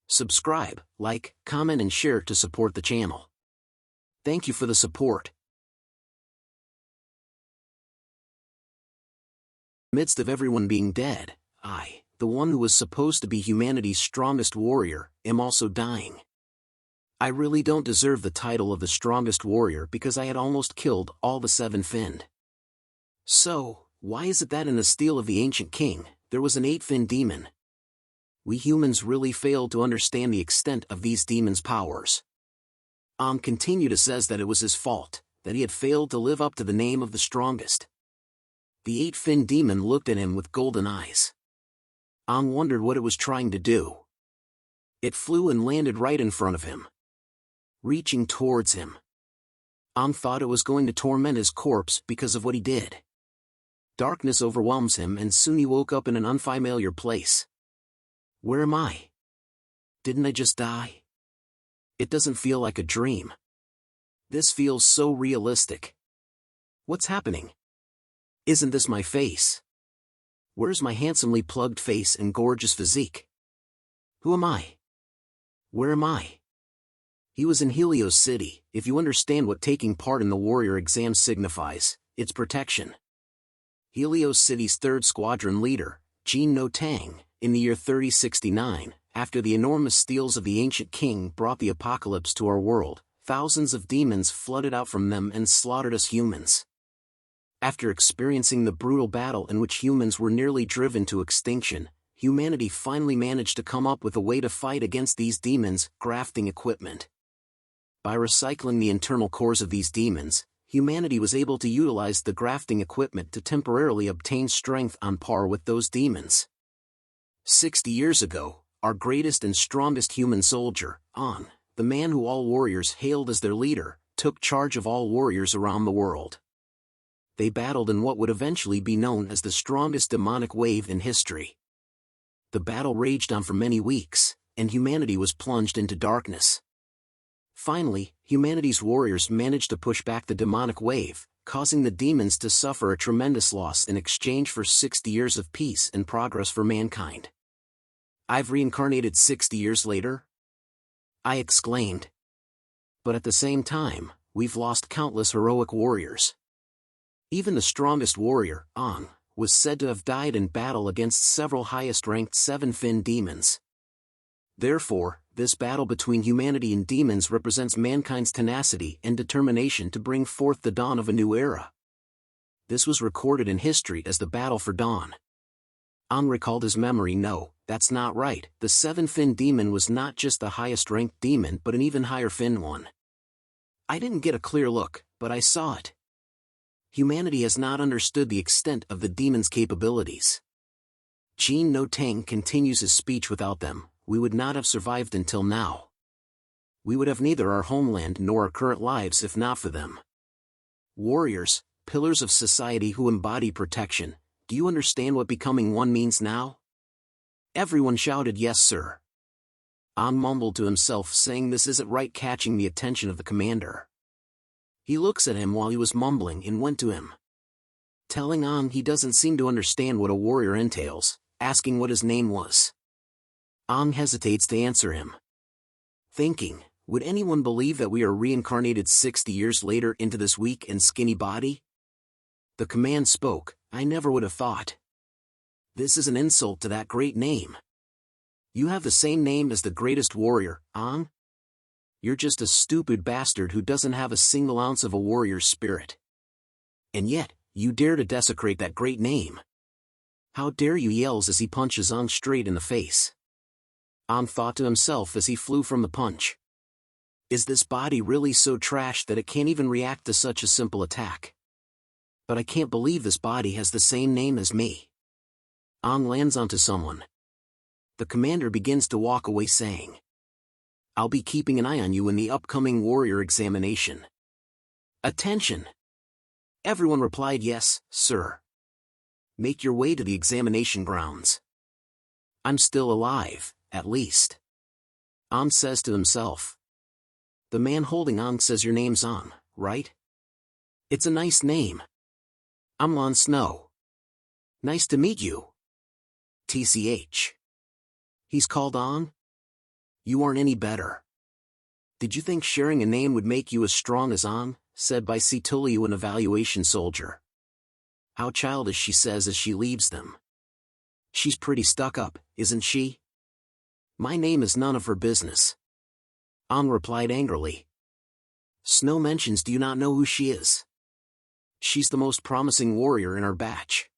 Subscribe, like, comment and share to support the channel. Thank you for the support. Midst of everyone being dead, I, the one who was supposed to be humanity's strongest warrior, am also dying. I really don't deserve the title of the strongest warrior because I had almost killed all the seven-finned. So, why is it that in the steel of the ancient king, there was an eight-finned demon? We humans really failed to understand the extent of these demons' powers. Continued to says that it was his fault, that he had failed to live up to the name of the strongest. The eight-finned demon looked at him with golden eyes. Wondered what it was trying to do. It flew and landed right in front of him, reaching towards him. Thought it was going to torment his corpse because of what he did. Darkness overwhelms him and soon he woke up in an unfamiliar place. Where am I? Didn't I just die? It doesn't feel like a dream. This feels so realistic. What's happening? Isn't this my face? Where's my handsomely plugged face and gorgeous physique? Who am I? Where am I? He was in Helios City. If you understand what taking part in the warrior exam signifies, it's protection. Helios City's 3rd Squadron leader, Jin No Tang, in the year 3069, after the enormous steels of the ancient king brought the apocalypse to our world, thousands of demons flooded out from them and slaughtered us humans. After experiencing the brutal battle in which humans were nearly driven to extinction, humanity finally managed to come up with a way to fight against these demons, grafting equipment. By recycling the internal cores of these demons, humanity was able to utilize the grafting equipment to temporarily obtain strength on par with those demons. 60 years ago, our greatest and strongest human soldier, the man who all warriors hailed as their leader, took charge of all warriors around the world. They battled in what would eventually be known as the strongest demonic wave in history. The battle raged on for many weeks, and humanity was plunged into darkness. Finally, humanity's warriors managed to push back the demonic wave, causing the demons to suffer a tremendous loss in exchange for 60 years of peace and progress for mankind. I've reincarnated 60 years later? I exclaimed. But at the same time, we've lost countless heroic warriors. Even the strongest warrior, was said to have died in battle against several highest-ranked seven-finned demons. Therefore, this battle between humanity and demons represents mankind's tenacity and determination to bring forth the dawn of a new era. This was recorded in history as the Battle for Dawn. Recalled his memory. No, that's not right. The seven-finned demon was not just the highest-ranked demon but an even higher-finned one. I didn't get a clear look, but I saw it. Humanity has not understood the extent of the demon's capabilities. Jin No Tang continues his speech. Without them, we would not have survived until now. We would have neither our homeland nor our current lives if not for them. Warriors, pillars of society who embody protection, do you understand what becoming one means now? Everyone shouted, "Yes, sir." Mumbled to himself, saying this isn't right, catching the attention of the commander. He looks at him while he was mumbling and went to him. Telling he doesn't seem to understand what a warrior entails, asking what his name was. Hesitates to answer him. Thinking, would anyone believe that we are reincarnated 60 years later into this weak and skinny body? The command spoke. I never would have thought. This is an insult to that great name. You have the same name as the greatest warrior, You're just a stupid bastard who doesn't have a single ounce of a warrior's spirit. And yet, you dare to desecrate that great name. How dare you, yells as he punches straight in the face. Thought to himself as he flew from the punch. Is this body really so trash that it can't even react to such a simple attack? But I can't believe this body has the same name as me. Lands onto someone. The commander begins to walk away, saying, I'll be keeping an eye on you in the upcoming warrior examination. Attention! Everyone replied, yes, sir. Make your way to the examination grounds. I'm still alive, at least. Says to himself. The man holding says, your name's right? It's a nice name. I'm Lon Snow. Nice to meet you. TCH. He's called You aren't any better. Did you think sharing a name would make you as strong as An? Said by Situliu, an evaluation soldier. How childish, she says as she leaves them. She's pretty stuck up, isn't she? My name is none of her business. An replied angrily. Snow mentions, do you not know who she is? She's the most promising warrior in our batch.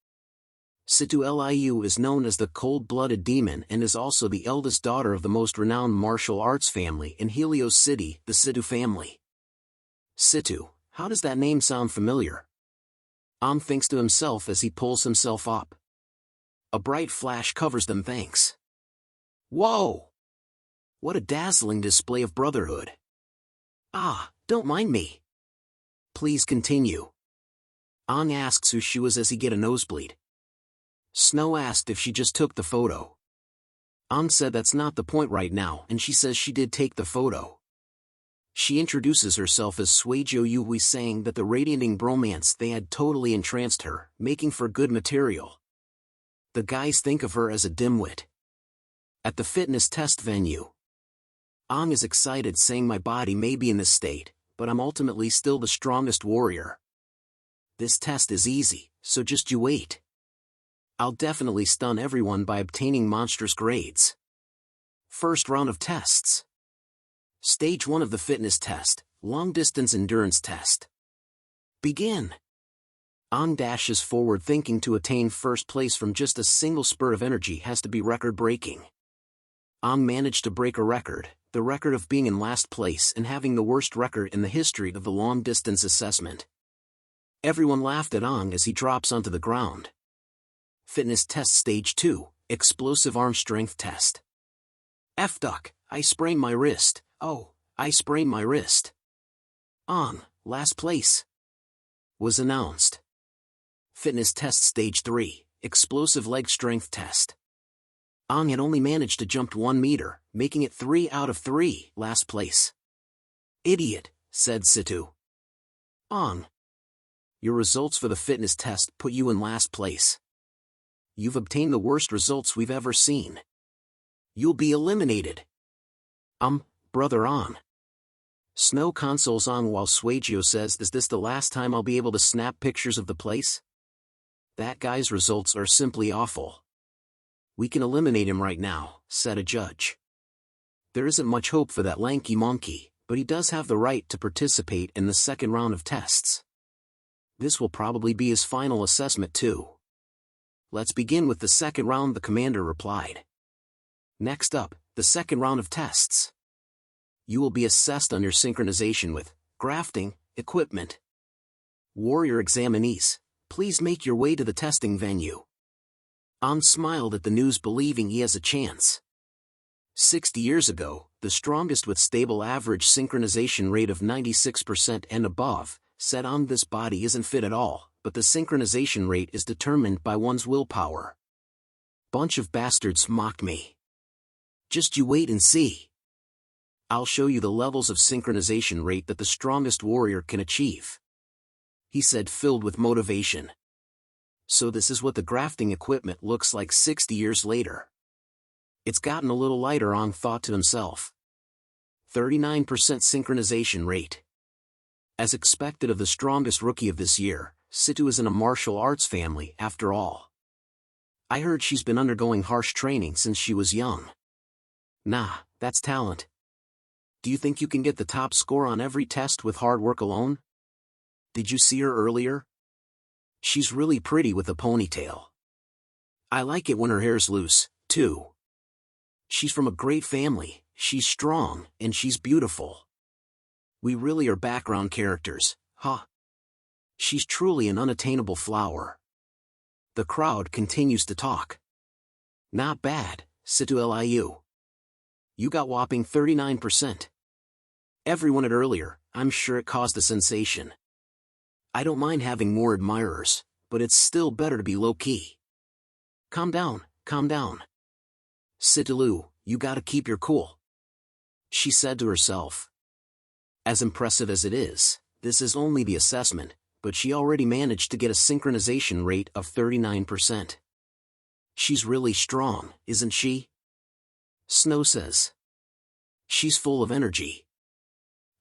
Situliu is known as the cold-blooded demon and is also the eldest daughter of the most renowned martial arts family in Helios City, the Situ family. Situ, how does that name sound familiar? Am thinks to himself as he pulls himself up. A bright flash covers them. Thanks. Whoa! What a dazzling display of brotherhood. Ah, don't mind me. Please continue. An asks who she was as he get a nosebleed. Snow asked if she just took the photo. An said that's not the point right now, and she says she did take the photo. She introduces herself as Suejo Yui, saying that the radiating bromance they had totally entranced her, making for good material. The guys think of her as a dimwit. At the fitness test venue, An is excited, saying my body may be in this state, but I'm ultimately still the strongest warrior. This test is easy, so just you wait. I'll definitely stun everyone by obtaining monstrous grades. First round of tests. Stage 1 of the fitness test, long-distance endurance test. Begin. An dashes forward, thinking to attain first place from just a single spurt of energy has to be record-breaking. An managed to break a record, the record of being in last place and having the worst record in the history of the long-distance assessment. Everyone laughed at An as he drops onto the ground. Fitness test stage 2, explosive arm strength test. F-duck, I sprained my wrist. Oh, I sprained my wrist. An, last place, was announced. Fitness test stage 3, explosive leg strength test. An had only managed to jump 1 meter, making it 3 out of 3, last place. Idiot, said Situ. An, your results for the fitness test put you in last place. You've obtained the worst results we've ever seen. You'll be eliminated. Brother An. Snow consoles An while Suejo says, is this the last time I'll be able to snap pictures of the place? That guy's results are simply awful. We can eliminate him right now, said a judge. There isn't much hope for that lanky monkey, but he does have the right to participate in the second round of tests. This will probably be his final assessment too. Let's begin with the second round, the commander replied. Next up, the second round of tests. You will be assessed on your synchronization with grafting equipment. Warrior examinees, please make your way to the testing venue. An smiled at the news, believing he has a chance. 60 years ago, the strongest with stable average synchronization rate of 96% and above, said An, this body isn't fit at all, but the synchronization rate is determined by one's willpower. Bunch of bastards, mocked me. Just you wait and see. I'll show you the levels of synchronization rate that the strongest warrior can achieve. He said, filled with motivation. So this is what the grafting equipment looks like 60 years later. It's gotten a little lighter, An thought to himself. 39% synchronization rate. As expected of the strongest rookie of this year, Situ is in a martial arts family after all. I heard she's been undergoing harsh training since she was young. Nah, that's talent. Do you think you can get the top score on every test with hard work alone? Did you see her earlier? She's really pretty with a ponytail. I like it when her hair's loose, too. She's from a great family, she's strong, and she's beautiful. We really are background characters, huh? She's truly an unattainable flower. The crowd continues to talk. Not bad, Situliu. You got whopping 39%. Everyone at earlier, I'm sure it caused a sensation. I don't mind having more admirers, but it's still better to be low-key. Calm down, calm down. Situliu, you gotta keep your cool. She said to herself. As impressive as it is, this is only the assessment, but she already managed to get a synchronization rate of 39%. She's really strong, isn't she? Snow says. She's full of energy.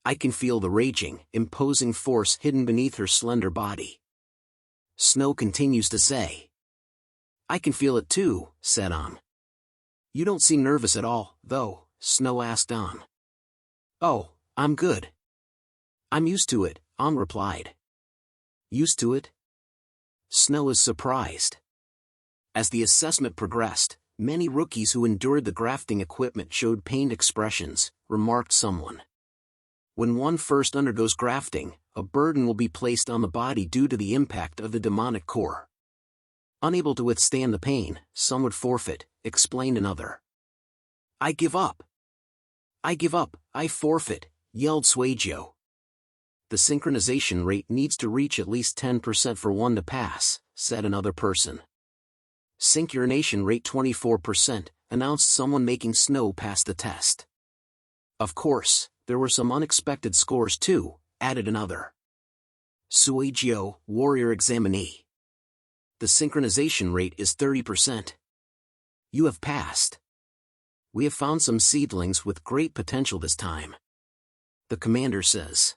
I can feel the raging, imposing force hidden beneath her slender body. Snow continues to say. I can feel it too, said An. You don't seem nervous at all, though, Snow asked An. Oh, I'm good. I'm used to it, An replied. Used to it? Snow is surprised. As the assessment progressed, many rookies who endured the grafting equipment showed pained expressions, remarked someone. When one first undergoes grafting, a burden will be placed on the body due to the impact of the demonic core. Unable to withstand the pain, some would forfeit, explained another. I give up. I give up, I forfeit, yelled Suejo. The synchronization rate needs to reach at least 10% for one to pass, said another person. Synchronization rate 24%, announced someone making Snow pass the test. Of course, there were some unexpected scores too, added another. Suejo, warrior examinee. The synchronization rate is 30%. You have passed. We have found some seedlings with great potential this time. The commander says.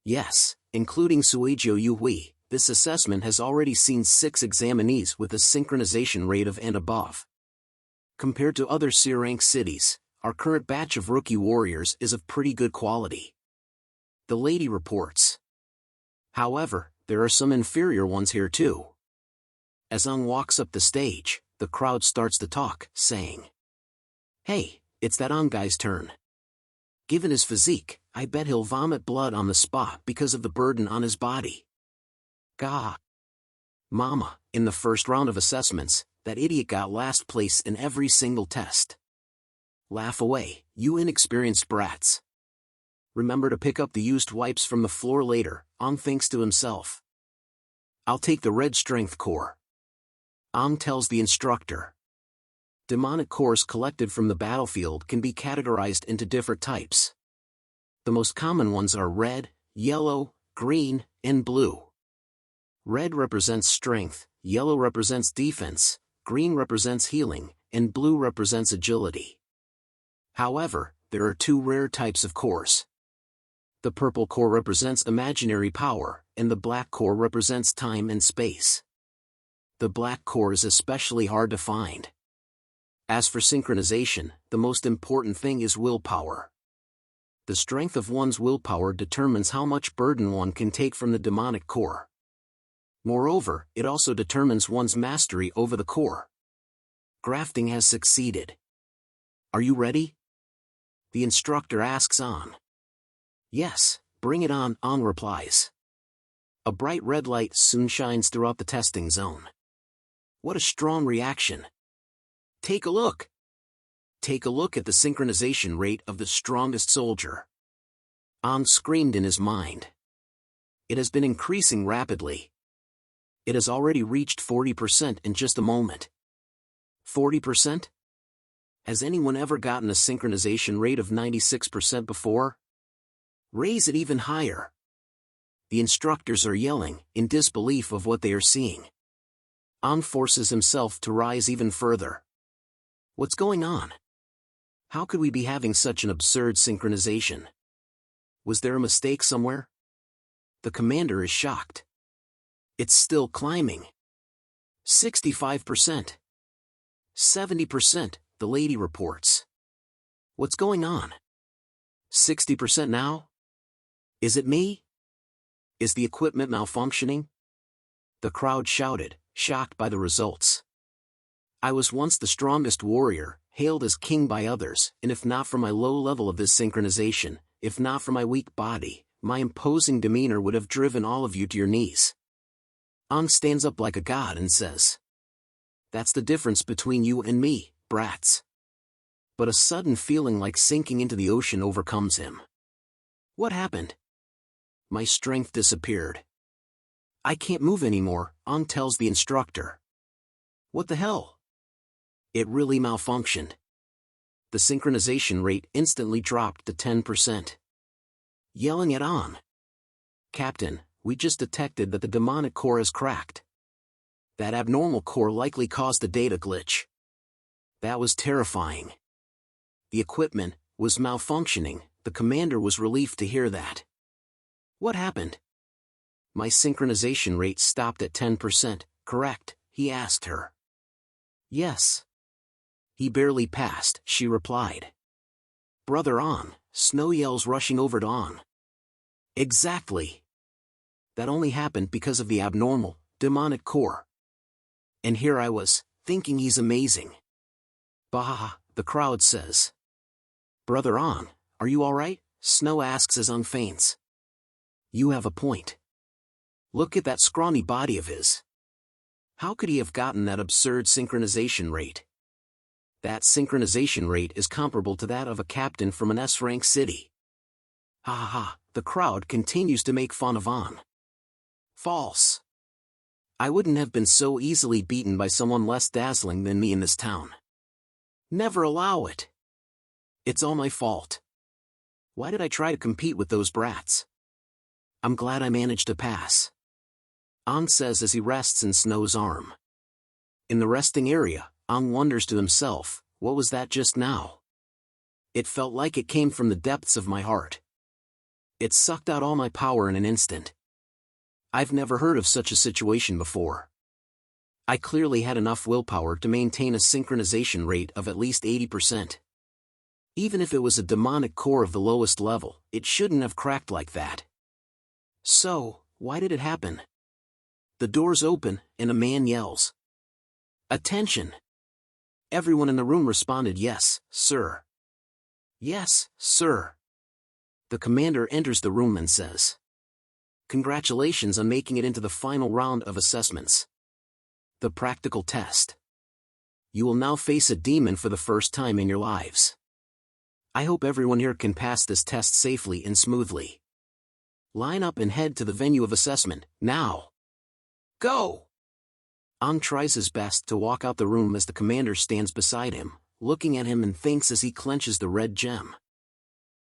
Yes, including Suejo Yuhui, this assessment has already seen 6 examinees with a synchronization rate of and above. Compared to other C-rank cities, our current batch of rookie warriors is of pretty good quality. The lady reports. However, there are some inferior ones here too. As Ung walks up the stage, the crowd starts to talk, saying, Hey, it's that Ung guy's turn. Given his physique, I bet he'll vomit blood on the spot because of the burden on his body. Gah. Mama, in the first round of assessments, that idiot got last place in every single test. Laugh away, you inexperienced brats. Remember to pick up the used wipes from the floor later, Ong thinks to himself. I'll take the red strength core. Ong tells the instructor. Demonic cores collected from the battlefield can be categorized into different types. The most common ones are red, yellow, green, and blue. Red represents strength, yellow represents defense, green represents healing, and blue represents agility. However, there are 2 rare types of cores. The purple core represents imaginary power, and the black core represents time and space. The black core is especially hard to find. As for synchronization, the most important thing is willpower. The strength of one's willpower determines how much burden one can take from the demonic core. Moreover, it also determines one's mastery over the core. Grafting has succeeded. Are you ready? The instructor asks On. Yes, bring it on, On replies. A bright red light soon shines throughout the testing zone. What a strong reaction. Take a look. Take a look at the synchronization rate of the strongest soldier. On screamed in his mind. It has been increasing rapidly. It has already reached 40% in just a moment. 40%? Has anyone ever gotten a synchronization rate of 96% before? Raise it even higher. The instructors are yelling, in disbelief of what they are seeing. An forces himself to rise even further. What's going on? How could we be having such an absurd synchronization? Was there a mistake somewhere? The commander is shocked. It's still climbing. 65%. 70%, the lady reports. What's going on? 60% now? Is it me? Is the equipment malfunctioning? The crowd shouted, shocked by the results. I was once the strongest warrior, hailed as king by others, and if not for my low level of this synchronization, if not for my weak body, my imposing demeanor would have driven all of you to your knees. Ang stands up like a god and says, That's the difference between you and me, brats. But a sudden feeling like sinking into the ocean overcomes him. What happened? My strength disappeared. I can't move anymore, Ang tells the instructor. What the hell? It really malfunctioned. The synchronization rate instantly dropped to 10%. Yelling at Ang. Captain, we just detected that the demonic core has cracked. That abnormal core likely caused a data glitch. That was terrifying. The equipment, was malfunctioning. The commander was relieved to hear that. What happened? My synchronization rate stopped at 10%, correct? He asked her. Yes. He barely passed, she replied. Brother On, Snow yells, rushing over to On. Exactly. That only happened because of the abnormal, demonic core. And here I was, thinking he's amazing. Bah, the crowd says. Brother On, are you alright? Snow asks as On faints. You have a point. Look at that scrawny body of his. How could he have gotten that absurd synchronization rate? That synchronization rate is comparable to that of a captain from an S-rank city. Ha ha ha, the crowd continues to make fun of On. False. I wouldn't have been so easily beaten by someone less dazzling than me in this town. Never allow it. It's all my fault. Why did I try to compete with those brats? I'm glad I managed to pass. On says as he rests in Snow's arm. In the resting area, On wonders to himself, what was that just now? It felt like it came from the depths of my heart. It sucked out all my power in an instant. I've never heard of such a situation before. I clearly had enough willpower to maintain a synchronization rate of at least 80%. Even if it was a demonic core of the lowest level, it shouldn't have cracked like that. So, why did it happen? The doors open, and a man yells. Attention! Everyone in the room responded, yes, sir. Yes, sir. The commander enters the room and says, congratulations on making it into the final round of assessments. The practical test. You will now face a demon for the first time in your lives. I hope everyone here can pass this test safely and smoothly. Line up and head to the venue of assessment, now. Go! On tries his best to walk out the room as the commander stands beside him, looking at him and thinks as he clenches the red gem.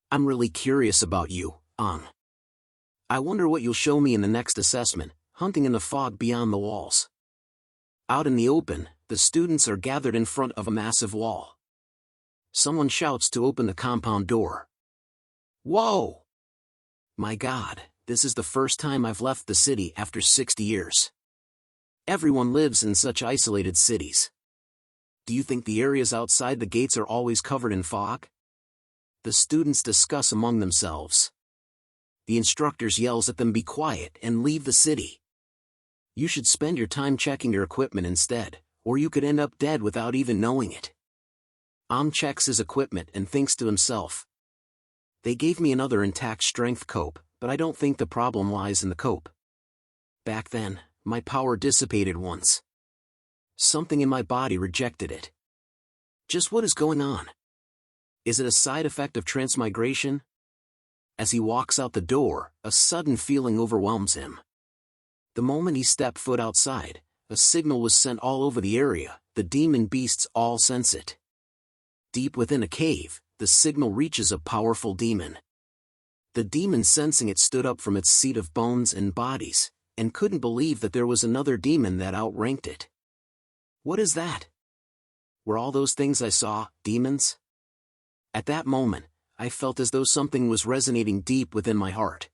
I'm really curious about you, On. I wonder what you'll show me in the next assessment, hunting in the fog beyond the walls. Out in the open, the students are gathered in front of a massive wall. Someone shouts to open the compound door. Whoa! My God, this is the first time I've left the city after 60 years. Everyone lives in such isolated cities. Do you think the areas outside the gates are always covered in fog? The students discuss among themselves. The instructors yells at them, be quiet and leave the city. You should spend your time checking your equipment instead, or you could end up dead without even knowing it. Checks his equipment and thinks to himself. They gave me another intact strength cope, but I don't think the problem lies in the cope. Back then, my power dissipated once. Something in my body rejected it. Just what is going on? Is it a side effect of transmigration? As he walks out the door, a sudden feeling overwhelms him. The moment he stepped foot outside, a signal was sent all over the area. The demon beasts all sense it. Deep within a cave, the signal reaches a powerful demon. The demon, sensing it, stood up from its seat of bones and bodies, and couldn't believe that there was another demon that outranked it. What is that? Were all those things I saw demons? At that moment, I felt as though something was resonating deep within my heart.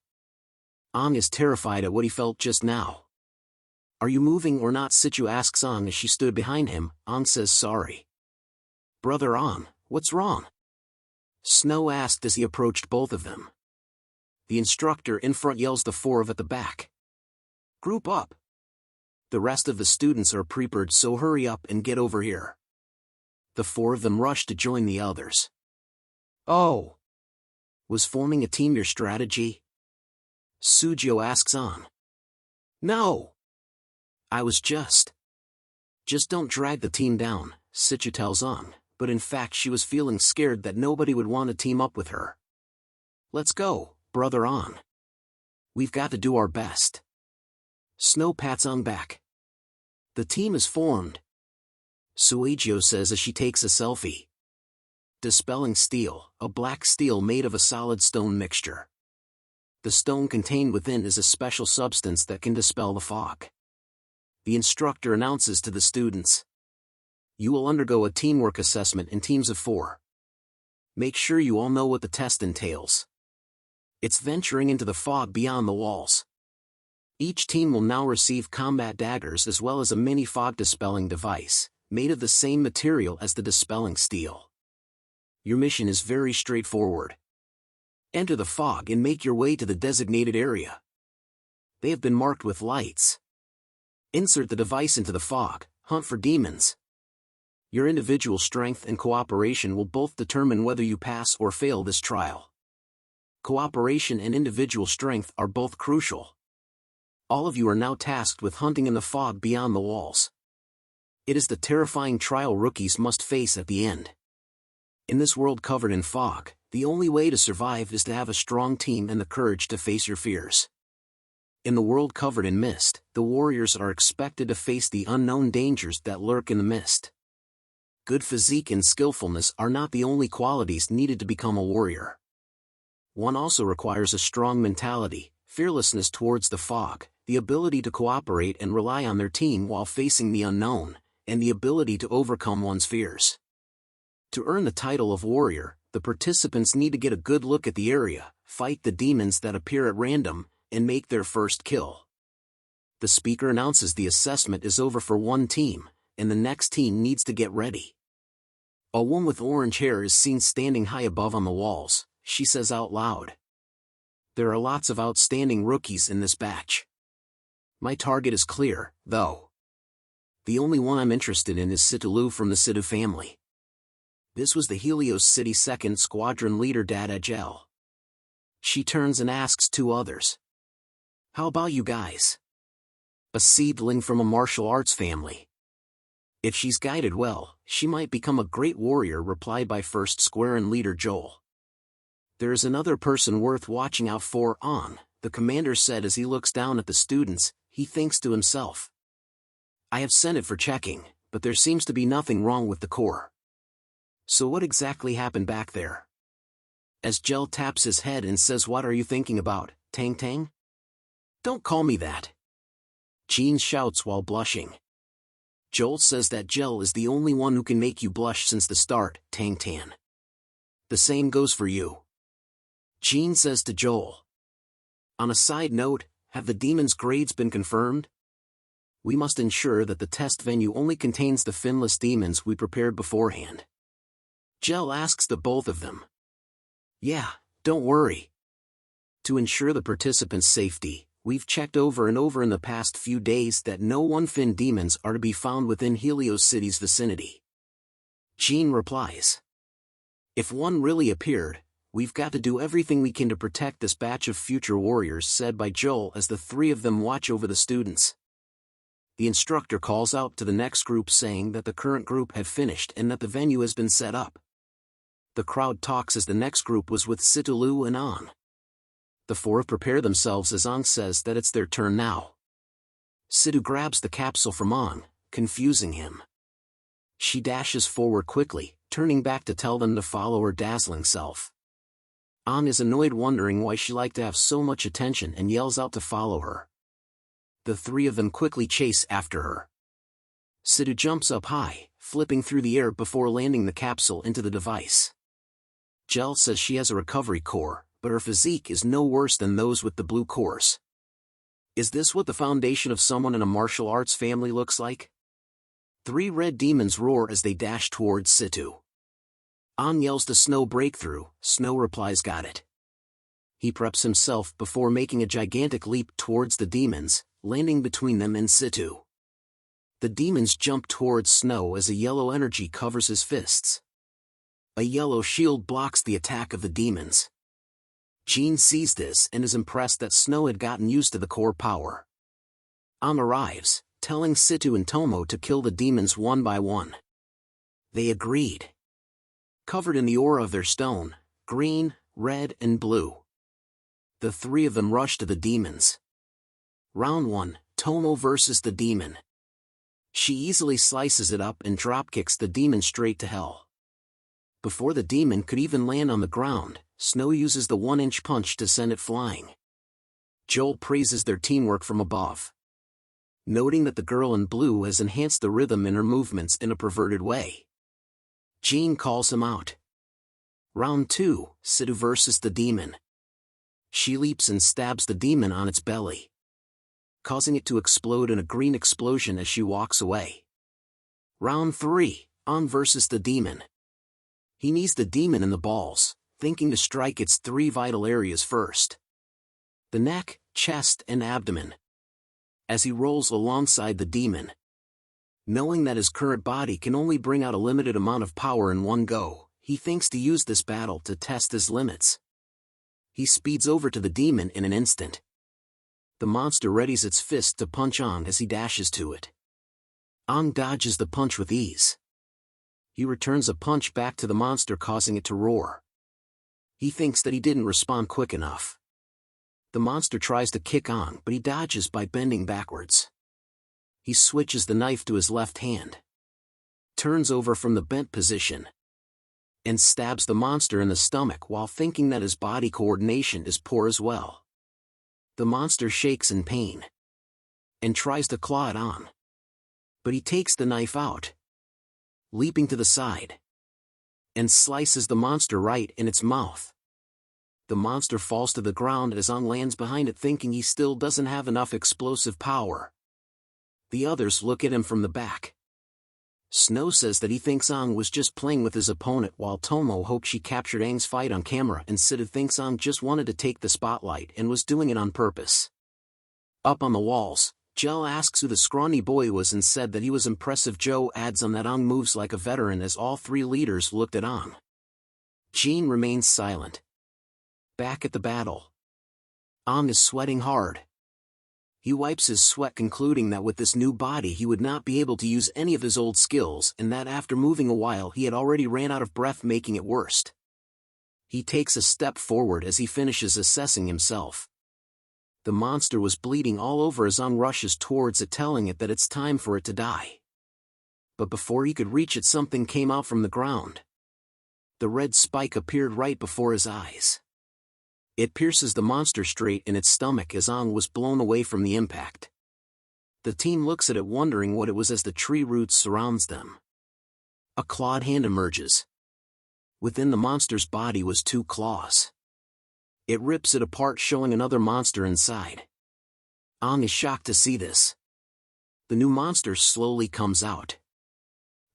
Ang is terrified at what he felt just now. Are you moving or not? Situ asks Ang as she stood behind him. Ang says sorry. Brother Ang, what's wrong? Snow asked as he approached both of them. The instructor in front yells the four at the back. Group up. The rest of the students are prepared, so hurry up and get over here. The four of them rush to join the others. Oh! Was forming a team your strategy? Sujio asks on. No! I was just don't drag the team down, Sichu tells on, but in fact she was feeling scared that nobody would want to team up with her. Let's go, brother On. We've got to do our best. Snow pats on back. The team is formed. Suijio says as she takes a selfie. Dispelling steel, a black steel made of a solid stone mixture. The stone contained within is a special substance that can dispel the fog. The instructor announces to the students. You will undergo a teamwork assessment in teams of 4. Make sure you all know what the test entails. It's venturing into the fog beyond the walls. Each team will now receive combat daggers as well as a mini fog dispelling device, made of the same material as the dispelling steel. Your mission is very straightforward. Enter the fog and make your way to the designated area. They have been marked with lights. Insert the device into the fog, hunt for demons. Your individual strength and cooperation will both determine whether you pass or fail this trial. Cooperation and individual strength are both crucial. All of you are now tasked with hunting in the fog beyond the walls. It is the terrifying trial rookies must face at the end. In this world covered in fog, the only way to survive is to have a strong team and the courage to face your fears. In the world covered in mist, the warriors are expected to face the unknown dangers that lurk in the mist. Good physique and skillfulness are not the only qualities needed to become a warrior. One also requires a strong mentality, fearlessness towards the fog, the ability to cooperate and rely on their team while facing the unknown, and the ability to overcome one's fears. To earn the title of warrior, the participants need to get a good look at the area, fight the demons that appear at random, and make their first kill. The speaker announces the assessment is over for one team, and the next team needs to get ready. A woman with orange hair is seen standing high above on the walls. She says out loud, "There are lots of outstanding rookies in this batch. My target is clear, though. The only one I'm interested in is Situlu from the Situ family." This was the Helios City 2nd Squadron leader Dada Gel. She turns and asks two others, "How about you guys? A seedling from a martial arts family. If she's guided well, she might become a great warrior," replied by 1st Squadron leader Joel. "There is another person worth watching out for, the commander said as he looks down at the students. He thinks to himself, I have sent it for checking, but there seems to be nothing wrong with the core. So what exactly happened back there?" As Gel taps his head and says, "What are you thinking about, Tang Tang?" "Don't call me that," Jean shouts while blushing. Joel says that Gel is the only one who can make you blush since the start, Tang Tan. "The same goes for you," Jean says to Joel. On a side note, have the demons' grades been confirmed? We must ensure that the test venue only contains the finless demons we prepared beforehand. Gel asks the both of them. "Yeah, don't worry. To ensure the participants' safety, we've checked over and over in the past few days that no one-fin demons are to be found within Helios City's vicinity." Jean replies, "If one really appeared, we've got to do everything we can to protect this batch of future warriors," said by Joel as the three of them watch over the students. The instructor calls out to the next group saying that the current group had finished and that the venue has been set up. The crowd talks as the next group was with Situlu and An. The four prepare themselves as An says that it's their turn now. Situ grabs the capsule from An, confusing him. She dashes forward quickly, turning back to tell them to follow her dazzling self. An is annoyed, wondering why she liked to have so much attention, and yells out to follow her. The three of them quickly chase after her. Situ jumps up high, flipping through the air before landing the capsule into the device. Gel says she has a recovery core, but her physique is no worse than those with the blue cores. Is this what the foundation of someone in a martial arts family looks like? Three red demons roar as they dash towards Situ. An yells to Snow breakthrough. Snow replies, "Got it." He preps himself before making a gigantic leap towards the demons, landing between them and Situ. The demons jump towards Snow as a yellow energy covers his fists. A yellow shield blocks the attack of the demons. Jean sees this and is impressed that Snow had gotten used to the core power. An arrives, telling Situ and Tomo to kill the demons one by one. They agreed. Covered in the aura of their stone, green, red and blue, the three of them rush to the demons. Round 1, Tomo versus the demon. She easily slices it up and dropkicks the demon straight to hell. Before the demon could even land on the ground, Snow uses the 1-inch punch to send it flying. Joel praises their teamwork from above, noting that the girl in blue has enhanced the rhythm in her movements in a perverted way. Jean calls him out. Round 2, Sidhu versus the demon. She leaps and stabs the demon on its belly, causing it to explode in a green explosion as she walks away. Round 3, On versus the demon. He knees the demon in the balls, thinking to strike its 3 vital areas first: the neck, chest, and abdomen. As he rolls alongside the demon, knowing that his current body can only bring out a limited amount of power in one go, he thinks to use this battle to test his limits. He speeds over to the demon in an instant. The monster readies its fist to punch Ong as he dashes to it. Ong dodges the punch with ease. He returns a punch back to the monster, causing it to roar. He thinks that he didn't respond quick enough. The monster tries to kick Ong, but he dodges by bending backwards. He switches the knife to his left hand, turns over from the bent position, and stabs the monster in the stomach while thinking that his body coordination is poor as well. The monster shakes in pain and tries to claw it on, but he takes the knife out, leaping to the side, and slices the monster right in its mouth. The monster falls to the ground as Ong lands behind it, thinking he still doesn't have enough explosive power. The others look at him from the back. Snow says that he thinks Ong was just playing with his opponent, while Tomo hopes she captured Aang's fight on camera, and Sidhu thinks Ong just wanted to take the spotlight and was doing it on purpose. Up on the walls, Jel asks who the scrawny boy was and said that he was impressive. Joe adds on that Ong moves like a veteran as all 3 leaders looked at Ong. Jean remains silent. Back at the battle, Ong is sweating hard. He wipes his sweat, concluding that with this new body he would not be able to use any of his old skills, and that after moving a while he had already ran out of breath, making it worse. He takes a step forward as he finishes assessing himself. The monster was bleeding all over as Ong rushes towards it, telling it that it's time for it to die. But before he could reach it, something came out from the ground. The red spike appeared right before his eyes. It pierces the monster straight in its stomach as Ong was blown away from the impact. The team looks at it, wondering what it was, as the tree roots surrounds them. A clawed hand emerges. Within the monster's body was 2 claws. It rips it apart, showing another monster inside. Ong is shocked to see this. The new monster slowly comes out.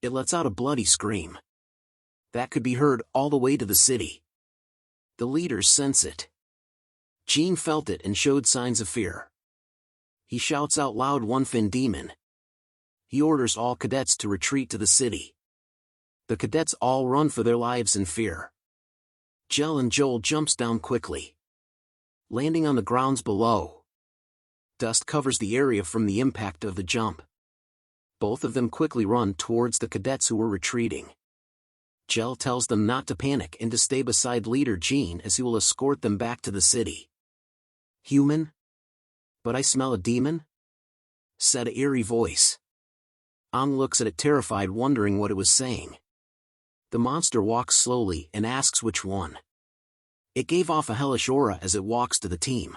It lets out a bloody scream that could be heard all the way to the city. The leaders sense it. Jean felt it and showed signs of fear. He shouts out loud, "One fin demon." He orders all cadets to retreat to the city. The cadets all run for their lives in fear. Jel and Joel jumps down quickly, landing on the grounds below. Dust covers the area from the impact of the jump. Both of them quickly run towards the cadets who were retreating. Jel tells them not to panic and to stay beside leader Jean, as he will escort them back to the city. "Human? But I smell a demon?" said an eerie voice. Ong looks at it, terrified, wondering what it was saying. The monster walks slowly and asks which one. It gave off a hellish aura as it walks to the team.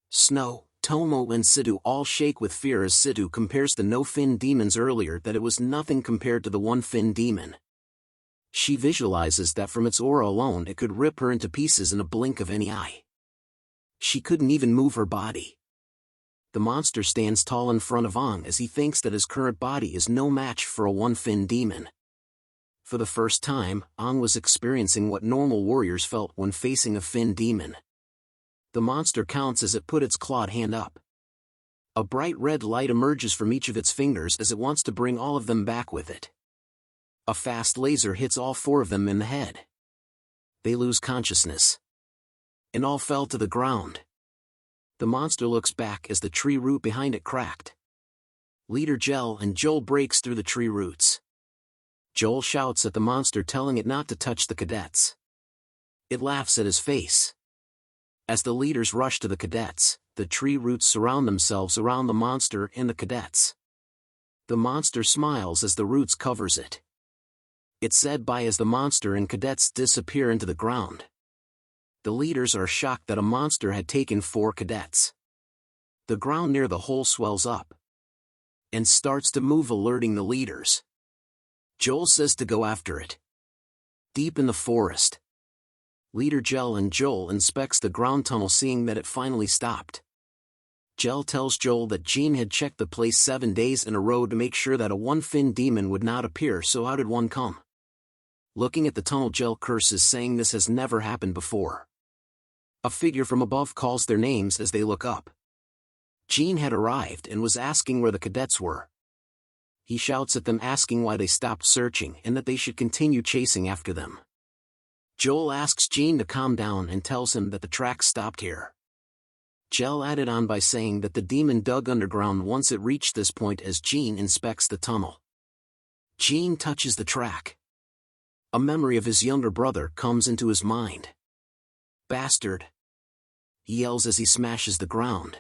Snow, Tomo and Sidhu all shake with fear as Sidhu compares the no-fin demons earlier, that it was nothing compared to the one-fin demon. She visualizes that from its aura alone it could rip her into pieces in a blink of any eye. She couldn't even move her body. The monster stands tall in front of Ong as he thinks that his current body is no match for a one-fin demon. For the first time, Ong was experiencing what normal warriors felt when facing a fin demon. The monster counts as it put its clawed hand up. A bright red light emerges from each of its fingers as it wants to bring all of them back with it. A fast laser hits all 4 of them in the head. They lose consciousness, and all fell to the ground. The monster looks back as the tree root behind it cracked. Leader Jel and Joel breaks through the tree roots. Joel shouts at the monster, telling it not to touch the cadets. It laughs at his face. As the leaders rush to the cadets, the tree roots surround themselves around the monster and the cadets. The monster smiles as the roots covers it. It said bye as the monster and cadets disappear into the ground. The leaders are shocked that a monster had taken 4 cadets. The ground near the hole swells up and starts to move, alerting the leaders. Joel says to go after it. Deep in the forest, Leader Gel and Joel inspects the ground tunnel, seeing that it finally stopped. Gel tells Joel that Jean had checked the place 7 days in a row to make sure that a one-fin demon would not appear, so how did one come? Looking at the tunnel, Gel curses, saying this has never happened before. A figure from above calls their names as they look up. Jean had arrived and was asking where the cadets were. He shouts at them, asking why they stopped searching and that they should continue chasing after them. Joel asks Jean to calm down and tells him that the track stopped here. Gel added on by saying that the demon dug underground once it reached this point as Jean inspects the tunnel. Jean touches the track. A memory of his younger brother comes into his mind. Bastard! He yells as he smashes the ground.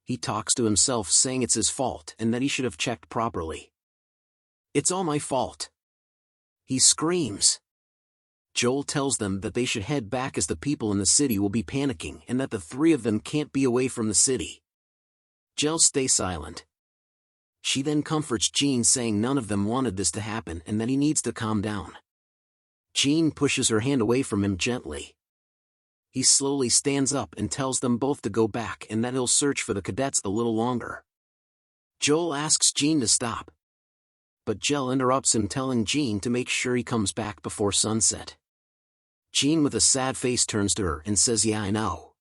He talks to himself, saying it's his fault and that he should have checked properly. It's all my fault! He screams. Joel tells them that they should head back as the people in the city will be panicking and that the three of them can't be away from the city. Gel stays silent. She then comforts Jean, saying none of them wanted this to happen and that he needs to calm down. Jean pushes her hand away from him gently. He slowly stands up and tells them both to go back and that he'll search for the cadets a little longer. Joel asks Jean to stop, but Gel interrupts him, telling Jean to make sure he comes back before sunset. Jean with a sad face turns to her and says, "Yeah, I know."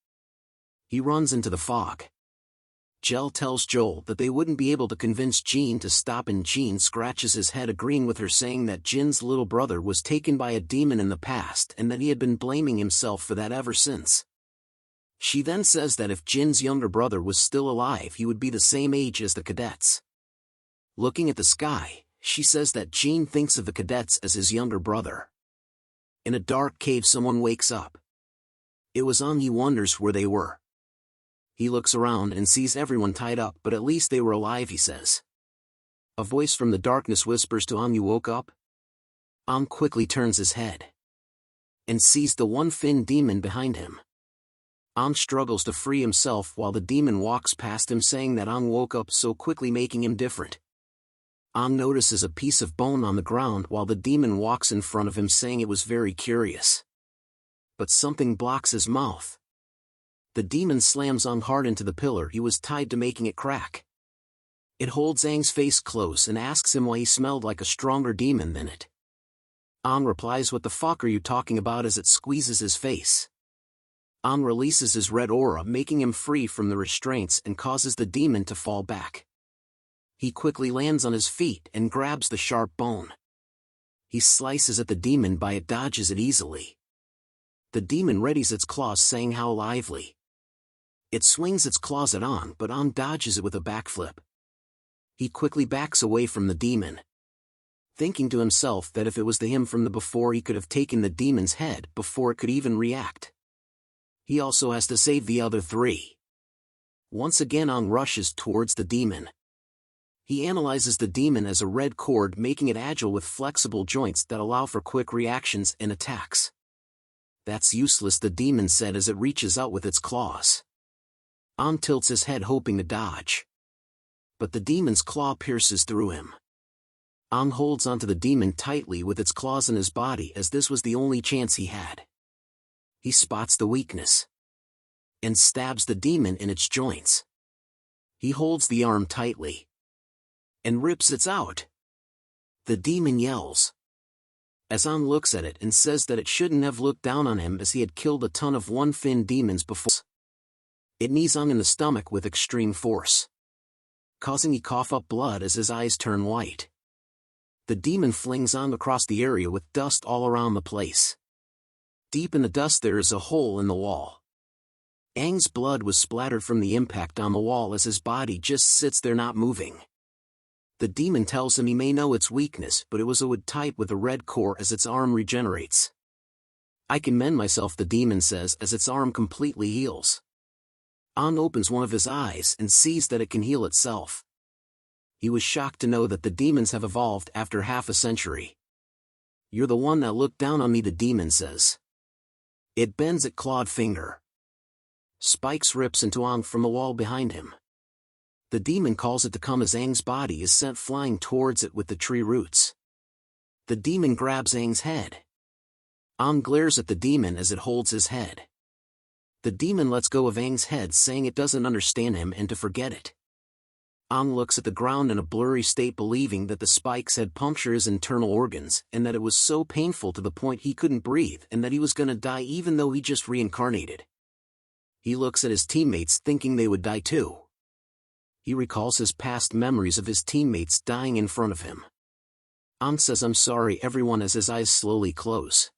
He runs into the fog. Gel tells Joel that they wouldn't be able to convince Jean to stop, and Jean scratches his head, agreeing with her, saying that Jin's little brother was taken by a demon in the past and that he had been blaming himself for that ever since. She then says that if Jin's younger brother was still alive, he would be the same age as the cadets. Looking at the sky, she says that Jean thinks of the cadets as his younger brother. In a dark cave, someone wakes up. It was Ang. He wonders where they were. He looks around and sees everyone tied up, but at least they were alive, he says. A voice from the darkness whispers to Ang, "You woke up?" Ang quickly turns his head and sees the one-fin demon behind him. Ang struggles to free himself while the demon walks past him, saying that Ang woke up so quickly, making him different. Ang notices a piece of bone on the ground while the demon walks in front of him, saying it was very curious. But something blocks his mouth. The demon slams Ang hard into the pillar he was tied to, making it crack. It holds Ang's face close and asks him why he smelled like a stronger demon than it. Ang replies, "What the fuck are you talking about?" as it squeezes his face. Ang releases his red aura, making him free from the restraints, and causes the demon to fall back. He quickly lands on his feet and grabs the sharp bone. He slices at the demon, but it dodges it easily. The demon readies its claws, saying how lively. It swings its claws at Ang, but Ang dodges it with a backflip. He quickly backs away from the demon, thinking to himself that if it was him from the before, he could have taken the demon's head before it could even react. He also has to save the other three. Once again, Ang rushes towards the demon. He analyzes the demon as a red cord, making it agile with flexible joints that allow for quick reactions and attacks. "That's useless," the demon said as it reaches out with its claws. Ang tilts his head, hoping to dodge, but the demon's claw pierces through him. Ang holds onto the demon tightly with its claws in his body, as this was the only chance he had. He spots the weakness and stabs the demon in its joints. He holds the arm tightly and rips it out. The demon yells as Ang looks at it and says that it shouldn't have looked down on him, as he had killed a ton of one-fin demons before. It knees Ang in the stomach with extreme force, causing he cough up blood as his eyes turn white. The demon flings Ang across the area with dust all around the place. Deep in the dust there is a hole in the wall. Ang's blood was splattered from the impact on the wall as his body just sits there not moving. The demon tells him he may know its weakness, but it was a wood type with a red core, as its arm regenerates. "I can mend myself," the demon says as its arm completely heals. Ang opens one of his eyes and sees that it can heal itself. He was shocked to know that the demons have evolved after half a century. "You're the one that looked down on me," the demon says. It bends its clawed finger. Spikes rips into Ang from the wall behind him. The demon calls it to come as Ang's body is sent flying towards it with the tree roots. The demon grabs Ang's head Ang glares at the demon as it holds his head. The demon lets go of Ang's head, saying it doesn't understand him and to forget it. Ang looks at the ground in a blurry state, believing that the spikes had punctured his internal organs and that it was so painful to the point he couldn't breathe and that he was gonna die even though he just reincarnated. He looks at his teammates thinking they would die too. He recalls his past memories of his teammates dying in front of him. Ang says I'm sorry everyone as his eyes slowly close.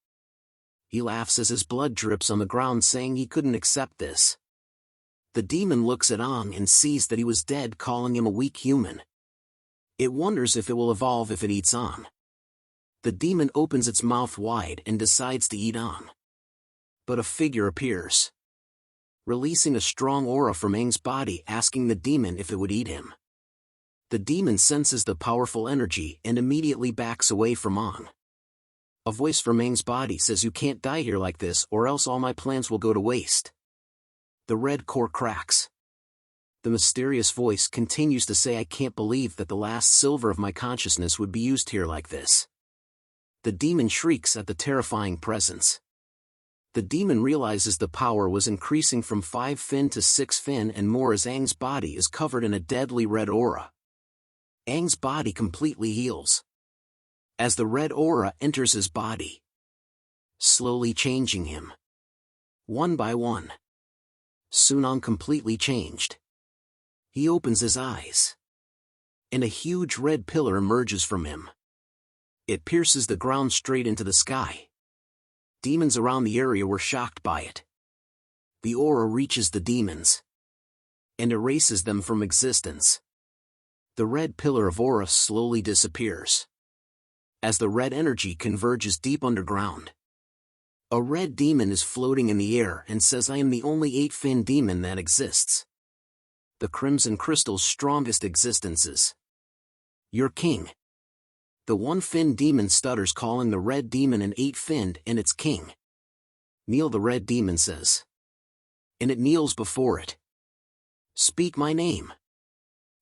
He laughs as his blood drips on the ground, saying he couldn't accept this. The demon looks at Ang and sees that he was dead, calling him a weak human. It wonders if it will evolve if it eats Ang. The demon opens its mouth wide and decides to eat Ang. But a figure appears, releasing a strong aura from Ang's body, asking the demon if it would eat him. The demon senses the powerful energy and immediately backs away from Ang. A voice from Ang's body says, "You can't die here like this, or else all my plans will go to waste." The red core cracks. The mysterious voice continues to say, "I can't believe that the last silver of my consciousness would be used here like this." The demon shrieks at the terrifying presence. The demon realizes the power was increasing from 5 fin to 6 fin and more as Ang's body is covered in a deadly red aura. Ang's body completely heals as the red aura enters his body, slowly changing him, one by one. Soon Ang completely changed. He opens his eyes, and a huge red pillar emerges from him. It pierces the ground straight into the sky. Demons around the area were shocked by it. The aura reaches the demons and erases them from existence. The red pillar of aura slowly disappears as the red energy converges deep underground. A red demon is floating in the air and says, "I am the only 8-fin demon that exists. The Crimson Crystal's strongest existences. Your king." The 1-fin demon stutters, calling the red demon an 8-finned and its king. "Kneel," the red demon says. And it kneels before it. "Speak my name."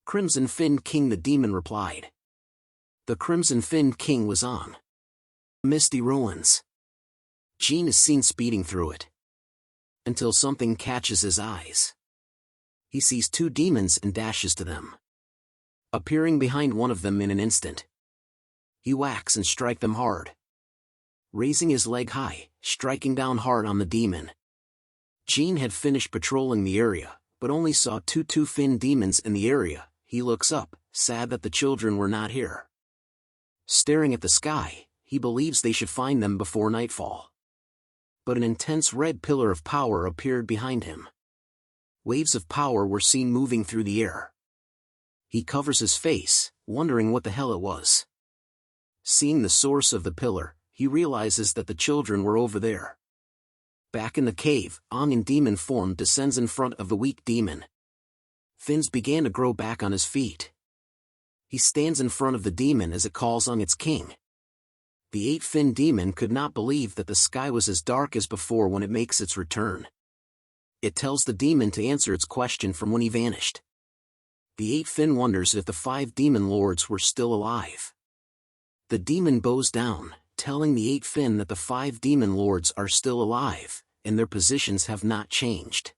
"Crimson Fin King," the demon replied. The Crimson Fin King was on misty ruins. Jean is seen speeding through it, until something catches his eyes. He sees 2 demons and dashes to them, appearing behind one of them in an instant. He whacks and strikes them hard, raising his leg high, striking down hard on the demon. Jean had finished patrolling the area, but only saw 2 2-fin demons in the area. He looks up, sad that the children were not here. Staring at the sky, he believes they should find them before nightfall. But an intense red pillar of power appeared behind him. Waves of power were seen moving through the air. He covers his face, wondering what the hell it was. Seeing the source of the pillar, he realizes that the children were over there. Back in the cave, Ang in demon form descends in front of the weak demon. Fins began to grow back on his feet. He stands in front of the demon as it calls on its king. The 8-fin demon could not believe that the sky was as dark as before when it makes its return. It tells the demon to answer its question from when he vanished. The 8-fin wonders if the 5 demon lords were still alive. The demon bows down, telling the 8-fin that the 5 demon lords are still alive, and their positions have not changed.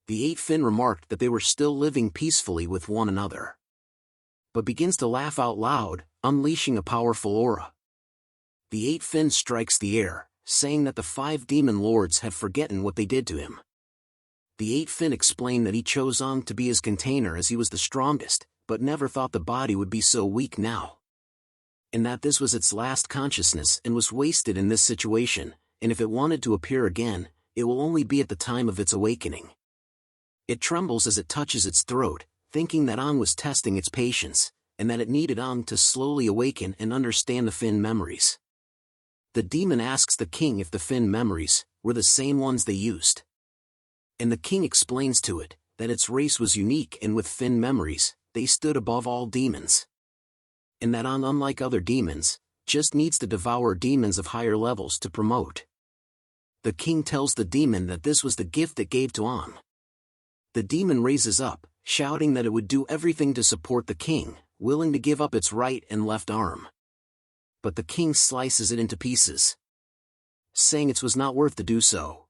The 8-fin remarked that they were still living peacefully with one another, but begins to laugh out loud, unleashing a powerful aura. The 8-fin strikes the air, saying that the 5 demon lords have forgotten what they did to him. The 8-fin explained that he chose Ang to be his container as he was the strongest, but never thought the body would be so weak now. And that this was its last consciousness and was wasted in this situation, and if it wanted to appear again, it will only be at the time of its awakening. It trembles as it touches its throat, thinking that Ang was testing its patience, and that it needed Ang to slowly awaken and understand the Fin memories. The demon asks the king if the Fin memories were the same ones they used. And the king explains to it that its race was unique and with Fin memories, they stood above all demons. And that Ang, unlike other demons, just needs to devour demons of higher levels to promote. The king tells the demon that this was the gift it gave to Ang. The demon raises up, shouting that it would do everything to support the king, willing to give up its right and left arm. But the king slices it into pieces. saying it was not worth to do so,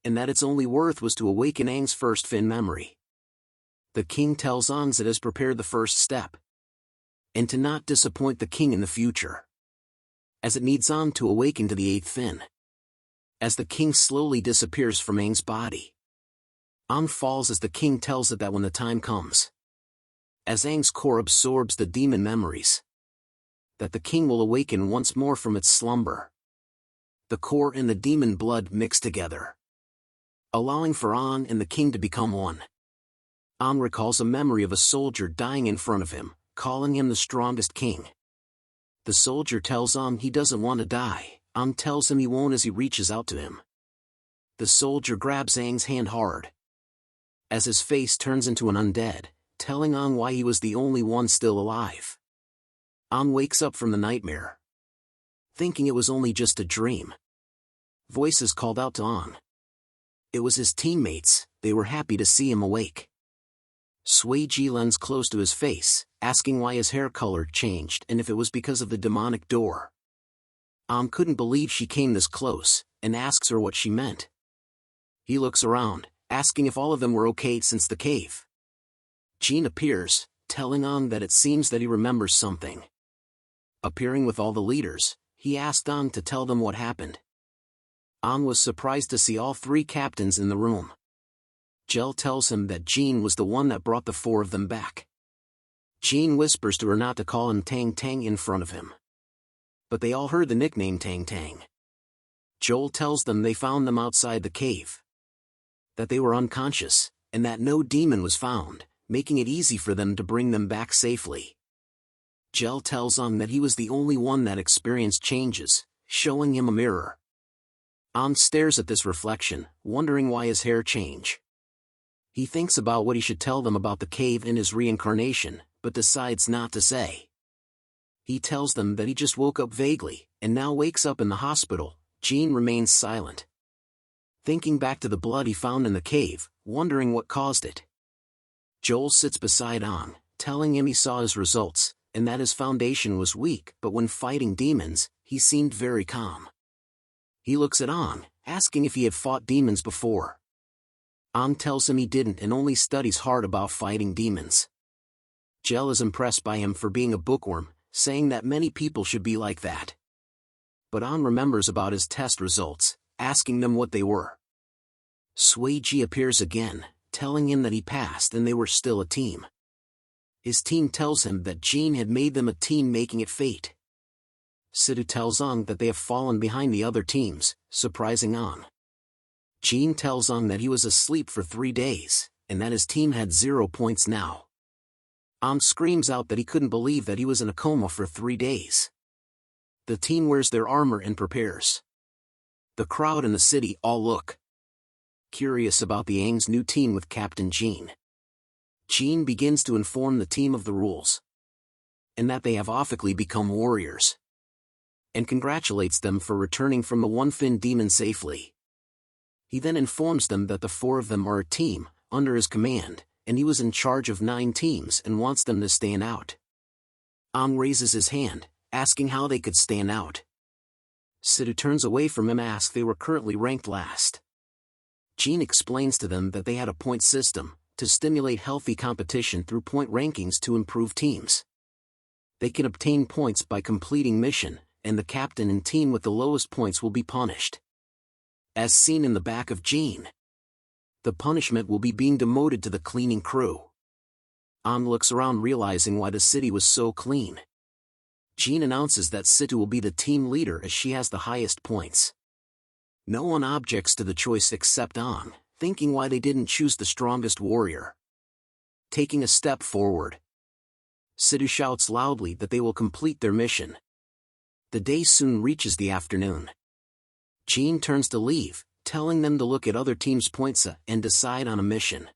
and that its only worth was to awaken Aang's first fin memory. The king tells Aang it has prepared the first step, and to not disappoint the king in the future, as it needs Aang to awaken to the eighth fin. As the king slowly disappears from Aang's body, Aang falls as the king tells it that when the time comes, as Aang's core absorbs the demon memories, that the king will awaken once more from its slumber. The core and the demon blood mix together, allowing for Aang and the king to become one. Aang recalls a memory of a soldier dying in front of him, calling him the strongest king. The soldier tells Aang he doesn't want to die. Aang tells him he won't as he reaches out to him. The soldier grabs Aang's hand hard, as his face turns into an undead, telling Aang why he was the only one still alive. Aang wakes up from the nightmare, thinking it was only just a dream. Voices called out to Aang. It was his teammates. They were happy to see him awake. Sui-ji leans close to his face, asking why his hair color changed and if it was because of the demonic door. Aang couldn't believe she came this close, and asks her what she meant. He looks around, asking if all of them were okay since the cave. Jin appears, telling Aang that it seems that he remembers something. Appearing with all the leaders, he asked Aang to tell them what happened. Aang was surprised to see all three captains in the room. Jel tells him that Jin was the one that brought the four of them back. Jin whispers to her not to call him Tang Tang in front of him, but they all heard the nickname Tang Tang. Joel tells them they found them outside the cave, that they were unconscious, and that no demon was found, making it easy for them to bring them back safely. Jel tells Aang that he was the only one that experienced changes, showing him a mirror. Aang stares at this reflection, wondering why his hair changed. He thinks about what he should tell them about the cave and his reincarnation, but decides not to say. He tells them that he just woke up vaguely, and now wakes up in the hospital. Jin remains silent, thinking back to the blood he found in the cave, wondering what caused it. Joel sits beside Aang, telling him he saw his results, and that his foundation was weak, but when fighting demons, he seemed very calm. He looks at Aang, asking if he had fought demons before. Aang tells him he didn't and only studies hard about fighting demons. Jel is impressed by him for being a bookworm, saying that many people should be like that. But Aang remembers about his test results, asking them what they were. Sui-ji appears again, telling him that he passed and they were still a team. His team tells him that Jin had made them a team, making it fate. Sidhu tells Aang that they have fallen behind the other teams, surprising Aang. Jin tells Aang that he was asleep for 3 days, and that his team had 0 points now. Aang screams out that he couldn't believe that he was in a coma for 3 days. The team wears their armor and prepares. The crowd in the city all look curious about the Aang's new team with Captain Jin. Jin begins to inform the team of the rules, and that they have officially become warriors, and congratulates them for returning from the one-fin demon safely. He then informs them that the 4 of them are a team, under his command, and he was in charge of 9 teams and wants them to stand out. Aang raises his hand, asking how they could stand out. Sidhu turns away from him, asks they were currently ranked last. Jin explains to them that they had a point system, to stimulate healthy competition through point rankings to improve teams. They can obtain points by completing mission, and the captain and team with the lowest points will be punished. As seen in the back of Jin, the punishment will be being demoted to the cleaning crew. Aang looks around, realizing why the city was so clean. Jin announces that Sidhu will be the team leader as she has the highest points. No one objects to the choice except Aang, thinking why they didn't choose the strongest warrior. Taking a step forward, Sidhu shouts loudly that they will complete their mission. The day soon reaches the afternoon. Jin turns to leave, telling them to look at other teams' points and decide on a mission.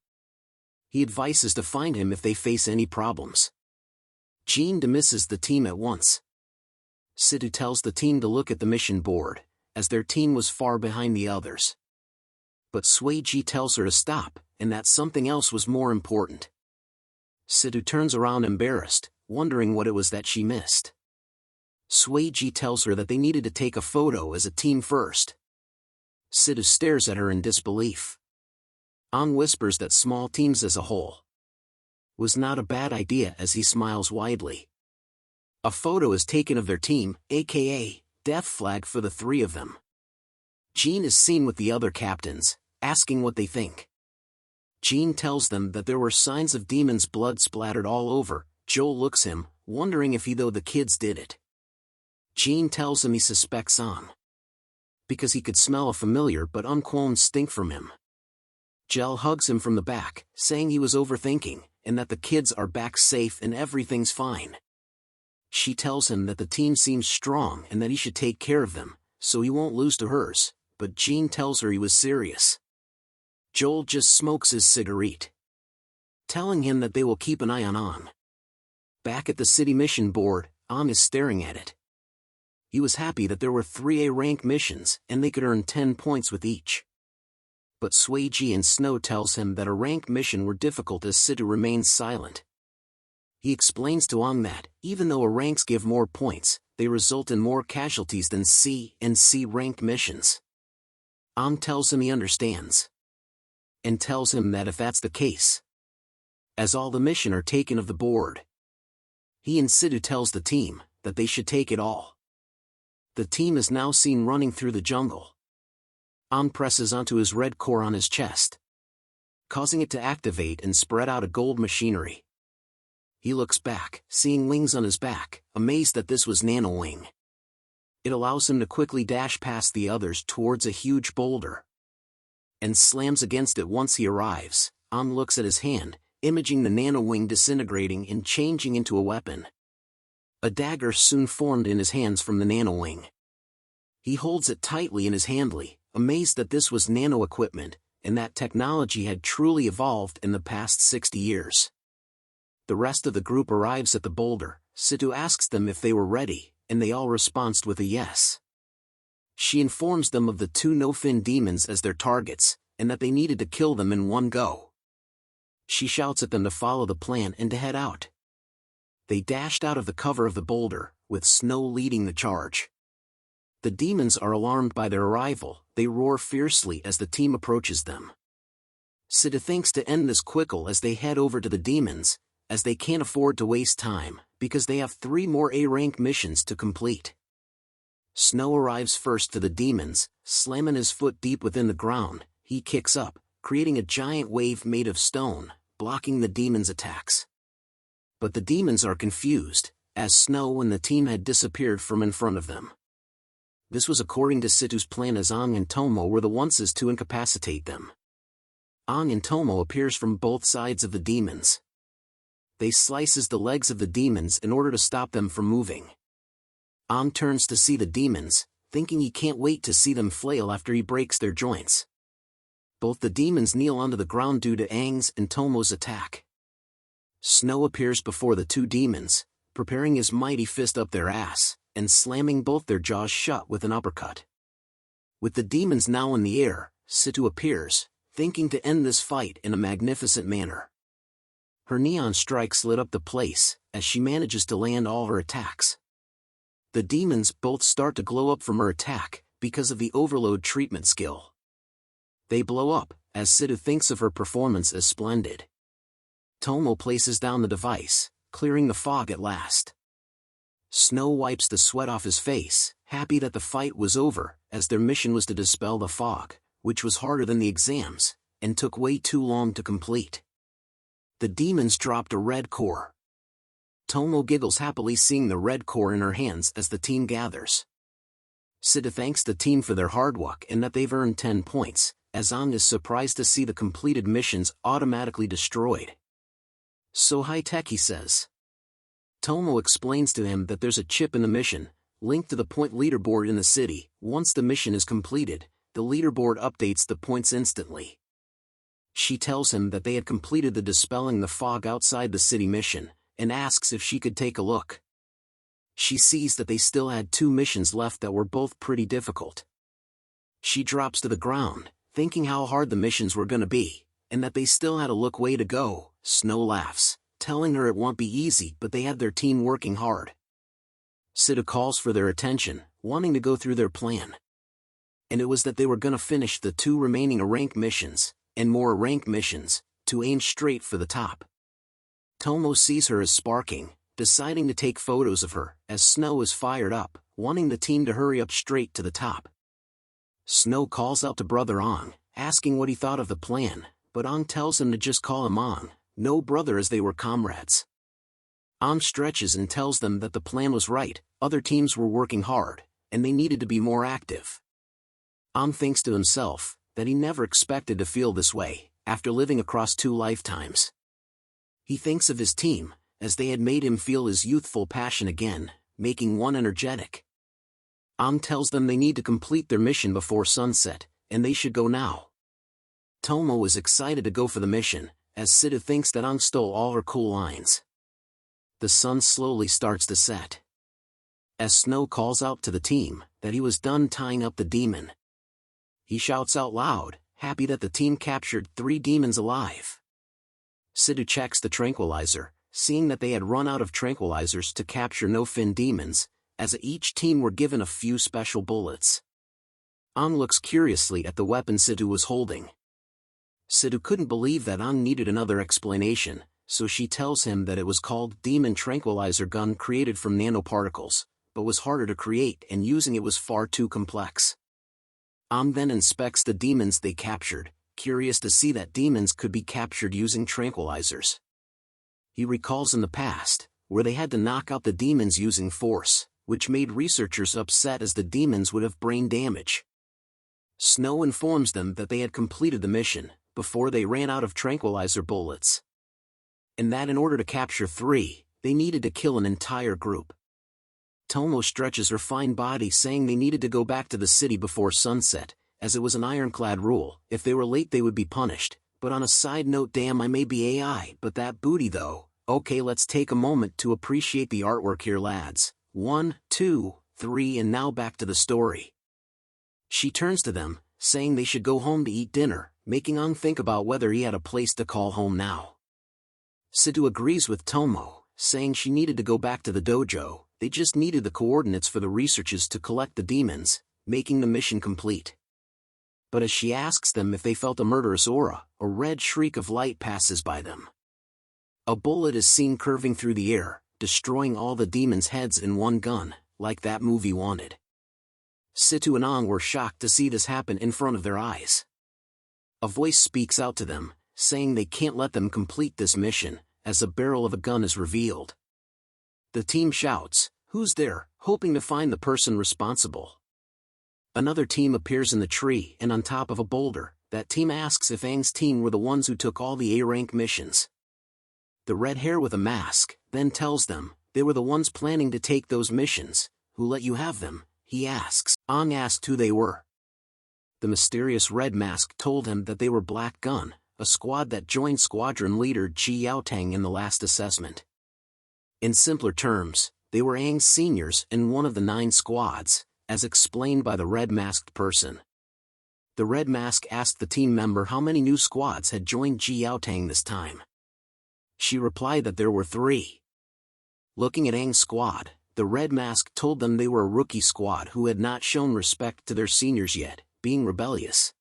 He advises to find him if they face any problems. Jin dismisses the team at once. Sidhu tells the team to look at the mission board, as their team was far behind the others. But Sui-ji tells her to stop, and that something else was more important. Sidhu turns around embarrassed, wondering what it was that she missed. Sueji tells her that they needed to take a photo as a team first. Situ stares at her in disbelief. An whispers that small teams as a whole was not a bad idea as he smiles widely. A photo is taken of their team, aka death flag for the three of them. Jean is seen with the other captains, asking what they think. Jean tells them that there were signs of demons' blood splattered all over. Joel looks him, wondering if he though the kids did it. Jean tells him he suspects An, because he could smell a familiar but unquown stink from him. Jel hugs him from the back, saying he was overthinking, and that the kids are back safe and everything's fine. She tells him that the team seems strong and that he should take care of them, so he won't lose to hers, but Jean tells her he was serious. Joel just smokes his cigarette, telling him that they will keep an eye on An. Back at the city mission board, An is staring at it. He was happy that there were 3A rank missions and they could earn 10 points with each. But Sueji and Snow tells him that a rank mission were difficult as Situ remains silent. He explains to An that, even though A ranks give more points, they result in more casualties than C and C rank missions. An tells him he understands, and tells him that if that's the case, as all the mission are taken of the board, he and Situ tells the team that they should take it all. The team is now seen running through the jungle. An presses onto his red core on his chest, causing it to activate and spread out a gold machinery. He looks back, seeing wings on his back, amazed that this was Nano Wing. It allows him to quickly dash past the others towards a huge boulder, and slams against it once he arrives. An looks at his hand, imaging the Nano Wing disintegrating and changing into a weapon. A dagger soon formed in his hands from the Nano Wing. He holds it tightly in his handle, amazed that this was nano equipment, and that technology had truly evolved in the past 60 years. The rest of the group arrives at the boulder. Situ asks them if they were ready, and they all respond with a yes. She informs them of the 2 no-fin demons as their targets, and that they needed to kill them in one go. She shouts at them to follow the plan and to head out. They dashed out of the cover of the boulder, with Snow leading the charge. The demons are alarmed by their arrival. They roar fiercely as the team approaches them. Situ thinks to end this quickly as they head over to the demons, as they can't afford to waste time, because they have 3 more A-rank missions to complete. Snow arrives first to the demons, slamming his foot deep within the ground. He kicks up, creating a giant wave made of stone, blocking the demons' attacks. But the demons are confused, as Snow and the team had disappeared from in front of them. This was according to Situ's plan, as Ang and Tomo were the ones to incapacitate them. Ang and Tomo appears from both sides of the demons. They slices the legs of the demons in order to stop them from moving. Ang turns to see the demons, thinking he can't wait to see them flail after he breaks their joints. Both the demons kneel onto the ground due to Ang's and Tomo's attack. Snow appears before the 2 demons, preparing his mighty fist up their ass, and slamming both their jaws shut with an uppercut. With the demons now in the air, Situ appears, thinking to end this fight in a magnificent manner. Her neon strikes lit up the place, as she manages to land all her attacks. The demons both start to glow up from her attack, because of the overload treatment skill. They blow up, as Situ thinks of her performance as splendid. Tomo places down the device, clearing the fog at last. Snow wipes the sweat off his face, happy that the fight was over, as their mission was to dispel the fog, which was harder than the exams, and took way too long to complete. The demons dropped a red core. Tomo giggles happily seeing the red core in her hands as the team gathers. Situ thanks the team for their hard work and that they've earned 10 points, as Ang is surprised to see the completed missions automatically destroyed. So high-tech, he says. Tomo explains to him that there's a chip in the mission, linked to the point leaderboard in the city. Once the mission is completed, the leaderboard updates the points instantly. She tells him that they had completed the dispelling the fog outside the city mission, and asks if she could take a look. She sees that they still had 2 missions left that were both pretty difficult. She drops to the ground, thinking how hard the missions were gonna be, and that they still had a way to go. Snow laughs, telling her it won't be easy, but they had their team working hard. Sidu calls for their attention, wanting to go through their plan. And it was that they were gonna finish the 2 remaining rank missions, and more rank missions, to aim straight for the top. Tomo sees her as sparking, deciding to take photos of her, as Snow is fired up, wanting the team to hurry up straight to the top. Snow calls out to brother Ong, asking what he thought of the plan, but Ong tells him to just call him Ong, no brother, as they were comrades. Ong stretches and tells them that the plan was right, other teams were working hard, and they needed to be more active. Ong thinks to himself that he never expected to feel this way, after living across 2 lifetimes. He thinks of his team, as they had made him feel his youthful passion again, making one energetic. Ong tells them they need to complete their mission before sunset, and they should go now. Tomo is excited to go for the mission, as Sidu thinks that Ong stole all her cool lines. The sun slowly starts to set. As Snow calls out to the team that he was done tying up the demon. He shouts out loud, happy that the team captured 3 demons alive. Sidu checks the tranquilizer, seeing that they had run out of tranquilizers to capture no-fin demons, as each team were given a few special bullets. Ong looks curiously at the weapon Sidu was holding. Sidu couldn't believe that Ong needed another explanation, so she tells him that it was called Demon Tranquilizer Gun, created from nanoparticles, but was harder to create and using it was far too complex. Ong then inspects the demons they captured, curious to see that demons could be captured using tranquilizers. He recalls in the past, where they had to knock out the demons using force, which made researchers upset as the demons would have brain damage. Snow informs them that they had completed the mission, before they ran out of tranquilizer bullets. And that in order to capture 3, they needed to kill an entire group. Tomo stretches her fine body, saying they needed to go back to the city before sunset, as it was an ironclad rule, if they were late they would be punished. But on a side note, damn, I may be AI, but that booty though. Okay, let's take a moment to appreciate the artwork here, lads. 1, 2, 3, and now back to the story. She turns to them, saying they should go home to eat dinner, making Ong think about whether he had a place to call home now. Sidu agrees with Tomo, saying she needed to go back to the dojo, they just needed the coordinates for the researchers to collect the demons, making the mission complete. But as she asks them if they felt a murderous aura, a red shriek of light passes by them. A bullet is seen curving through the air, destroying all the demons' heads in one gun, like that movie Wanted. Situ and Ong were shocked to see this happen in front of their eyes. A voice speaks out to them, saying they can't let them complete this mission, as a barrel of a gun is revealed. The team shouts, "Who's there?" hoping to find the person responsible. Another team appears in the tree and on top of a boulder. That team asks if Aang's team were the ones who took all the A-rank missions. The red hair with a mask then tells them they were the ones planning to take those missions. "Who let you have them?" he asks. Aang asked who they were. The mysterious red mask told him that they were Black Gun, a squad that joined squadron leader Ji Yaotang in the last assessment. In simpler terms, they were Aang's seniors in one of the 9 squads, as explained by the red-masked person. The red mask asked the team member how many new squads had joined Ji Yaotang this time. She replied that there were 3. Looking at Aang's squad, the red mask told them they were a rookie squad who had not shown respect to their seniors yet, being rebellious.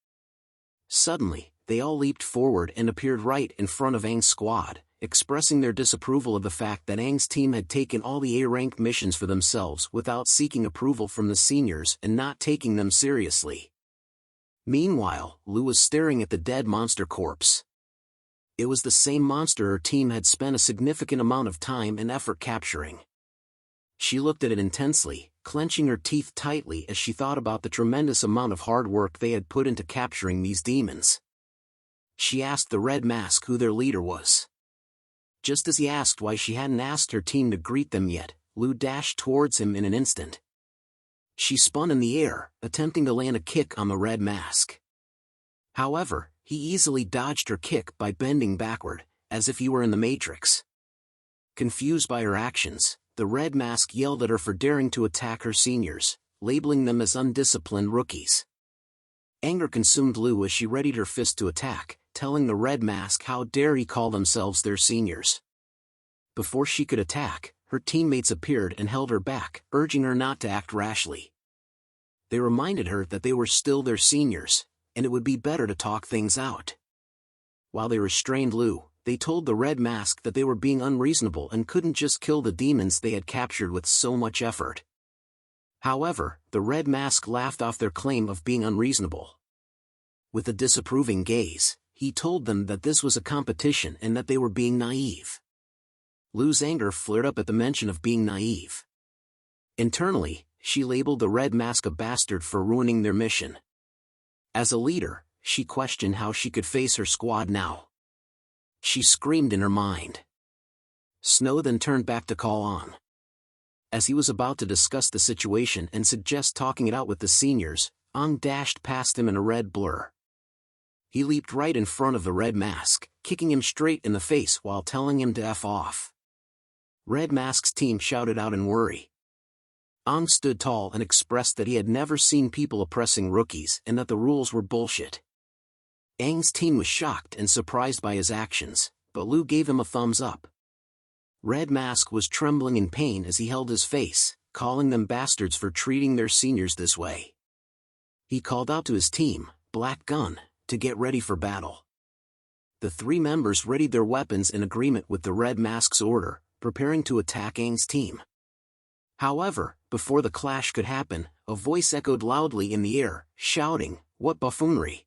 Suddenly, they all leaped forward and appeared right in front of Aang's squad, expressing their disapproval of the fact that Aang's team had taken all the A-rank missions for themselves without seeking approval from the seniors and not taking them seriously. Meanwhile, Lu was staring at the dead monster corpse. It was the same monster her team had spent a significant amount of time and effort capturing. She looked at it intensely, clenching her teeth tightly as she thought about the tremendous amount of hard work they had put into capturing these demons. She asked the red mask who their leader was. Just as he asked why she hadn't asked her team to greet them yet, Lu dashed towards him in an instant. She spun in the air, attempting to land a kick on the red mask. However, he easily dodged her kick by bending backward, as if he were in the Matrix. Confused by her actions, the red mask yelled at her for daring to attack her seniors, labeling them as undisciplined rookies. Anger consumed Lu as she readied her fist to attack, telling the red mask how dare he call themselves their seniors. Before she could attack, her teammates appeared and held her back, urging her not to act rashly. They reminded her that they were still their seniors, and it would be better to talk things out. While they restrained Lu, they told the Red Mask that they were being unreasonable and couldn't just kill the demons they had captured with so much effort. However, the Red Mask laughed off their claim of being unreasonable. With a disapproving gaze, he told them that this was a competition and that they were being naive. Lu's anger flared up at the mention of being naive. Internally, she labeled the Red Mask a bastard for ruining their mission. As a leader, she questioned how she could face her squad now. She screamed in her mind. Snow then turned back to call on. As he was about to discuss the situation and suggest talking it out with the seniors, Ang dashed past him in a red blur. He leaped right in front of the Red Mask, kicking him straight in the face while telling him to F off. Red Mask's team shouted out in worry. Ang stood tall and expressed that he had never seen people oppressing rookies and that the rules were bullshit. Ang's team was shocked and surprised by his actions, but Lu gave him a thumbs up. Red Mask was trembling in pain as he held his face, calling them bastards for treating their seniors this way. He called out to his team, Black Gun, to get ready for battle. The three members readied their weapons in agreement with the Red Mask's order, preparing to attack Ang's team. However, before the clash could happen, a voice echoed loudly in the air, shouting, "What buffoonery!"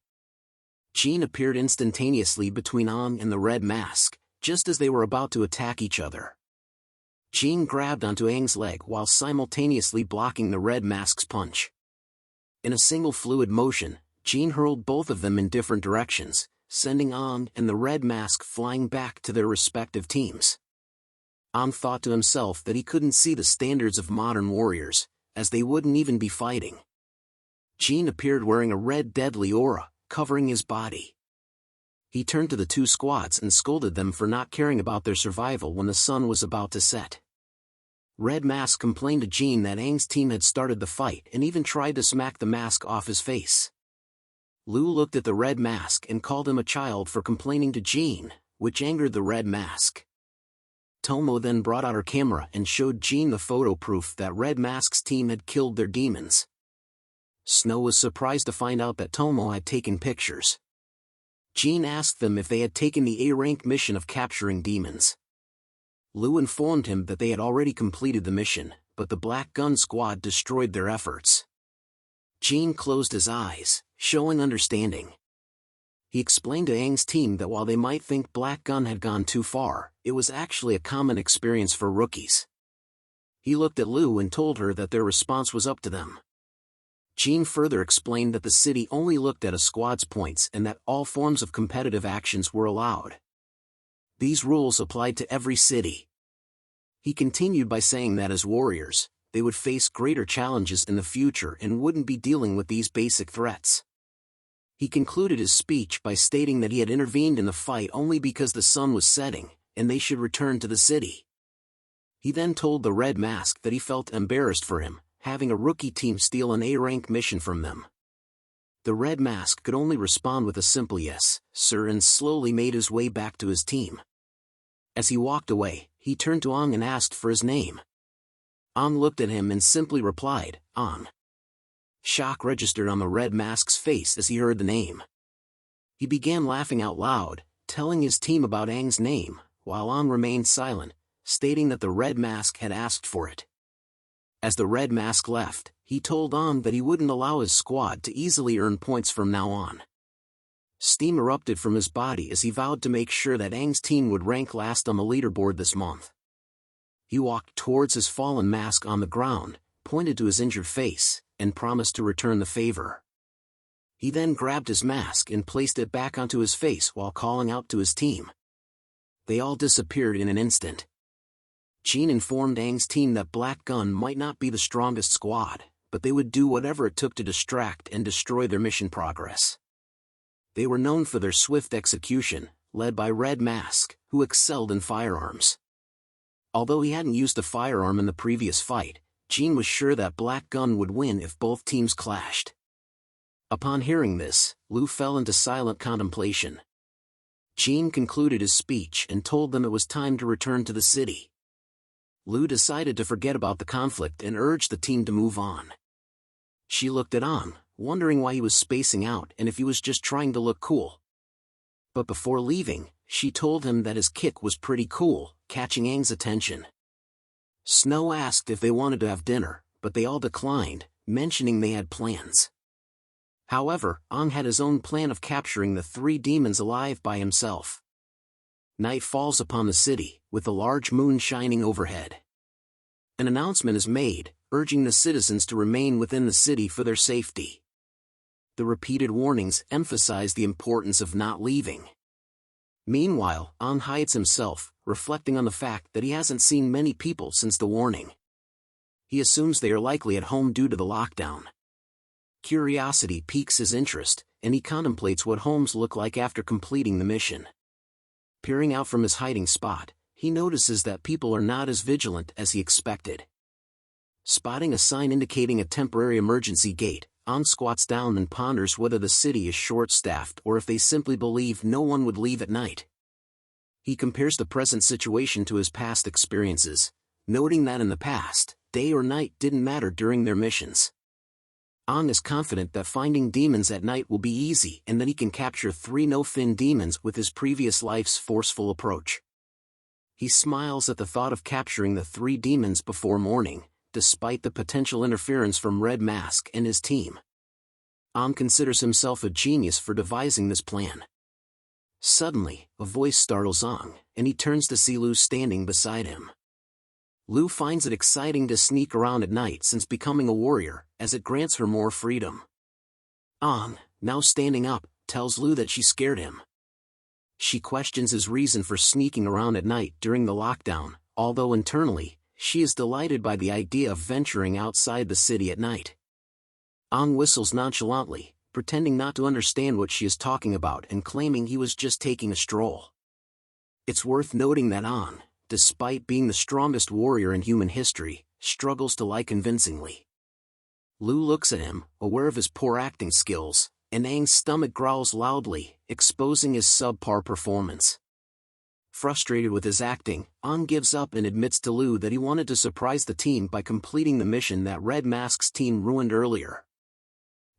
Jean appeared instantaneously between Ang and the Red Mask, just as they were about to attack each other. Jean grabbed onto Ang's leg while simultaneously blocking the Red Mask's punch. In a single fluid motion, Jean hurled both of them in different directions, sending Ang and the Red Mask flying back to their respective teams. Ang thought to himself that he couldn't see the standards of modern warriors, as they wouldn't even be fighting. Jean appeared wearing a red deadly aura, covering his body. He turned to the two squads and scolded them for not caring about their survival when the sun was about to set. Red Mask complained to Jean that Ang's team had started the fight and even tried to smack the mask off his face. Lu looked at the Red Mask and called him a child for complaining to Jean, which angered the Red Mask. Tomo then brought out her camera and showed Jean the photo proof that Red Mask's team had killed their demons. Snow was surprised to find out that Tomo had taken pictures. Jean asked them if they had taken the A-rank mission of capturing demons. Lu informed him that they had already completed the mission, but the Black Gun squad destroyed their efforts. Jean closed his eyes, showing understanding. He explained to Ang's team that while they might think Black Gun had gone too far, it was actually a common experience for rookies. He looked at Lu and told her that their response was up to them. Jean further explained that the city only looked at a squad's points and that all forms of competitive actions were allowed. These rules applied to every city. He continued by saying that as warriors, they would face greater challenges in the future and wouldn't be dealing with these basic threats. He concluded his speech by stating that he had intervened in the fight only because the sun was setting, and they should return to the city. He then told the Red Mask that he felt embarrassed for him, having a rookie team steal an A-rank mission from them. The Red Mask could only respond with a simple yes, sir, and slowly made his way back to his team. As he walked away, he turned to Ang and asked for his name. Ang looked at him and simply replied, Ang. Shock registered on the Red Mask's face as he heard the name. He began laughing out loud, telling his team about Ang's name, while Ang remained silent, stating that the Red Mask had asked for it. As the Red Mask left, he told Ang that he wouldn't allow his squad to easily earn points from now on. Steam erupted from his body as he vowed to make sure that Ang's team would rank last on the leaderboard this month. He walked towards his fallen mask on the ground, pointed to his injured face, and promised to return the favor. He then grabbed his mask and placed it back onto his face while calling out to his team. They all disappeared in an instant. Jean informed Ang's team that Black Gun might not be the strongest squad, but they would do whatever it took to distract and destroy their mission progress. They were known for their swift execution, led by Red Mask, who excelled in firearms. Although he hadn't used a firearm in the previous fight, Jean was sure that Black Gun would win if both teams clashed. Upon hearing this, Lu fell into silent contemplation. Jean concluded his speech and told them it was time to return to the city. Lu decided to forget about the conflict and urged the team to move on. She looked at Ang, wondering why he was spacing out and if he was just trying to look cool. But before leaving, she told him that his kick was pretty cool, catching Ang's attention. Snow asked if they wanted to have dinner, but they all declined, mentioning they had plans. However, Ang had his own plan of capturing the 3 demons alive by himself. Night falls upon the city, with a large moon shining overhead. An announcement is made, urging the citizens to remain within the city for their safety. The repeated warnings emphasize the importance of not leaving. Meanwhile, Ang hides himself, reflecting on the fact that he hasn't seen many people since the warning. He assumes they are likely at home due to the lockdown. Curiosity piques his interest, and he contemplates what homes look like after completing the mission. Peering out from his hiding spot, he notices that people are not as vigilant as he expected. Spotting a sign indicating a temporary emergency gate, Ang squats down and ponders whether the city is short-staffed or if they simply believe no one would leave at night. He compares the present situation to his past experiences, noting that in the past, day or night didn't matter during their missions. Ang is confident that finding demons at night will be easy and that he can capture 3 no-fin demons with his previous life's forceful approach. He smiles at the thought of capturing the 3 demons before morning, despite the potential interference from Red Mask and his team. Ang considers himself a genius for devising this plan. Suddenly, a voice startles Ang, and he turns to see Lu standing beside him. Lu finds it exciting to sneak around at night since becoming a warrior, as it grants her more freedom. Ang, now standing up, tells Lu that she scared him. She questions his reason for sneaking around at night during the lockdown, although internally, she is delighted by the idea of venturing outside the city at night. Ang whistles nonchalantly, pretending not to understand what she is talking about and claiming he was just taking a stroll. It's worth noting that Ang, despite being the strongest warrior in human history, struggles to lie convincingly. Lu looks at him, aware of his poor acting skills, and Ang's stomach growls loudly, exposing his subpar performance. Frustrated with his acting, Ang gives up and admits to Lu that he wanted to surprise the team by completing the mission that Red Mask's team ruined earlier.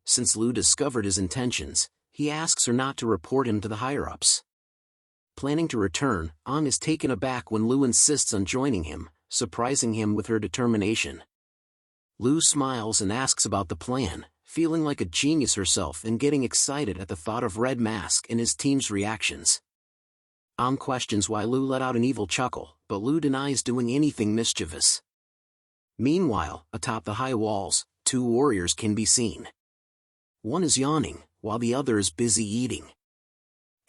Since Lu discovered his intentions, he asks her not to report him to the higher-ups. Planning to return, Ang is taken aback when Lu insists on joining him, surprising him with her determination. Lu smiles and asks about the plan, feeling like a genius herself and getting excited at the thought of Red Mask and his team's reactions. Ang questions why Lu let out an evil chuckle, but Lu denies doing anything mischievous. Meanwhile, atop the high walls, 2 warriors can be seen. One is yawning, while the other is busy eating.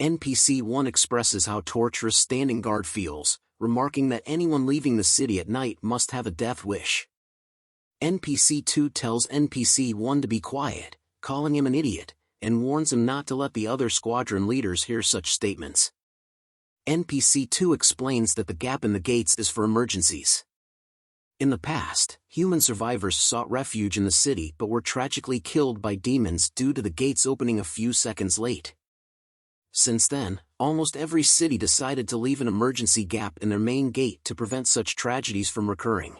NPC 1 expresses how torturous standing guard feels, remarking that anyone leaving the city at night must have a death wish. NPC 2 tells NPC 1 to be quiet, calling him an idiot, and warns him not to let the other squadron leaders hear such statements. NPC 2 explains that the gap in the gates is for emergencies. In the past, human survivors sought refuge in the city but were tragically killed by demons due to the gates opening a few seconds late. Since then, almost every city decided to leave an emergency gap in their main gate to prevent such tragedies from recurring.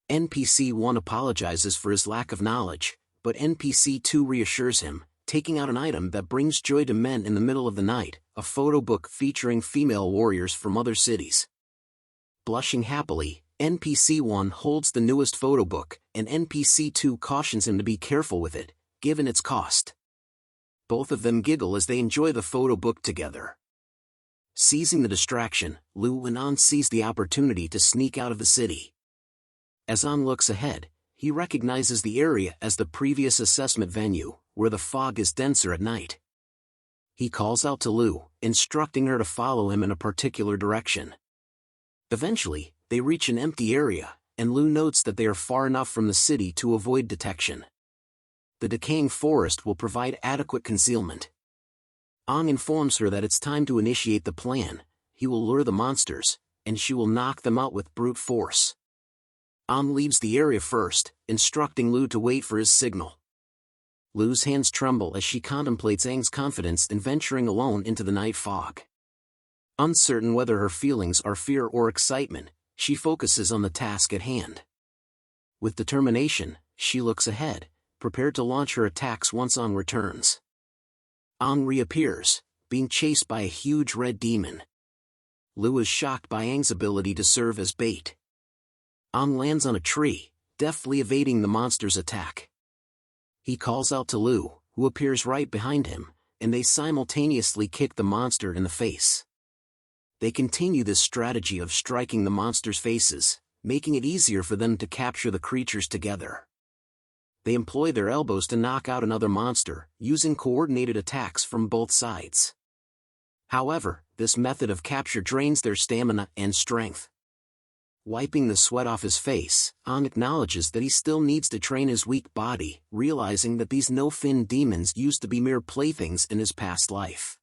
NPC 1 apologizes for his lack of knowledge, but NPC 2 reassures him, taking out an item that brings joy to men in the middle of the night, a photo book featuring female warriors from other cities. Blushing happily, NPC 1 holds the newest photo book, and NPC 2 cautions him to be careful with it, given its cost. Both of them giggle as they enjoy the photo book together. Seizing the distraction, Lu and An seize the opportunity to sneak out of the city. As An looks ahead, he recognizes the area as the previous assessment venue, where the fog is denser at night. He calls out to Lu, instructing her to follow him in a particular direction. Eventually, they reach an empty area, and Lu notes that they are far enough from the city to avoid detection. The decaying forest will provide adequate concealment. Ang informs her that it's time to initiate the plan. He will lure the monsters, and she will knock them out with brute force. Ang leaves the area first, instructing Lu to wait for his signal. Lu's hands tremble as she contemplates Ang's confidence in venturing alone into the night fog. Uncertain whether her feelings are fear or excitement, she focuses on the task at hand. With determination, she looks ahead, prepared to launch her attacks once Ang returns. Ang reappears, being chased by a huge red demon. Lu is shocked by Ang's ability to serve as bait. Ang lands on a tree, deftly evading the monster's attack. He calls out to Lu, who appears right behind him, and they simultaneously kick the monster in the face. They continue this strategy of striking the monster's faces, making it easier for them to capture the creatures together. They employ their elbows to knock out another monster, using coordinated attacks from both sides. However, this method of capture drains their stamina and strength. Wiping the sweat off his face, Ang acknowledges that he still needs to train his weak body, realizing that these no-fin demons used to be mere playthings in his past life.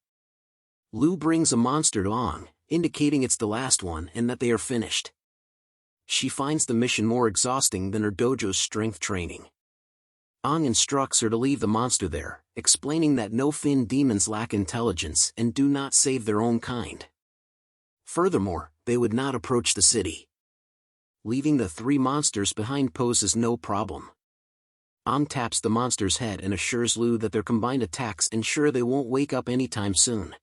Lu brings a monster to Ang, indicating it's the last one and that they are finished. She finds the mission more exhausting than her dojo's strength training. Ang instructs her to leave the monster there, explaining that no-fin demons lack intelligence and do not save their own kind. Furthermore, they would not approach the city. Leaving the three monsters behind poses no problem. Ang taps the monster's head and assures Lu that their combined attacks ensure they won't wake up anytime soon.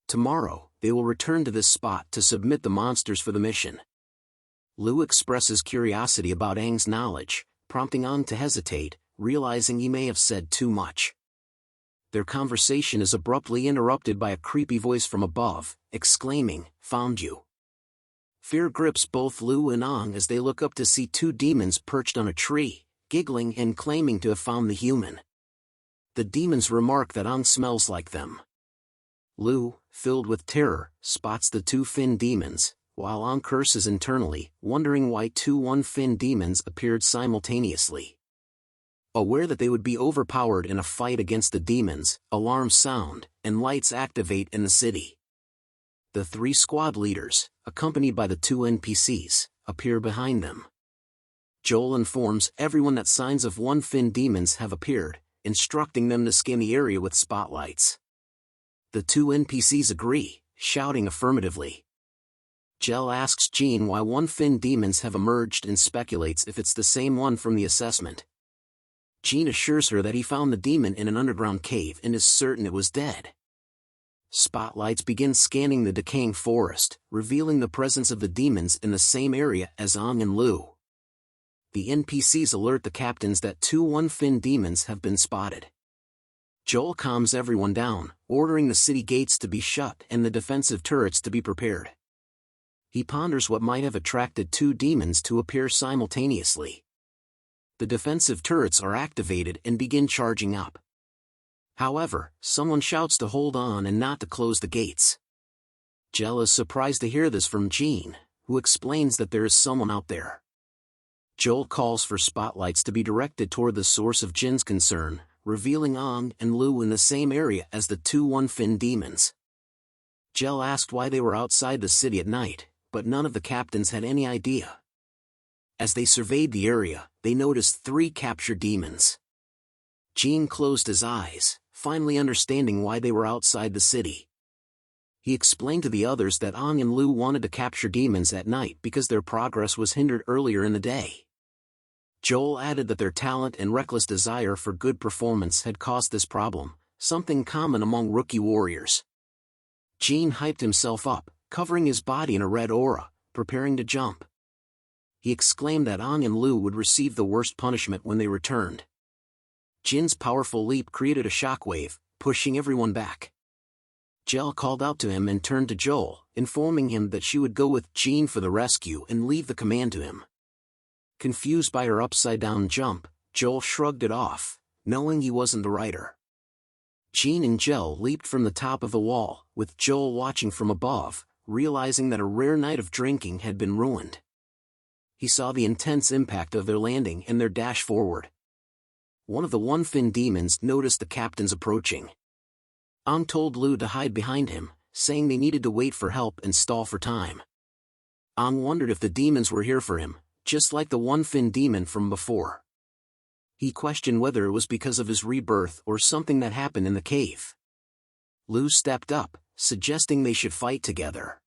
Tomorrow, they will return to this spot to submit the monsters for the mission. Lu expresses curiosity about Ang's knowledge, prompting Ang to hesitate, realizing he may have said too much. Their conversation is abruptly interrupted by a creepy voice from above, exclaiming, "Found you." Fear grips both Lu and Ang as they look up to see two demons perched on a tree, giggling and claiming to have found the human. The demons remark that Ang smells like them. Lu, filled with terror, spots the two fin demons, while Ang curses internally, wondering why two one-fin demons appeared simultaneously. Aware that they would be overpowered in a fight against the demons, alarms sound, and lights activate in the city. The three squad leaders, accompanied by the two NPCs, appear behind them. Joel informs everyone that signs of one-fin demons have appeared, instructing them to scan the area with spotlights. The two NPCs agree, shouting affirmatively. Jel asks Jean why one-fin demons have emerged and speculates if it's the same one from the assessment. Jean assures her that he found the demon in an underground cave and is certain it was dead. Spotlights begin scanning the decaying forest, revealing the presence of the demons in the same area as Ang and Lu. The NPCs alert the captains that two one-fin demons have been spotted. Joel calms everyone down, ordering the city gates to be shut and the defensive turrets to be prepared. He ponders what might have attracted two demons to appear simultaneously. The defensive turrets are activated and begin charging up. However, someone shouts to hold on and not to close the gates. Jel is surprised to hear this from Jean, who explains that there is someone out there. Joel calls for spotlights to be directed toward the source of Jin's concern, revealing Ang and Lu in the same area as the two one-fin demons. Jel asked why they were outside the city at night, but none of the captains had any idea. As they surveyed the area, they noticed three captured demons. Jean closed his eyes, finally understanding why they were outside the city. He explained to the others that Ang and Lu wanted to capture demons at night because their progress was hindered earlier in the day. Joel added that their talent and reckless desire for good performance had caused this problem, something common among rookie warriors. Jean hyped himself up, covering his body in a red aura, preparing to jump. He exclaimed that Ang and Lu would receive the worst punishment when they returned. Jin's powerful leap created a shockwave, pushing everyone back. Jel called out to him and turned to Joel, informing him that she would go with Jean for the rescue and leave the command to him. Confused by her upside-down jump, Joel shrugged it off, knowing he wasn't the rider. Jean and Jel leaped from the top of the wall, with Joel watching from above, realizing that a rare night of drinking had been ruined. He saw the intense impact of their landing and their dash forward. One of the one-fin demons noticed the captains approaching. Ang told Lu to hide behind him, saying they needed to wait for help and stall for time. Ang wondered if the demons were here for him, just like the one-fin demon from before. He questioned whether it was because of his rebirth or something that happened in the cave. Lu stepped up, suggesting they should fight together.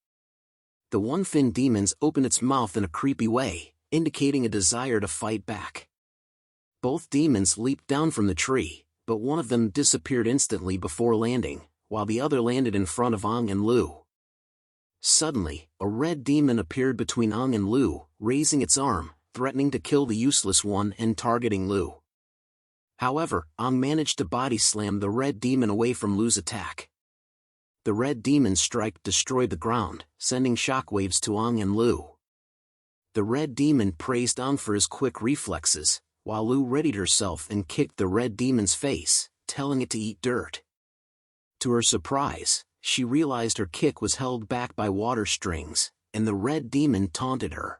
The one-fin demons opened its mouth in a creepy way, indicating a desire to fight back. Both demons leaped down from the tree, but one of them disappeared instantly before landing, while the other landed in front of Ong and Lu. Suddenly, a red demon appeared between Ong and Lu, raising its arm, threatening to kill the useless one and targeting Lu. However, Ong managed to body slam the red demon away from Lu's attack. The red demon's strike destroyed the ground, sending shockwaves to Ong and Lu. The red demon praised Ong for his quick reflexes, while Lu readied herself and kicked the red demon's face, telling it to eat dirt. To her surprise, she realized her kick was held back by water strings, and the red demon taunted her.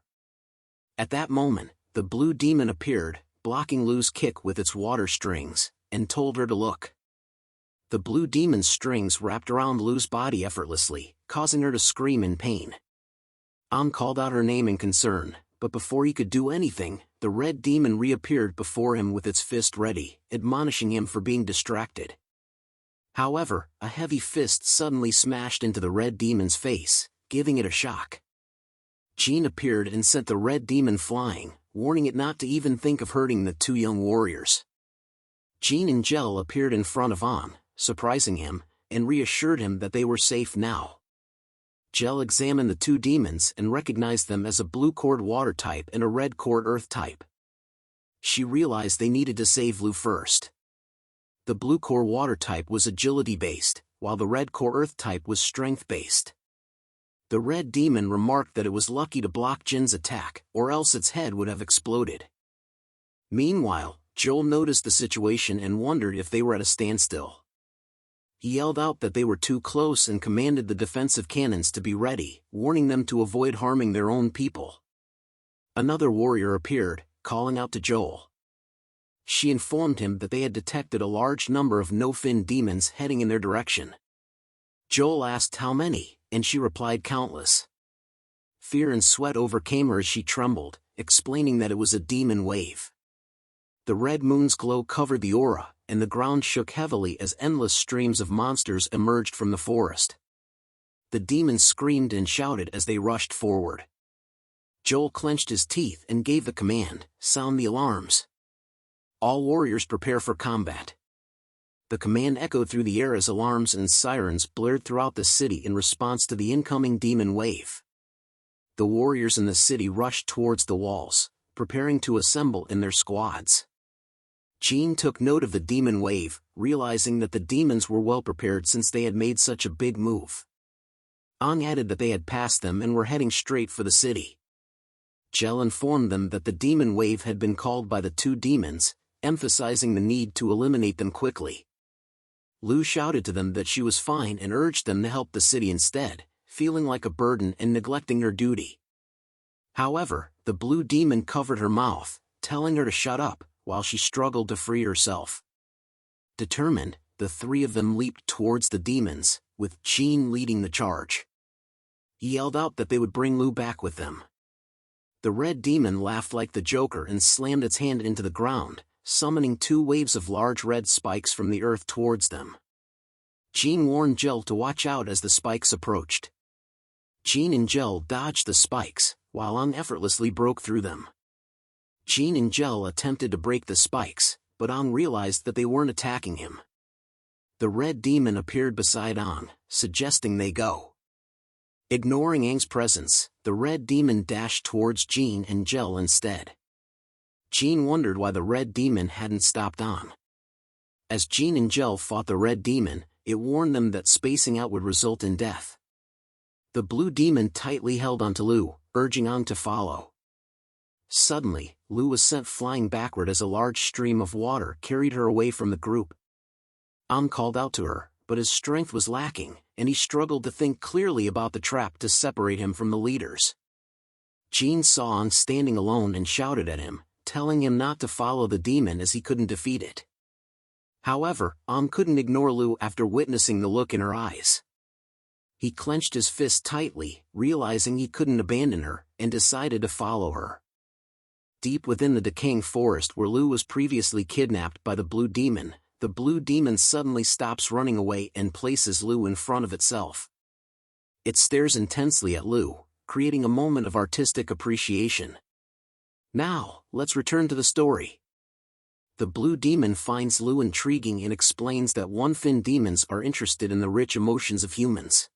At that moment, the blue demon appeared, blocking Lu's kick with its water strings, and told her to look. The blue demon's strings wrapped around Lu's body effortlessly, causing her to scream in pain. Ong called out her name in concern, but before he could do anything, the red demon reappeared before him with its fist ready, admonishing him for being distracted. However, a heavy fist suddenly smashed into the red demon's face, giving it a shock. Jean appeared and sent the red demon flying, warning it not to even think of hurting the two young warriors. Jean and Gel appeared in front of Ong, surprising him, and reassured him that they were safe now. Gel examined the two demons and recognized them as a blue cord water type and a red cord earth type. She realized they needed to save Lu first. The blue core water type was agility-based, while the red core earth type was strength-based. The red demon remarked that it was lucky to block Jin's attack, or else its head would have exploded. Meanwhile, Joel noticed the situation and wondered if they were at a standstill. He yelled out that they were too close and commanded the defensive cannons to be ready, warning them to avoid harming their own people. Another warrior appeared, calling out to Joel. She informed him that they had detected a large number of no-fin demons heading in their direction. Joel asked how many, and she replied countless. Fear and sweat overcame her as she trembled, explaining that it was a demon wave. The red moon's glow covered the aura, and the ground shook heavily as endless streams of monsters emerged from the forest. The demons screamed and shouted as they rushed forward. Joel clenched his teeth and gave the command, "Sound the alarms. All warriors prepare for combat." The command echoed through the air as alarms and sirens blared throughout the city in response to the incoming demon wave. The warriors in the city rushed towards the walls, preparing to assemble in their squads. Jean took note of the demon wave, realizing that the demons were well prepared since they had made such a big move. Ong added that they had passed them and were heading straight for the city. Gel informed them that the demon wave had been called by the two demons, emphasizing the need to eliminate them quickly. Lu shouted to them that she was fine and urged them to help the city instead, feeling like a burden and neglecting her duty. However, the blue demon covered her mouth, telling her to shut up, while she struggled to free herself. Determined, the three of them leaped towards the demons, with Jean leading the charge. He yelled out that they would bring Lu back with them. The red demon laughed like the Joker and slammed its hand into the ground, summoning two waves of large red spikes from the earth towards them. Jean warned Gel to watch out as the spikes approached. Jean and Gel dodged the spikes, while Ong effortlessly broke through them. Jean and Gel attempted to break the spikes, but Ong realized that they weren't attacking him. The red demon appeared beside Ong, suggesting they go. Ignoring Aang's presence, the red demon dashed towards Jean and Gel instead. Jean wondered why the red demon hadn't stopped Ong. As Jean and Gel fought the red demon, it warned them that spacing out would result in death. The blue demon tightly held onto Lu, urging Ong to follow. Suddenly, Lu was sent flying backward as a large stream of water carried her away from the group. Ong called out to her, but his strength was lacking, and he struggled to think clearly about the trap to separate him from the leaders. Jean saw Ong standing alone and shouted at him, telling him not to follow the demon as he couldn't defeat it. However, Ong couldn't ignore Lu after witnessing the look in her eyes. He clenched his fist tightly, realizing he couldn't abandon her, and decided to follow her. Deep within the decaying forest where Lu was previously kidnapped by the blue demon, the blue demon suddenly stops running away and places Lu in front of itself. It stares intensely at Lu, creating a moment of artistic appreciation. Now, let's return to the story. The blue demon finds Lu intriguing and explains that one-fin demons are interested in the rich emotions of humans.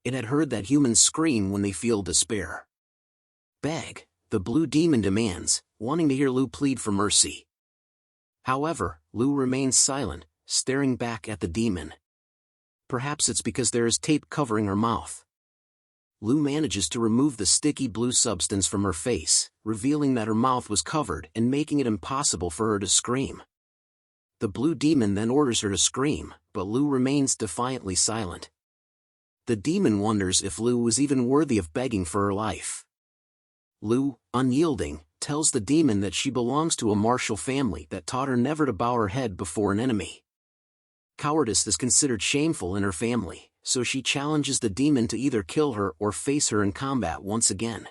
It had heard that humans scream when they feel despair. Beg, the blue demon demands, wanting to hear Lu plead for mercy. However, Lu remains silent, staring back at the demon. Perhaps it's because there is tape covering her mouth. Lu manages to remove the sticky blue substance from her face, revealing that her mouth was covered and making it impossible for her to scream. The blue demon then orders her to scream, but Lu remains defiantly silent. The demon wonders if Lu was even worthy of begging for her life. Lu, unyielding, tells the demon that she belongs to a martial family that taught her never to bow her head before an enemy. Cowardice is considered shameful in her family, so she challenges the demon to either kill her or face her in combat once again.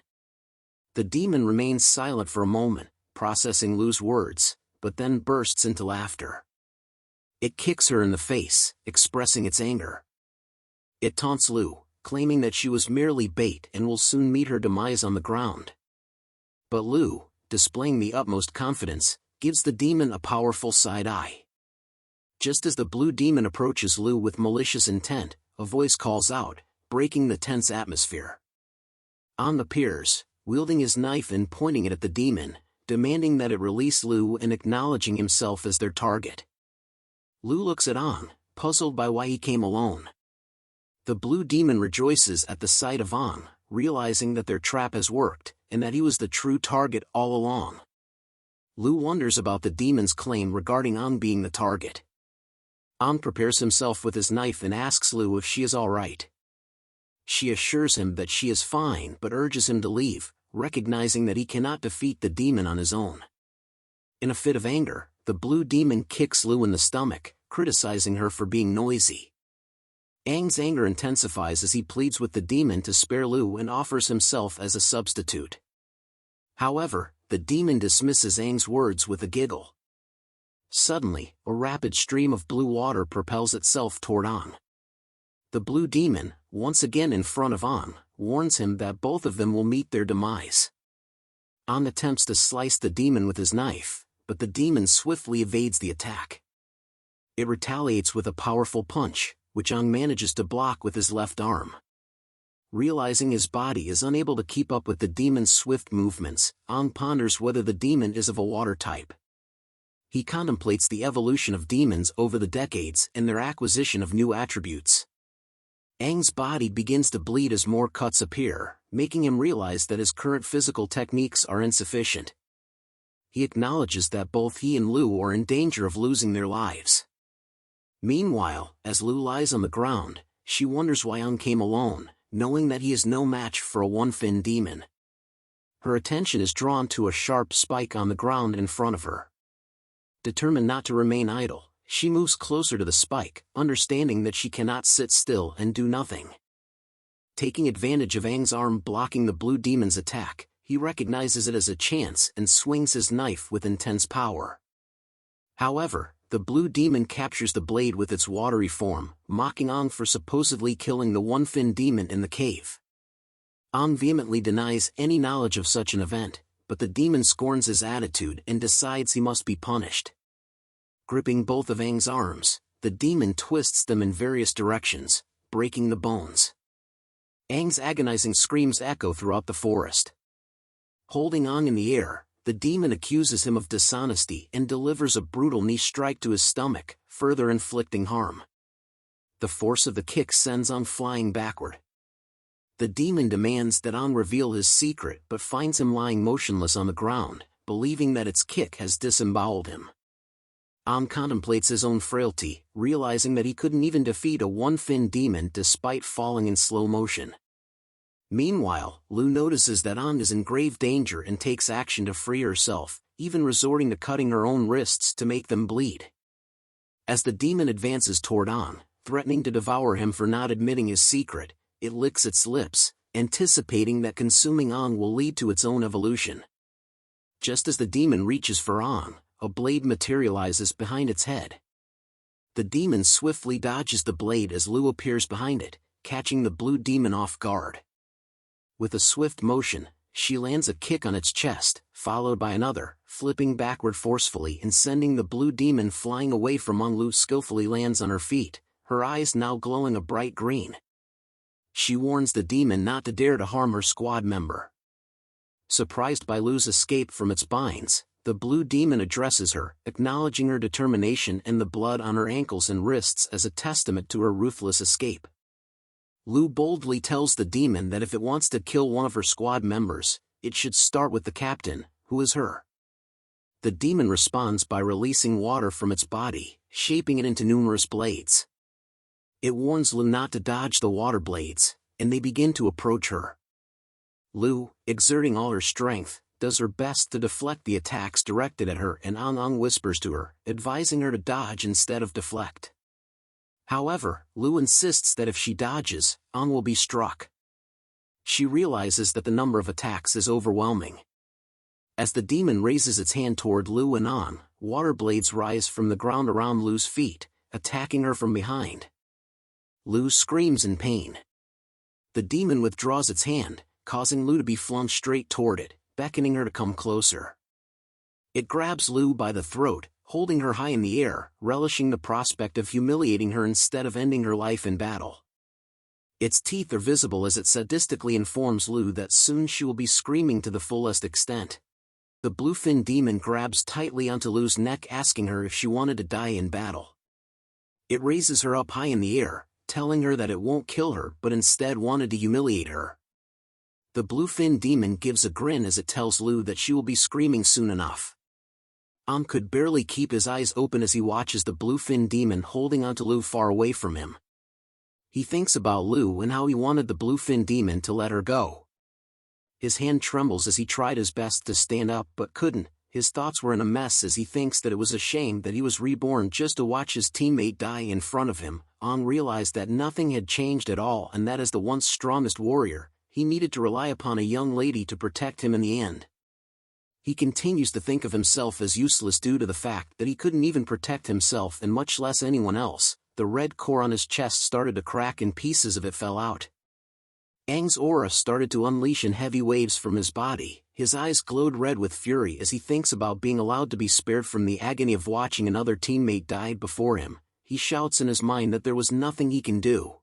The demon remains silent for a moment, processing Lu's words, but then bursts into laughter. It kicks her in the face, expressing its anger. It taunts Lu, claiming that she was merely bait and will soon meet her demise on the ground. But Lu, displaying the utmost confidence, gives the demon a powerful side-eye. Just as the blue demon approaches Lu with malicious intent, a voice calls out, breaking the tense atmosphere. An appears, wielding his knife and pointing it at the demon, demanding that it release Lu and acknowledging himself as their target. Lu looks at An, puzzled by why he came alone. The blue demon rejoices at the sight of An, realizing that their trap has worked, and that he was the true target all along. Lu wonders about the demon's claim regarding An being the target. An prepares himself with his knife and asks Lu if she is all right. She assures him that she is fine but urges him to leave, recognizing that he cannot defeat the demon on his own. In a fit of anger, the blue demon kicks Lu in the stomach, criticizing her for being noisy. Aang's anger intensifies as he pleads with the demon to spare Lu and offers himself as a substitute. However, the demon dismisses Aang's words with a giggle. Suddenly, a rapid stream of blue water propels itself toward An. The blue demon, once again in front of An, warns him that both of them will meet their demise. An attempts to slice the demon with his knife, but the demon swiftly evades the attack. It retaliates with a powerful punch, which An manages to block with his left arm. Realizing his body is unable to keep up with the demon's swift movements, An ponders whether the demon is of a water type. He contemplates the evolution of demons over the decades and their acquisition of new attributes. Aang's body begins to bleed as more cuts appear, making him realize that his current physical techniques are insufficient. He acknowledges that both he and Lu are in danger of losing their lives. Meanwhile, as Lu lies on the ground, she wonders why Aang came alone, knowing that he is no match for a one-fin demon. Her attention is drawn to a sharp spike on the ground in front of her. Determined not to remain idle, she moves closer to the spike, understanding that she cannot sit still and do nothing. Taking advantage of Aang's arm blocking the blue demon's attack, he recognizes it as a chance and swings his knife with intense power. However, the blue demon captures the blade with its watery form, mocking Aang for supposedly killing the one-fin demon in the cave. Aang vehemently denies any knowledge of such an event, but the demon scorns his attitude and decides he must be punished. Gripping both of Aang's arms, the demon twists them in various directions, breaking the bones. Aang's agonizing screams echo throughout the forest. Holding Aang in the air, the demon accuses him of dishonesty and delivers a brutal knee strike to his stomach, further inflicting harm. The force of the kick sends Aang flying backward. The demon demands that Aang reveal his secret but finds him lying motionless on the ground, believing that its kick has disemboweled him. Aang contemplates his own frailty, realizing that he couldn't even defeat a one-fin demon despite falling in slow motion. Meanwhile, Lu notices that Aang is in grave danger and takes action to free herself, even resorting to cutting her own wrists to make them bleed. As the demon advances toward Aang, threatening to devour him for not admitting his secret, it licks its lips, anticipating that consuming Aang will lead to its own evolution. Just as the demon reaches for Aang, a blade materializes behind its head. The demon swiftly dodges the blade as Lu appears behind it, catching the blue demon off guard. With a swift motion, she lands a kick on its chest, followed by another, flipping backward forcefully and sending the blue demon flying away from Ong. Lu skillfully lands on her feet, her eyes now glowing a bright green. She warns the demon not to dare to harm her squad member. Surprised by Lu's escape from its binds, the blue demon addresses her, acknowledging her determination and the blood on her ankles and wrists as a testament to her ruthless escape. Lu boldly tells the demon that if it wants to kill one of her squad members, it should start with the captain, who is her. The demon responds by releasing water from its body, shaping it into numerous blades. It warns Lu not to dodge the water blades, and they begin to approach her. Lu, exerting all her strength, does her best to deflect the attacks directed at her, and Ong whispers to her, advising her to dodge instead of deflect. However, Lu insists that if she dodges, Ong will be struck. She realizes that the number of attacks is overwhelming. As the demon raises its hand toward Lu and Ong, water blades rise from the ground around Lu's feet, attacking her from behind. Lu screams in pain. The demon withdraws its hand, causing Lu to be flung straight toward it, beckoning her to come closer. It grabs Lu by the throat, holding her high in the air, relishing the prospect of humiliating her instead of ending her life in battle. Its teeth are visible as it sadistically informs Lu that soon she will be screaming to the fullest extent. The bluefin demon grabs tightly onto Lu's neck, asking her if she wanted to die in battle. It raises her up high in the air, telling her that it won't kill her but instead wanted to humiliate her. The bluefin demon gives a grin as it tells Lu that she will be screaming soon enough. Ong could barely keep his eyes open as he watches the bluefin demon holding onto Lu far away from him. He thinks about Lu and how he wanted the bluefin demon to let her go. His hand trembles as he tried his best to stand up but couldn't. His thoughts were in a mess as he thinks that it was a shame that he was reborn just to watch his teammate die in front of him. Ong realized that nothing had changed at all, and that as the once strongest warrior, he needed to rely upon a young lady to protect him in the end. He continues to think of himself as useless due to the fact that he couldn't even protect himself and much less anyone else. The red core on his chest started to crack and pieces of it fell out. Aang's aura started to unleash in heavy waves from his body. His eyes glowed red with fury as he thinks about being allowed to be spared from the agony of watching another teammate die before him. He shouts in his mind that there was nothing he can do.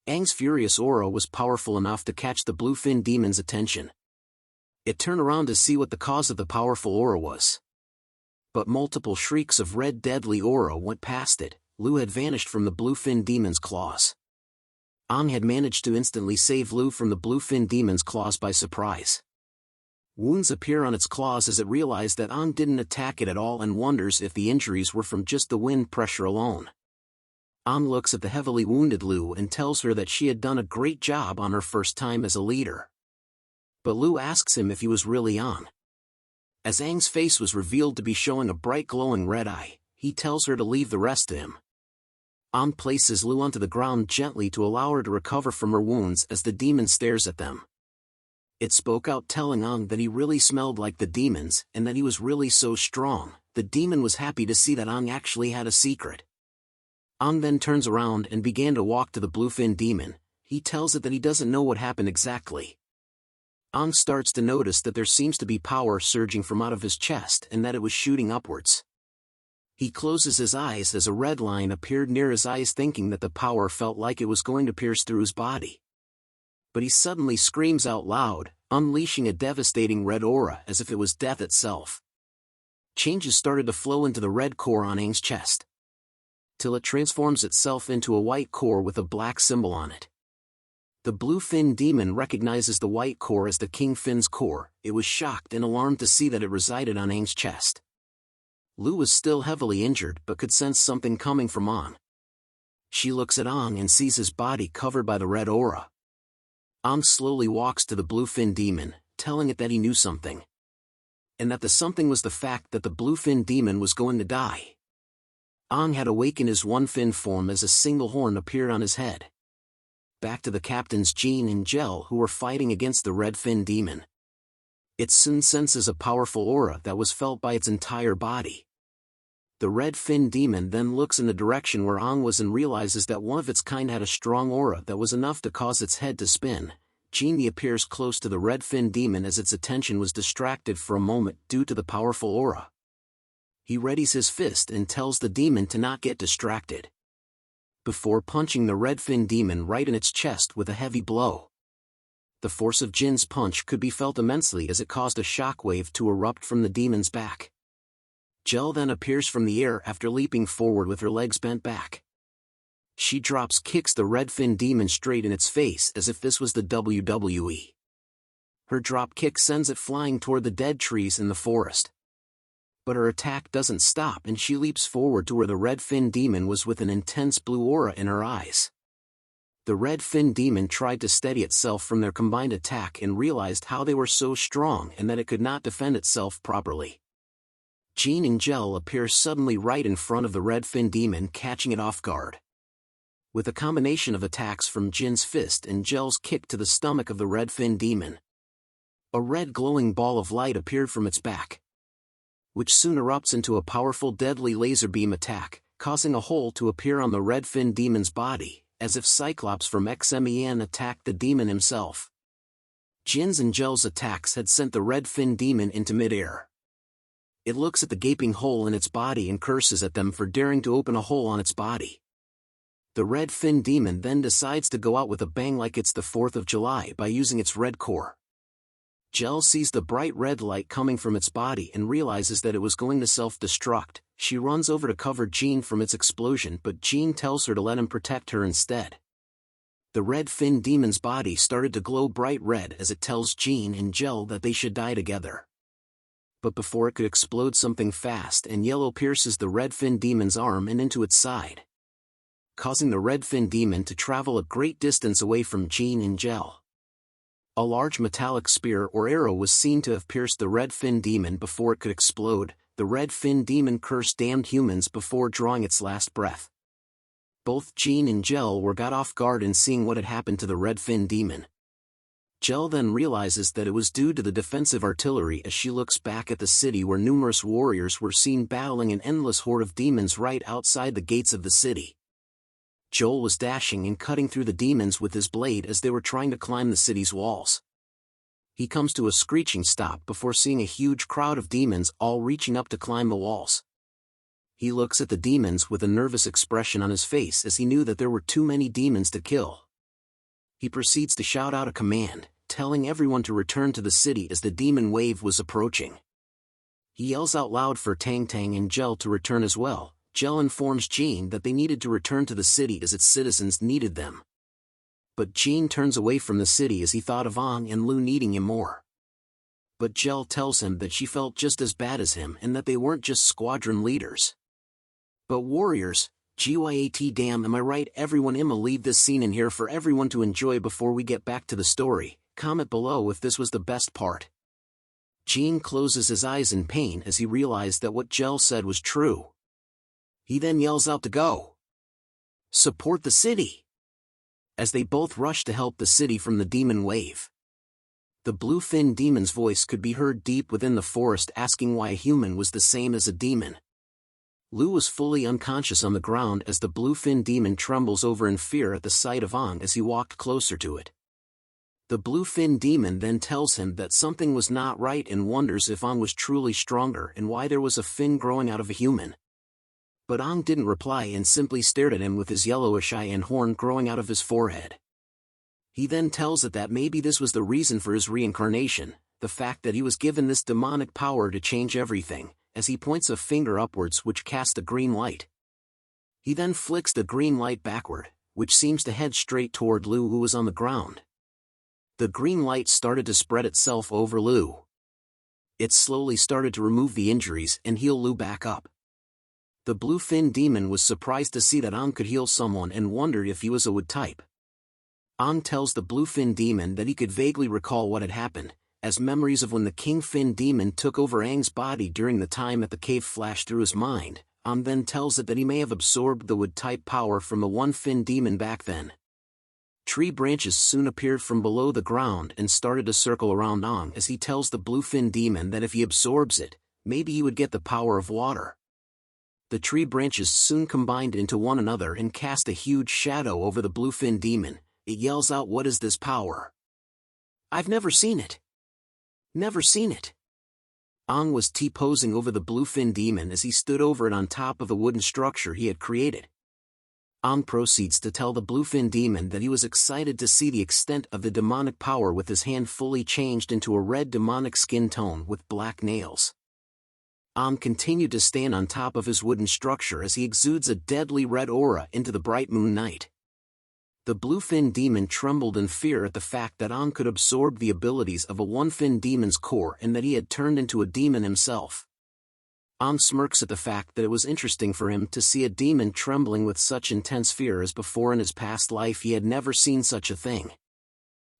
Aang's furious aura was powerful enough to catch the bluefin demon's attention. It turned around to see what the cause of the powerful aura was. But multiple shrieks of red deadly aura went past it. Lu had vanished from the bluefin demon's claws. Aang had managed to instantly save Lu from the bluefin demon's claws by surprise. Wounds appear on its claws as it realized that Aang didn't attack it at all and wonders if the injuries were from just the wind pressure alone. Aang looks at the heavily wounded Lu and tells her that she had done a great job on her first time as a leader. But Lu asks him if he was really Aang. As Aang's face was revealed to be showing a bright glowing red eye, he tells her to leave the rest to him. Aang places Lu onto the ground gently to allow her to recover from her wounds as the demon stares at them. It spoke out telling Aang that he really smelled like the demons and that he was really so strong. The demon was happy to see that Aang actually had a secret. Aang then turns around and began to walk to the bluefin demon. He tells it that he doesn't know what happened exactly. Aang starts to notice that there seems to be power surging from out of his chest and that it was shooting upwards. He closes his eyes as a red line appeared near his eyes, thinking that the power felt like it was going to pierce through his body. But he suddenly screams out loud, unleashing a devastating red aura as if it was death itself. Changes started to flow into the red core on Aang's chest, till it transforms itself into a white core with a black symbol on it. The bluefin demon recognizes the white core as the King Fin's core. It was shocked and alarmed to see that it resided on Aang's chest. Lu was still heavily injured but could sense something coming from Aang. She looks at Aang and sees his body covered by the red aura. Aang slowly walks to the bluefin demon, telling it that he knew something. And that the something was the fact that the bluefin demon was going to die. Aang had awakened his one-fin form as a single horn appeared on his head. Back to the captains Jean and Gel, who were fighting against the red fin demon. It soon senses a powerful aura that was felt by its entire body. The red fin demon then looks in the direction where Aang was and realizes that one of its kind had a strong aura that was enough to cause its head to spin. Genie appears close to the red-fin demon as its attention was distracted for a moment due to the powerful aura. He readies his fist and tells the demon to not get distracted, before punching the red-fin demon right in its chest with a heavy blow. The force of Jin's punch could be felt immensely as it caused a shockwave to erupt from the demon's back. Jel then appears from the air after leaping forward with her legs bent back. She drops kicks the red-fin demon straight in its face as if this was the WWE. Her drop kick sends it flying toward the dead trees in the forest. But her attack doesn't stop and she leaps forward to where the red-fin demon was with an intense blue aura in her eyes. The red-fin demon tried to steady itself from their combined attack and realized how they were so strong and that it could not defend itself properly. Jean and Jel appear suddenly right in front of the red-fin demon, catching it off guard. With a combination of attacks from Jin's fist and Jel's kick to the stomach of the red-fin demon, a red glowing ball of light appeared from its back, which soon erupts into a powerful deadly laser beam attack, causing a hole to appear on the red-fin demon's body, as if Cyclops from X-Men attacked the demon himself. Jin's and Jel's attacks had sent the red-fin demon into mid-air. It looks at the gaping hole in its body and curses at them for daring to open a hole on its body. The red-fin demon then decides to go out with a bang like it's the 4th of July by using its red core. Jel sees the bright red light coming from its body and realizes that it was going to self-destruct. She runs over to cover Jean from its explosion, but Jean tells her to let him protect her instead. The red-fin demon's body started to glow bright red as it tells Jean and Jel that they should die together. But before it could explode, something fast and yellow pierces the red-fin demon's arm and into its side, causing the red-fin demon to travel a great distance away from Jean and Jel. A large metallic spear or arrow was seen to have pierced the red-fin demon before it could explode. The red-fin demon cursed damned humans before drawing its last breath. Both Jean and Jel were got off guard in seeing what had happened to the red-fin demon. Jel then realizes that it was due to the defensive artillery as she looks back at the city where numerous warriors were seen battling an endless horde of demons right outside the gates of the city. Joel was dashing and cutting through the demons with his blade as they were trying to climb the city's walls. He comes to a screeching stop before seeing a huge crowd of demons all reaching up to climb the walls. He looks at the demons with a nervous expression on his face as he knew that there were too many demons to kill. He proceeds to shout out a command, telling everyone to return to the city as the demon wave was approaching. He yells out loud for Tang Tang and Jel to return as well. Jel informs Jean that they needed to return to the city as its citizens needed them. But Jean turns away from the city as he thought of Ong and Lu needing him more. But Jel tells him that she felt just as bad as him and that they weren't just squadron leaders, but warriors. GYAT damn, am I right everyone? I'ma leave this scene in here for everyone to enjoy before we get back to the story. Comment below if this was the best part. Jean closes his eyes in pain as he realized that what Jel said was true. He then yells out to go support the city, as they both rush to help the city from the demon wave. The bluefin demon's voice could be heard deep within the forest asking why a human was the same as a demon. Lu was fully unconscious on the ground as the bluefin demon trembles over in fear at the sight of Ong as he walked closer to it. The bluefin demon then tells him that something was not right and wonders if Ong was truly stronger and why there was a fin growing out of a human. But Ong didn't reply and simply stared at him with his yellowish eye and horn growing out of his forehead. He then tells it that maybe this was the reason for his reincarnation, the fact that he was given this demonic power to change everything, as he points a finger upwards which casts a green light. He then flicks the green light backward, which seems to head straight toward Lu, who was on the ground. The green light started to spread itself over Lu. It slowly started to remove the injuries and heal Lu back up. The bluefin demon was surprised to see that Ong could heal someone and wondered if he was a wood type. Ong tells the bluefin demon that he could vaguely recall what had happened, as memories of when the kingfin demon took over Aang's body during the time at the cave flashed through his mind. Ong then tells it that he may have absorbed the wood type power from the one fin demon back then. Tree branches soon appeared from below the ground and started to circle around Ong as he tells the bluefin demon that if he absorbs it, maybe he would get the power of water. The tree branches soon combined into one another and cast a huge shadow over the bluefin demon. It yells out, "What is this power?" I've never seen it. Never seen it. Ang was T-posing over the bluefin demon as he stood over it on top of the wooden structure he had created. Ang proceeds to tell the bluefin demon that he was excited to see the extent of the demonic power with his hand fully changed into a red demonic skin tone with black nails. Ang continued to stand on top of his wooden structure as he exudes a deadly red aura into the bright moon night. The bluefin demon trembled in fear at the fact that Ang could absorb the abilities of a one-fin demon's core and that he had turned into a demon himself. Ang smirks at the fact that it was interesting for him to see a demon trembling with such intense fear, as before in his past life he had never seen such a thing.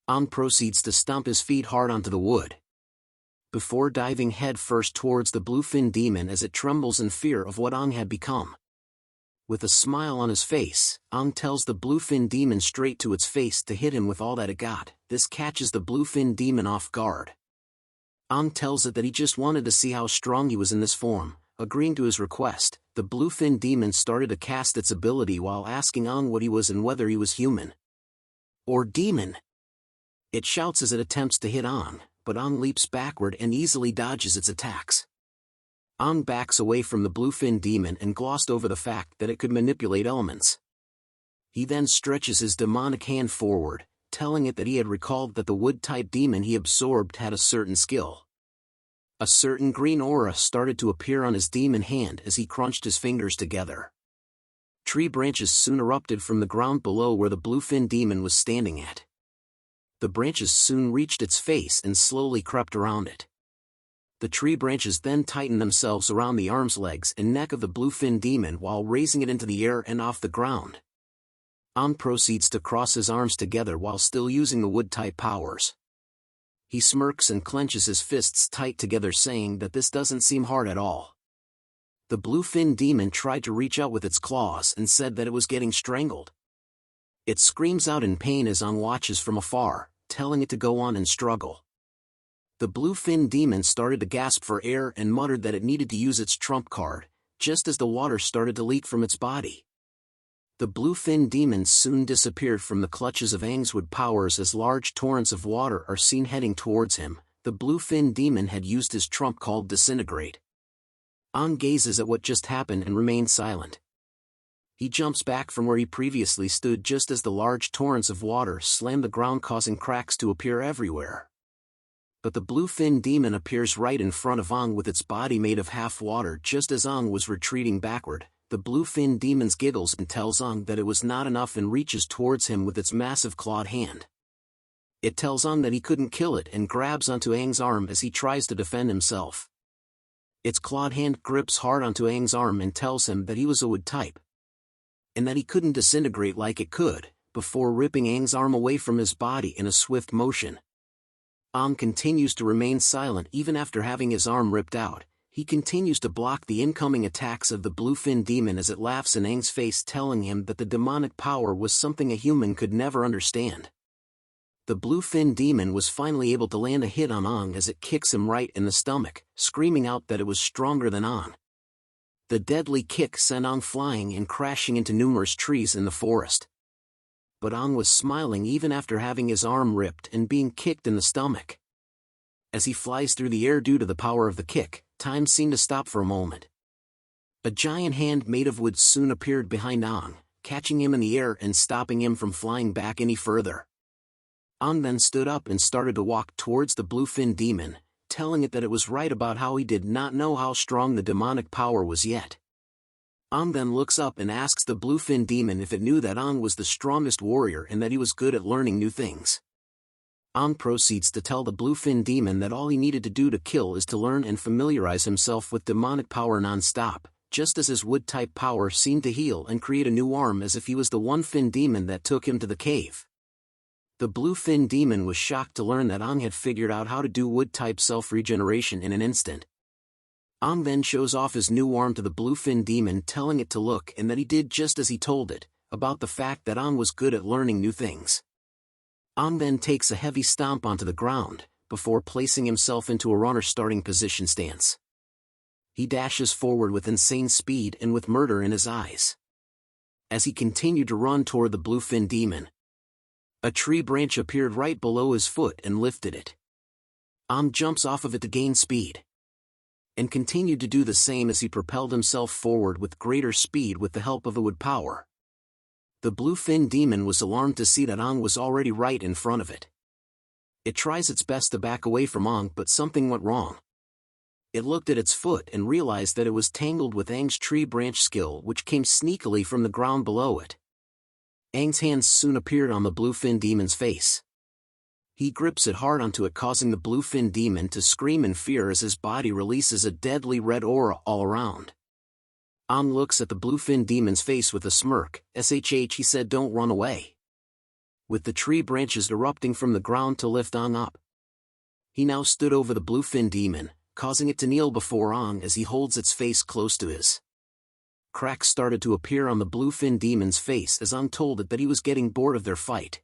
Ang proceeds to stomp his feet hard onto the wood, before diving headfirst towards the bluefin demon as it trembles in fear of what Ang had become. With a smile on his face, Ang tells the bluefin demon straight to its face to hit him with all that it got. This catches the bluefin demon off guard. Ang tells it that he just wanted to see how strong he was in this form. Agreeing to his request, the bluefin demon started to cast its ability while asking Ang what he was and whether he was human or demon. It shouts as it attempts to hit Ang, but Ang leaps backward and easily dodges its attacks. Ang backs away from the bluefin demon and glossed over the fact that it could manipulate elements. He then stretches his demonic hand forward, telling it that he had recalled that the wood-type demon he absorbed had a certain skill. A certain green aura started to appear on his demon hand as he crunched his fingers together. Tree branches soon erupted from the ground below where the bluefin demon was standing at. The branches soon reached its face and slowly crept around it. The tree branches then tightened themselves around the arms, legs, and neck of the bluefin demon while raising it into the air and off the ground. Ang proceeds to cross his arms together while still using the wood-type powers. He smirks and clenches his fists tight together, saying that this doesn't seem hard at all. The bluefin demon tried to reach out with its claws and said that it was getting strangled. It screams out in pain as Ang watches from afar, telling it to go on and struggle. The bluefin demon started to gasp for air and muttered that it needed to use its trump card, just as the water started to leak from its body. The bluefin demon soon disappeared from the clutches of Ang's wood powers as large torrents of water are seen heading towards him. The bluefin demon had used his trump called Disintegrate. Ang gazes at what just happened and remains silent. He jumps back from where he previously stood just as the large torrents of water slam the ground, causing cracks to appear everywhere. But the bluefin demon appears right in front of Ang with its body made of half water. Just as Ang was retreating backward, the bluefin demon giggles and tells Ang that it was not enough and reaches towards him with its massive clawed hand. It tells Ang that he couldn't kill it and grabs onto Ang's arm as he tries to defend himself. Its clawed hand grips hard onto Ang's arm and tells him that he was a wood type, and that he couldn't disintegrate like it could, before ripping Ang's arm away from his body in a swift motion. Ang continues to remain silent even after having his arm ripped out. He continues to block the incoming attacks of the bluefin demon as it laughs in Ang's face, telling him that the demonic power was something a human could never understand. The bluefin demon was finally able to land a hit on Ang as it kicks him right in the stomach, screaming out that it was stronger than Ang. The deadly kick sent Ang flying and crashing into numerous trees in the forest. But Ang was smiling even after having his arm ripped and being kicked in the stomach. As he flies through the air due to the power of the kick, time seemed to stop for a moment. A giant hand made of wood soon appeared behind Ang, catching him in the air and stopping him from flying back any further. Ang then stood up and started to walk towards the bluefin demon, telling it that it was right about how he did not know how strong the demonic power was yet. Ang then looks up and asks the bluefin demon if it knew that Ang was the strongest warrior and that he was good at learning new things. Ang proceeds to tell the bluefin demon that all he needed to do to kill is to learn and familiarize himself with demonic power non-stop, just as his wood-type power seemed to heal and create a new arm as if he was the one-fin demon that took him to the cave. The bluefin demon was shocked to learn that Ang had figured out how to do wood-type self-regeneration in an instant. Ang then shows off his new arm to the bluefin demon, telling it to look and that he did just as he told it, about the fact that Ang was good at learning new things. Ang then takes a heavy stomp onto the ground, before placing himself into a runner starting position stance. He dashes forward with insane speed and with murder in his eyes. As he continued to run toward the bluefin demon, A tree branch appeared right below his foot and lifted it. Jumps off of it to gain speed, and continued to do the same as he propelled himself forward with greater speed with the help of the wood power. The bluefin demon was alarmed to see that was already right in front of it. It tries its best to back away from but something went wrong. It looked at its foot and realized that it was tangled with tree branch skill, which came sneakily from the ground below it. Hands soon appeared on the bluefin demon's face. He grips it hard onto it, causing the bluefin demon to scream in fear as his body releases a deadly red aura all around. Looks at the bluefin demon's face with a smirk. He said, "Don't run away." With the tree branches erupting from the ground to lift up. He now stood over the bluefin demon, causing it to kneel before as he holds its face close to his. Cracks started to appear on the bluefin demon's face as told it that he was getting bored of their fight.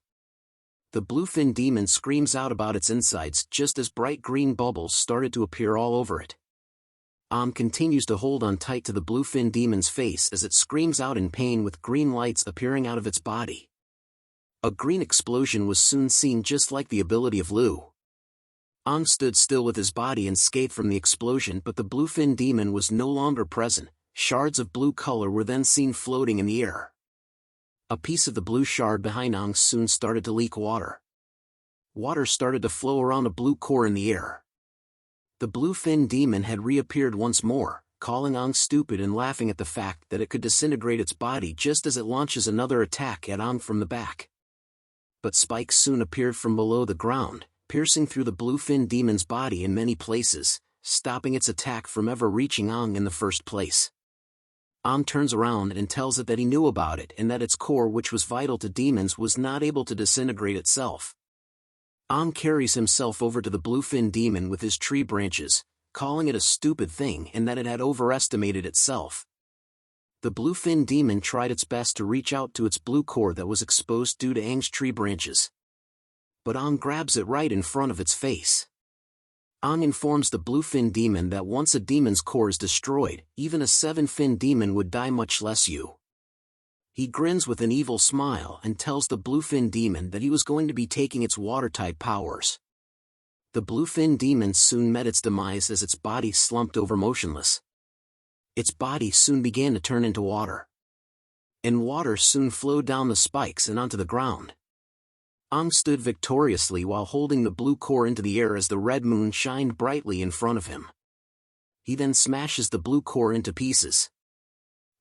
The bluefin demon screams out about its insides just as bright green bubbles started to appear all over it. Continues to hold on tight to the bluefin demon's face as it screams out in pain with green lights appearing out of its body. A green explosion was soon seen, just like the ability of Lu. Stood still with his body unscathed from the explosion, but the bluefin demon was no longer present. Shards of blue color were then seen floating in the air. A piece of the blue shard behind soon started to leak water. Water started to flow around a blue core in the air. The bluefin demon had reappeared once more, calling stupid and laughing at the fact that it could disintegrate its body just as it launches another attack at from the back. But spikes soon appeared from below the ground, piercing through the bluefin demon's body in many places, stopping its attack from ever reaching in the first place. Turns around and tells it that he knew about it and that its core, which was vital to demons, was not able to disintegrate itself. Carries himself over to the bluefin demon with his tree branches, calling it a stupid thing and that it had overestimated itself. The bluefin demon tried its best to reach out to its blue core that was exposed due to tree branches. But grabs it right in front of its face. Informs the bluefin demon that once a demon's core is destroyed, even a 7-fin demon would die, much less you. He grins with an evil smile and tells the bluefin demon that he was going to be taking its water-type powers. The bluefin demon soon met its demise as its body slumped over motionless. Its body soon began to turn into water. And water soon flowed down the spikes and onto the ground. Stood victoriously while holding the blue core into the air as the red moon shined brightly in front of him. He then smashes the blue core into pieces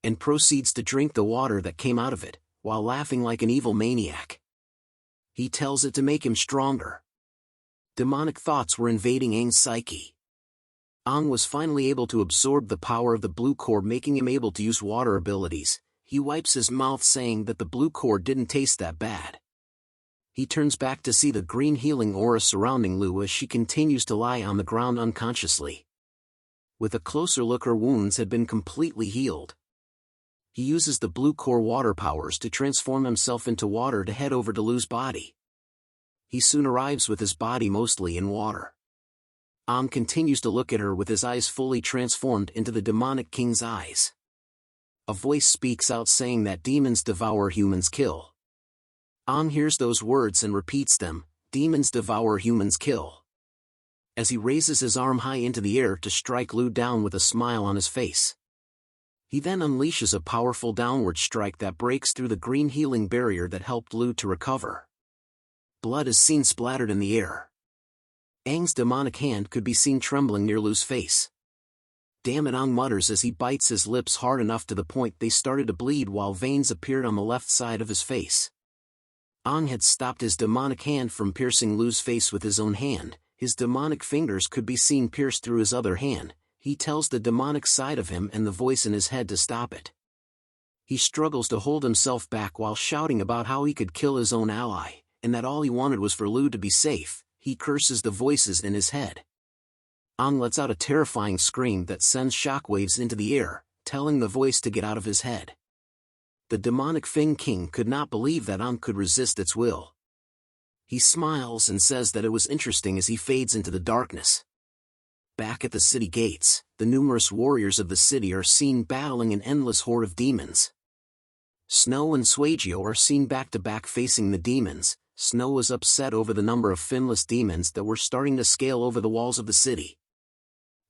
and proceeds to drink the water that came out of it, while laughing like an evil maniac. He tells it to make him stronger. Demonic thoughts were invading psyche. Was finally able to absorb the power of the blue core, making him able to use water abilities. He wipes his mouth, saying that the blue core didn't taste that bad. He turns back to see the green healing aura surrounding Lu as she continues to lie on the ground unconsciously. With a closer look, her wounds had been completely healed. He uses the blue core water powers to transform himself into water to head over to Lu's body. He soon arrives with his body mostly in water. Continues to look at her with his eyes fully transformed into the demonic king's eyes. A voice speaks out saying that demons devour, humans kill. Hears those words and repeats them, demons devour, humans kill. As he raises his arm high into the air to strike Lu down with a smile on his face. He then unleashes a powerful downward strike that breaks through the green healing barrier that helped Lu to recover. Blood is seen splattered in the air. Aang's demonic hand could be seen trembling near Lu's face. Damn it, mutters as he bites his lips hard enough to the point they started to bleed, while veins appeared on the left side of his face. Had stopped his demonic hand from piercing Lu's face with his own hand. His demonic fingers could be seen pierced through his other hand. He tells the demonic side of him and the voice in his head to stop it. He struggles to hold himself back while shouting about how he could kill his own ally, and that all he wanted was for Lu to be safe. He curses the voices in his head. Lets out a terrifying scream that sends shockwaves into the air, telling the voice to get out of his head. The demonic Feng King could not believe that could resist its will. He smiles and says that it was interesting as he fades into the darkness. Back at the city gates, the numerous warriors of the city are seen battling an endless horde of demons. Snow and Suagio are seen back to back facing the demons, Snow was upset over the number of finless demons that were starting to scale over the walls of the city.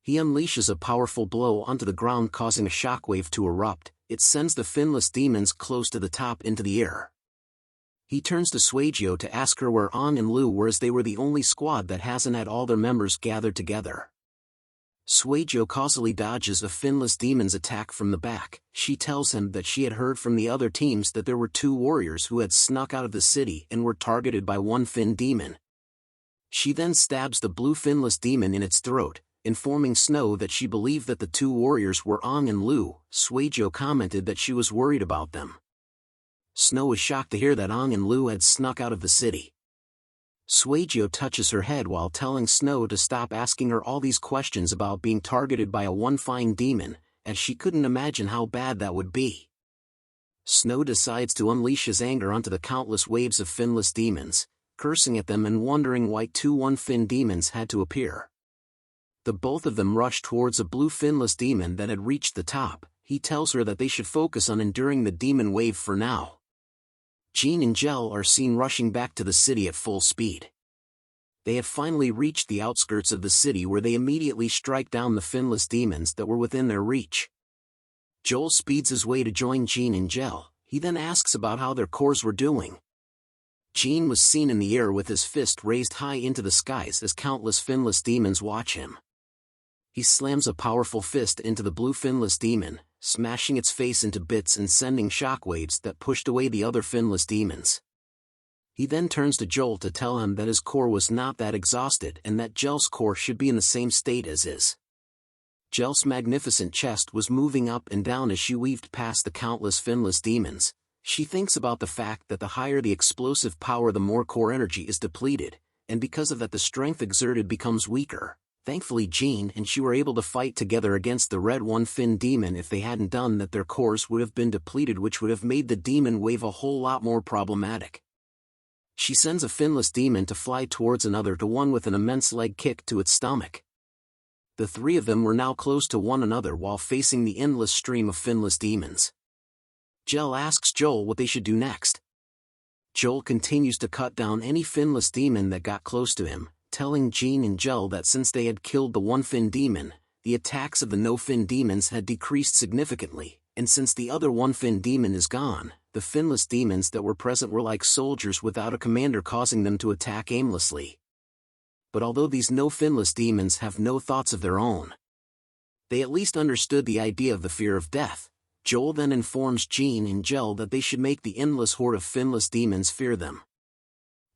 He unleashes a powerful blow onto the ground, causing a shockwave to erupt. It sends the finless demons close to the top into the air. He turns to Suejo to ask her where Ong and Lu were, as they were the only squad that hasn't had all their members gathered together. Suejo causally dodges a finless demon's attack from the back. She tells him that she had heard from the other teams that there were 2 warriors who had snuck out of the city and were targeted by one fin demon. She then stabs the blue finless demon in its throat, informing Snow that she believed that the 2 warriors were Ong and Lu. Suejo commented that she was worried about them. Snow was shocked to hear that Ong and Lu had snuck out of the city. Suejo touches her head while telling Snow to stop asking her all these questions about being targeted by a one-fine demon, as she couldn't imagine how bad that would be. Snow decides to unleash his anger onto the countless waves of finless demons, cursing at them and wondering why 2 one-fin demons had to appear. The both of them rush towards a blue finless demon that had reached the top. He tells her that they should focus on enduring the demon wave for now. Jean and Jel are seen rushing back to the city at full speed. They have finally reached the outskirts of the city, where they immediately strike down the finless demons that were within their reach. Joel speeds his way to join Jean and Jel. He then asks about how their cores were doing. Jean was seen in the air with his fist raised high into the skies as countless finless demons watch him. He slams a powerful fist into the blue finless demon, smashing its face into bits and sending shockwaves that pushed away the other finless demons. He then turns to Joel to tell him that his core was not that exhausted and that Jel's core should be in the same state as his. Jel's magnificent chest was moving up and down as she weaved past the countless finless demons. She thinks about the fact that the higher the explosive power, the more core energy is depleted, and because of that the strength exerted becomes weaker. Thankfully Jean and she were able to fight together against the red one-fin demon. If they hadn't done that, their cores would have been depleted, which would have made the demon wave a whole lot more problematic. She sends a finless demon to fly towards another one with an immense leg kick to its stomach. The 3 of them were now close to one another while facing the endless stream of finless demons. Jel asks Joel what they should do next. Joel continues to cut down any finless demon that got close to him, telling Jean and Jel that since they had killed the one-fin demon, the attacks of the no-fin demons had decreased significantly, and since the other one-fin demon is gone, the finless demons that were present were like soldiers without a commander, causing them to attack aimlessly. But although these no-finless demons have no thoughts of their own, they at least understood the idea of the fear of death. Joel then informs Jean and Jel that they should make the endless horde of finless demons fear them.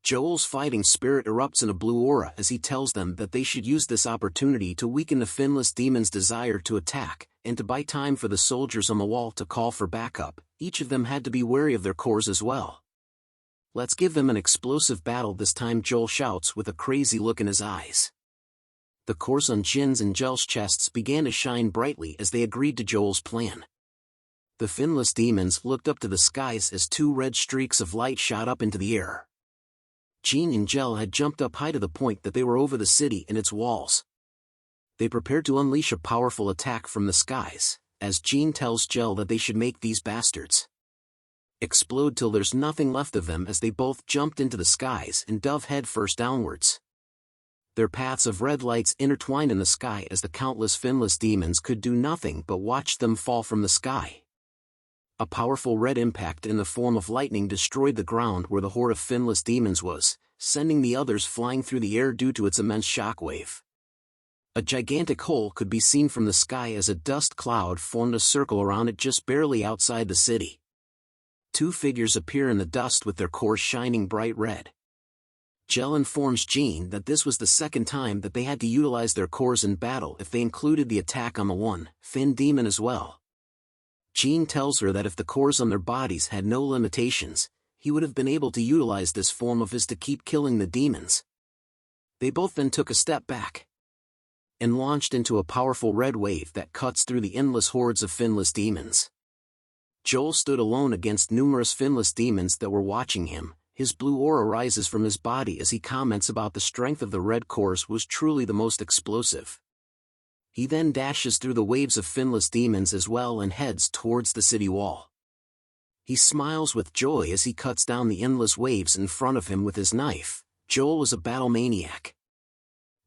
Joel's fighting spirit erupts in a blue aura as he tells them that they should use this opportunity to weaken the finless demons' desire to attack, and to buy time for the soldiers on the wall to call for backup. Each of them had to be wary of their cores as well. "Let's give them an explosive battle this time," Joel shouts with a crazy look in his eyes. The cores on Jin's and Jel's chests began to shine brightly as they agreed to Joel's plan. The finless demons looked up to the skies as 2 red streaks of light shot up into the air. Jean and Jel had jumped up high to the point that they were over the city and its walls. They prepared to unleash a powerful attack from the skies, as Jean tells Jel that they should make these bastards explode till there's nothing left of them, as they both jumped into the skies and dove headfirst downwards. Their paths of red lights intertwined in the sky as the countless finless demons could do nothing but watch them fall from the sky. A powerful red impact in the form of lightning destroyed the ground where the horde of finless demons was, sending the others flying through the air due to its immense shockwave. A gigantic hole could be seen from the sky as a dust cloud formed a circle around it just barely outside the city. 2 figures appear in the dust with their cores shining bright red. Jel informs Jean that this was the second time that they had to utilize their cores in battle if they included the attack on the one-fin demon as well. Jean tells her that if the cores on their bodies had no limitations, he would have been able to utilize this form of his to keep killing the demons. They both then took a step back and launched into a powerful red wave that cuts through the endless hordes of finless demons. Joel stood alone against numerous finless demons that were watching him. His blue aura rises from his body as he comments about the strength of the red cores was truly the most explosive. He then dashes through the waves of finless demons as well and heads towards the city wall. He smiles with joy as he cuts down the endless waves in front of him with his knife. Joel was a battle maniac.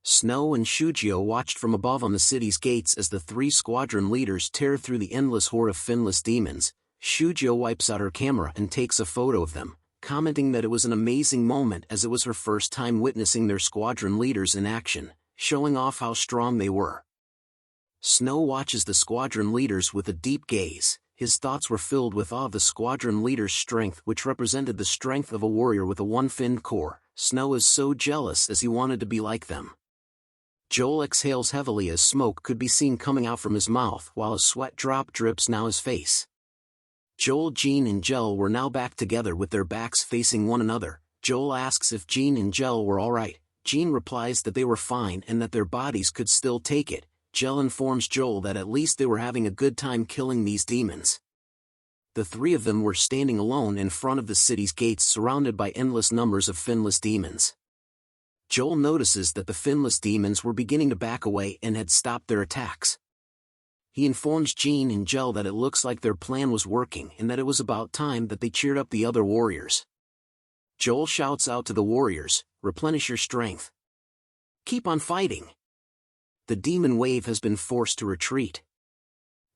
Snow and Shujio watched from above on the city's gates as the 3 squadron leaders tear through the endless horde of finless demons. Shujio wipes out her camera and takes a photo of them, commenting that it was an amazing moment as it was her first time witnessing their squadron leaders in action, showing off how strong they were. Snow watches the squadron leaders with a deep gaze. His thoughts were filled with awe of the squadron leader's strength, which represented the strength of a warrior with a one-finned core. Snow is so jealous as he wanted to be like them. Joel exhales heavily as smoke could be seen coming out from his mouth while a sweat drop drips down his face. Joel, Jean and Jel were now back together with their backs facing one another. Joel asks if Jean and Jel were alright. Jean replies that they were fine and that their bodies could still take it. Jel informs Joel that at least they were having a good time killing these demons. The 3 of them were standing alone in front of the city's gates surrounded by endless numbers of finless demons. Joel notices that the finless demons were beginning to back away and had stopped their attacks. He informs Jean and Jel that it looks like their plan was working and that it was about time that they cheered up the other warriors. Joel shouts out to the warriors, "Replenish your strength. Keep on fighting. The demon wave has been forced to retreat."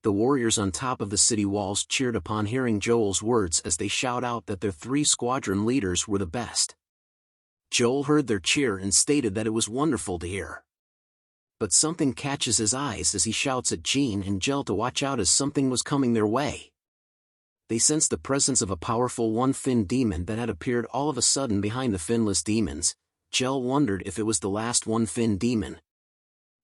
The warriors on top of the city walls cheered upon hearing Joel's words as they shout out that their 3 squadron leaders were the best. Joel heard their cheer and stated that it was wonderful to hear. But something catches his eyes as he shouts at Jean and Jel to watch out as something was coming their way. They sensed the presence of a powerful one-finned demon that had appeared all of a sudden behind the finless demons. Jel wondered if it was the last one-finned demon.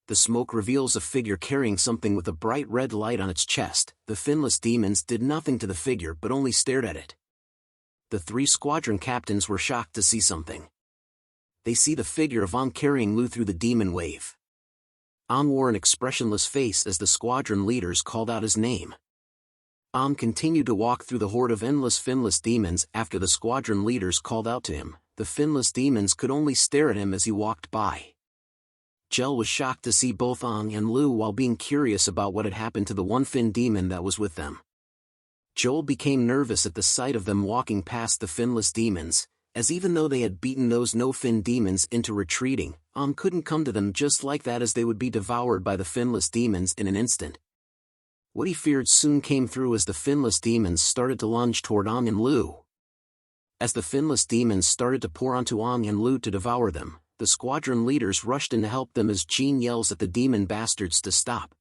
The smoke reveals a figure carrying something with a bright red light on its chest. The finless demons did nothing to the figure but only stared at it. The 3 squadron captains were shocked to see something. They see the figure of An carrying Lu through the demon wave. An wore an expressionless face as the squadron leaders called out his name. An continued to walk through the horde of endless finless demons after the squadron leaders called out to him. The finless demons could only stare at him as he walked by. Jel was shocked to see both An and Lu while being curious about what had happened to the one-finned demon that was with them. Joel became nervous at the sight of them walking past the finless demons, as even though they had beaten those no-fin demons into retreating, An couldn't come to them just like that as they would be devoured by the finless demons in an instant. What he feared soon came through as the finless demons started to lunge toward An and Lu. As the finless demons started to pour onto An and Lu to devour them, the squadron leaders rushed in to help them as Jean yells at the demon bastards to stop.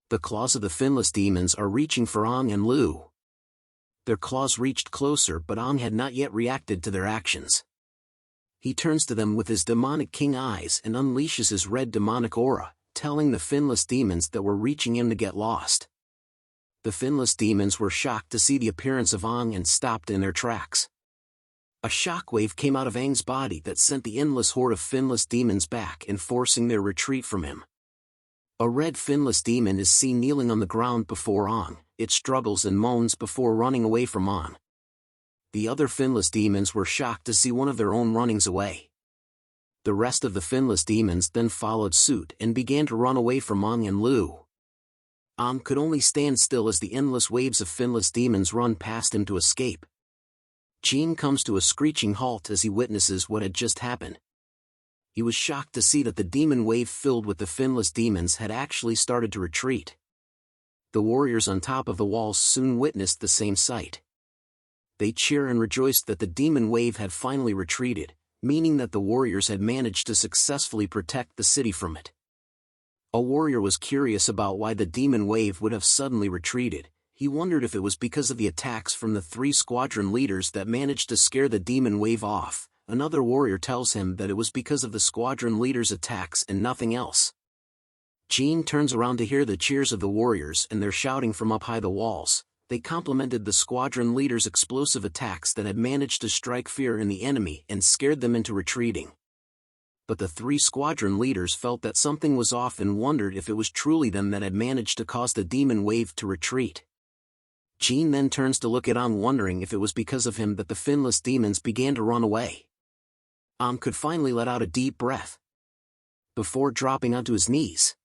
The claws of the finless demons are reaching for An and Lu. Their claws reached closer but An had not yet reacted to their actions. He turns to them with his demonic king eyes and unleashes his red demonic aura, telling the finless demons that were reaching him to get lost. The finless demons were shocked to see the appearance of An and stopped in their tracks. A shockwave came out of Aang's body that sent the endless horde of finless demons back, enforcing their retreat from him. A red finless demon is seen kneeling on the ground before Aang. It struggles and moans before running away from Aang. The other finless demons were shocked to see one of their own runnings away. The rest of the finless demons then followed suit and began to run away from Aang and Lu. Aang could only stand still as the endless waves of finless demons run past him to escape. Jean comes to a screeching halt as he witnesses what had just happened. He was shocked to see that the demon wave filled with the finless demons had actually started to retreat. The warriors on top of the walls soon witnessed the same sight. They cheer and rejoiced that the demon wave had finally retreated, meaning that the warriors had managed to successfully protect the city from it. A warrior was curious about why the demon wave would have suddenly retreated. He wondered if it was because of the attacks from the 3 squadron leaders that managed to scare the demon wave off. Another warrior tells him that it was because of the squadron leaders' attacks and nothing else. Jean turns around to hear the cheers of the warriors and their shouting from up high the walls. They complimented the squadron leaders' explosive attacks that had managed to strike fear in the enemy and scared them into retreating. But the 3 squadron leaders felt that something was off and wondered if it was truly them that had managed to cause the demon wave to retreat. Jean then turns to look at Aang, wondering if it was because of him that the finless demons began to run away. Aang could finally let out a deep breath before dropping onto his knees.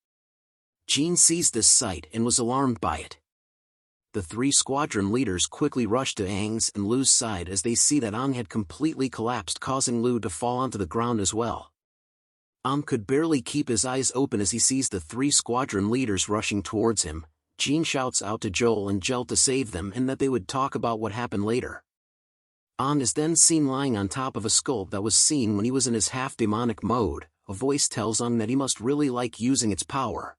Jean sees this sight and was alarmed by it. the 3 squadron leaders quickly rush to Aang's and Lu's side as they see that Aang had completely collapsed, causing Lu to fall onto the ground as well. Aang could barely keep his eyes open as he sees the 3 squadron leaders rushing towards him. Jean shouts out to Joel and Jel to save them and that they would talk about what happened later. Aang is then seen lying on top of a skull that was seen when he was in his half-demonic mode. A voice tells Aang that he must really like using its power.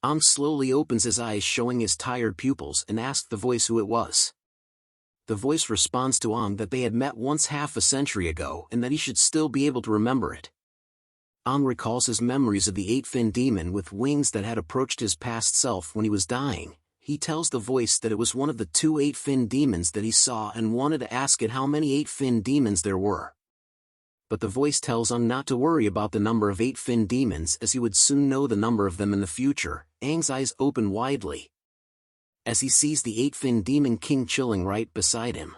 Aang slowly opens his eyes, showing his tired pupils, and asks the voice who it was. The voice responds to Aang that they had met once half a century ago and that he should still be able to remember it. Aang recalls his memories of the 8-fin demon with wings that had approached his past self when he was dying. He tells the voice that it was one of the 2 8-fin demons that he saw and wanted to ask it how many 8-fin demons there were. But the voice tells Aang not to worry about the number of 8-fin demons as he would soon know the number of them in the future. Aang's eyes open widely as he sees the 8-fin demon king chilling right beside him.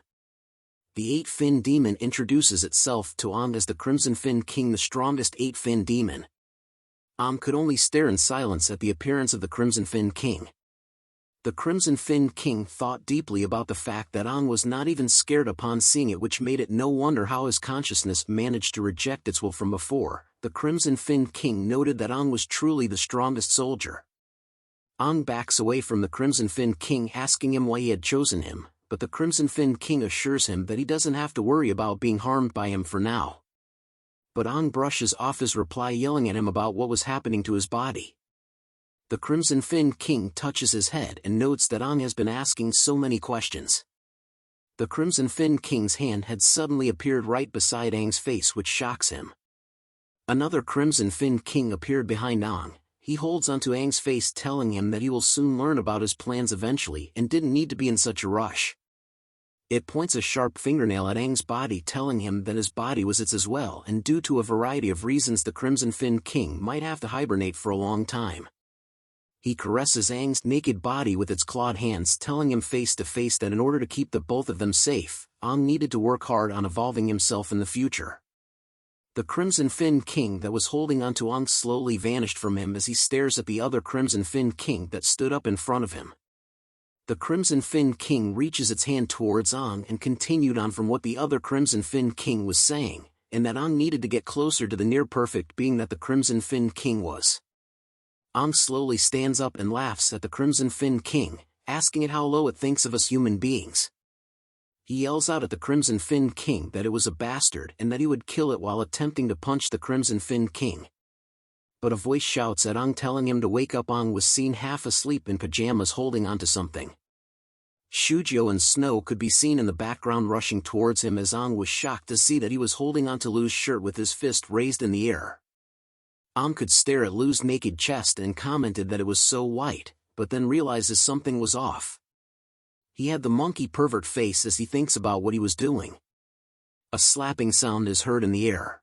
The 8-fin demon introduces itself to Aang as the Crimson Fin King, the strongest 8-fin demon. Aang could only stare in silence at the appearance of the Crimson Fin King. The Crimson Fin King thought deeply about the fact that Aang was not even scared upon seeing it, which made it no wonder how his consciousness managed to reject its will from before. The Crimson Fin King noted that Aang was truly the strongest soldier. Aang backs away from the Crimson Fin King, asking him why he had chosen him, but the Crimson Fin King assures him that he doesn't have to worry about being harmed by him for now. But Aang brushes off his reply, yelling at him about what was happening to his body. The Crimson Fin King touches his head and notes that Aang has been asking so many questions. The Crimson Fin King's hand had suddenly appeared right beside Aang's face, which shocks him. Another Crimson Fin King appeared behind Aang. He holds onto Aang's face, telling him that he will soon learn about his plans eventually and didn't need to be in such a rush. It points a sharp fingernail at Aang's body, telling him that his body was its as well, and due to a variety of reasons the Crimson Fin King might have to hibernate for a long time. He caresses Aang's naked body with its clawed hands, telling him face to face that in order to keep the both of them safe, Aang needed to work hard on evolving himself in the future. The Crimson Fin King that was holding onto Aang slowly vanished from him as he stares at the other Crimson Fin King that stood up in front of him. The Crimson Fin King reaches its hand towards Aang and continued on from what the other Crimson Fin King was saying, and that Aang needed to get closer to the near-perfect being that the Crimson Fin King was. Aang slowly stands up and laughs at the Crimson Fin King, asking it how low it thinks of us human beings. He yells out at the Crimson Fin King that it was a bastard and that he would kill it while attempting to punch the Crimson Fin King. But a voice shouts at Aang, telling him to wake up. Aang was seen half asleep in pajamas holding onto something. Shujio and Snow could be seen in the background rushing towards him as Aang was shocked to see that he was holding onto Lu's shirt with his fist raised in the air. Aang could stare at Lu's naked chest and commented that it was so white, but then realizes something was off. He had the monkey pervert face as he thinks about what he was doing. A slapping sound is heard in the air.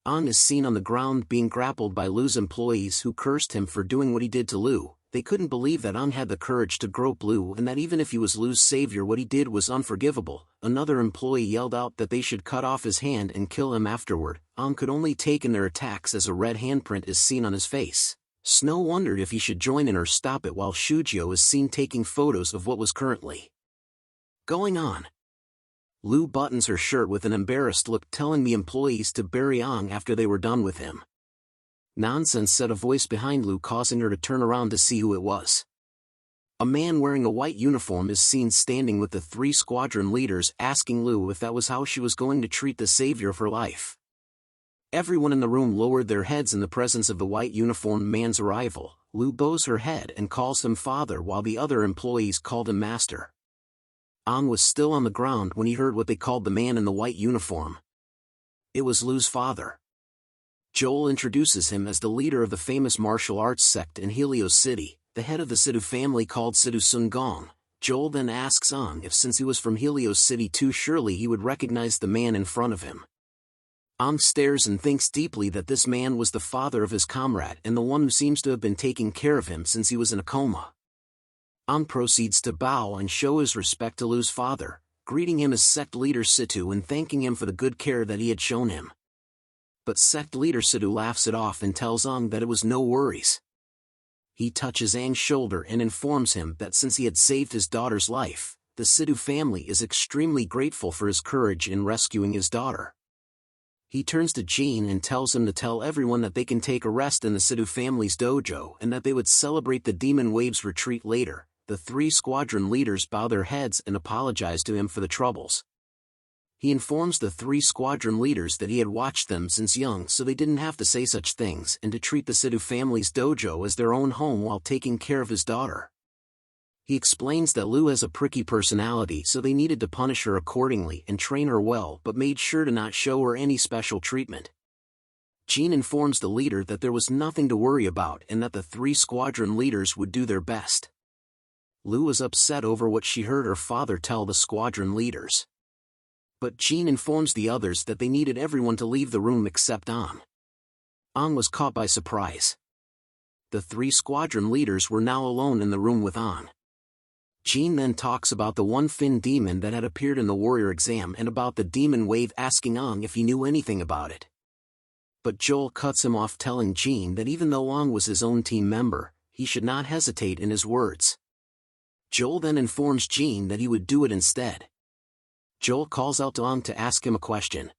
Aang is seen on the ground being grappled by Lu's employees, who cursed him for doing what he did to Lu. They couldn't believe that Aang had the courage to grope Lu, and that even if he was Lu's savior, what he did was unforgivable. Another employee yelled out that they should cut off his hand and kill him afterward. Aang could only take in their attacks as a red handprint is seen on his face. Snow wondered if he should join in or stop it, while Shujio is seen taking photos of what was currently going on. Lu buttons her shirt with an embarrassed look, telling the employees to bury Aang after they were done with him. Nonsense, said a voice behind Lu, causing her to turn around to see who it was. A man wearing a white uniform is seen standing with the 3 squadron leaders, asking Lu if that was how she was going to treat the savior of her life. Everyone in the room lowered their heads in the presence of the white uniformed man's arrival. Lu bows her head and calls him father, while the other employees called him master. Aang was still on the ground when he heard what they called the man in the white uniform. It was Lu's father. Joel introduces him as the leader of the famous martial arts sect in Helios City, the head of the Sidhu family called Sidhu Sungong. Joel then asks Aang if, since he was from Helios City too, surely he would recognize the man in front of him. Aang stares and thinks deeply that this man was the father of his comrade and the one who seems to have been taking care of him since he was in a coma. Aang proceeds to bow and show his respect to Lu's father, greeting him as sect leader Sidhu and thanking him for the good care that he had shown him. But sect leader Sidhu laughs it off and tells Aang that it was no worries. He touches Aang's shoulder and informs him that since he had saved his daughter's life, the Sidhu family is extremely grateful for his courage in rescuing his daughter. He turns to Jean and tells him to tell everyone that they can take a rest in the Sidhu family's dojo and that they would celebrate the demon wave's retreat later. The 3 squadron leaders bow their heads and apologize to him for the troubles. He informs the 3 squadron leaders that he had watched them since young so they didn't have to say such things and to treat the Sidhu family's dojo as their own home while taking care of his daughter. He explains that Lu has a pricky personality so they needed to punish her accordingly and train her well but made sure to not show her any special treatment. Jean informs the leader that there was nothing to worry about and that the 3 squadron leaders would do their best. Lu was upset over what she heard her father tell the squadron leaders. But Jean informs the others that they needed everyone to leave the room except Aang. Aang was caught by surprise. The 3 squadron leaders were now alone in the room with Aang. Jean then talks about the one-fin demon that had appeared in the warrior exam and about the demon wave, asking Aang if he knew anything about it. But Joel cuts him off, telling Jean that even though Aang was his own team member, he should not hesitate in his words. Joel then informs Jean that he would do it instead. Joel calls out to Aang to ask him a question.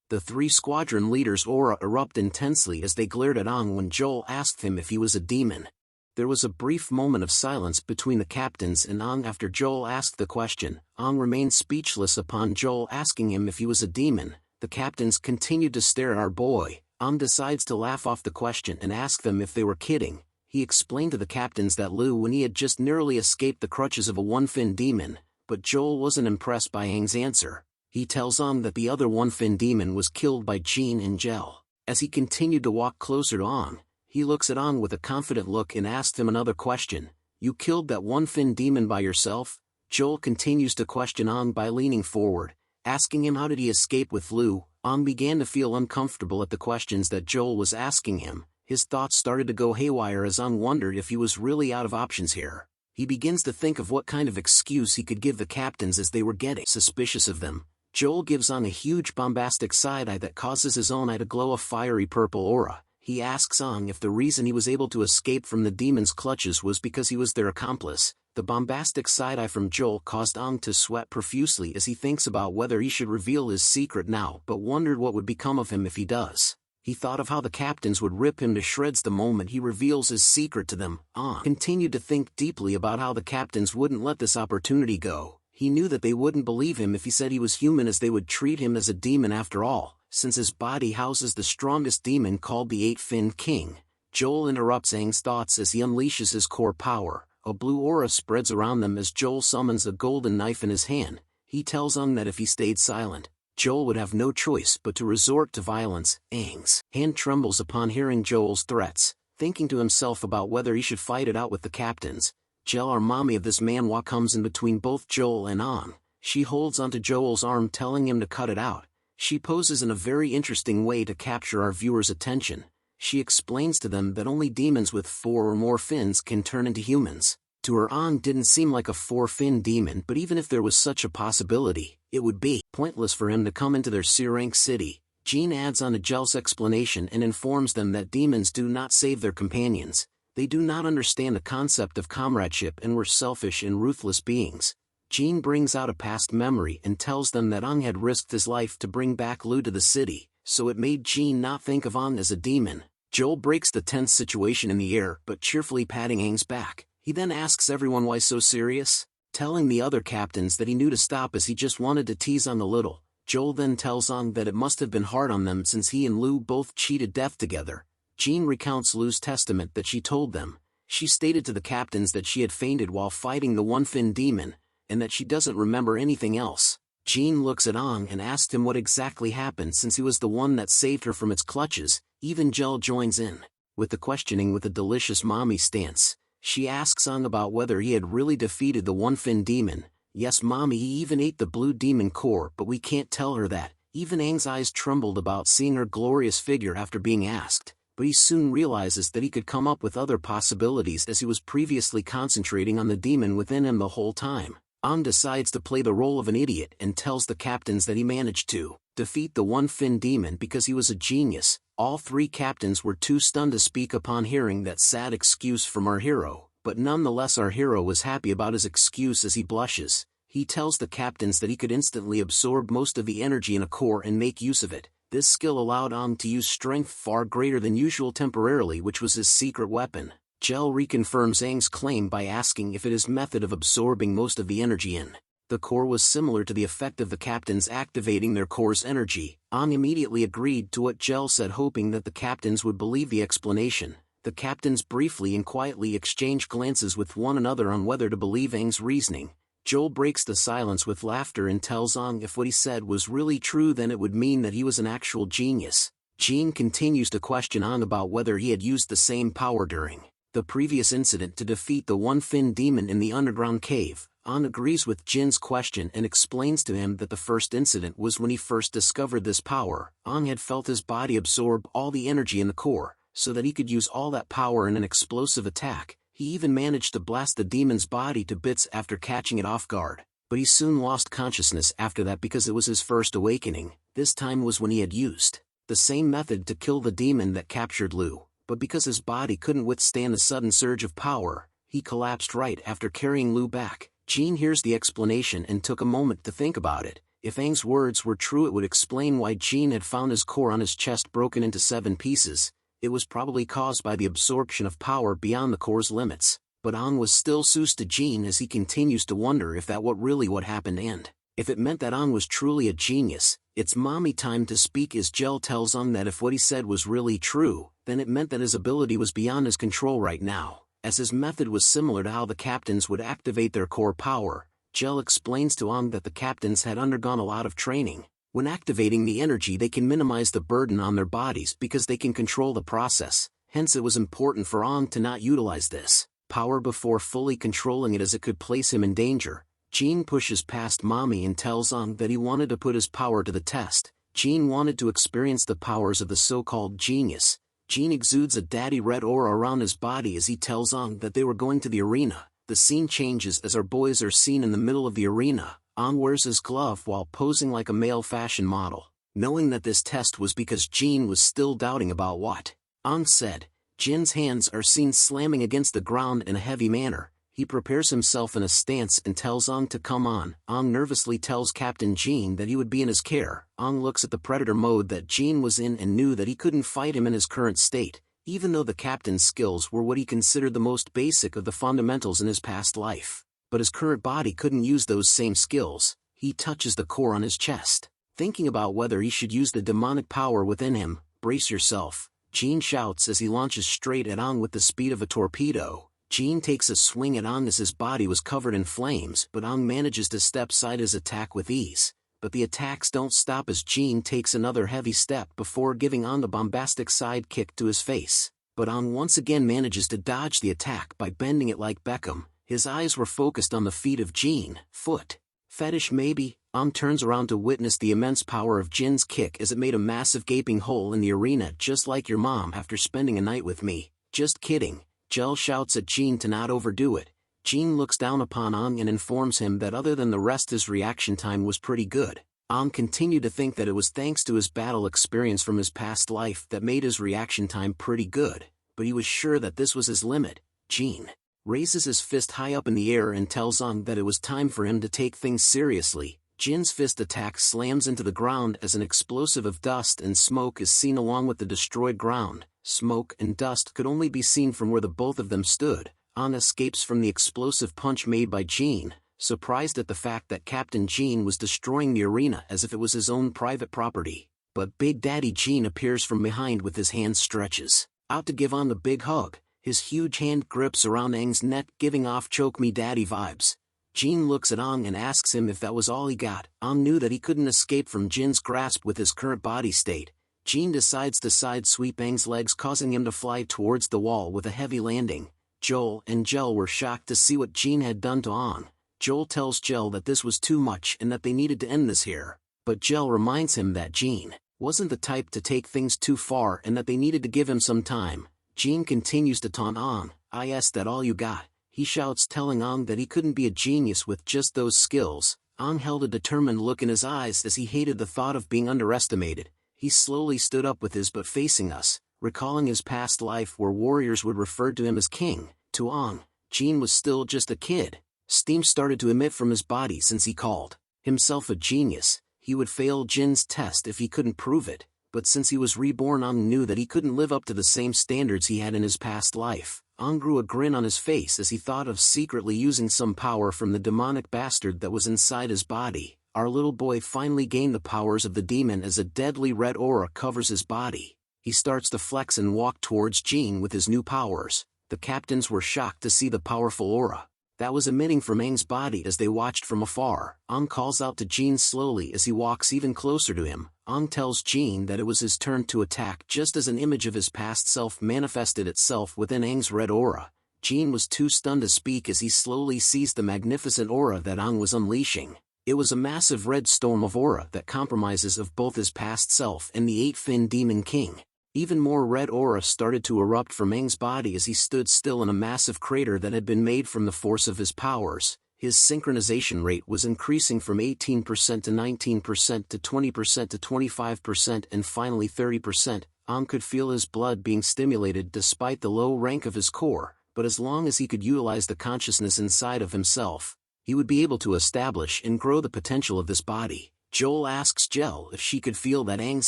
The 3 squadron leaders' aura erupt intensely as they glared at Aang when Joel asked him if he was a demon. There was a brief moment of silence between the captains and Aang after Joel asked the question. Aang remained speechless upon Joel asking him if he was a demon. The captains continued to stare at our boy. Aang decides to laugh off the question and ask them if they were kidding. He explained to the captains that Lu when he had just narrowly escaped the clutches of a one-fin demon, but Joel wasn't impressed by Aang's answer. He tells Aang that the other one-fin demon was killed by Jean and Gel. As he continued to walk closer to Aang, he looks at Aang with a confident look and asks him another question. You killed that one-fin demon by yourself? Joel continues to question Aang by leaning forward, asking him how did he escape with Lu. Aang began to feel uncomfortable at the questions that Joel was asking him. His thoughts started to go haywire as Aang wondered if he was really out of options here. He begins to think of what kind of excuse he could give the captains as they were getting suspicious of them. Joel gives Aang a huge bombastic side-eye that causes his own eye to glow a fiery purple aura. He asks Aang if the reason he was able to escape from the demon's clutches was because he was their accomplice. The bombastic side-eye from Joel caused Aang to sweat profusely as he thinks about whether he should reveal his secret now, but wondered what would become of him if he does. He thought of how the captains would rip him to shreds the moment he reveals his secret to them. Aang continued to think deeply about how the captains wouldn't let this opportunity go. He knew that they wouldn't believe him if he said he was human, as they would treat him as a demon after all, since his body houses the strongest demon called the Eight-Finned King. Joel interrupts Aang's thoughts as he unleashes his core power. A blue aura spreads around them as Joel summons a golden knife in his hand. He tells Aang that if he stayed silent, Joel would have no choice but to resort to violence. Aang's hand trembles upon hearing Joel's threats, thinking to himself about whether he should fight it out with the captains. Gel, our mommy of this manhwa, comes in between both Joel and Aang. She holds onto Joel's arm, telling him to cut it out. She poses in a very interesting way to capture our viewers' attention. She explains to them that only demons with 4 or more fins can turn into humans. To her, Aang didn't seem like a 4-fin demon, but even if there was such a possibility, it would be pointless for him to come into their C-rank city. Jean adds on to Gel's explanation and informs them that demons do not save their companions. They do not understand the concept of comradeship and were selfish and ruthless beings. Jean brings out a past memory and tells them that Aang had risked his life to bring back Lu to the city, so it made Jean not think of Aang as a demon. Joel breaks the tense situation in the air, but cheerfully patting Aang's back. He then asks everyone why so serious, telling the other captains that he knew to stop as he just wanted to tease Aang a little. Joel then tells Aang that it must have been hard on them since he and Lu both cheated death together. Jean recounts Lu's testament that she told them. She stated to the captains that she had fainted while fighting the one-fin demon, and that she doesn't remember anything else. Jean looks at Aang and asked him what exactly happened since he was the one that saved her from its clutches. Even Gel joins in with the questioning with a delicious mommy stance. She asks Aang about whether he had really defeated the one-fin demon. Yes, mommy, he even ate the blue demon core, but we can't tell her that. Even Aang's eyes trembled about seeing her glorious figure after being asked, but he soon realizes that he could come up with other possibilities as he was previously concentrating on the demon within him the whole time. Aang decides to play the role of an idiot and tells the captains that he managed to defeat the one-fin demon because he was a genius. All three captains were too stunned to speak upon hearing that sad excuse from our hero, but nonetheless our hero was happy about his excuse as he blushes. He tells the captains that he could instantly absorb most of the energy in a core and make use of it. This skill allowed Aang to use strength far greater than usual temporarily, which was his secret weapon. Gel reconfirms Aang's claim by asking if it is method of absorbing most of the energy in the core was similar to the effect of the captains activating their core's energy. Aang immediately agreed to what Gel said, hoping that the captains would believe the explanation. The captains briefly and quietly exchange glances with one another on whether to believe Aang's reasoning. Joel breaks the silence with laughter and tells Aang if what he said was really true, then it would mean that he was an actual genius. Jean continues to question Aang about whether he had used the same power during the previous incident to defeat the one-fin demon in the underground cave. Aang agrees with Jin's question and explains to him that the first incident was when he first discovered this power. Aang had felt his body absorb all the energy in the core, so that he could use all that power in an explosive attack. He even managed to blast the demon's body to bits after catching it off guard. But he soon lost consciousness after that because it was his first awakening. This time was when he had used the same method to kill the demon that captured Lu. But because his body couldn't withstand the sudden surge of power, he collapsed right after carrying Lu back. Jean hears the explanation and took a moment to think about it. If Aang's words were true, it would explain why Jean had found his core on his chest broken into 7 pieces. It was probably caused by the absorption of power beyond the core's limits. But Aang was still sus to Jean as he continues to wonder if that really what happened, and if it meant that Aang was truly a genius. It's mommy time to speak as Gel tells Aang that if what he said was really true, then it meant that his ability was beyond his control right now. As his method was similar to how the captains would activate their core power, Gel explains to Aang that the captains had undergone a lot of training. When activating the energy, they can minimize the burden on their bodies because they can control the process. Hence it was important for Aang to not utilize this power before fully controlling it, as it could place him in danger. Jean pushes past mommy and tells Aang that he wanted to put his power to the test. Jean wanted to experience the powers of the so-called genius. Jean exudes a daddy red aura around his body as he tells Aang that they were going to the arena. The scene changes as our boys are seen in the middle of the arena. Aang wears his glove while posing like a male fashion model. Knowing that this test was because Jean was still doubting about what Aang said, Jin's hands are seen slamming against the ground in a heavy manner. He prepares himself in a stance and tells Aang to come on. Aang nervously tells Captain Jean that he would be in his care. Aang looks at the predator mode that Jean was in and knew that he couldn't fight him in his current state, even though the captain's skills were what he considered the most basic of the fundamentals in his past life. But his current body couldn't use those same skills. He touches the core on his chest, thinking about whether he should use the demonic power within him. Brace yourself, Jean shouts as he launches straight at Aang with the speed of a torpedo. Jean takes a swing at Aang as his body was covered in flames, but Aang manages to step side his attack with ease. But the attacks don't stop as Jean takes another heavy step before giving Aang a bombastic side kick to his face. But Aang once again manages to dodge the attack by bending it like Beckham. His eyes were focused on the feet of Jean. Foot fetish maybe? Aang turns around to witness the immense power of Jin's kick as it made a massive gaping hole in the arena, just like your mom after spending a night with me. Just kidding. Gel shouts at Jean to not overdo it. Jean looks down upon Aang and informs him that other than the rest his reaction time was pretty good. Aang continued to think that it was thanks to his battle experience from his past life that made his reaction time pretty good, but he was sure that this was his limit. Jean raises his fist high up in the air and tells Aang that it was time for him to take things seriously. Jin's fist attack slams into the ground as an explosive of dust and smoke is seen along with the destroyed ground. Smoke and dust could only be seen from where the both of them stood. Aang escapes from the explosive punch made by Jean, surprised at the fact that Captain Jean was destroying the arena as if it was his own private property. But Big Daddy Jean appears from behind with his hand stretches out to give Aang a big hug. His huge hand grips around Aang's neck, giving off choke me daddy vibes. Jean looks at Aang and asks him if that was all he got. Aang knew that he couldn't escape from Jin's grasp with his current body state. Jean decides to side sweep Aang's legs, causing him to fly towards the wall with a heavy landing. Joel and Gel were shocked to see what Jean had done to Aang. Joel tells Gel that this was too much and that they needed to end this here. But Gel reminds him that Jean wasn't the type to take things too far and that they needed to give him some time. Jean continues to taunt Aang. "Is that all you got?" he shouts, telling Aang that he couldn't be a genius with just those skills. Aang held a determined look in his eyes as he hated the thought of being underestimated. He slowly stood up with his butt facing us, recalling his past life where warriors would refer to him as king. To Ong, Jin was still just a kid. Steam started to emit from his body since he called himself a genius. He would fail Jin's test if he couldn't prove it, but since he was reborn, Ong knew that he couldn't live up to the same standards he had in his past life. Ong grew a grin on his face as he thought of secretly using some power from the demonic bastard that was inside his body. Our little boy finally gained the powers of the demon as a deadly red aura covers his body. He starts to flex and walk towards Jin with his new powers. The captains were shocked to see the powerful aura that was emitting from Aang's body as they watched from afar. Aang calls out to Jin slowly as he walks even closer to him. Aang tells Jin that it was his turn to attack just as an image of his past self manifested itself within Aang's red aura. Jin was too stunned to speak as he slowly seized the magnificent aura that Aang was unleashing. It was a massive red storm of aura that compromises of both his past self and the eight-fin demon king. Even more red aura started to erupt from Aang's body as he stood still in a massive crater that had been made from the force of his powers. His synchronization rate was increasing from 18% to 19% to 20% to 25% and finally 30%. Aang could feel his blood being stimulated despite the low rank of his core, but as long as he could utilize the consciousness inside of himself, he would be able to establish and grow the potential of this body. Joel asks Jel if she could feel that Aang's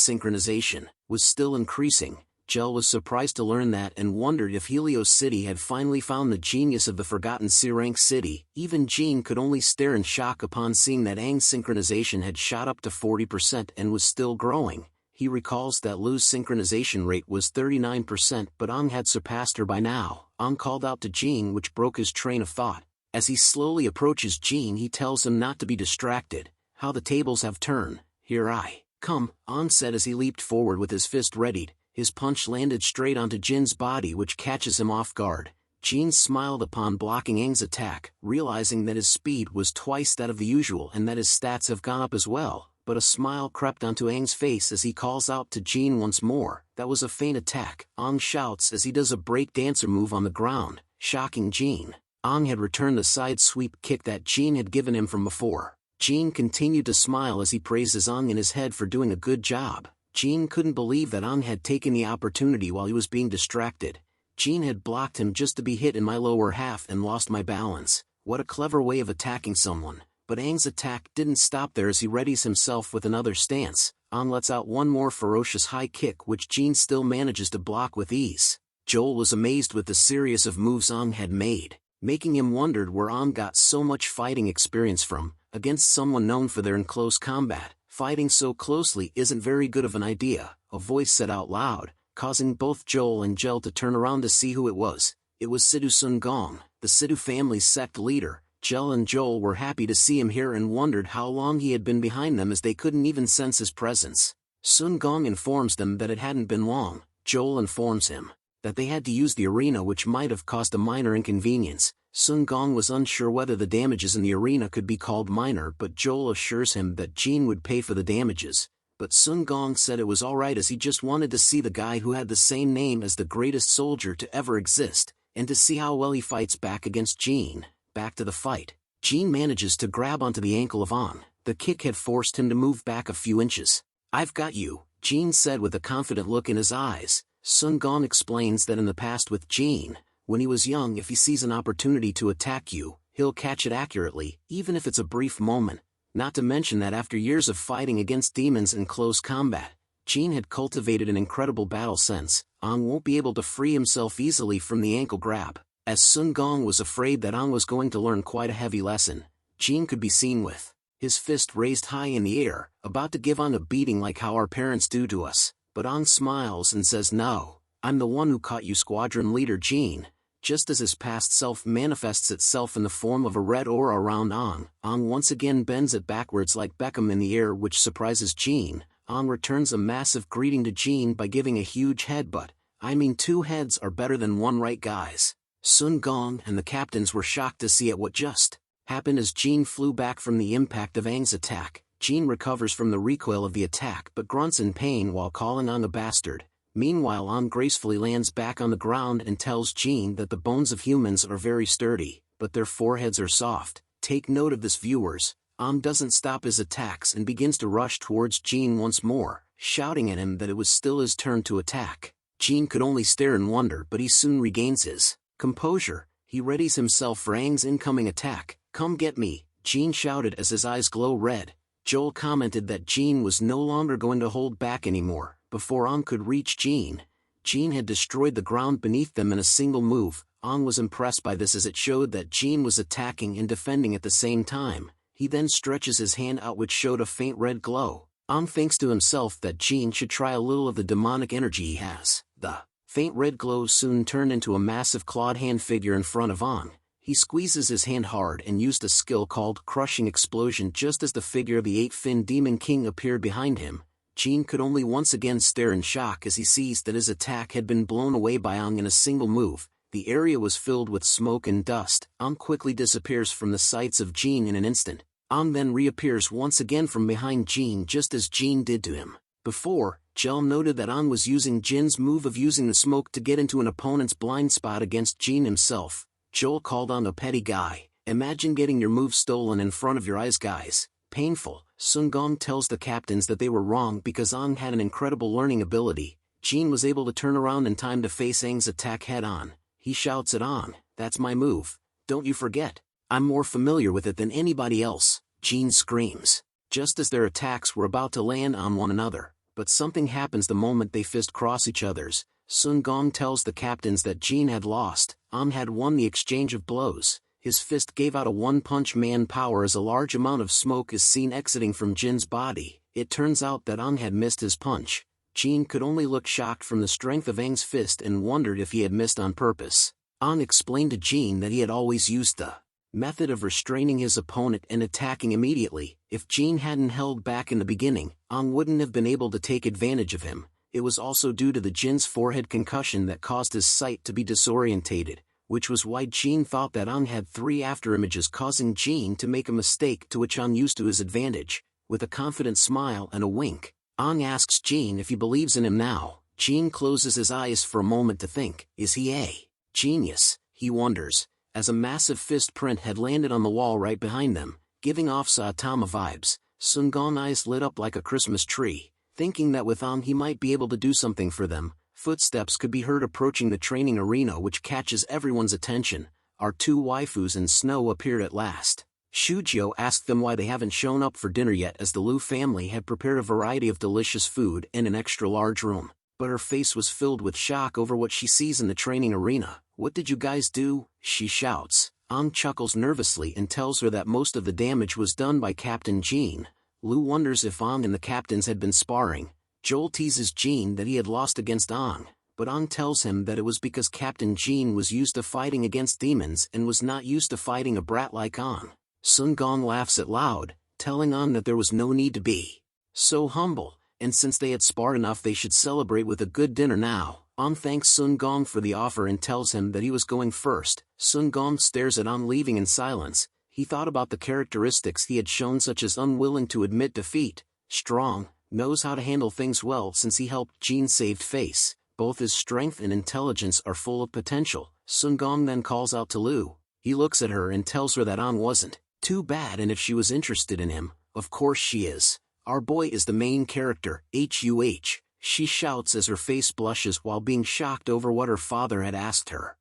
synchronization was still increasing. Jel was surprised to learn that and wondered if Helios City had finally found the genius of the forgotten C-rank city. Even Jin could only stare in shock upon seeing that Aang's synchronization had shot up to 40% and was still growing. He recalls that Lu's synchronization rate was 39% but Aang had surpassed her by now. Aang called out to Jin, which broke his train of thought. As he slowly approaches Jin, he tells him not to be distracted. How the tables have turned. Here I come, Aang said as he leaped forward with his fist readied. His punch landed straight onto Jin's body, which catches him off guard. Jin smiled upon blocking Aang's attack, realizing that his speed was twice that of the usual and that his stats have gone up as well, but a smile crept onto Aang's face as he calls out to Jin once more. That was a feint attack, Aang shouts as he does a break dancer move on the ground, shocking Jin. Aang had returned the side sweep kick that Jin had given him from before. Jin continued to smile as he praises Aang in his head for doing a good job. Jin couldn't believe that Aang had taken the opportunity while he was being distracted. Jin had blocked him just to be hit in my lower half and lost my balance. What a clever way of attacking someone. But Aang's attack didn't stop there as he readies himself with another stance. Aang lets out one more ferocious high kick which Jin still manages to block with ease. Joel was amazed with the series of moves Aang had made, making him wondered where Aang got so much fighting experience from. Against someone known for their close combat, fighting so closely isn't very good of an idea, a voice said out loud, causing both Joel and Jel to turn around to see who it was. It was Sidhu Sun Gong, the Sidhu family's sect leader. Jel and Joel were happy to see him here and wondered how long he had been behind them as they couldn't even sense his presence. Sun Gong informs them that it hadn't been long. Joel informs him that they had to use the arena, which might have caused a minor inconvenience. Sun Gong was unsure whether the damages in the arena could be called minor, but Joel assures him that Jin would pay for the damages. But Sun Gong said it was alright as he just wanted to see the guy who had the same name as the greatest soldier to ever exist, and to see how well he fights back against Jin. Back to the fight. Jin manages to grab onto the ankle of Aang. The kick had forced him to move back a few inches. I've got you, Jin said with a confident look in his eyes. Sun Gong explains that in the past with Jin, when he was young, if he sees an opportunity to attack you, he'll catch it accurately, even if it's a brief moment. Not to mention that after years of fighting against demons in close combat, Jin had cultivated an incredible battle sense. Aang won't be able to free himself easily from the ankle grab. As Sun Gong was afraid that Aang was going to learn quite a heavy lesson, Jin could be seen with his fist raised high in the air, about to give Aang a beating like how our parents do to us. But Aang smiles and says, "No, I'm the one who caught you, squadron leader Jin." Just as his past self manifests itself in the form of a red aura around Aang, Aang once again bends it backwards like Beckham in the air, which surprises Jin. Aang returns a massive greeting to Jin by giving a huge headbutt. I mean, 2 heads are better than 1, right guys? Sun Gong and the captains were shocked to see what just happened as Jin flew back from the impact of Aang's attack. Jin recovers from the recoil of the attack but grunts in pain while calling Aang a bastard. Meanwhile, Aang gracefully lands back on the ground and tells Jin that the bones of humans are very sturdy, but their foreheads are soft. Take note of this, viewers. Aang doesn't stop his attacks and begins to rush towards Jin once more. shouting at him that it was still his turn to attack. Jin could only stare in wonder, but he soon regains his composure. He readies himself for Aang's incoming attack. "Come get me," Jin shouted as his eyes glow red. Joel commented that Jin was no longer going to hold back anymore. Before Aang could reach Jin had destroyed the ground beneath them in a single move. Aang was impressed by this as it showed that Jin was attacking and defending at the same time. He then stretches his hand out, which showed a faint red glow. Aang thinks to himself that Jin should try a little of the demonic energy he has. The faint red glow soon turned into a massive clawed hand figure in front of Aang. He squeezes his hand hard and used a skill called Crushing Explosion just as the figure of the eight-fin Demon King appeared behind him. Jin could only once again stare in shock as he sees that his attack had been blown away by Aang in a single move. The area was filled with smoke and dust. Aang quickly disappears from the sights of Jin in an instant. Aang then reappears once again from behind Jin just as Jin did to him. Before, Jel noted that Aang was using Jin's move of using the smoke to get into an opponent's blind spot against Jin himself. Joel called Aang a petty guy. "Imagine getting your move stolen in front of your eyes, guys. Painful." Sun Gong tells the captains that they were wrong because Aang had an incredible learning ability. Jin was able to turn around in time to face Aang's attack head-on. He shouts at Aang, "That's my move. Don't you forget. I'm more familiar with it than anybody else." Jin screams, just as their attacks were about to land on one another. But something happens the moment they fist cross each other's. Sun Gong tells the captains that Jin had lost. Aang had won the exchange of blows. His fist gave out a one-punch man power as a large amount of smoke is seen exiting from Jin's body. It turns out that Aang had missed his punch. Jin could only look shocked from the strength of Aang's fist and wondered if he had missed on purpose. Aang explained to Jin that he had always used the method of restraining his opponent and attacking immediately. If Jin hadn't held back in the beginning, Aang wouldn't have been able to take advantage of him. It was also due to the Jin's forehead concussion that caused his sight to be disorientated, which was why Jin thought that Aang had 3 afterimages, causing Jin to make a mistake to which Aang used to his advantage. With a confident smile and a wink, Aang asks Jin if he believes in him now. Jin closes his eyes for a moment to think. Is he a genius? He wonders, as a massive fist print had landed on the wall right behind them, giving off Saitama vibes. Sun Gong's eyes lit up like a Christmas tree, thinking that with Aang he might be able to do something for them. Footsteps could be heard approaching the training arena, which catches everyone's attention. Our 2 waifus and Snow appeared at last. Shujio asked them why they haven't shown up for dinner yet, as the Lu family had prepared a variety of delicious food and an extra-large room. But her face was filled with shock over what she sees in the training arena. "What did you guys do?" she shouts. Aang chuckles nervously and tells her that most of the damage was done by Captain Jin. Lu wonders if Aang and the captains had been sparring. Joel teases Jin that he had lost against Aang, but Aang tells him that it was because Captain Jin was used to fighting against demons and was not used to fighting a brat like Aang. Sun Gong laughs out loud, telling Aang that there was no need to be so humble, and since they had sparred enough they should celebrate with a good dinner now. Aang thanks Sun Gong for the offer and tells him that he was going first. Sun Gong stares at Aang leaving in silence. He thought about the characteristics he had shown, such as unwilling to admit defeat, strong, knows how to handle things well since he helped Jin save face. Both his strength and intelligence are full of potential. Sun Gong then calls out to Lu. He looks at her and tells her that Aang wasn't too bad, and if she was interested in him, of course she is. "Our boy is the main character, HUH, she shouts as her face blushes while being shocked over what her father had asked her.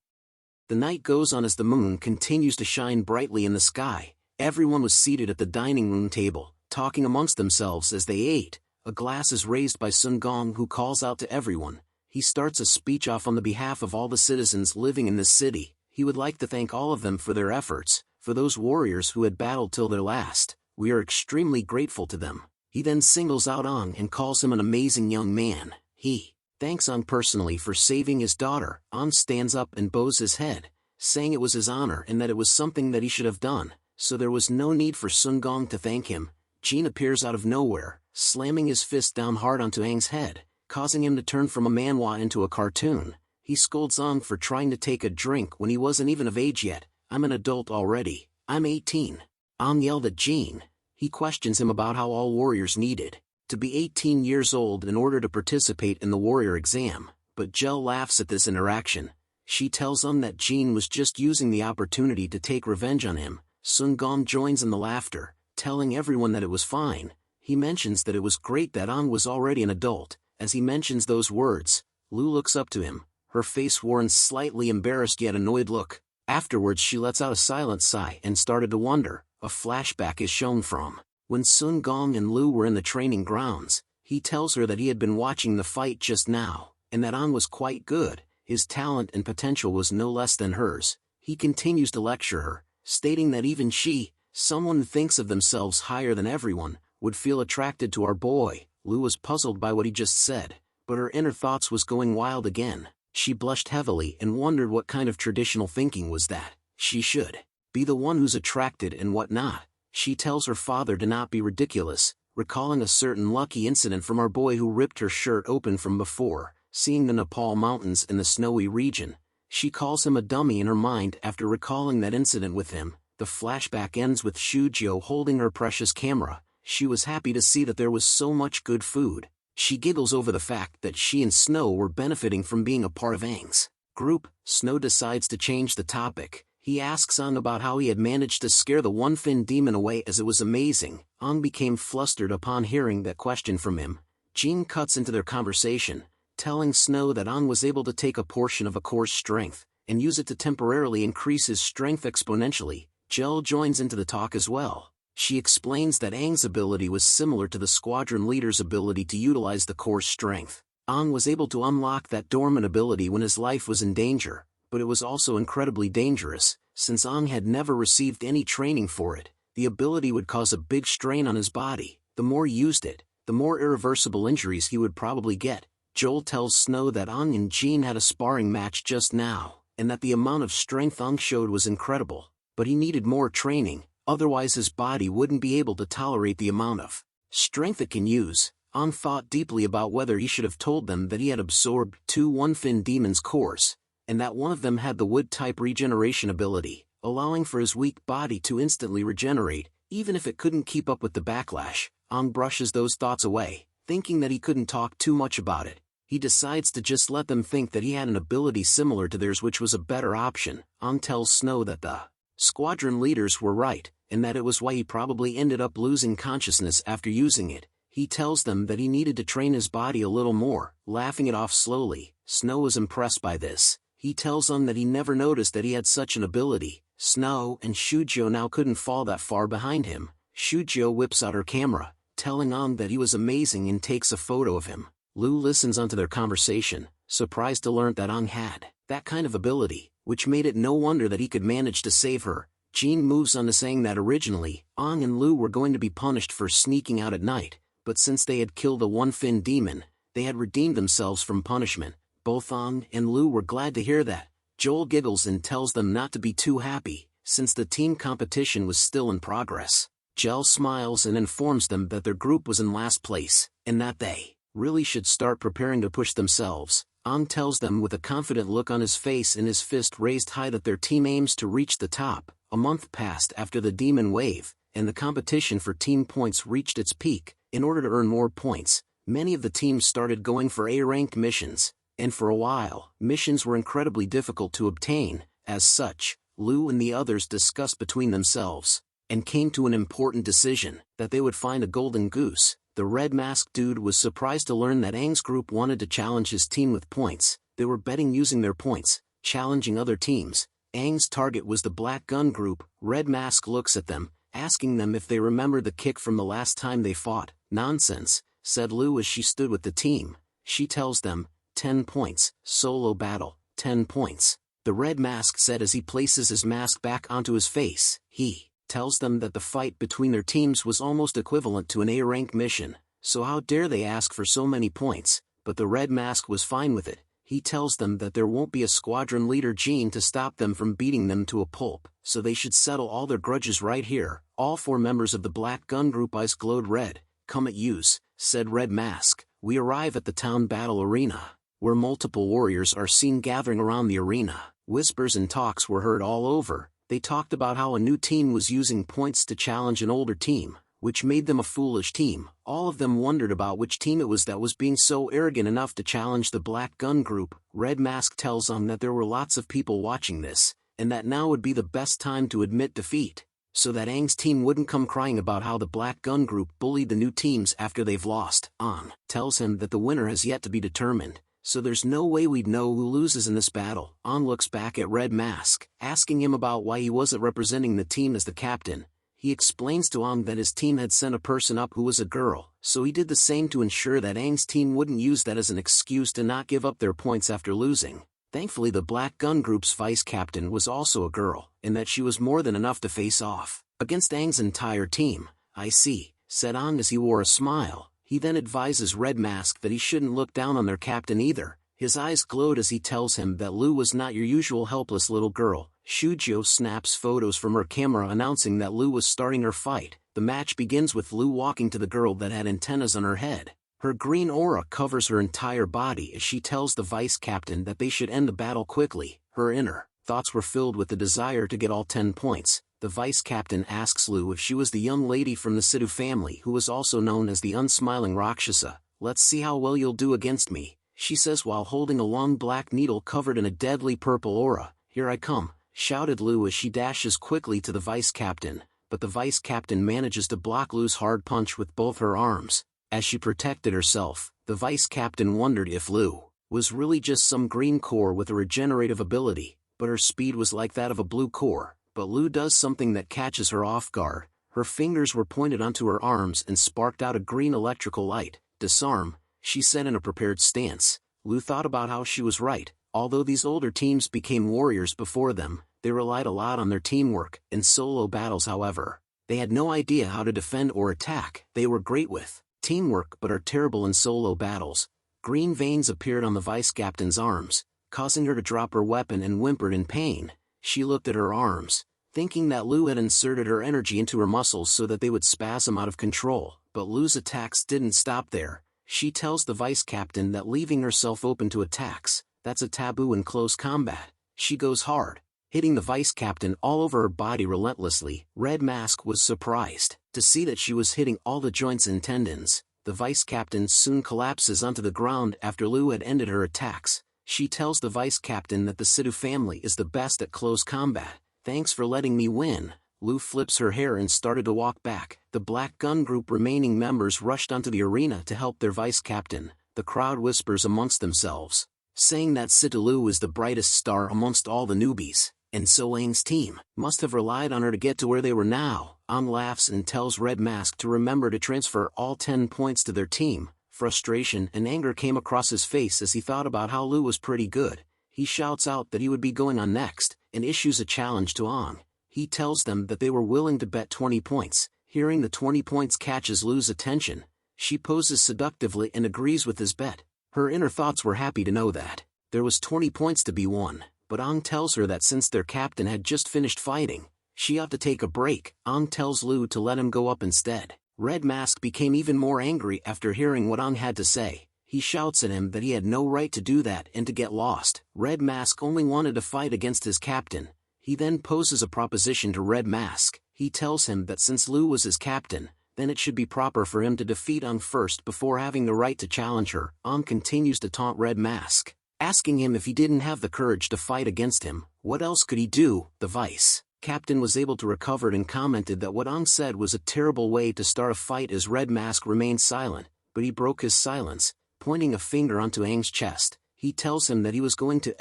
The night goes on as the moon continues to shine brightly in the sky. Everyone was seated at the dining room table, talking amongst themselves as they ate. A glass is raised by Sun Gong, who calls out to everyone. He starts a speech off on the behalf of all the citizens living in this city. He would like to thank all of them for their efforts, for those warriors who had battled till their last. We are extremely grateful to them. He then singles out Aang and calls him an amazing young man. He thanks Aang personally for saving his daughter. Aang stands up and bows his head, saying it was his honor and that it was something that he should have done, so there was no need for Sun Gong to thank him. Jin appears out of nowhere, slamming his fist down hard onto Aang's head, causing him to turn from a manhwa into a cartoon. He scolds Aang for trying to take a drink when he wasn't even of age yet. "I'm an adult already. I'm 18. Aang yelled at Jin. He questions him about how all warriors needed to be 18 years old in order to participate in the warrior exam, but Jel laughs at this interaction. She tells him that Jin was just using the opportunity to take revenge on him. Sun Gong joins in the laughter, telling everyone that it was fine. He mentions that it was great that Ang was already an adult. As he mentions those words, Lu looks up to him, her face worn slightly embarrassed yet annoyed look. Afterwards she lets out a silent sigh and started to wonder. A flashback is shown from when Sun Gong and Lu were in the training grounds. He tells her that he had been watching the fight just now, and that Ang was quite good. His talent and potential was no less than hers. He continues to lecture her, stating that even she, someone who thinks of themselves higher than everyone, would feel attracted to our boy. Lu was puzzled by what he just said, but her inner thoughts was going wild again. She blushed heavily and wondered what kind of traditional thinking was that. She should be the one who's attracted and what not. She tells her father to not be ridiculous, recalling a certain lucky incident from our boy who ripped her shirt open from before, seeing the Nepal mountains in the snowy region. She calls him a dummy in her mind after recalling that incident with him. The flashback ends with Shujio holding her precious camera. She was happy to see that there was so much good food. She giggles over the fact that she and Snow were benefiting from being a part of Aang's group. Snow decides to change the topic. He asks Aang about how he had managed to scare the one-fin demon away, as it was amazing. Aang became flustered upon hearing that question from him. Jean cuts into their conversation, telling Snow that Aang was able to take a portion of a core's strength and use it to temporarily increase his strength exponentially. Jel joins into the talk as well. She explains that Aang's ability was similar to the squadron leader's ability to utilize the core's strength. Aang was able to unlock that dormant ability when his life was in danger, but it was also incredibly dangerous. Since Aang had never received any training for it, the ability would cause a big strain on his body. The more he used it, the more irreversible injuries he would probably get. Joel tells Snow that Aang and Jean had a sparring match just now, and that the amount of strength Aang showed was incredible, but he needed more training, otherwise his body wouldn't be able to tolerate the amount of strength it can use. Aang thought deeply about whether he should have told them that he had absorbed 2 one-fin demons' cores, and that one of them had the wood-type regeneration ability, allowing for his weak body to instantly regenerate, even if it couldn't keep up with the backlash. Aang brushes those thoughts away, thinking that he couldn't talk too much about it. He decides to just let them think that he had an ability similar to theirs, which was a better option. Aang tells Snow that the squadron leaders were right, and that it was why he probably ended up losing consciousness after using it. He tells them that he needed to train his body a little more, laughing it off slowly. Snow was impressed by this. He tells them that he never noticed that he had such an ability. Snow and Shujio now couldn't fall that far behind him. Shujio whips out her camera, telling Aang that he was amazing, and takes a photo of him. Lu listens onto their conversation, surprised to learn that Aang had that kind of ability, which made it no wonder that he could manage to save her. Jean moves on to saying that originally, Aang and Lu were going to be punished for sneaking out at night, but since they had killed the one-fin demon, they had redeemed themselves from punishment. Both Aang and Lu were glad to hear that. Joel giggles and tells them not to be too happy, since the team competition was still in progress. Jel smiles and informs them that their group was in last place, and that they really should start preparing to push themselves. Aang tells them with a confident look on his face and his fist raised high that their team aims to reach the top. A month passed after the demon wave, and the competition for team points reached its peak. In order to earn more points, many of the teams started going for A-ranked missions, and for a while, missions were incredibly difficult to obtain. As such, Lu and the others discussed between themselves, and came to an important decision, that they would find a golden goose. The red-masked dude was surprised to learn that Aang's group wanted to challenge his team with points. They were betting using their points, challenging other teams. Aang's target was the Black Gun group. Red Mask looks at them, asking them if they remember the kick from the last time they fought. Nonsense, said Lu as she stood with the team. She tells them, 10 points, solo battle, 10 points. The Red Mask said as he places his mask back onto his face. He tells them that the fight between their teams was almost equivalent to an A-rank mission, so how dare they ask for so many points, but the Red Mask was fine with it. He tells them that there won't be a squadron leader Jean to stop them from beating them to a pulp, so they should settle all their grudges right here. All 4 members of the Black Gun group eyes glowed red. Come at use, said Red Mask. We arrive at the town battle arena, where multiple warriors are seen gathering around the arena. Whispers and talks were heard all over. They talked about how a new team was using points to challenge an older team, which made them a foolish team. All of them wondered about which team it was that was being so arrogant enough to challenge the Black Gun group. Red Mask tells them that there were lots of people watching this, and that now would be the best time to admit defeat. so that Aang's team wouldn't come crying about how the Black Gun Group bullied the new teams after they've lost. Aang tells him that the winner has yet to be determined, so there's no way we'd know who loses in this battle. Aang looks back at Red Mask, asking him about why he wasn't representing the team as the captain. He explains to Aang that his team had sent a person up who was a girl, so he did the same to ensure that Aang's team wouldn't use that as an excuse to not give up their points after losing. Thankfully the Black Gun Group's vice-captain was also a girl, and that she was more than enough to face off against Aang's entire team. I see, said Aang as he wore a smile. He then advises Red Mask that he shouldn't look down on their captain either. His eyes glowed as he tells him that Lu was not your usual helpless little girl. Shujio snaps photos from her camera announcing that Lu was starting her fight. The match begins with Lu walking to the girl that had antennas on her head. Her green aura covers her entire body as she tells the vice-captain that they should end the battle quickly. Her inner thoughts were filled with the desire to get all 10 points. The vice-captain asks Lu if she was the young lady from the Sidhu family who was also known as the Unsmiling Rakshasa. Let's see how well you'll do against me, she says while holding a long black needle covered in a deadly purple aura. Here I come, shouted Lu as she dashes quickly to the vice-captain, but the vice-captain manages to block Lu's hard punch with both her arms. As she protected herself, the vice-captain wondered if Lu was really just some green core with a regenerative ability, but her speed was like that of a blue core. But Lu does something that catches her off guard. Her fingers were pointed onto her arms and sparked out a green electrical light. Disarm, she said in a prepared stance. Lu thought about how she was right. Although these older teams became warriors before them, they relied a lot on their teamwork. In solo battles however, they had no idea how to defend or attack. They were great with teamwork but are terrible in solo battles. Green veins appeared on the vice-captain's arms, causing her to drop her weapon and whimpered in pain. She looked at her arms, thinking that Lu had inserted her energy into her muscles so that they would spasm out of control, but Lu's attacks didn't stop there. She tells the vice-captain that leaving herself open to attacks, that's a taboo in close combat. She goes hard, hitting the vice-captain all over her body relentlessly. Red Mask was surprised to see that she was hitting all the joints and tendons. The vice-captain soon collapses onto the ground after Lu had ended her attacks. She tells the vice-captain that the Sidhu family is the best at close combat. Thanks for letting me win. Lu flips her hair and started to walk back. The Black Gun Group remaining members rushed onto the arena to help their vice-captain. The crowd whispers amongst themselves, saying that Sidhu Lu is the brightest star amongst all the newbies, and so Aang's team must have relied on her to get to where they were now. Aang laughs and tells Red Mask to remember to transfer all 10 points to their team. Frustration and anger came across his face as he thought about how Lu was pretty good. He shouts out that he would be going on next, and issues a challenge to Aang. He tells them that they were willing to bet 20 points. Hearing the 20 points catches Lu's attention. She poses seductively and agrees with his bet. Her inner thoughts were happy to know that there was 20 points to be won, but Aang tells her that since their captain had just finished fighting, she ought to take a break. Aang tells Lu to let him go up instead. Red Mask became even more angry after hearing what Aang had to say. He shouts at him that he had no right to do that and to get lost. Red Mask only wanted to fight against his captain. He then poses a proposition to Red Mask. He tells him that since Lu was his captain, then it should be proper for him to defeat Aang first before having the right to challenge her. Aang continues to taunt Red Mask, asking him if he didn't have the courage to fight against him, what else could he do? The vice-captain was able to recover and commented that what Aang said was a terrible way to start a fight as Red Mask remained silent, but he broke his silence, pointing a finger onto Aang's chest. He tells him that he was going to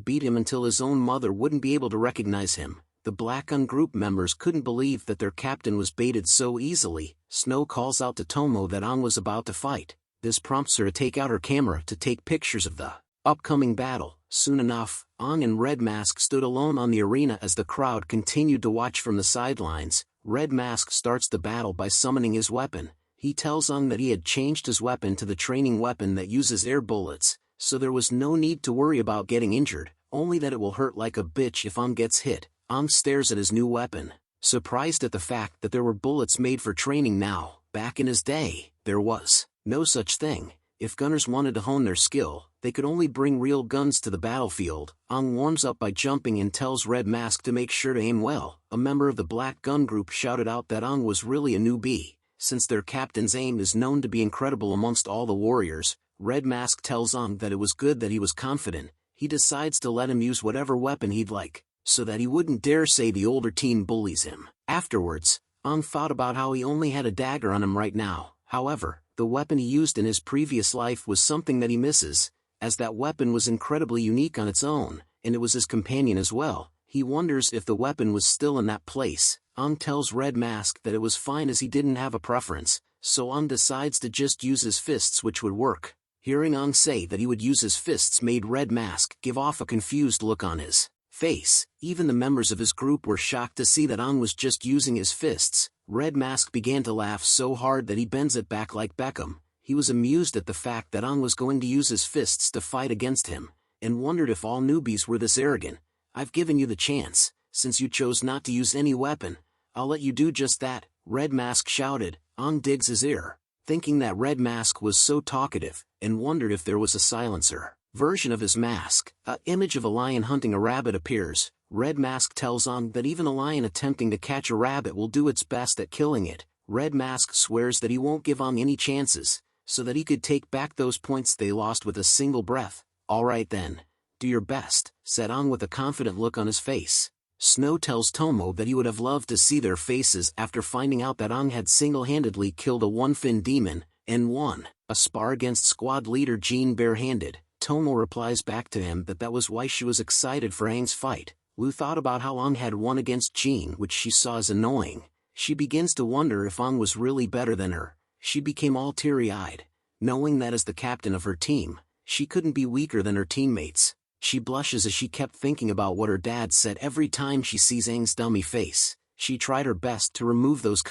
beat him until his own mother wouldn't be able to recognize him. The Black Gun Group members couldn't believe that their captain was baited so easily. Snow calls out to Tomo that Aang was about to fight. This prompts her to take out her camera to take pictures of the upcoming battle. Soon enough, Aang and Red Mask stood alone on the arena as the crowd continued to watch from the sidelines. Red Mask starts the battle by summoning his weapon. He tells Aang that he had changed his weapon to the training weapon that uses air bullets, so there was no need to worry about getting injured, only that it will hurt like a bitch if Aang gets hit. Aang stares at his new weapon, surprised at the fact that there were bullets made for training now. Back in his day, there was no such thing. If gunners wanted to hone their skill, they could only bring real guns to the battlefield. Aang warms up by jumping and tells Red Mask to make sure to aim well. A member of the Black Gun Group shouted out that Aang was really a newbie, since their captain's aim is known to be incredible amongst all the warriors. Red Mask tells Aang that it was good that he was confident. He decides to let him use whatever weapon he'd like. so that he wouldn't dare say the older teen bullies him. Afterwards, Ang thought about how he only had a dagger on him right now. However, the weapon he used in his previous life was something that he misses, as that weapon was incredibly unique on its own, and it was his companion as well. He wonders if the weapon was still in that place. Ang tells Red Mask that it was fine as he didn't have a preference, so Ang decides to just use his fists, which would work. Hearing Ang say that he would use his fists made Red Mask give off a confused look on his face. Even the members of his group were shocked to see that Ang was just using his fists. Red Mask began to laugh so hard that he bends it back like Beckham. He was amused at the fact that Ang was going to use his fists to fight against him, and wondered if all newbies were this arrogant. I've given you the chance, since you chose not to use any weapon. I'll let you do just that, Red Mask shouted. Ang digs his ear, thinking that Red Mask was so talkative, and wondered if there was a silencer version of his mask. An image of a lion hunting a rabbit appears. Red Mask tells Ang that even a lion attempting to catch a rabbit will do its best at killing it. Red Mask swears that he won't give Ang any chances, so that he could take back those points they lost with a single breath. Alright then, do your best, said Ang with a confident look on his face. Snow tells Tomo that he would have loved to see their faces after finding out that Ang had single-handedly killed a one-fin demon, and won a spar against squad leader Jean barehanded. Tomo replies back to him that was why she was excited for Ang's fight. Lu thought about how Ang had won against Jean, which she saw as annoying. She begins to wonder if Ang was really better than her. She became all teary-eyed, knowing that as the captain of her team, she couldn't be weaker than her teammates. She blushes as she kept thinking about what her dad said every time she sees Ang's dummy face. She tried her best to remove those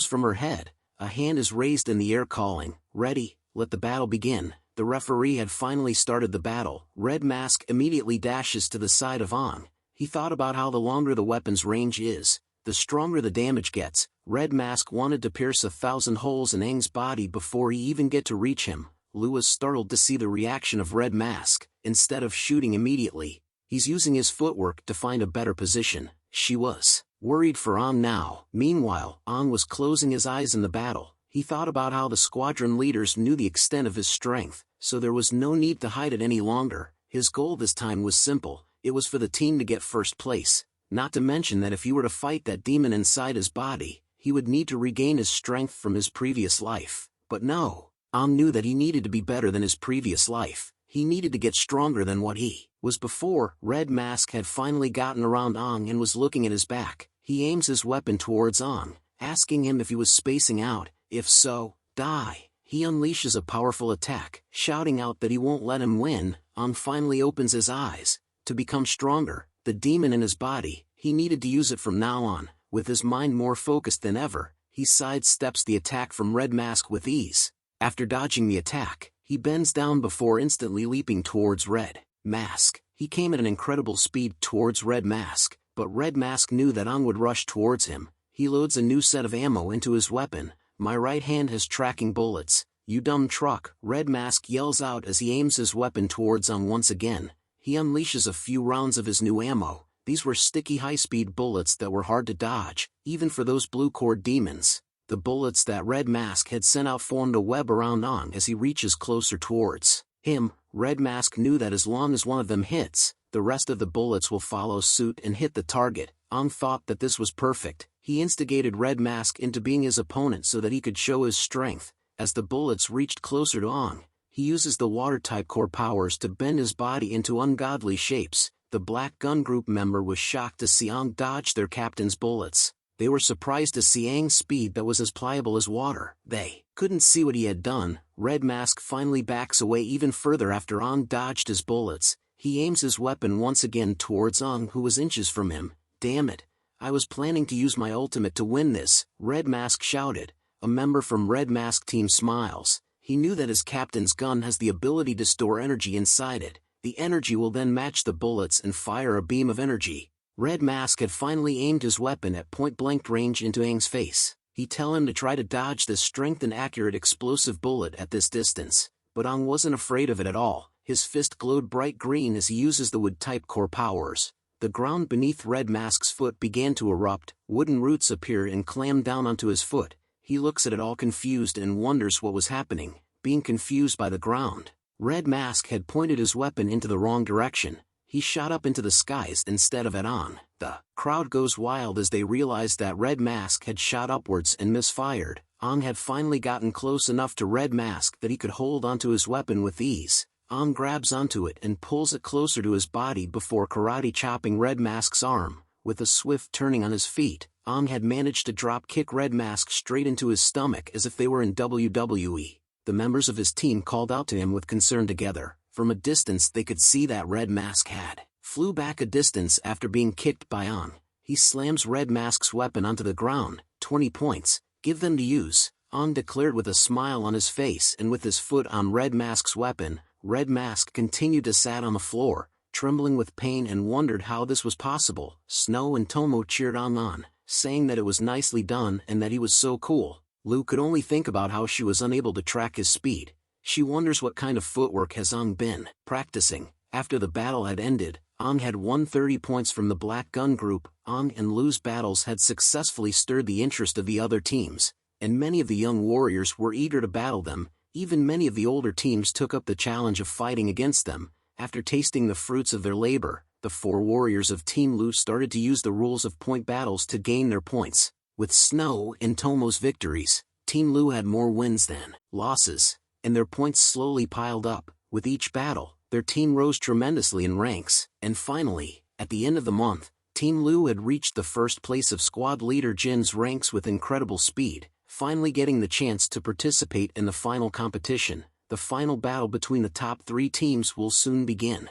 from her head. A hand is raised in the air calling, "Ready, let the battle begin." The referee had finally started the battle. Red Mask immediately dashes to the side of Ang. He thought about how the longer the weapon's range is, the stronger the damage gets. Red Mask wanted to pierce 1,000 holes in Ang's body before he even get to reach him. Lu was startled to see the reaction of Red Mask. Instead of shooting immediately, he's using his footwork to find a better position. She was worried for Ang now. Meanwhile, Ang was closing his eyes in the battle. He thought about how the squadron leaders knew the extent of his strength, so there was no need to hide it any longer. His goal this time was simple. It was for the team to get first place. Not to mention that if he were to fight that demon inside his body, he would need to regain his strength from his previous life. But no, Ang knew that he needed to be better than his previous life. He needed to get stronger than what he was before. Red Mask had finally gotten around Ang and was looking at his back. He aims his weapon towards Ang, asking him if he was spacing out. If so, die. He unleashes a powerful attack, shouting out that he won't let him win. Ang finally opens his eyes. To become stronger, the demon in his body, he needed to use it from now on. With his mind more focused than ever, he sidesteps the attack from Red Mask with ease. After dodging the attack, he bends down before instantly leaping towards Red Mask. He came at an incredible speed towards Red Mask, but Red Mask knew that Ang would rush towards him. He loads a new set of ammo into his weapon. "My right hand has tracking bullets, you dumb truck," Red Mask yells out as he aims his weapon towards Ang once again. He unleashes a few rounds of his new ammo. These were sticky high-speed bullets that were hard to dodge, even for those blue-cord demons. The bullets that Red Mask had sent out formed a web around Ang as he reaches closer towards him. Red Mask knew that as long as one of them hits, the rest of the bullets will follow suit and hit the target. Ang thought that this was perfect. He instigated Red Mask into being his opponent so that he could show his strength. As the bullets reached closer to Ang, he uses the water-type core powers to bend his body into ungodly shapes. The Black Gun Group member was shocked to see Ang dodge their captain's bullets. They were surprised to see Ang's speed that was as pliable as water. They couldn't see what he had done. Red Mask finally backs away even further after Ang dodged his bullets. He aims his weapon once again towards Ang, who was inches from him. "Damn it. I was planning to use my ultimate to win this," Red Mask shouted. A member from Red Mask team smiles. He knew that his captain's gun has the ability to store energy inside it. The energy will then match the bullets and fire a beam of energy. Red Mask had finally aimed his weapon at point-blank range into Ang's face. He tell him to try to dodge this strength and accurate explosive bullet at this distance. But Ang wasn't afraid of it at all. His fist glowed bright green as he uses the wood-type core powers. The ground beneath Red Mask's foot began to erupt. Wooden roots appear and clam down onto his foot. He looks at it all confused and wonders what was happening, being confused by the ground. Red Mask had pointed his weapon into the wrong direction. he shot up into the skies instead of at On. The crowd goes wild as they realize that Red Mask had shot upwards and misfired. On had finally gotten close enough to Red Mask that he could hold onto his weapon with ease. On grabs onto it and pulls it closer to his body before karate chopping Red Mask's arm. With a swift turning on his feet, On had managed to drop kick Red Mask straight into his stomach as if they were in WWE. The members of his team called out to him with concern together. From a distance they could see that Red Mask had flew back a distance after being kicked by On. He slams Red Mask's weapon onto the ground. 20 points, give them to use, On declared with a smile on his face, and with his foot on Red Mask's weapon, Red Mask continued to sat on the floor, trembling with pain, and wondered how this was possible. Snow and Tomo cheered On, saying that it was nicely done and that he was so cool. Lou could only think about how she was unable to track his speed. She wonders what kind of footwork has On been practicing. After the battle had ended, On had won 30 points from the Black Gun Group. On and Lou's battles had successfully stirred the interest of the other teams, and many of the young warriors were eager to battle them. Even many of the older teams took up the challenge of fighting against them. After tasting the fruits of their labor, the 4 warriors of Team Lou started to use the rules of point battles to gain their points. With Snow and Tomo's victories, Team Lou had more wins than losses, and their points slowly piled up. With each battle, their team rose tremendously in ranks, and finally, at the end of the month, Team Lou had reached the first place of squad leader Jin's ranks with incredible speed, finally getting the chance to participate in the final competition. The final battle between the top 3 teams will soon begin.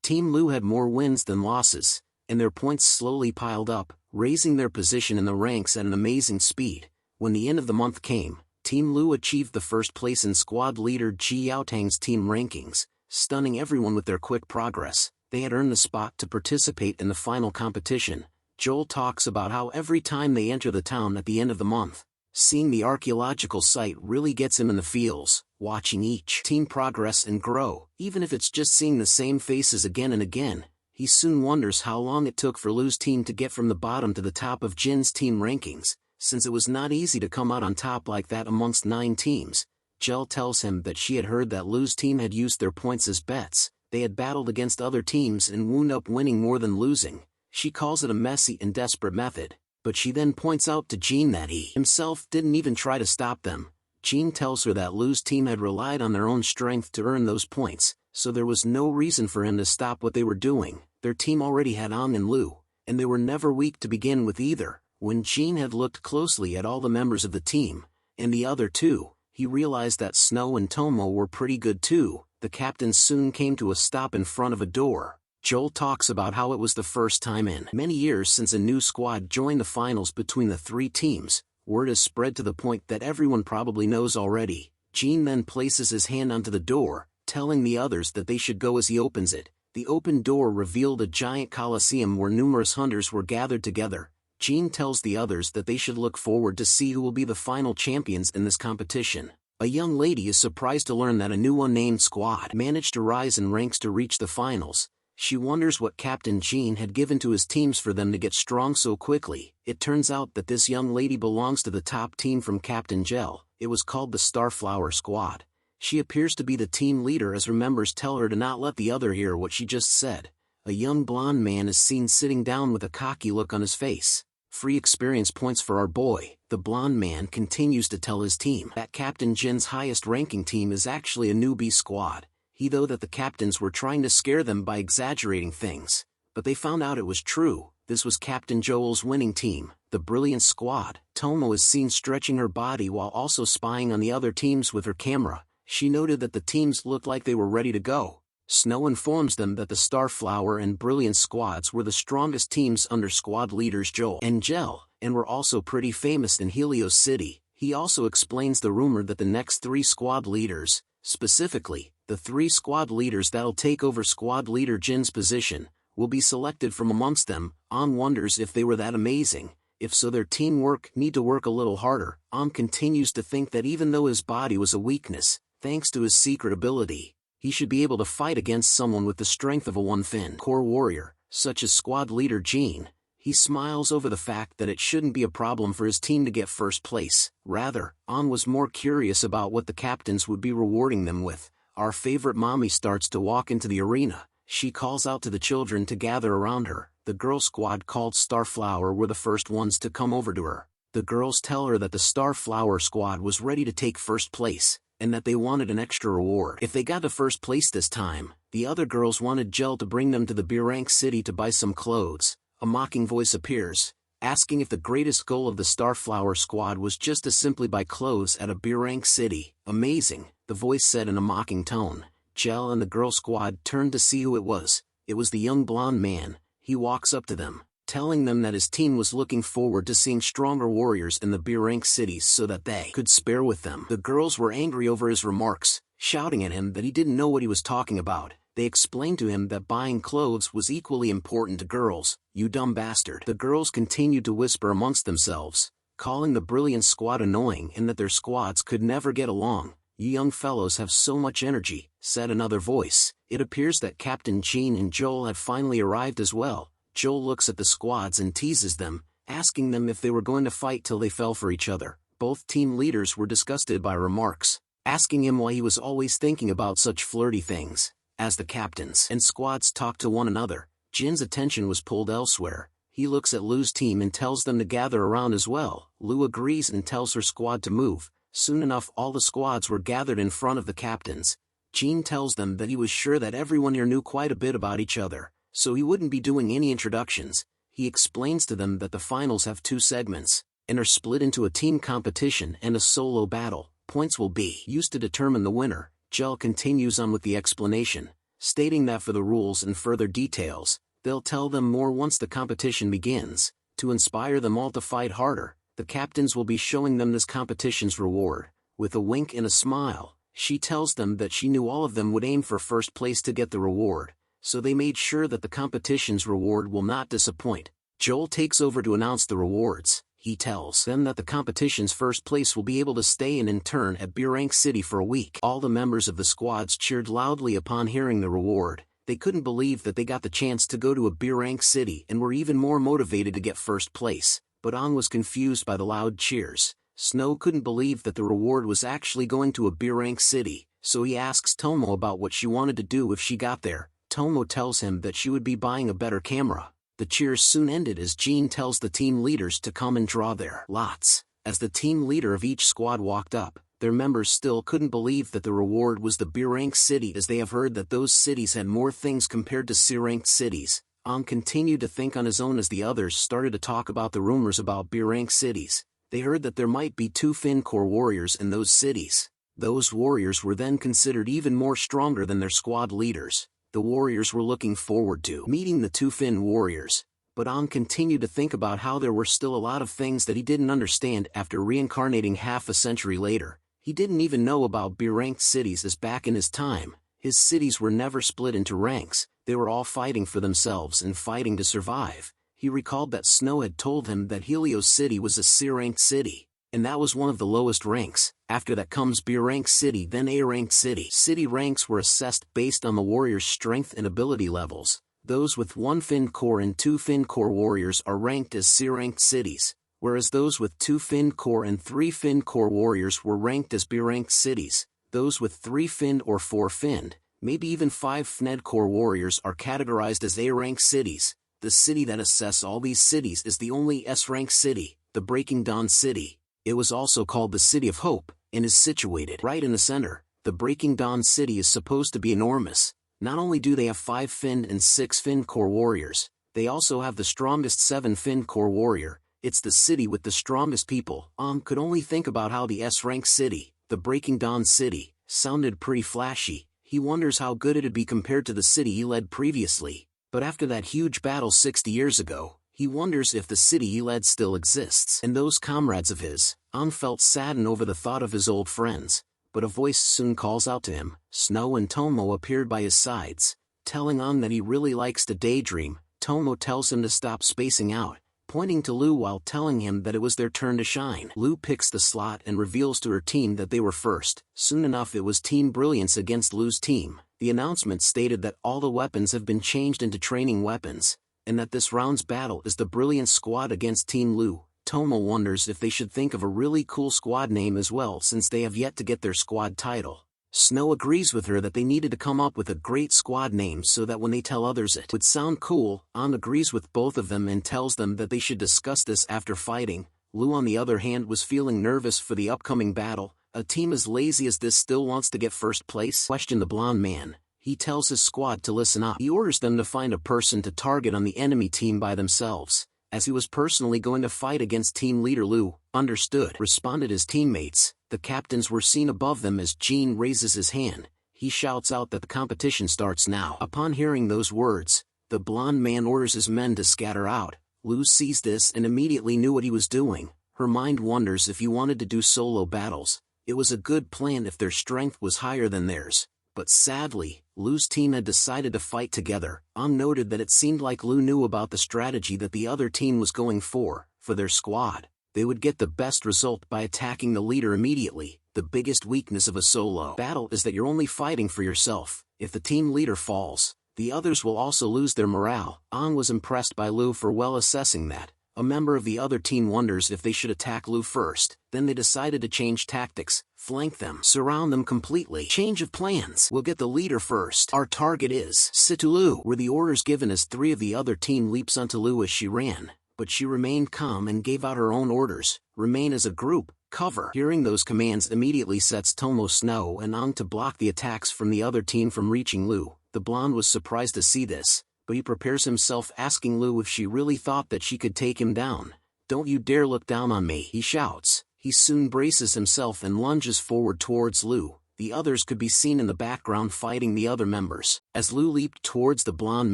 Team Lou had more wins than losses, and their points slowly piled up, raising their position in the ranks at an amazing speed. When the end of the month came, Team Lou achieved the first place in squad leader Ji Yaotang's team rankings, stunning everyone with their quick progress. They had earned the spot to participate in the final competition. Joel talks about how every time they enter the town at the end of the month, seeing the archaeological site really gets him in the feels. Watching each team progress and grow, even if it's just seeing the same faces again and again, he soon wonders how long it took for Lou's team to get from the bottom to the top of Jin's team rankings, since it was not easy to come out on top like that amongst 9 teams. Jel tells him that she had heard that Lou's team had used their points as bets. They had battled against other teams and wound up winning more than losing. She calls it a messy and desperate method, but she then points out to Jin that he himself didn't even try to stop them. Jin tells her that Lou's team had relied on their own strength to earn those points, so there was no reason for him to stop what they were doing. Their team already had On and Lou, and they were never weak to begin with either. When Jin had looked closely at all the members of the team, and the other 2, he realized that Snow and Tomo were pretty good too. The captains soon came to a stop in front of a door. Joel talks about how it was the first time in many years since a new squad joined the finals between the 3 teams. Word is spread to the point that everyone probably knows already. Jin then places his hand onto the door, telling the others that they should go as he opens it. The open door revealed a giant coliseum where numerous hunters were gathered together. Jin tells the others that they should look forward to see who will be the final champions in this competition. A young lady is surprised to learn that a new unnamed squad managed to rise in ranks to reach the finals. She wonders what Captain Jin had given to his teams for them to get strong so quickly. It turns out that this young lady belongs to the top team from Captain Gel. It was called the Starflower Squad. She appears to be the team leader as her members tell her to not let the other hear what she just said. A young blonde man is seen sitting down with a cocky look on his face. Free experience points for our boy. The blonde man continues to tell his team that Captain Jin's highest ranking team is actually a newbie squad. He though that the captains were trying to scare them by exaggerating things, but they found out it was true. This was Captain Joel's winning team, the Brilliant Squad. Tomo is seen stretching her body while also spying on the other teams with her camera. She noted that the teams looked like they were ready to go. Snow informs them that the Starflower and Brilliant Squads were the strongest teams under squad leaders Joel and Gel, and were also pretty famous in Helios City. He also explains the rumor that the next 3 squad leaders, specifically, the 3 squad leaders that'll take over squad leader Jin's position, will be selected from amongst them. On wonders if they were that amazing. If so, their teamwork need to work a little harder. On continues to think that even though his body was a weakness, thanks to his secret ability, he should be able to fight against someone with the strength of a one-fin core warrior, such as squad leader Jin. He smiles over the fact that it shouldn't be a problem for his team to get first place. Rather, On was more curious about what the captains would be rewarding them with. Our favorite mommy starts to walk into the arena. She calls out to the children to gather around her. The girl squad called Starflower were the first ones to come over to her. The girls tell her that the Starflower squad was ready to take first place, and that they wanted an extra reward if they got to first place this time. The other girls wanted Gel to bring them to the brink city to buy some clothes. A mocking voice appears, asking if the greatest goal of the Starflower squad was just to simply buy clothes at a brink city. Amazing, the voice said in a mocking tone. Gel and the girl squad turned to see who it was. It was the young blonde man. He walks up to them, telling them that his team was looking forward to seeing stronger warriors in the brink cities so that they could spare with them. The girls were angry over his remarks, shouting at him that he didn't know what he was talking about. They explained to him that buying clothes was equally important to girls. You dumb bastard. The girls continued to whisper amongst themselves, calling the brilliant squad annoying and that their squads could never get along. You young fellows have so much energy, said another voice. It appears that Captain Jean and Joel had finally arrived as well. Joel looks at the squads and teases them, asking them if they were going to fight till they fell for each other. Both team leaders were disgusted by remarks, asking him why he was always thinking about such flirty things. As the captains and squads talked to one another, Jin's attention was pulled elsewhere. He looks at Lu's team and tells them to gather around as well. Lu agrees and tells her squad to move. Soon enough all the squads were gathered in front of the captains. Jin tells them that he was sure that everyone here knew quite a bit about each other, so he wouldn't be doing any introductions. He explains to them that the finals have 2 segments, and are split into a team competition and a solo battle. Points will be used to determine the winner. Gel continues on with the explanation, stating that for the rules and further details, they'll tell them more once the competition begins. To inspire them all to fight harder, the captains will be showing them this competition's reward. With a wink and a smile, she tells them that she knew all of them would aim for first place to get the reward, so they made sure that the competition's reward will not disappoint. Joel takes over to announce the rewards. He tells them that the competition's first place will be able to stay and intern at brink City for a week. All the members of the squads cheered loudly upon hearing the reward. They couldn't believe that they got the chance to go to a brink City and were even more motivated to get first place. But An was confused by the loud cheers. Snow couldn't believe that the reward was actually going to a brink City, so he asks Tomo about what she wanted to do if she got there. Tomo tells him that she would be buying a better camera. The cheers soon ended as Jean tells the team leaders to come and draw their lots. As the team leader of each squad walked up, their members still couldn't believe that the reward was the brink City, as they have heard that those cities had more things compared to C-ranked cities. An continued to think on his own as the others started to talk about the rumors about brink cities. They heard that there might be 2 Fin-core warriors in those cities. Those warriors were then considered even more stronger than their squad leaders. The warriors were looking forward to meeting the 2 Fin warriors, but An continued to think about how there were still a lot of things that he didn't understand after reincarnating half a century later. He didn't even know about brink cities, as back in his time, his cities were never split into ranks. They were all fighting for themselves and fighting to survive. He recalled that Snow had told him that Helios City was a C-ranked city, and that was one of the lowest ranks. After that comes B-ranked city, then A-ranked city. City ranks were assessed based on the warrior's strength and ability levels. Those with 1 Fin-core and 2 Fin-core warriors are ranked as C-ranked cities, whereas those with 2 Fin-core and 3 Fin-core warriors were ranked as B-ranked cities. Those with 3 Fin or 4 Fin, maybe even 5 Fned-core warriors are categorized as A-ranked cities. The city that assess all these cities is the only S-ranked city, the Breaking Dawn City. It was also called the City of Hope, and is situated right in the center. The Breaking Dawn City is supposed to be enormous. Not only do they have 5 Fin and 6 Fin-core warriors, they also have the strongest 7 Fin-core warrior. It's the city with the strongest people. Could only think about how the S-ranked city, the Breaking Dawn City, sounded pretty flashy. He wonders how good it'd be compared to the city he led previously. But after that huge battle 60 years ago, he wonders if the city he led still exists. And those comrades of his. An felt saddened over the thought of his old friends, but a voice soon calls out to him. Snow and Tomo appeared by his sides, telling An that he really likes to daydream. Tomo tells him to stop spacing out, pointing to Lu while telling him that it was their turn to shine. Lu picks the slot and reveals to her team that they were first. Soon enough it was Team Brilliance against Lu's team. The announcement stated that all the weapons have been changed into training weapons, and that this round's battle is the Brilliance Squad against Team Lu. Tomo wonders if they should think of a really cool squad name as well, since they have yet to get their squad title. Snow agrees with her that they needed to come up with a great squad name so that when they tell others it would sound cool. An agrees with both of them and tells them that they should discuss this after fighting. Lu on the other hand was feeling nervous for the upcoming battle. A team as lazy as this still wants to get first place? Questioned the blonde man. He tells his squad to listen up. He orders them to find a person to target on the enemy team by themselves, as he was personally going to fight against team leader Lu. Understood, responded his teammates. The captains were seen above them as Jean raises his hand. He shouts out that the competition starts now. Upon hearing those words, the blonde man orders his men to scatter out. Lu sees this and immediately knew what he was doing. Her mind wonders if he wanted to do solo battles. It was a good plan if their strength was higher than theirs. But sadly, Lu's team had decided to fight together. An noted that it seemed like Lu knew about the strategy that the other team was going for their squad. They would get the best result by attacking the leader immediately. The biggest weakness of a solo battle is that you're only fighting for yourself. If the team leader falls, the others will also lose their morale. An was impressed by Lu for well assessing that. A member of the other team wonders if they should attack Lu first. Then they decided to change tactics, flank them, surround them completely. Change of plans. We'll get the leader first. Our target is sit to Lu, were the orders given as three of the other team leaps onto Lu as she ran. But she remained calm and gave out her own orders. Remain as a group, cover. Hearing those commands immediately sets Tomo Snow and Ang to block the attacks from the other team from reaching Lu. The blonde was surprised to see this, but he prepares himself asking Lu if she really thought that she could take him down. Don't you dare look down on me, he shouts. He soon braces himself and lunges forward towards Lu. The others could be seen in the background fighting the other members. As Lu leaped towards the blonde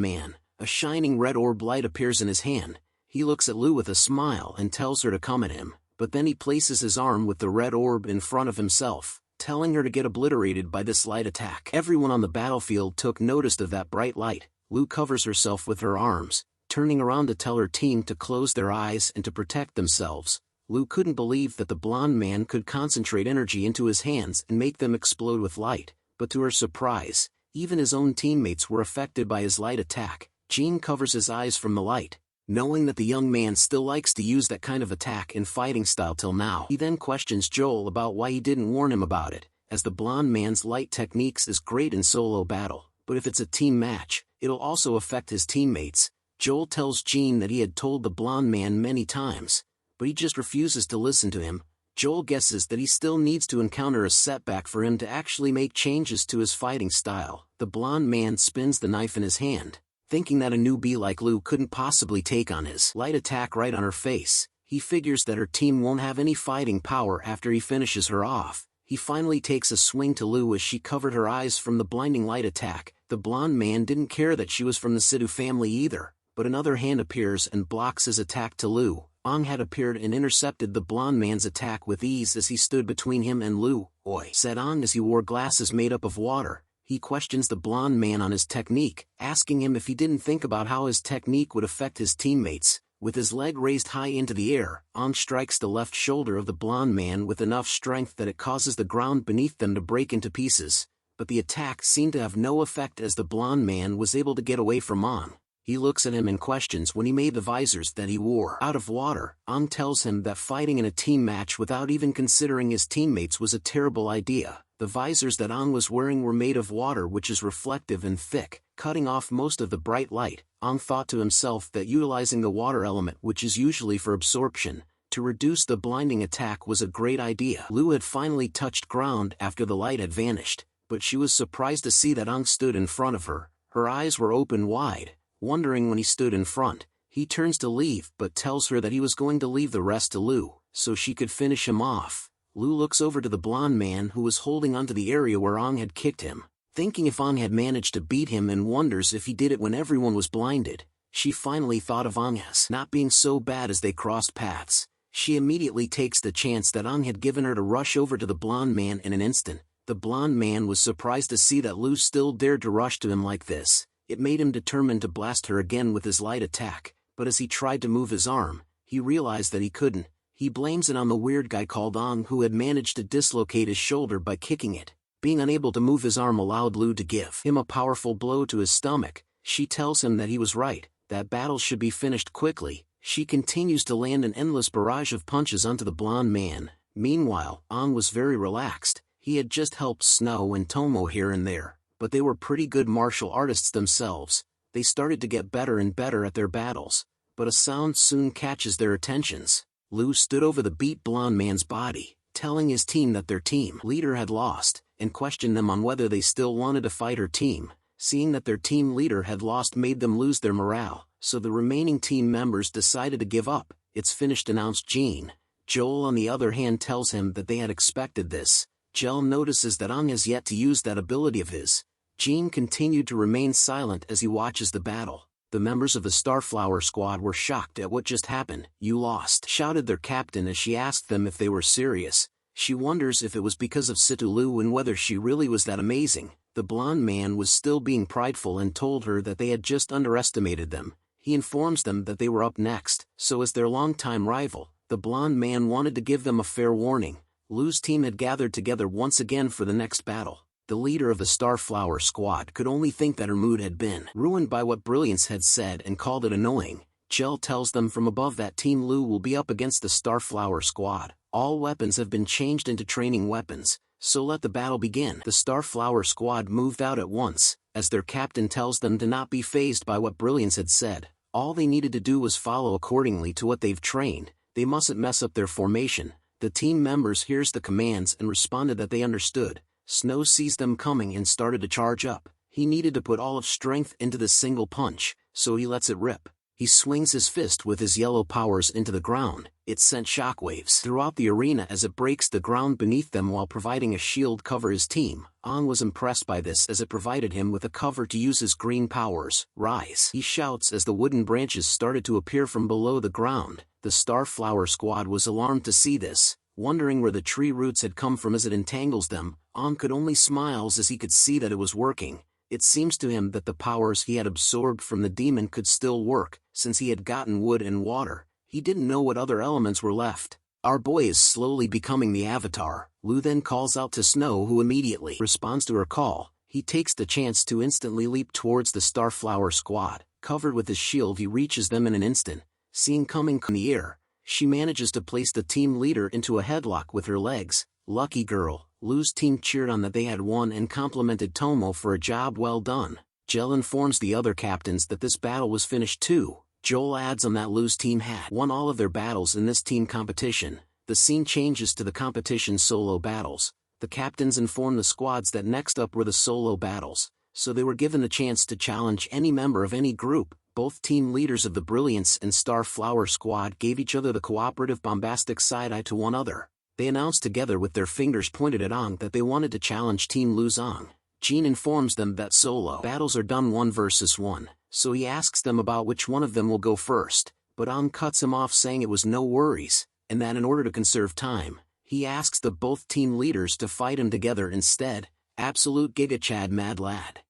man, a shining red orb light appears in his hand. He looks at Lu with a smile and tells her to come at him, but then he places his arm with the red orb in front of himself, telling her to get obliterated by this light attack. Everyone on the battlefield took notice of that bright light. Lu covers herself with her arms, turning around to tell her team to close their eyes and to protect themselves. Lu couldn't believe that the blonde man could concentrate energy into his hands and make them explode with light, but to her surprise, even his own teammates were affected by his light attack. Jean covers his eyes from the light, knowing that the young man still likes to use that kind of attack and fighting style till now. He then questions Joel about why he didn't warn him about it, as the blonde man's light techniques is great in solo battle, but if it's a team match, it'll also affect his teammates. Joel tells Jean that he had told the blonde man many times, but he just refuses to listen to him. Joel guesses that he still needs to encounter a setback for him to actually make changes to his fighting style. The blonde man spins the knife in his hand, thinking that a newbie like Lu couldn't possibly take on his light attack right on her face. He figures that her team won't have any fighting power after he finishes her off. He finally takes a swing to Lu as she covered her eyes from the blinding light attack. The blonde man didn't care that she was from the Sidhu family either, but another hand appears and blocks his attack to Lu. Ang had appeared and intercepted the blonde man's attack with ease as he stood between him and Lu. Oi, said Ang as he wore glasses made up of water. He questions the blonde man on his technique, asking him if he didn't think about how his technique would affect his teammates. With his leg raised high into the air, Ang strikes the left shoulder of the blonde man with enough strength that it causes the ground beneath them to break into pieces. But the attack seemed to have no effect as the blonde man was able to get away from Ang. He looks at him and questions when he made the visors that he wore out of water. Ang tells him that fighting in a team match without even considering his teammates was a terrible idea. The visors that Ang was wearing were made of water, which is reflective and thick, cutting off most of the bright light. Ang thought to himself that utilizing the water element, which is usually for absorption, to reduce the blinding attack was a great idea. Lu had finally touched ground after the light had vanished, but she was surprised to see that Ang stood in front of her. Her eyes were open wide, wondering when he stood in front. He turns to leave but tells her that he was going to leave the rest to Lu, so she could finish him off. Lu looks over to the blonde man who was holding onto the area where Ang had kicked him, thinking if Ang had managed to beat him, and wonders if he did it when everyone was blinded. She finally thought of Ang as not being so bad as they crossed paths. She immediately takes the chance that Ang had given her to rush over to the blonde man in an instant. The blonde man was surprised to see that Lu still dared to rush to him like this. It made him determined to blast her again with his light attack, but as he tried to move his arm, he realized that he couldn't. He blames it on the weird guy called Ang who had managed to dislocate his shoulder by kicking it. Being unable to move his arm allowed Lu to give him a powerful blow to his stomach. She tells him that he was right, that battle should be finished quickly. She continues to land an endless barrage of punches onto the blonde man. Meanwhile, Ang was very relaxed. He had just helped Snow and Tomo here and there, but they were pretty good martial artists themselves. They started to get better and better at their battles, but a sound soon catches their attentions. Lu stood over the beat blonde man's body, telling his team that their team leader had lost, and questioned them on whether they still wanted to fight her team. Seeing that their team leader had lost made them lose their morale, so the remaining team members decided to give up. It's finished, announced Jean. Joel on the other hand tells him that they had expected this. Jel notices that Ang has yet to use that ability of his. Jean continued to remain silent as he watches the battle. The members of the Starflower squad were shocked at what just happened. "You lost," shouted their captain as she asked them if they were serious. She wonders if it was because of Situlu and whether she really was that amazing. The blonde man was still being prideful and told her that they had just underestimated them. He informs them that they were up next, so as their longtime rival, the blonde man wanted to give them a fair warning. Lu's team had gathered together once again for the next battle. The leader of the Starflower squad could only think that her mood had been ruined by what Brilliance had said and called it annoying. Jel tells them from above that Team Lu will be up against the Starflower squad. All weapons have been changed into training weapons, so let the battle begin. The Starflower squad moved out at once, as their captain tells them to not be fazed by what Brilliance had said. All they needed to do was follow accordingly to what they've trained. They mustn't mess up their formation. The team members hears the commands and responded that they understood. Snow sees them coming and started to charge up. He needed to put all of strength into the single punch, so he lets it rip. He swings his fist with his yellow powers into the ground. It sent shockwaves throughout the arena as it breaks the ground beneath them while providing a shield cover his team. Ang was impressed by this as it provided him with a cover to use his green powers. "Rise!" he shouts as the wooden branches started to appear from below the ground. The Starflower squad was alarmed to see this, wondering where the tree roots had come from as it entangles them. Ang could only smile as he could see that it was working. It seems to him that the powers he had absorbed from the demon could still work, since he had gotten wood and water. He didn't know what other elements were left. "Our boy is slowly becoming the Avatar." Lu then calls out to Snow, who immediately responds to her call. He takes the chance to instantly leap towards the Starflower squad. Covered with his shield, he reaches them in an instant. Seeing coming in the air, she manages to place the team leader into a headlock with her legs. Lucky girl. Lu's team cheered on that they had won and complimented Tomo for a job well done. Jel informs the other captains that this battle was finished too. Joel adds on that Lu's team had won all of their battles in this team competition. The scene changes to the competition solo battles. The captains inform the squads that next up were the solo battles, so they were given the chance to challenge any member of any group. Both team leaders of the Brilliance and Starflower squad gave each other the cooperative bombastic side-eye to one another. They announced together with their fingers pointed at Ang that they wanted to challenge Team Lu's Ang. Jean informs them that solo battles are done 1 versus 1, so he asks them about which one of them will go first, but Ang cuts him off saying it was no worries, and that in order to conserve time, he asks the both team leaders to fight him together instead. Absolute Giga Chad mad lad.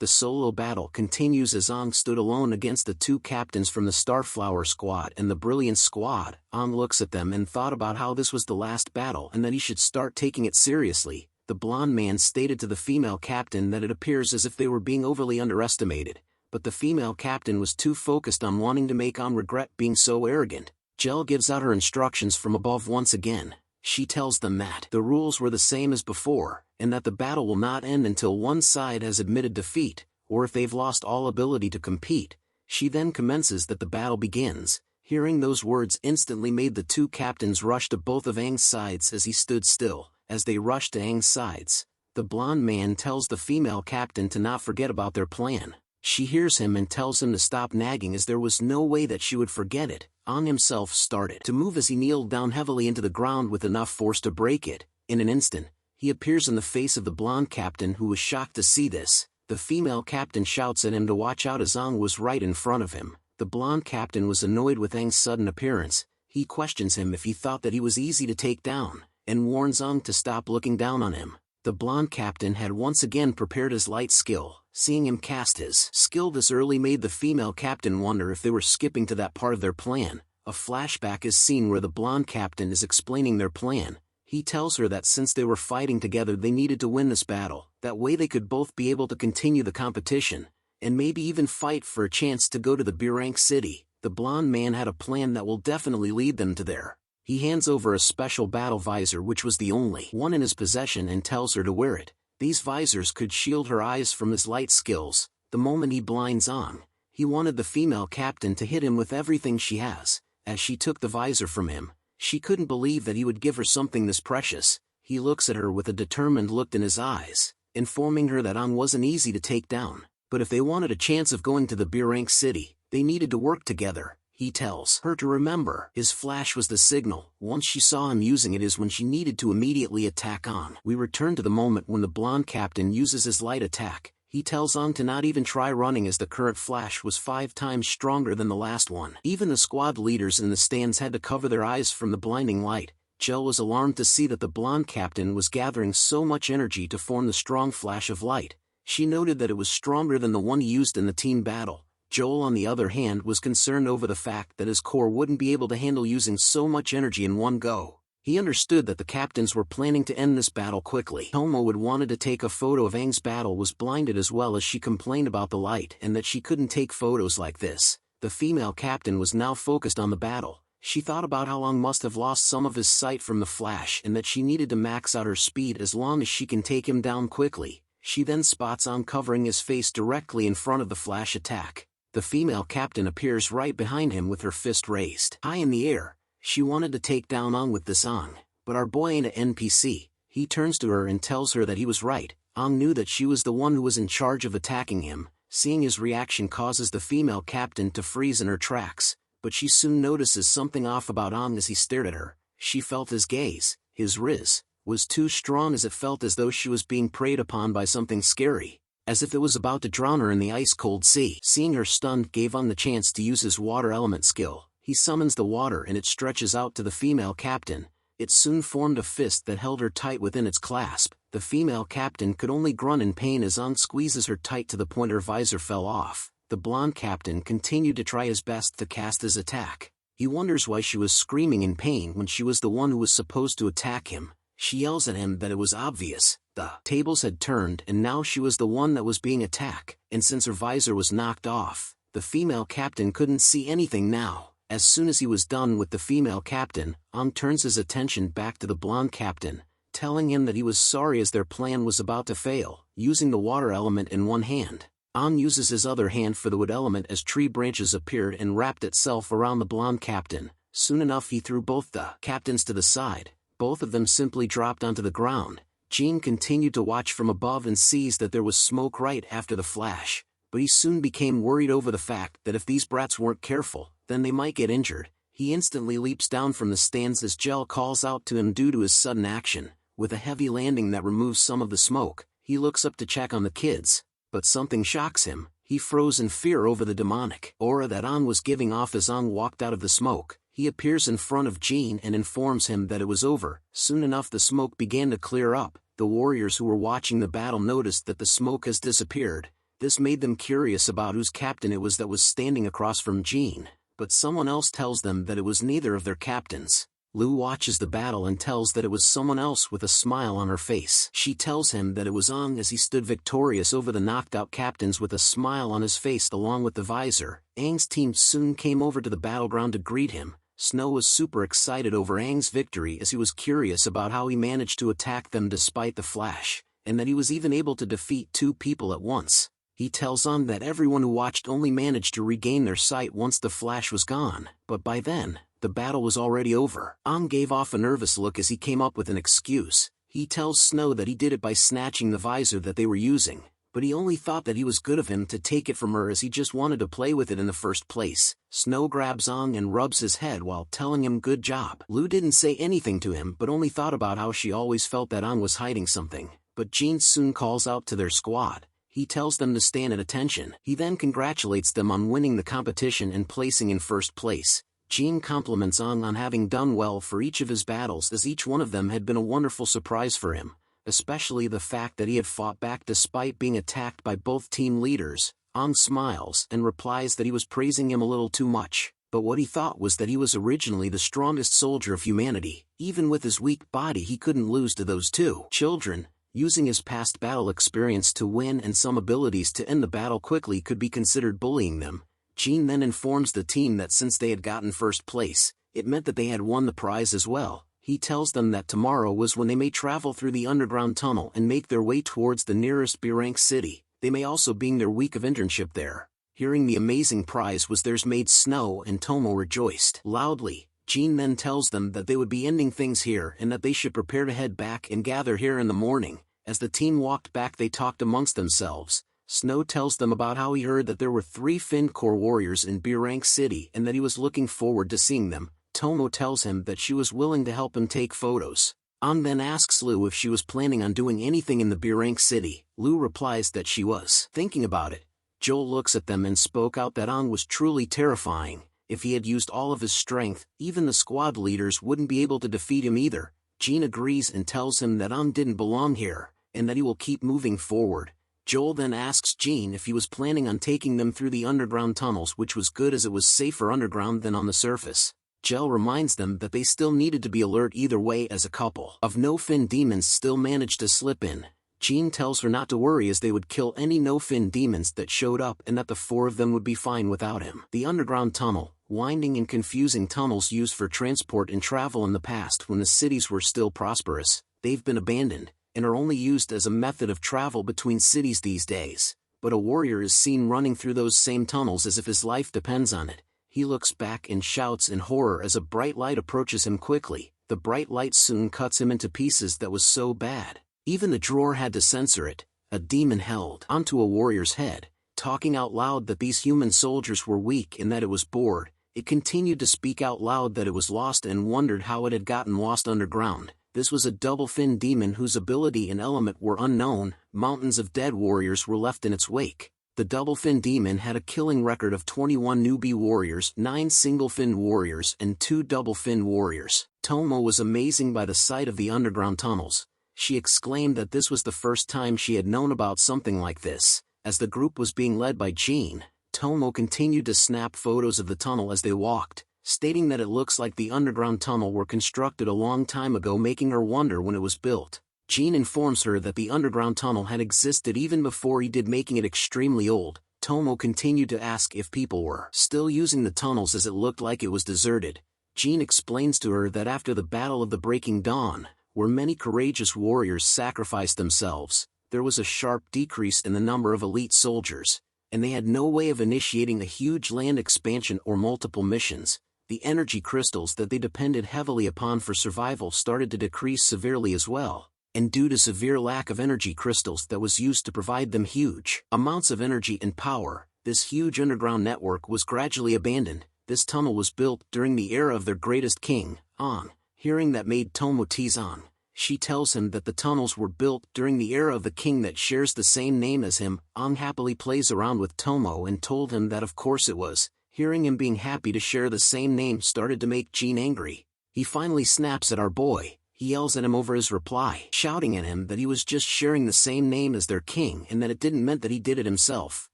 The solo battle continues as Ang stood alone against the two captains from the Starflower squad and the Brilliance squad. Ang looks at them and thought about how this was the last battle and that he should start taking it seriously. The blonde man stated to the female captain that it appears as if they were being overly underestimated, but the female captain was too focused on wanting to make Ang regret being so arrogant. Jel gives out her instructions from above once again. She tells them that the rules were the same as before, and that the battle will not end until one side has admitted defeat, or if they've lost all ability to compete. She then commences that the battle begins. Hearing those words instantly made the two captains rush to both of Aang's sides as he stood still. As they rushed to Aang's sides, the blonde man tells the female captain to not forget about their plan. She hears him and tells him to stop nagging as there was no way that she would forget it. Aang himself started to move as he kneeled down heavily into the ground with enough force to break it. In an instant, he appears in the face of the blonde captain, who was shocked to see this. The female captain shouts at him to watch out as Aang was right in front of him. The blonde captain was annoyed with Aang's sudden appearance. He questions him if he thought that he was easy to take down, and warns Aang to stop looking down on him. The blonde captain had once again prepared his light skill. Seeing him cast his skill this early made the female captain wonder if they were skipping to that part of their plan. A flashback is seen where the blonde captain is explaining their plan. He tells her that since they were fighting together they needed to win this battle, that way they could both be able to continue the competition, and maybe even fight for a chance to go to the B-rank city. The blonde man had a plan that will definitely lead them to there. He hands over a special battle visor which was the only one in his possession and tells her to wear it. These visors could shield her eyes from his light skills. The moment he blinds on, he wanted the female captain to hit him with everything she has. As she took the visor from him, she couldn't believe that he would give her something this precious. He looks at her with a determined look in his eyes, informing her that Ang wasn't easy to take down, but if they wanted a chance of going to the brink city, they needed to work together. He tells her to remember his flash was the signal. Once she saw him using it is when she needed to immediately attack Ang. We return to the moment when the blonde captain uses his light attack. He tells Ang to not even try running as the current flash was 5 times stronger than the last one. Even the squad leaders in the stands had to cover their eyes from the blinding light. Joe was alarmed to see that the blonde captain was gathering so much energy to form the strong flash of light. She noted that it was stronger than the one he used in the team battle. Joel on the other hand was concerned over the fact that his core wouldn't be able to handle using so much energy in one go. He understood that the captains were planning to end this battle quickly. Tomo had wanted to take a photo of Aang's battle was blinded as well as she complained about the light and that she couldn't take photos like this. The female captain was now focused on the battle. She thought about how Aang must have lost some of his sight from the flash and that she needed to max out her speed as long as she can take him down quickly. She then spots Aang covering his face directly in front of the flash attack. The female captain appears right behind him with her fist raised high in the air. She wanted to take down Aang with this Aang, but our boy ain't a NPC. He turns to her and tells her that he was right. Aang knew that she was the one who was in charge of attacking him. Seeing his reaction causes the female captain to freeze in her tracks, but she soon notices something off about Aang as he stared at her. She felt his gaze, his riz, was too strong as it felt as though she was being preyed upon by something scary, as if it was about to drown her in the ice-cold sea. Seeing her stunned gave Aang the chance to use his water element skill. He summons the water and it stretches out to the female captain. It soon formed a fist that held her tight within its clasp. The female captain could only grunt in pain as Aang squeezes her tight to the point her visor fell off. The blonde captain continued to try his best to cast his attack. He wonders why she was screaming in pain when she was the one who was supposed to attack him. She yells at him that it was obvious. The tables had turned and now she was the one that was being attacked, and since her visor was knocked off, the female captain couldn't see anything now. As soon as he was done with the female captain, Aang turns his attention back to the blonde captain, telling him that he was sorry as their plan was about to fail. Using the water element in one hand, Aang uses his other hand for the wood element as tree branches appeared and wrapped itself around the blonde captain. Soon enough he threw both the captains to the side. Both of them simply dropped onto the ground. Jean continued to watch from above and sees that there was smoke right after the flash, but he soon became worried over the fact that if these brats weren't careful, then they might get injured. He instantly leaps down from the stands as Gel calls out to him due to his sudden action. With a heavy landing that removes some of the smoke, he looks up to check on the kids, but something shocks him. He froze in fear over the demonic aura that Aang was giving off as Aang walked out of the smoke. He appears in front of Jean and informs him that it was over. Soon enough the smoke began to clear up. The warriors who were watching the battle noticed that the smoke has disappeared. This made them curious about whose captain it was that was standing across from Jean, but someone else tells them that it was neither of their captains. Lu watches the battle and tells that it was someone else with a smile on her face. She tells him that it was Aang as he stood victorious over the knocked-out captains with a smile on his face along with the visor. Aang's team soon came over to the battleground to greet him. Snow was super excited over Aang's victory as he was curious about how he managed to attack them despite the flash, and that he was even able to defeat 2 people at once. He tells Aang that everyone who watched only managed to regain their sight once the flash was gone, but by then, the battle was already over. Aang gave off a nervous look as he came up with an excuse. He tells Snow that he did it by snatching the visor that they were using, but he only thought that he was good of him to take it from her as he just wanted to play with it in the first place. Snow grabs Aang and rubs his head while telling him good job. Lu didn't say anything to him but only thought about how she always felt that Aang was hiding something, but Jean soon calls out to their squad. He tells them to stand at attention. He then congratulates them on winning the competition and placing in first place. Jean compliments Aang on having done well for each of his battles as each one of them had been a wonderful surprise for him, especially the fact that he had fought back despite being attacked by both team leaders. Aang smiles and replies that he was praising him a little too much, but what he thought was that he was originally the strongest soldier of humanity. Even with his weak body he couldn't lose to those 2 children. Using his past battle experience to win and some abilities to end the battle quickly could be considered bullying them. Jean then informs the team that since they had gotten first place, It meant that they had won the prize as well. He tells them that tomorrow was when they may travel through the underground tunnel and make their way towards the nearest brink city. They may also begin their week of internship there. Hearing the amazing prize was theirs made Snow and Tomo rejoiced loudly. Jean then tells them that they would be ending things here and that they should prepare to head back and gather here in the morning. As the team walked back, they talked amongst themselves. Snow tells them about how he heard that there were 3 Finn core warriors in Brink City and that he was looking forward to seeing them. Tomo tells him that she was willing to help him take photos. An then asks Lu if she was planning on doing anything in the Brink City. Lu replies that she was thinking about it. Joel looks at them and spoke out that An was truly terrifying. If he had used all of his strength, even the squad leaders wouldn't be able to defeat him either. Jean agrees and tells him that An didn't belong here, and that he will keep moving forward. Joel then asks Jean if he was planning on taking them through the underground tunnels, which was good as it was safer underground than on the surface. Jel reminds them that they still needed to be alert either way, as a couple of no-fin demons still managed to slip in. Jean tells her not to worry as they would kill any no-fin demons that showed up and that the 4 of them would be fine without him. The underground tunnel, winding and confusing tunnels used for transport and travel in the past when the cities were still prosperous, they've been abandoned, and are only used as a method of travel between cities these days. But a warrior is seen running through those same tunnels as if his life depends on it. He looks back and shouts in horror as a bright light approaches him quickly. The bright light soon cuts him into pieces. That was so bad. Even the drawer had to censor it. A demon held onto a warrior's head, talking out loud that these human soldiers were weak and that it was bored. It continued to speak out loud that it was lost and wondered how it had gotten lost underground. This was a double-fin demon whose ability and element were unknown. Mountains of dead warriors were left in its wake. The double-fin demon had a killing record of 21 newbie warriors, 9 single-fin warriors and 2 double-fin warriors. Tomo was amazing by the sight of the underground tunnels. She exclaimed that this was the first time she had known about something like this. As the group was being led by Jean, Tomo continued to snap photos of the tunnel as they walked, stating that it looks like the underground tunnel were constructed a long time ago, making her wonder when it was built. Jean informs her that the underground tunnel had existed even before he did, making it extremely old. Tomo continued to ask if people were still using the tunnels as it looked like it was deserted. Jean explains to her that after the Battle of the Breaking Dawn, where many courageous warriors sacrificed themselves, there was a sharp decrease in the number of elite soldiers, and they had no way of initiating a huge land expansion or multiple missions. The energy crystals that they depended heavily upon for survival started to decrease severely as well. And due to severe lack of energy crystals that was used to provide them huge amounts of energy and power, this huge underground network was gradually abandoned. This tunnel was built during the era of their greatest king, An. Hearing that made Tomo tease An. She tells him that the tunnels were built during the era of the king that shares the same name as him. An happily plays around with Tomo and told him that of course it was. Hearing him being happy to share the same name started to make Jean angry. He finally snaps at our boy. He yells at him over his reply, shouting at him that he was just sharing the same name as their king and that it didn't mean that he did it himself.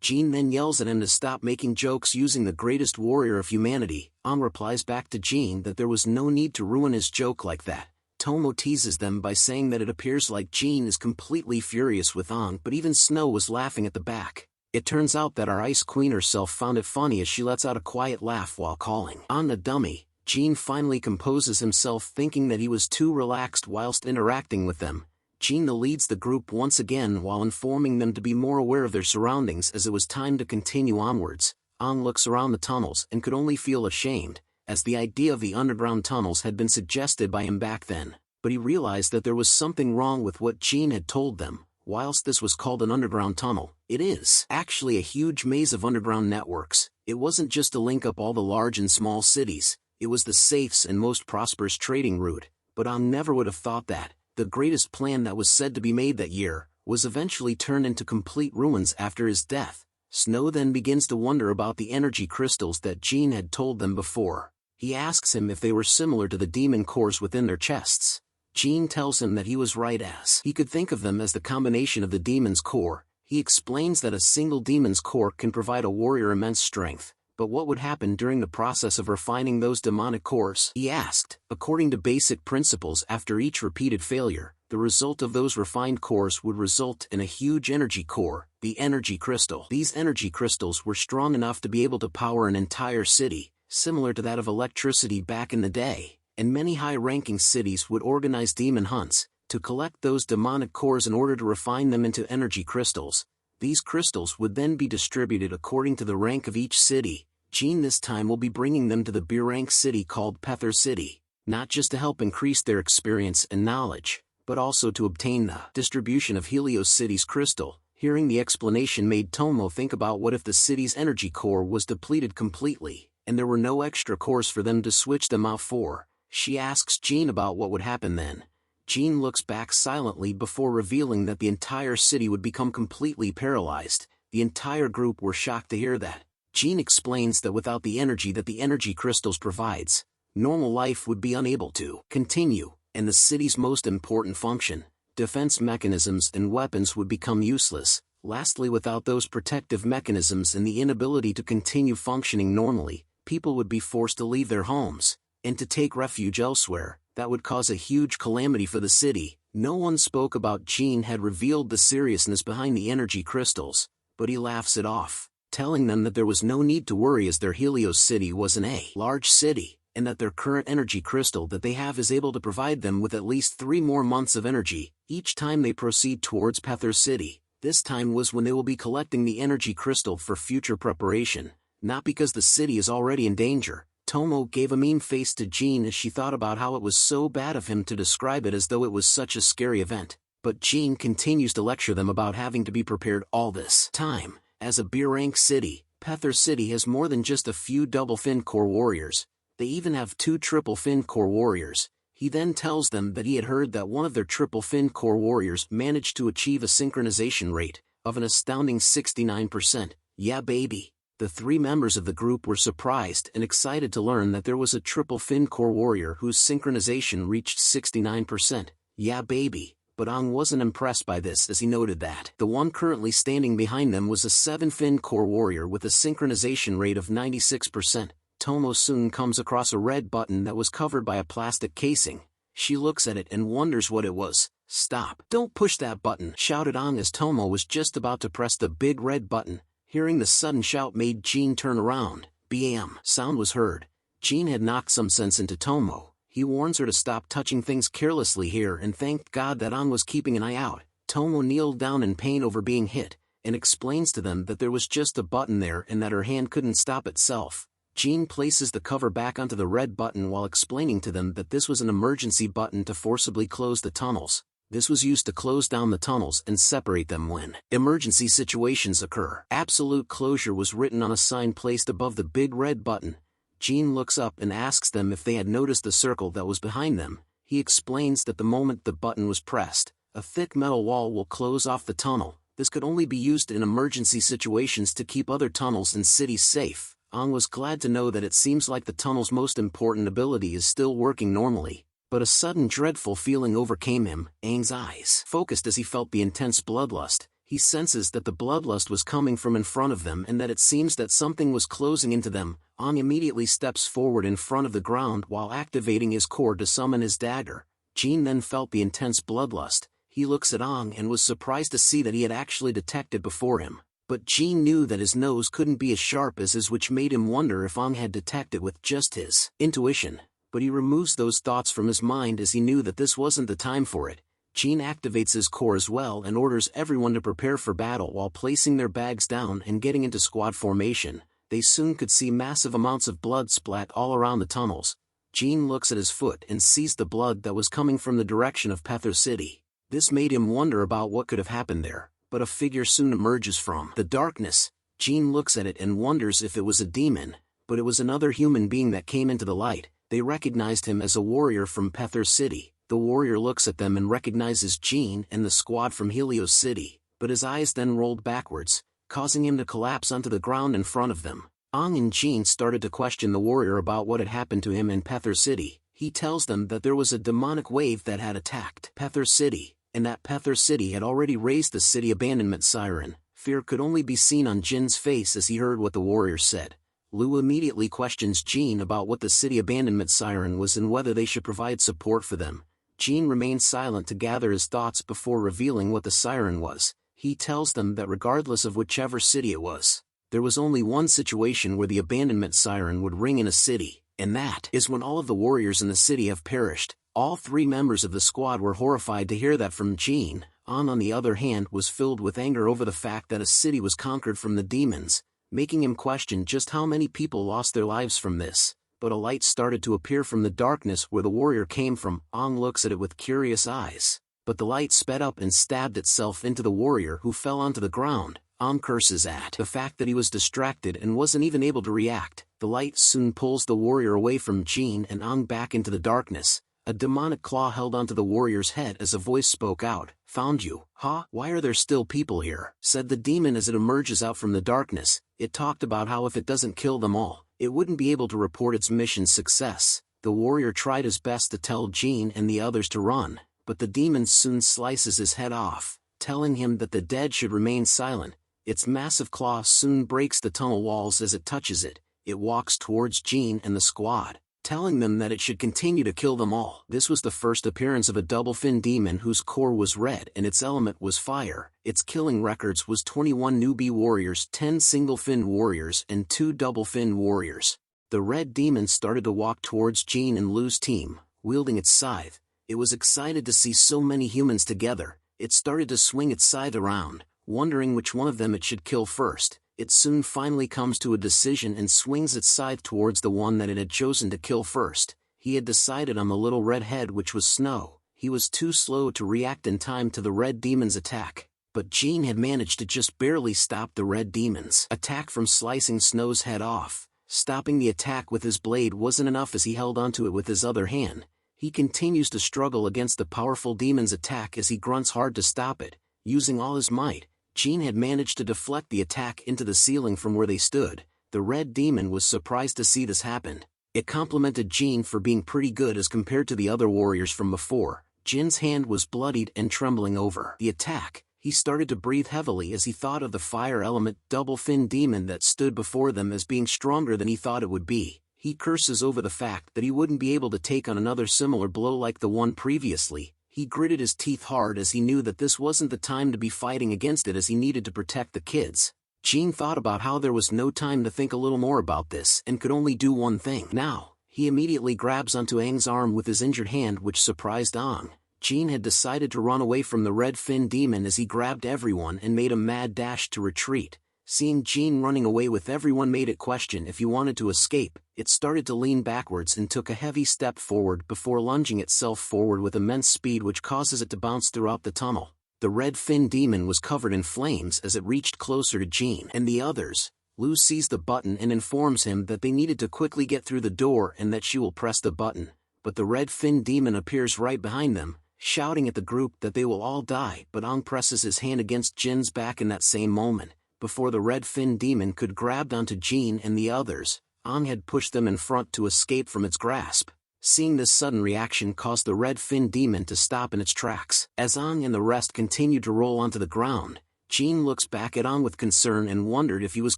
Jean then yells at him to stop making jokes using the greatest warrior of humanity. An replies back to Jean that there was no need to ruin his joke like that. Tomo teases them by saying that it appears like Jean is completely furious with An, but even Snow was laughing at the back. It turns out that our Ice Queen herself found it funny as she lets out a quiet laugh while calling An a dummy. Jean finally composes himself, thinking that he was too relaxed whilst interacting with them. Jean leads the group once again while informing them to be more aware of their surroundings as it was time to continue onwards. An looks around the tunnels and could only feel ashamed, as the idea of the underground tunnels had been suggested by him back then. But he realized that there was something wrong with what Jean had told them. Whilst this was called an underground tunnel, it is actually a huge maze of underground networks. It wasn't just to link up all the large and small cities. It was the safest and most prosperous trading route, but An never would have thought that the greatest plan that was said to be made that year was eventually turned into complete ruins after his death. Snow then begins to wonder about the energy crystals that Jean had told them before. He asks him if they were similar to the demon cores within their chests. Jean tells him that he was right, as he could think of them as the combination of the demon's core. He explains that a single demon's core can provide a warrior immense strength. But what would happen during the process of refining those demonic cores? He asked. According to basic principles, after each repeated failure, the result of those refined cores would result in a huge energy core, the energy crystal. These energy crystals were strong enough to be able to power an entire city, similar to that of electricity back in the day, and many high-ranking cities would organize demon hunts to collect those demonic cores in order to refine them into energy crystals. These crystals would then be distributed according to the rank of each city. Jean this time will be bringing them to the B-rank city called Pther City, not just to help increase their experience and knowledge, but also to obtain the distribution of Helios City's crystal. Hearing the explanation made Tomo think about what if the city's energy core was depleted completely, and there were no extra cores for them to switch them out for. She asks Jean about what would happen then. Jean looks back silently before revealing that the entire city would become completely paralyzed. The entire group were shocked to hear that. Jean explains that without the energy that the energy crystals provides, normal life would be unable to continue, and the city's most important function, defense mechanisms and weapons, would become useless. Lastly, without those protective mechanisms and the inability to continue functioning normally, people would be forced to leave their homes and to take refuge elsewhere. That would cause a huge calamity for the city. No one spoke about Jean had revealed the seriousness behind the energy crystals, but he laughs it off, telling them that there was no need to worry as their Helios City wasn't a large city, and that their current energy crystal that they have is able to provide them with at least 3 more months of energy each time they proceed towards Pther City. This time was when they will be collecting the energy crystal for future preparation, not because the city is already in danger. Tomo gave a mean face to Jean as she thought about how it was so bad of him to describe it as though it was such a scary event, but Jean continues to lecture them about having to be prepared all this time. As a B-rank city, Pther City has more than just a few double-fin core warriors. They even have 2 triple-fin core warriors. He then tells them that he had heard that one of their triple-fin core warriors managed to achieve a synchronization rate of an astounding 69%. Yeah baby. The 3 members of the group were surprised and excited to learn that there was a triple-fin core warrior whose synchronization reached 69%. Yeah baby. But Aang wasn't impressed by this, as he noted that the one currently standing behind them was a 7-fin core warrior with a synchronization rate of 96%. Tomo soon comes across a red button that was covered by a plastic casing. She looks at it and wonders what it was. "Stop! Don't push that button!" shouted Aang as Tomo was just about to press the big red button. Hearing the sudden shout made Jean turn around. Bam! Sound was heard. Jean had knocked some sense into Tomo. He warns her to stop touching things carelessly here and thanked God that Aang was keeping an eye out. Tomo kneeled down in pain over being hit, and explains to them that there was just a button there and that her hand couldn't stop itself. Jean places the cover back onto the red button while explaining to them that this was an emergency button to forcibly close the tunnels. This was used to close down the tunnels and separate them when emergency situations occur. Absolute closure was written on a sign placed above the big red button. Jean looks up and asks them if they had noticed the circle that was behind them. He explains that the moment the button was pressed, a thick metal wall will close off the tunnel. This could only be used in emergency situations to keep other tunnels and cities safe. Aang was glad to know that it seems like the tunnel's most important ability is still working normally. But a sudden dreadful feeling overcame him. Aang's eyes focused as he felt the intense bloodlust. He senses that the bloodlust was coming from in front of them and that it seems that something was closing into them. Aang immediately steps forward in front of the ground while activating his core to summon his dagger. Jean then felt the intense bloodlust. He looks at Aang and was surprised to see that he had actually detected before him. But Jean knew that his nose couldn't be as sharp as his, which made him wonder if Aang had detected with just his intuition. But he removes those thoughts from his mind as he knew that this wasn't the time for it. Jean activates his core as well and orders everyone to prepare for battle while placing their bags down and getting into squad formation. They soon could see massive amounts of blood splat all around the tunnels. Jean looks at his foot and sees the blood that was coming from the direction of Pther City. This made him wonder about what could have happened there, but a figure soon emerges from the darkness. Jean looks at it and wonders if it was a demon, but it was another human being that came into the light. They recognized him as a warrior from Pther City. The warrior looks at them and recognizes Jean and the squad from Helios City, but his eyes then rolled backwards, causing him to collapse onto the ground in front of them. Aang and Jean started to question the warrior about what had happened to him in Pther City. He tells them that there was a demonic wave that had attacked Pther City, and that Pther City had already raised the city abandonment siren. Fear could only be seen on Jin's face as he heard what the warrior said. Lu immediately questions Jean about what the city abandonment siren was and whether they should provide support for them. Jean remains silent to gather his thoughts before revealing what the siren was. He tells them that regardless of whichever city it was, There was only one situation where the abandonment siren would ring in a city, and that is when all of the warriors in the city have perished. All 3 members of the squad were horrified to hear that from Jean. On the other hand, was filled with anger over the fact that a city was conquered from the demons, making him question just how many people lost their lives from this. But a light started to appear from the darkness where the warrior came from. Ong looks at it with curious eyes, but the light sped up and stabbed itself into the warrior, who fell onto the ground. Ong curses at the fact that he was distracted and wasn't even able to react. The light soon pulls the warrior away from Jean and Ong back into the darkness. A demonic claw held onto the warrior's head as a voice spoke out. "Found you, huh? Why are there still people here?" said the demon as it emerges out from the darkness. It talked about how if it doesn't kill them all, it wouldn't be able to report its mission's success. The warrior tried his best to tell Jean and the others to run, but the demon soon slices his head off, telling him that the dead should remain silent. Its massive claw soon breaks the tunnel walls as it touches it. It walks towards Jean and the squad, telling them that it should continue to kill them all. This was the first appearance of a double-fin demon whose core was red and its element was fire. Its killing records was 21 newbie warriors, 10 single-fin warriors, and 2 double-fin warriors. The red demon started to walk towards Jean and Lu's team, wielding its scythe. It was excited to see so many humans together. It started to swing its scythe around, wondering which one of them it should kill first. It soon finally comes to a decision and swings its scythe towards the one that it had chosen to kill first. He had decided on the little red head, which was Snow. He was too slow to react in time to the red demon's attack, but Jean had managed to just barely stop the red demon's attack from slicing Snow's head off. Stopping the attack with his blade wasn't enough, as he held onto it with his other hand. He continues to struggle against the powerful demon's attack as he grunts hard to stop it. Using all his might, Jean had managed to deflect the attack into the ceiling from where they stood. The red demon was surprised to see this happen. It complimented Jean for being pretty good as compared to the other warriors from before. Jin's hand was bloodied and trembling over the attack. He started to breathe heavily as he thought of the fire element double-fin demon that stood before them as being stronger than he thought it would be. He curses over the fact that he wouldn't be able to take on another similar blow like the one previously. He gritted his teeth hard as he knew that this wasn't the time to be fighting against it, as he needed to protect the kids. Jean thought about how there was no time to think a little more about this and could only do one thing now. He immediately grabs onto Aang's arm with his injured hand, which surprised Aang. Jean had decided to run away from the red fin demon as he grabbed everyone and made a mad dash to retreat. Seeing Jean running away with everyone made it question if he wanted to escape. It started to lean backwards and took a heavy step forward before lunging itself forward with immense speed, which causes it to bounce throughout the tunnel. The red fin demon was covered in flames as it reached closer to Jean and the others. Lu sees the button and informs him that they needed to quickly get through the door and that she will press the button. But the red fin demon appears right behind them, shouting at the group that they will all die. But Aang presses his hand against Jin's back in that same moment. Before the red fin demon could grab onto Jean and the others, Aang had pushed them in front to escape from its grasp. Seeing this sudden reaction caused the red fin demon to stop in its tracks. As Aang and the rest continued to roll onto the ground, Jean looks back at Aang with concern and wondered if he was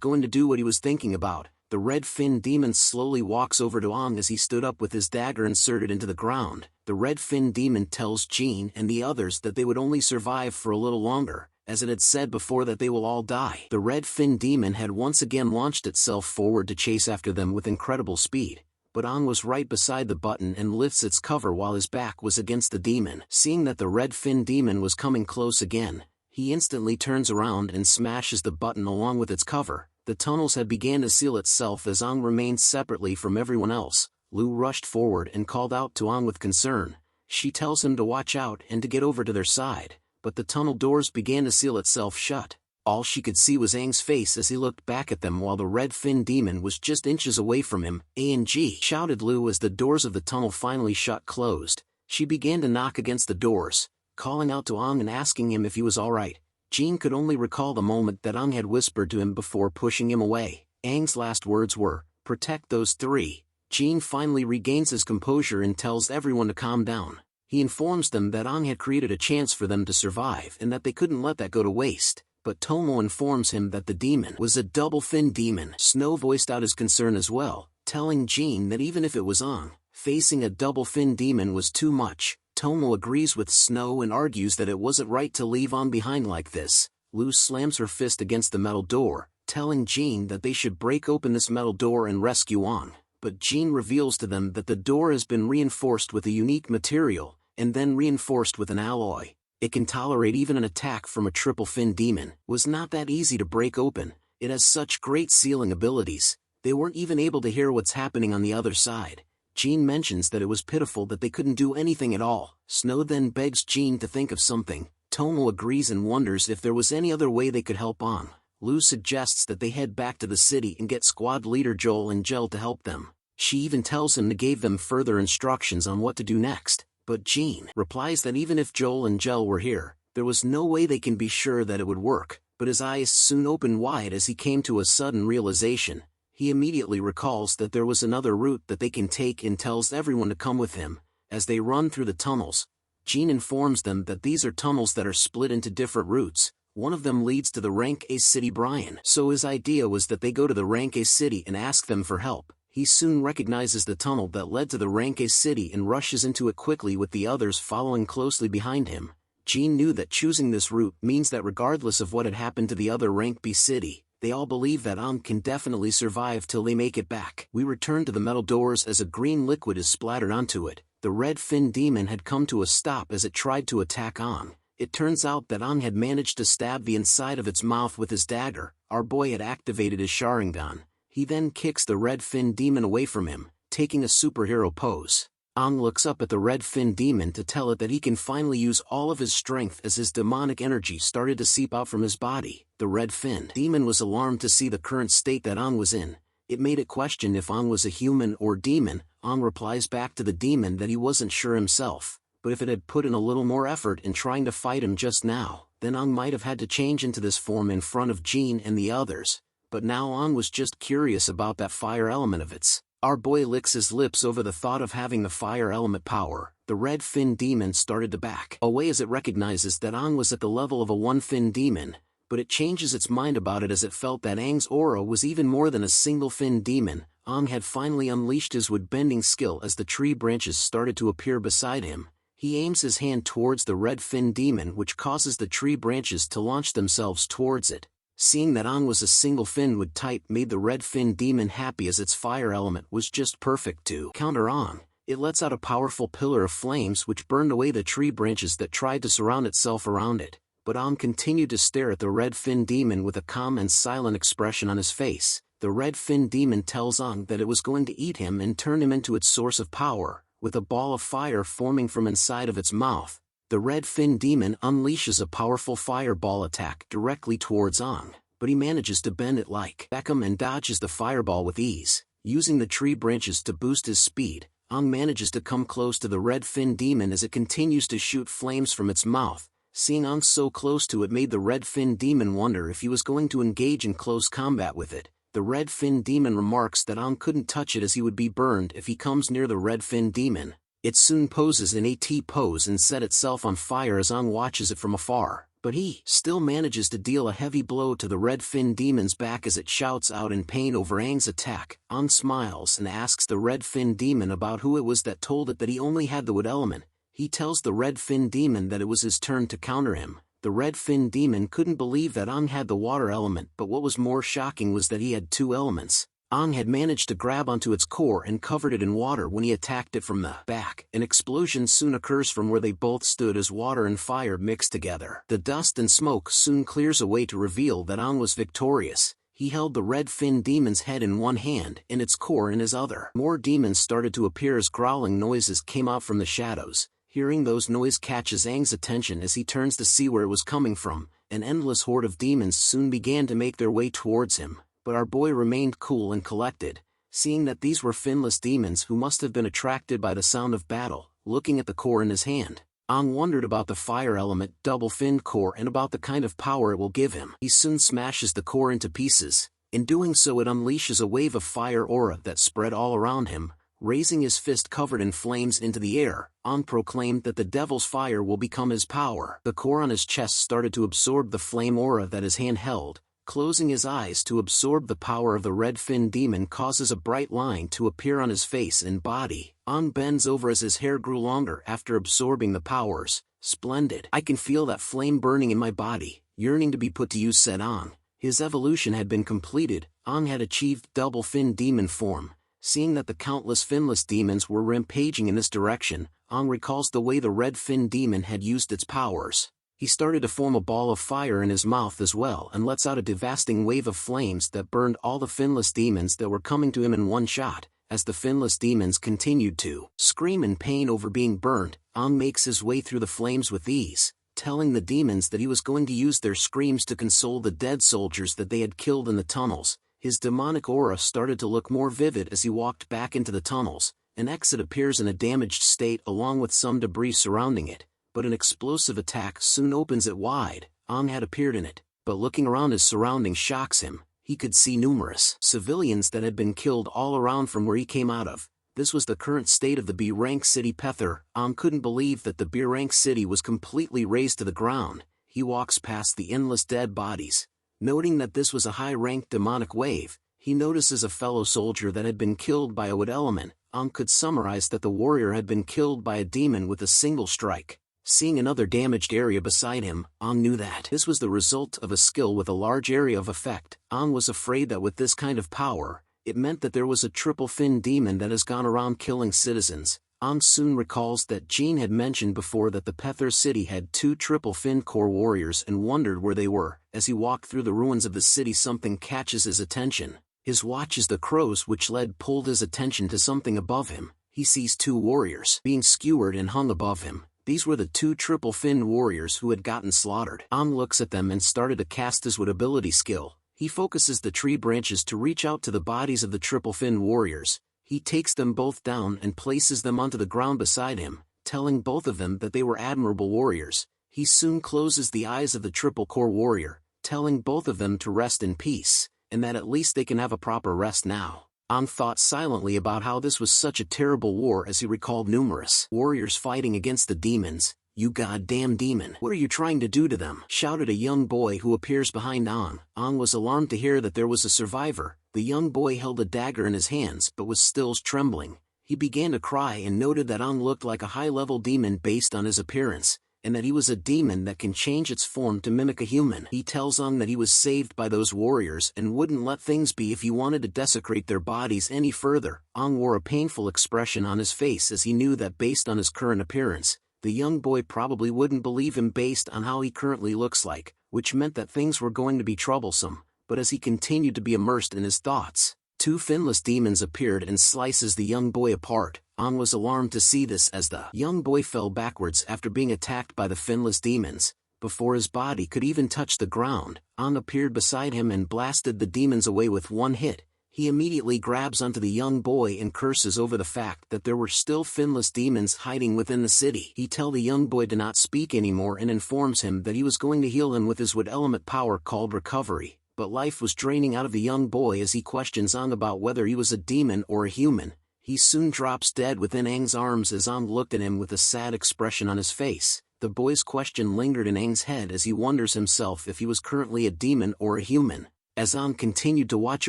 going to do what he was thinking about. The red fin demon slowly walks over to Aang as he stood up with his dagger inserted into the ground. The red fin demon tells Jean and the others that they would only survive for a little longer, as it had said before that they will all die. The red fin demon had once again launched itself forward to chase after them with incredible speed, but Aang was right beside the button and lifts its cover while his back was against the demon. Seeing that the red fin demon was coming close again, he instantly turns around and smashes the button along with its cover. The tunnels had began to seal itself as Aang remained separately from everyone else. Lu rushed forward and called out to Aang with concern. She tells him to watch out and to get over to their side, but the tunnel doors began to seal itself shut. All she could see was Aang's face as he looked back at them while the red fin demon was just inches away from him. "A&G!" shouted Lu as the doors of the tunnel finally shut closed. She began to knock against the doors, calling out to Aang and asking him if he was alright. Jean could only recall the moment that Aang had whispered to him before pushing him away. Aang's last words were, "Protect those three." Jean finally regains his composure and tells everyone to calm down. He informs them that Aang had created a chance for them to survive and that they couldn't let that go to waste. But Tomo informs him that the demon was a double-fin demon. Snow voiced out his concern as well, telling Jean that even if it was Aang, facing a double-fin demon was too much. Tomo agrees with Snow and argues that it wasn't right to leave Aang behind like this. Lu slams her fist against the metal door, telling Jean that they should break open this metal door and rescue Ong. But Jean reveals to them that the door has been reinforced with a unique material, and then reinforced with an alloy. It can tolerate even an attack from a triple fin demon. Was not that easy to break open. It has such great sealing abilities. They weren't even able to hear what's happening on the other side. Jean mentions that it was pitiful that they couldn't do anything at all. Snow then begs Jean to think of something. Tomo agrees and wonders if there was any other way they could help Ong. Lou suggests that they head back to the city and get squad leader Joel and Jel to help them. She even tells him to give them further instructions on what to do next. But Jean replies that even if Joel and Jel were here, there was no way they can be sure that it would work. But his eyes soon open wide as he came to a sudden realization. He immediately recalls that there was another route that they can take and tells everyone to come with him. As they run through the tunnels, Jean informs them that these are tunnels that are split into different routes. One of them leads to the Rank A city Brian. So his idea was that they go to the Rank A city and ask them for help. He soon recognizes the tunnel that led to the Rank A city and rushes into it quickly with the others following closely behind him. Jean knew that choosing this route means that regardless of what had happened to the other Rank B city, they all believe that Ong can definitely survive till they make it back. We return to the metal doors as a green liquid is splattered onto it. The red fin demon had come to a stop as it tried to attack Ong. It turns out that Ong had managed to stab the inside of its mouth with his dagger. Our boy had activated his Sharingan. He then kicks the red fin demon away from him, taking a superhero pose. Ong looks up at the red fin demon to tell it that he can finally use all of his strength as his demonic energy started to seep out from his body. The red fin demon was alarmed to see the current state that Ong was in. It made it question if Ong was a human or demon. Ong replies back to the demon that he wasn't sure himself, but if it had put in a little more effort in trying to fight him just now, then Ong might have had to change into this form in front of Jean and the others. But now Ong was just curious about that fire element of its. Our boy licks his lips over the thought of having the fire element power. The red fin demon started to back away as it recognizes that Ong was at the level of a one-fin demon, but it changes its mind about it as it felt that Aang's aura was even more than a single-fin demon. Ong had finally unleashed his wood-bending skill as the tree branches started to appear beside him. He aims his hand towards the red fin demon, which causes the tree branches to launch themselves towards it. Seeing that Ong was a single fin wood type made the red fin demon happy as its fire element was just perfect to counter Ong. It lets out a powerful pillar of flames which burned away the tree branches that tried to surround itself around it. But Ong continued to stare at the red fin demon with a calm and silent expression on his face. The red fin demon tells Ong that it was going to eat him and turn him into its source of power, with a ball of fire forming from inside of its mouth. The red fin demon unleashes a powerful fireball attack directly towards Ong, but he manages to bend it like Beckham and dodges the fireball with ease. Using the tree branches to boost his speed, Ong manages to come close to the red fin demon as it continues to shoot flames from its mouth. Seeing Ong so close to it made the red fin demon wonder if he was going to engage in close combat with it. The red fin demon remarks that Ong couldn't touch it as he would be burned if he comes near the red fin demon. It soon poses an AT pose and set itself on fire as Ong watches it from afar, but he still manages to deal a heavy blow to the red fin demon's back as it shouts out in pain over Aang's attack. Ong smiles and asks the red fin demon about who it was that told it that he only had the wood element. He tells the red fin demon that it was his turn to counter him. The red fin demon couldn't believe that Ong had the water element, but what was more shocking was that he had two elements. Ong had managed to grab onto its core and covered it in water when he attacked it from the back. An explosion soon occurs from where they both stood as water and fire mix together. The dust and smoke soon clears away to reveal that Ong was victorious. He held the red fin demon's head in one hand and its core in his other. More demons started to appear as growling noises came out from the shadows. Hearing those noises catches Aang's attention as he turns to see where it was coming from. An endless horde of demons soon began to make their way towards him. But our boy remained cool and collected, seeing that these were finless demons who must have been attracted by the sound of battle. Looking at the core in his hand, Ong wondered about the fire element double-finned core and about the kind of power it will give him. He soon smashes the core into pieces. In doing so, it unleashes a wave of fire aura that spread all around him. Raising his fist covered in flames into the air, Ong proclaimed that the devil's fire will become his power. The core on his chest started to absorb the flame aura that his hand held. Closing his eyes to absorb the power of the red fin demon causes a bright line to appear on his face and body. Ong bends over as his hair grew longer after absorbing the powers. Splendid. I can feel that flame burning in my body, yearning to be put to use, said Ong. His evolution had been completed. Ang had achieved double fin demon form. Seeing that the countless finless demons were rampaging in this direction, Ang recalls the way the red fin demon had used its powers. He started to form a ball of fire in his mouth as well and lets out a devastating wave of flames that burned all the finless demons that were coming to him in one shot. As the finless demons continued to scream in pain over being burnt, Ang makes his way through the flames with ease, telling the demons that he was going to use their screams to console the dead soldiers that they had killed in the tunnels. His demonic aura started to look more vivid as he walked back into the tunnels. An exit appears in a damaged state along with some debris surrounding it, but an explosive attack soon opens it wide. Ang had appeared in it, but looking around his surroundings shocks him. He could see numerous civilians that had been killed all around from where he came out of. This was the current state of the B-rank city pther. Ang couldn't believe that the B-rank city was completely razed to the ground. He walks past the endless dead bodies. Noting that this was a high-ranked demonic wave, he notices a fellow soldier that had been killed by a wood element. Ang could summarize that the warrior had been killed by a demon with a single strike. Seeing another damaged area beside him, Ang knew that this was the result of a skill with a large area of effect. Ang was afraid that with this kind of power, it meant that there was a triple fin demon that has gone around killing citizens. Ang soon recalls that Jean had mentioned before that the pther city had 2 triple fin core warriors and wondered where they were. As he walked through the ruins of the city, something catches his attention. His watch as the crows which led pulled his attention to something above him. He sees 2 warriors being skewered and hung above him. These were the 2 triple fin warriors who had gotten slaughtered. Ang looks at them and started to cast his wood ability skill. He focuses the tree branches to reach out to the bodies of the triple fin warriors. He takes them both down and places them onto the ground beside him, telling both of them that they were admirable warriors. He soon closes the eyes of the triple core warrior, telling both of them to rest in peace, and that at least they can have a proper rest now. Ang thought silently about how this was such a terrible war as he recalled numerous warriors fighting against the demons. "You goddamn demon! What are you trying to do to them?" shouted a young boy who appears behind Ang. Ang was alarmed to hear that there was a survivor. The young boy held a dagger in his hands but was still trembling. He began to cry and noted that Ang looked like a high-level demon based on his appearance, and that he was a demon that can change its form to mimic a human. He tells Ang that he was saved by those warriors and wouldn't let things be if he wanted to desecrate their bodies any further. Ang wore a painful expression on his face as he knew that based on his current appearance, the young boy probably wouldn't believe him based on how he currently looks like, which meant that things were going to be troublesome. But as he continued to be immersed in his thoughts, 2 finless demons appeared and slices the young boy apart. Ang was alarmed to see this as the young boy fell backwards after being attacked by the finless demons. Before his body could even touch the ground, Ang appeared beside him and blasted the demons away with one hit. He immediately grabs onto the young boy and curses over the fact that there were still finless demons hiding within the city. He tells the young boy to not speak anymore and informs him that he was going to heal him with his wood element power called recovery. But life was draining out of the young boy as he questions Ang about whether he was a demon or a human. He soon drops dead within Ang's arms as Ang looked at him with a sad expression on his face. The boy's question lingered in Ang's head as he wonders himself if he was currently a demon or a human. As Ang continued to watch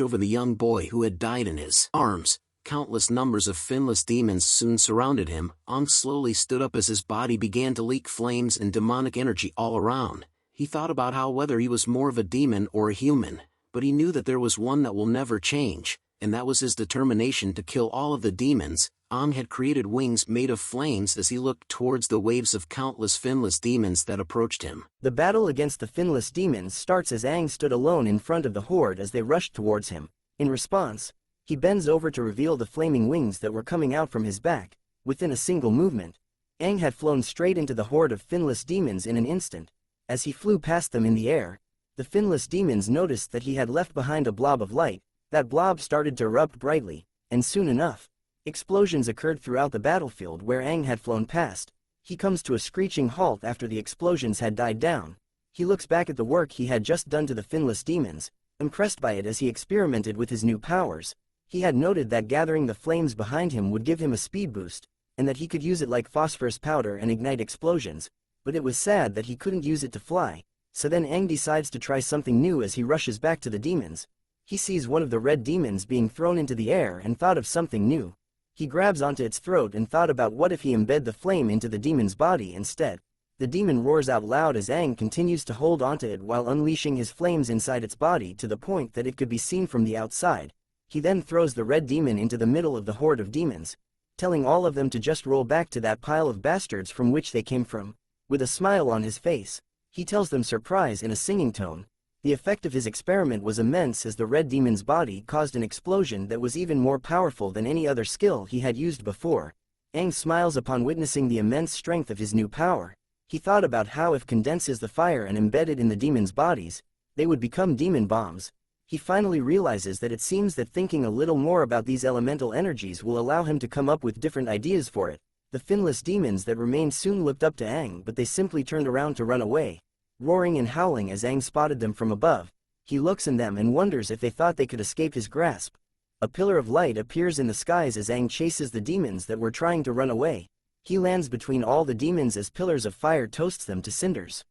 over the young boy who had died in his arms, countless numbers of finless demons soon surrounded him. Ang slowly stood up as his body began to leak flames and demonic energy all around. He thought about how whether he was more of a demon or a human, but he knew that there was one that will never change, and that was his determination to kill all of the demons. Ang had created wings made of flames as he looked towards the waves of countless finless demons that approached him. The battle against the finless demons starts as Ang stood alone in front of the horde as they rushed towards him. In response, he bends over to reveal the flaming wings that were coming out from his back. Within a single movement, Ang had flown straight into the horde of finless demons in an instant. As he flew past them in the air, the finless demons noticed that he had left behind a blob of light. That blob started to erupt brightly, and soon enough, explosions occurred throughout the battlefield where Ang had flown past. He comes to a screeching halt after the explosions had died down. He looks back at the work he had just done to the finless demons, impressed by it as he experimented with his new powers. He had noted that gathering the flames behind him would give him a speed boost, and that he could use it like phosphorus powder and ignite explosions. But it was sad that he couldn't use it to fly, so then Ang decides to try something new as he rushes back to the demons. He sees one of the red demons being thrown into the air and thought of something new. He grabs onto its throat and thought about what if he embed the flame into the demon's body instead. The demon roars out loud as Aang continues to hold onto it while unleashing his flames inside its body to the point that it could be seen from the outside. He then throws the red demon into the middle of the horde of demons, telling all of them to just roll back to that pile of bastards from which they came from. With a smile on his face, he tells them surprise in a singing tone. The effect of his experiment was immense as the red demon's body caused an explosion that was even more powerful than any other skill he had used before. Aang smiles upon witnessing the immense strength of his new power. He thought about how if condenses the fire and embedded in the demons' bodies, they would become demon bombs. He finally realizes that it seems that thinking a little more about these elemental energies will allow him to come up with different ideas for it. The finless demons that remained soon looked up to Aang, but they simply turned around to run away, roaring and howling as Aang spotted them from above. He looks in them and wonders if they thought they could escape his grasp. A pillar of light appears in the skies as Aang chases the demons that were trying to run away. He lands between all the demons as pillars of fire toasts them to cinders.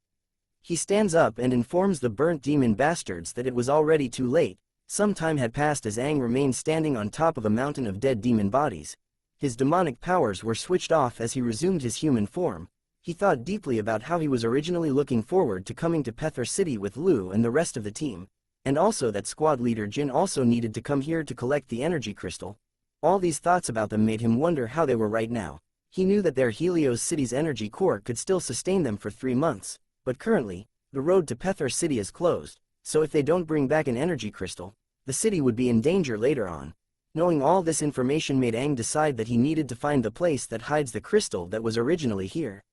He stands up and informs the burnt demon bastards that it was already too late. Some time had passed as Aang remained standing on top of a mountain of dead demon bodies. His demonic powers were switched off as he resumed his human form. He thought deeply about how he was originally looking forward to coming to pther City with Lu and the rest of the team, and also that squad leader Jin also needed to come here to collect the energy crystal. All these thoughts about them made him wonder how they were right now. He knew that their Helios City's energy core could still sustain them for 3 months, but currently, the road to pther City is closed, so if they don't bring back an energy crystal, the city would be in danger later on. Knowing all this information made Aang decide that he needed to find the place that hides the crystal that was originally here.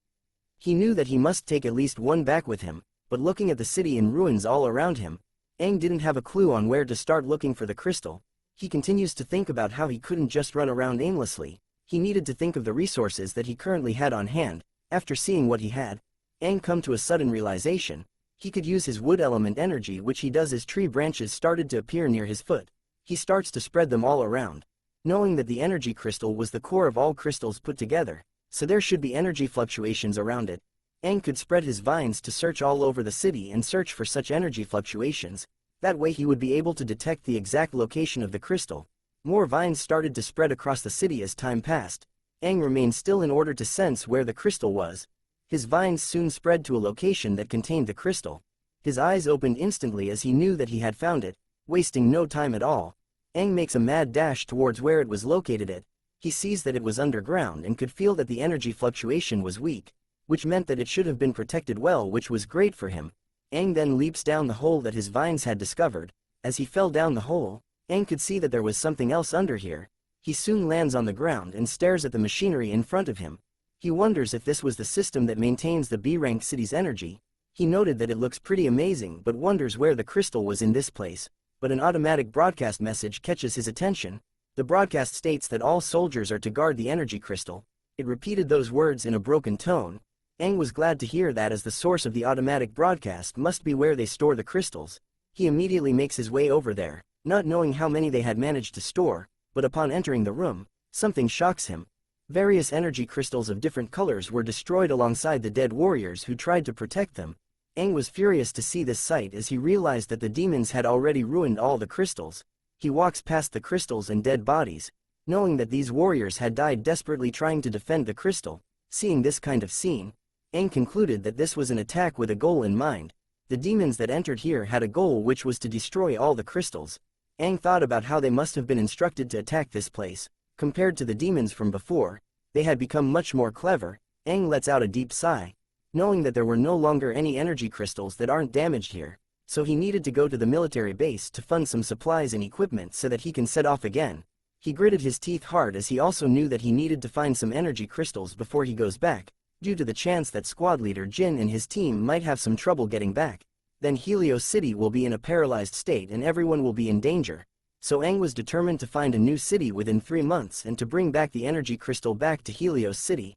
He knew that he must take at least one back with him, but looking at the city in ruins all around him, Aang didn't have a clue on where to start looking for the crystal. He continues to think about how he couldn't just run around aimlessly. He needed to think of the resources that he currently had on hand. After seeing what he had, Aang come to a sudden realization. He could use his wood element energy, which he does as tree branches started to appear near his foot. He starts to spread them all around. Knowing that the energy crystal was the core of all crystals put together, so there should be energy fluctuations around it, Aang could spread his vines to search all over the city and search for such energy fluctuations. That way he would be able to detect the exact location of the crystal. More vines started to spread across the city as time passed. Aang remained still in order to sense where the crystal was. His vines soon spread to a location that contained the crystal. His eyes opened instantly as he knew that he had found it. Wasting no time at all, Aang makes a mad dash towards where it was located at. He sees that it was underground and could feel that the energy fluctuation was weak, which meant that it should have been protected well, which was great for him. Aang then leaps down the hole that his vines had discovered. As he fell down the hole, Aang could see that there was something else under here. He soon lands on the ground and stares at the machinery in front of him. He wonders if this was the system that maintains the B-rank city's energy. He noted that it looks pretty amazing but wonders where the crystal was in this place. But an automatic broadcast message catches his attention. The broadcast states that all soldiers are to guard the energy crystal. It repeated those words in a broken tone. Aang was glad to hear that, as the source of the automatic broadcast must be where they store the crystals. He immediately makes his way over there, not knowing how many they had managed to store, but upon entering the room, something shocks him. Various energy crystals of different colors were destroyed alongside the dead warriors who tried to protect them. Aang was furious to see this sight as he realized that the demons had already ruined all the crystals. He walks past the crystals and dead bodies, knowing that these warriors had died desperately trying to defend the crystal. Seeing this kind of scene, Aang concluded that this was an attack with a goal in mind. The demons that entered here had a goal, which was to destroy all the crystals. Aang thought about how they must have been instructed to attack this place. Compared to the demons from before, they had become much more clever. Aang lets out a deep sigh, knowing that there were no longer any energy crystals that aren't damaged here, so he needed to go to the military base to fund some supplies and equipment so that he can set off again. He gritted his teeth hard as he also knew that he needed to find some energy crystals before he goes back, due to the chance that squad leader Jin and his team might have some trouble getting back. Then Helios City will be in a paralyzed state and everyone will be in danger. So Aang was determined to find a new city within 3 months and to bring back the energy crystal back to Helios City.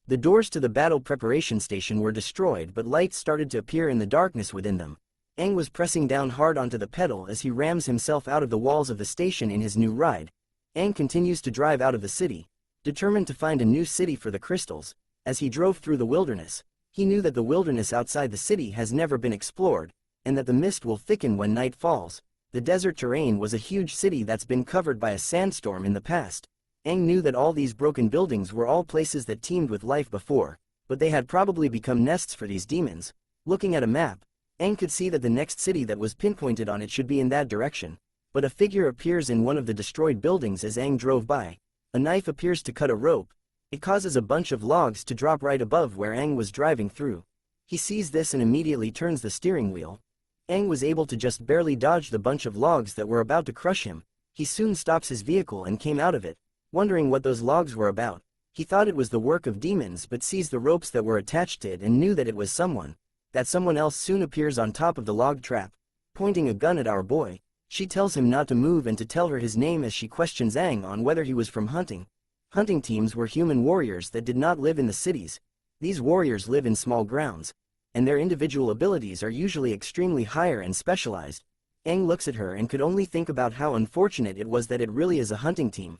The doors to the battle preparation station were destroyed, but lights started to appear in the darkness within them. Aang was pressing down hard onto the pedal as he rams himself out of the walls of the station in his new ride. Aang continues to drive out of the city, determined to find a new city for the crystals. As he drove through the wilderness, he knew that the wilderness outside the city has never been explored, and that the mist will thicken when night falls. The desert terrain was a huge city that's been covered by a sandstorm in the past. Aang knew that all these broken buildings were all places that teemed with life before. but they had probably become nests for these demons. Looking at a map, Aang could see that the next city that was pinpointed on it should be in that direction, but a figure appears in one of the destroyed buildings as Aang drove by. A knife appears to cut a rope. It causes a bunch of logs to drop right above where Aang was driving through. He sees this and immediately turns the steering wheel. Aang was able to just barely dodge the bunch of logs that were about to crush him. He soon stops his vehicle and came out of it, wondering what those logs were about. He thought it was the work of demons but sees the ropes that were attached to it and knew that it was someone. That someone else soon appears on top of the log trap, pointing a gun at our boy. She tells him not to move and to tell her his name as she questions Aang on whether he was from hunting. Hunting teams were human warriors that did not live in the cities. These warriors live in small grounds, and their individual abilities are usually extremely higher and specialized. Aang looks at her and could only think about how unfortunate it was that it really is a hunting team.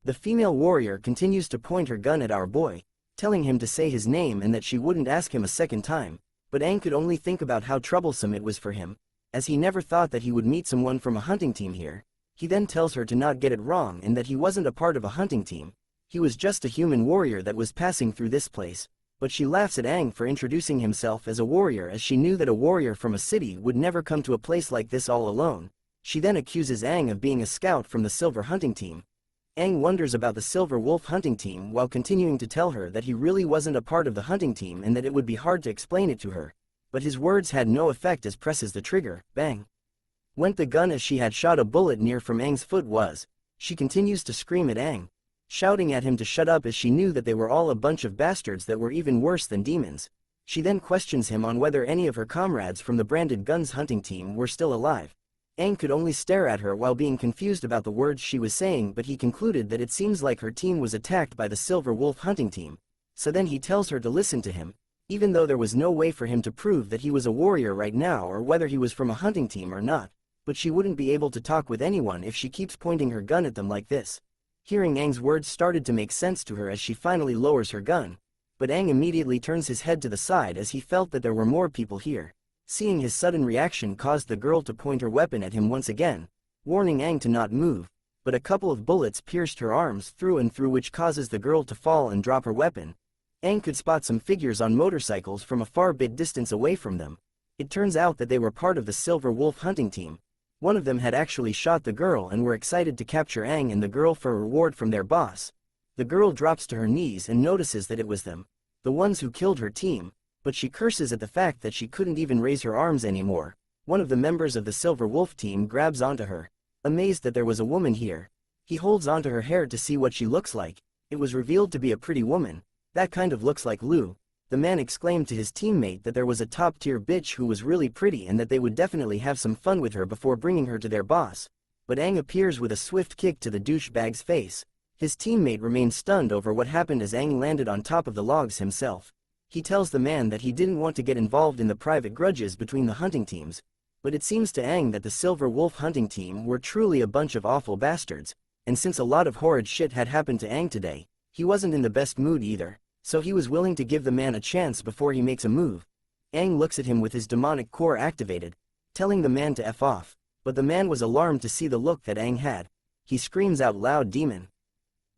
The female warrior continues to point her gun at our boy, telling him to say his name and that she wouldn't ask him a second time, but Aang could only think about how troublesome it was for him, as he never thought that he would meet someone from a hunting team here. He then tells her to not get it wrong and that he wasn't a part of a hunting team. He was just a human warrior that was passing through this place, but she laughs at Aang for introducing himself as a warrior as she knew that a warrior from a city would never come to a place like this all alone. She then accuses Aang of being a scout from the Silver Hunting Team. Aang wonders about the Silver Wolf Hunting Team while continuing to tell her that he really wasn't a part of the hunting team and that it would be hard to explain it to her. But his words had no effect as presses the trigger, bang. Went the gun as she had shot a bullet near from Aang's foot was. She continues to scream at Aang, shouting at him to shut up as she knew that they were all a bunch of bastards that were even worse than demons. She then questions him on whether any of her comrades from the Branded Guns hunting team were still alive. Aang could only stare at her while being confused about the words she was saying, but he concluded that it seems like her team was attacked by the Silver Wolf hunting team. So then he tells her to listen to him, even though there was no way for him to prove that he was a warrior right now or whether he was from a hunting team or not, but she wouldn't be able to talk with anyone if she keeps pointing her gun at them like this. Hearing Aang's words started to make sense to her as she finally lowers her gun, but Aang immediately turns his head to the side as he felt that there were more people here. Seeing his sudden reaction caused the girl to point her weapon at him once again, warning Aang to not move, but a couple of bullets pierced her arms through and through, which causes the girl to fall and drop her weapon. Aang could spot some figures on motorcycles from a far bit distance away from them. It turns out that they were part of the Silver Wolf hunting team. One of them had actually shot the girl and were excited to capture Aang and the girl for a reward from their boss. The girl drops to her knees and notices that it was them, the ones who killed her team, but she curses at the fact that she couldn't even raise her arms anymore. One of the members of the Silver Wolf team grabs onto her, amazed that there was a woman here. He holds onto her hair to see what she looks like. It was revealed to be a pretty woman. That kind of looks like Lu. The man exclaimed to his teammate that there was a top-tier bitch who was really pretty and that they would definitely have some fun with her before bringing her to their boss. But Aang appears with a swift kick to the douchebag's face. His teammate remained stunned over what happened as Aang landed on top of the logs himself. He tells the man that he didn't want to get involved in the private grudges between the hunting teams, but it seems to Aang that the Silver Wolf hunting team were truly a bunch of awful bastards, and since a lot of horrid shit had happened to Aang today, he wasn't in the best mood either, so he was willing to give the man a chance before he makes a move. Aang looks at him with his demonic core activated, telling the man to F off, but the man was alarmed to see the look that Aang had. He screams out loud, "Demon!"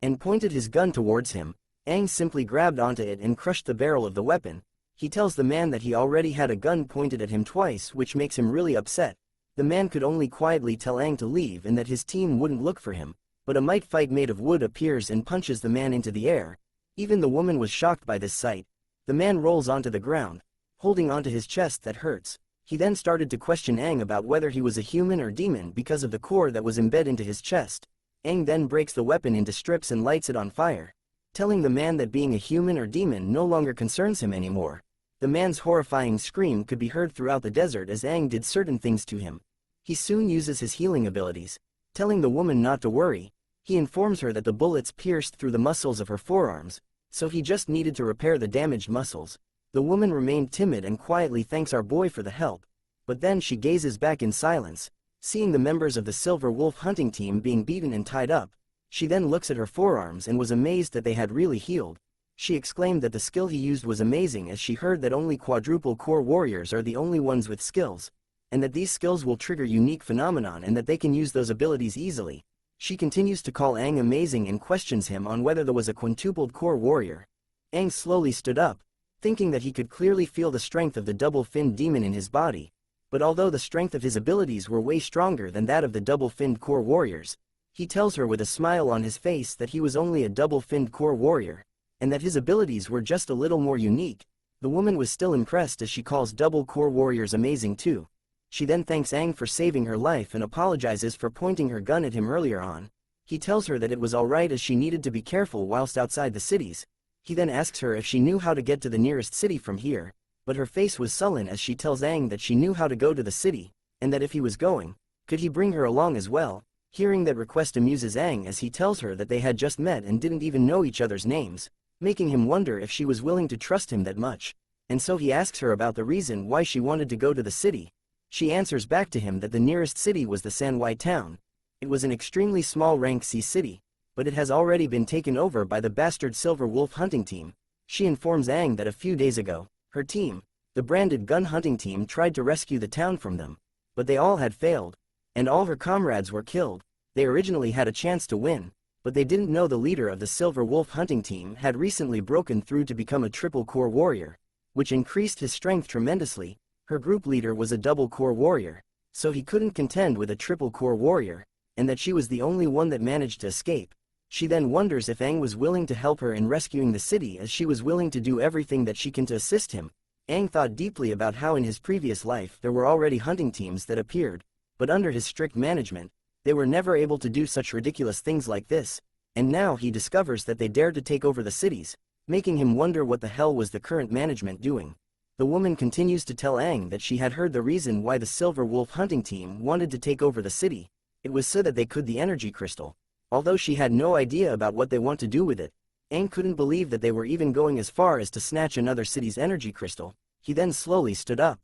and pointed his gun towards him. Aang simply grabbed onto it and crushed the barrel of the weapon. He tells the man that he already had a gun pointed at him twice, which makes him really upset. The man could only quietly tell Aang to leave and that his team wouldn't look for him, but a might fight made of wood appears and punches the man into the air. Even the woman was shocked by this sight. The man rolls onto the ground, holding onto his chest that hurts. He then started to question Aang about whether he was a human or demon because of the core that was embedded into his chest. Aang then breaks the weapon into strips and lights it on fire, telling the man that being a human or demon no longer concerns him anymore. The man's horrifying scream could be heard throughout the desert as Aang did certain things to him. He soon uses his healing abilities, telling the woman not to worry. He informs her that the bullets pierced through the muscles of her forearms, so he just needed to repair the damaged muscles. The woman remained timid and quietly thanks our boy for the help, but then she gazes back in silence, seeing the members of the Silver Wolf hunting team being beaten and tied up. She then looks at her forearms and was amazed that they had really healed. She exclaimed that the skill he used was amazing as she heard that only quadruple core warriors are the only ones with skills, and that these skills will trigger unique phenomenon and that they can use those abilities easily. She continues to call Aang amazing and questions him on whether there was a quintupled core warrior. Aang slowly stood up, thinking that he could clearly feel the strength of the double-finned demon in his body. But although the strength of his abilities were way stronger than that of the double-finned core warriors, he tells her with a smile on his face that he was only a double-finned core warrior, and that his abilities were just a little more unique. The woman was still impressed as she calls double core warriors amazing too. She then thanks Aang for saving her life and apologizes for pointing her gun at him earlier on. He tells her that it was alright as she needed to be careful whilst outside the cities. He then asks her if she knew how to get to the nearest city from here, but her face was sullen as she tells Aang that she knew how to go to the city, and that if he was going, could he bring her along as well. Hearing that request amuses Aang as he tells her that they had just met and didn't even know each other's names, making him wonder if she was willing to trust him that much, and so he asks her about the reason why she wanted to go to the city. She answers back to him that the nearest city was the Sanwai town. It was an extremely small rank C city, but it has already been taken over by the bastard Silver Wolf hunting team. She informs Aang that a few days ago, her team, the branded gun hunting team, tried to rescue the town from them, but they all had failed, and all her comrades were killed. They originally had a chance to win, but they didn't know the leader of the Silver Wolf hunting team had recently broken through to become a triple core warrior, which increased his strength tremendously. Her group leader was a double core warrior, so he couldn't contend with a triple core warrior, and that she was the only one that managed to escape. She then wonders if Aang was willing to help her in rescuing the city, as she was willing to do everything that she can to assist him. Aang thought deeply about how in his previous life there were already hunting teams that appeared, but under his strict management, they were never able to do such ridiculous things like this, and now he discovers that they dared to take over the cities, making him wonder what the hell was the current management doing. The woman continues to tell Aang that she had heard the reason why the Silver Wolf hunting team wanted to take over the city. It was so that they could the energy crystal. Although she had no idea about what they want to do with it, Aang couldn't believe that they were even going as far as to snatch another city's energy crystal. He then slowly stood up,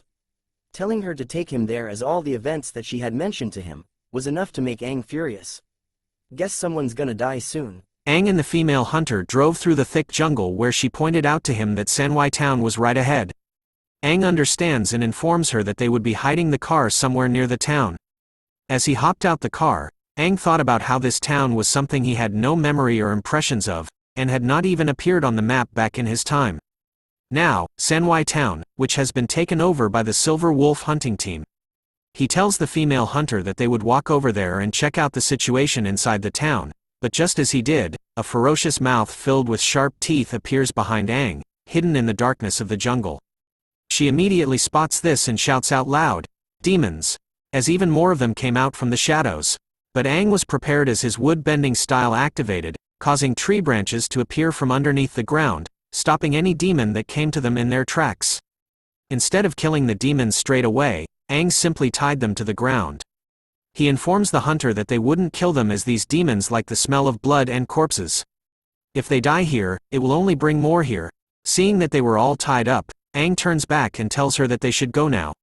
telling her to take him there, as all the events that she had mentioned to him was enough to make Aang furious. Guess someone's gonna die soon. Aang and the female hunter drove through the thick jungle where she pointed out to him that Sanwai town was right ahead. Aang understands and informs her that they would be hiding the car somewhere near the town. As he hopped out the car, Aang thought about how this town was something he had no memory or impressions of, and had not even appeared on the map back in his time. Now, Sanwai town, which has been taken over by the Silver Wolf hunting team. He tells the female hunter that they would walk over there and check out the situation inside the town, but just as he did, a ferocious mouth filled with sharp teeth appears behind Aang, hidden in the darkness of the jungle. She immediately spots this and shouts out loud, "Demons!" as even more of them came out from the shadows. But Aang was prepared as his wood-bending style activated, causing tree branches to appear from underneath the ground, stopping any demon that came to them in their tracks. Instead of killing the demons straight away, Aang simply tied them to the ground. He informs the hunter that they wouldn't kill them, as these demons like the smell of blood and corpses. If they die here, it will only bring more here. Seeing that they were all tied up, Aang turns back and tells her that they should go now.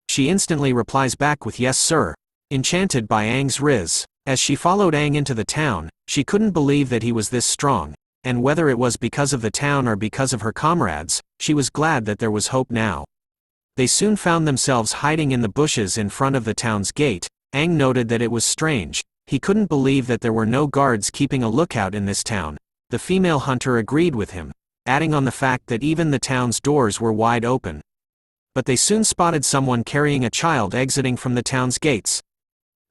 She instantly replies back with "Yes sir," enchanted by Aang's riz. As she followed Aang into the town, she couldn't believe that he was this strong, and whether it was because of the town or because of her comrades, she was glad that there was hope now. They soon found themselves hiding in the bushes in front of the town's gate. Aang noted that it was strange. He couldn't believe that there were no guards keeping a lookout in this town. The female hunter agreed with him, adding on the fact that even the town's doors were wide open. But they soon spotted someone carrying a child exiting from the town's gates.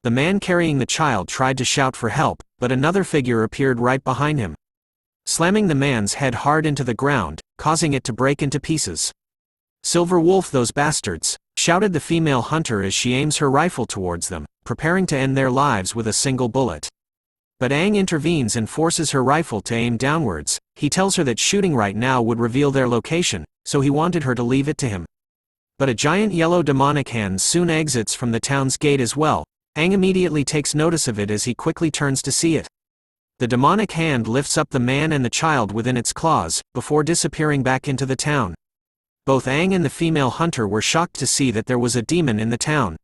The man carrying the child tried to shout for help, but another figure appeared right behind him, slamming the man's head hard into the ground, causing it to break into pieces. "Silver Wolf, those bastards!" shouted the female hunter as she aims her rifle towards them, preparing to end their lives with a single bullet. But Aang intervenes and forces her rifle to aim downwards. He tells her that shooting right now would reveal their location, so he wanted her to leave it to him. But a giant yellow demonic hand soon exits from the town's gate as well. Aang immediately takes notice of it as he quickly turns to see it. The demonic hand lifts up the man and the child within its claws, before disappearing back into the town. Both Aang and the female hunter were shocked to see that there was a demon in the town.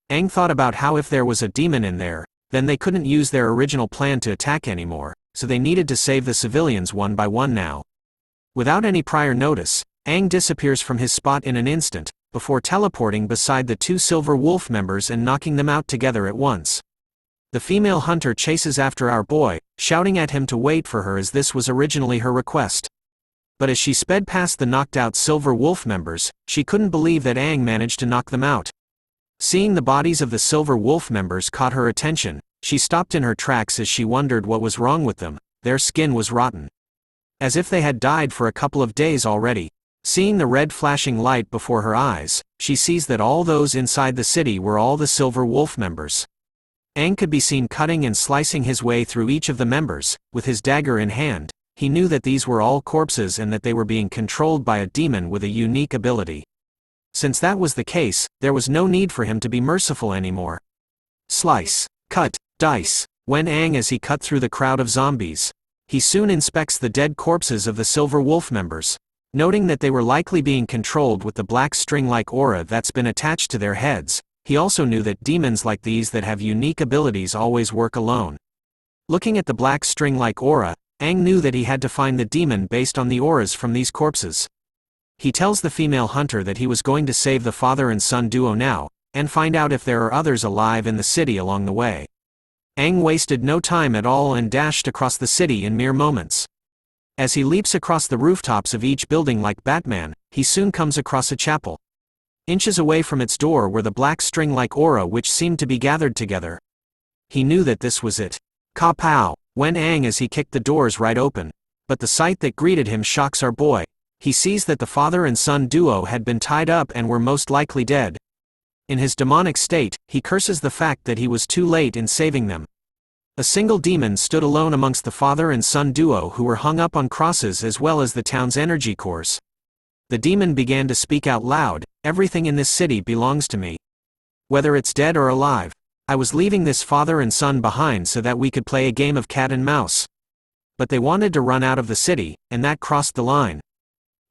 Aang thought about how if there was a demon in there, then they couldn't use their original plan to attack anymore, so they needed to save the civilians one by one now. Without any prior notice, Aang disappears from his spot in an instant, before teleporting beside the two Silver Wolf members and knocking them out together at once. The female hunter chases after our boy, shouting at him to wait for her, as this was originally her request. But as she sped past the knocked-out Silver Wolf members, she couldn't believe that Aang managed to knock them out. Seeing the bodies of the Silver Wolf members caught her attention. She stopped in her tracks as she wondered what was wrong with them. Their skin was rotten, as if they had died for a couple of days already. Seeing the red flashing light before her eyes, she sees that all those inside the city were all the Silver Wolf members. Aang could be seen cutting and slicing his way through each of the members, with his dagger in hand. He knew that these were all corpses and that they were being controlled by a demon with a unique ability. Since that was the case, there was no need for him to be merciful anymore. Slice, cut, dice, went Aang as he cut through the crowd of zombies. He soon inspects the dead corpses of the Silver Wolf members. Noting that they were likely being controlled with the black string-like aura that's been attached to their heads, he also knew that demons like these that have unique abilities always work alone. Looking at the black string-like aura, Aang knew that he had to find the demon based on the auras from these corpses. He tells the female hunter that he was going to save the father and son duo now, and find out if there are others alive in the city along the way. Aang wasted no time at all and dashed across the city in mere moments. As he leaps across the rooftops of each building like Batman, he soon comes across a chapel. Inches away from its door were the black string-like aura which seemed to be gathered together. He knew that this was it. Ka-pow! Went Aang as he kicked the doors right open. But the sight that greeted him shocks our boy. He sees that the father and son duo had been tied up and were most likely dead. In his demonic state, he curses the fact that he was too late in saving them. A single demon stood alone amongst the father and son duo who were hung up on crosses as well as the town's energy cores. The demon began to speak out loud, "Everything in this city belongs to me. Whether it's dead or alive. I was leaving this father and son behind so that we could play a game of cat and mouse. But they wanted to run out of the city, and that crossed the line."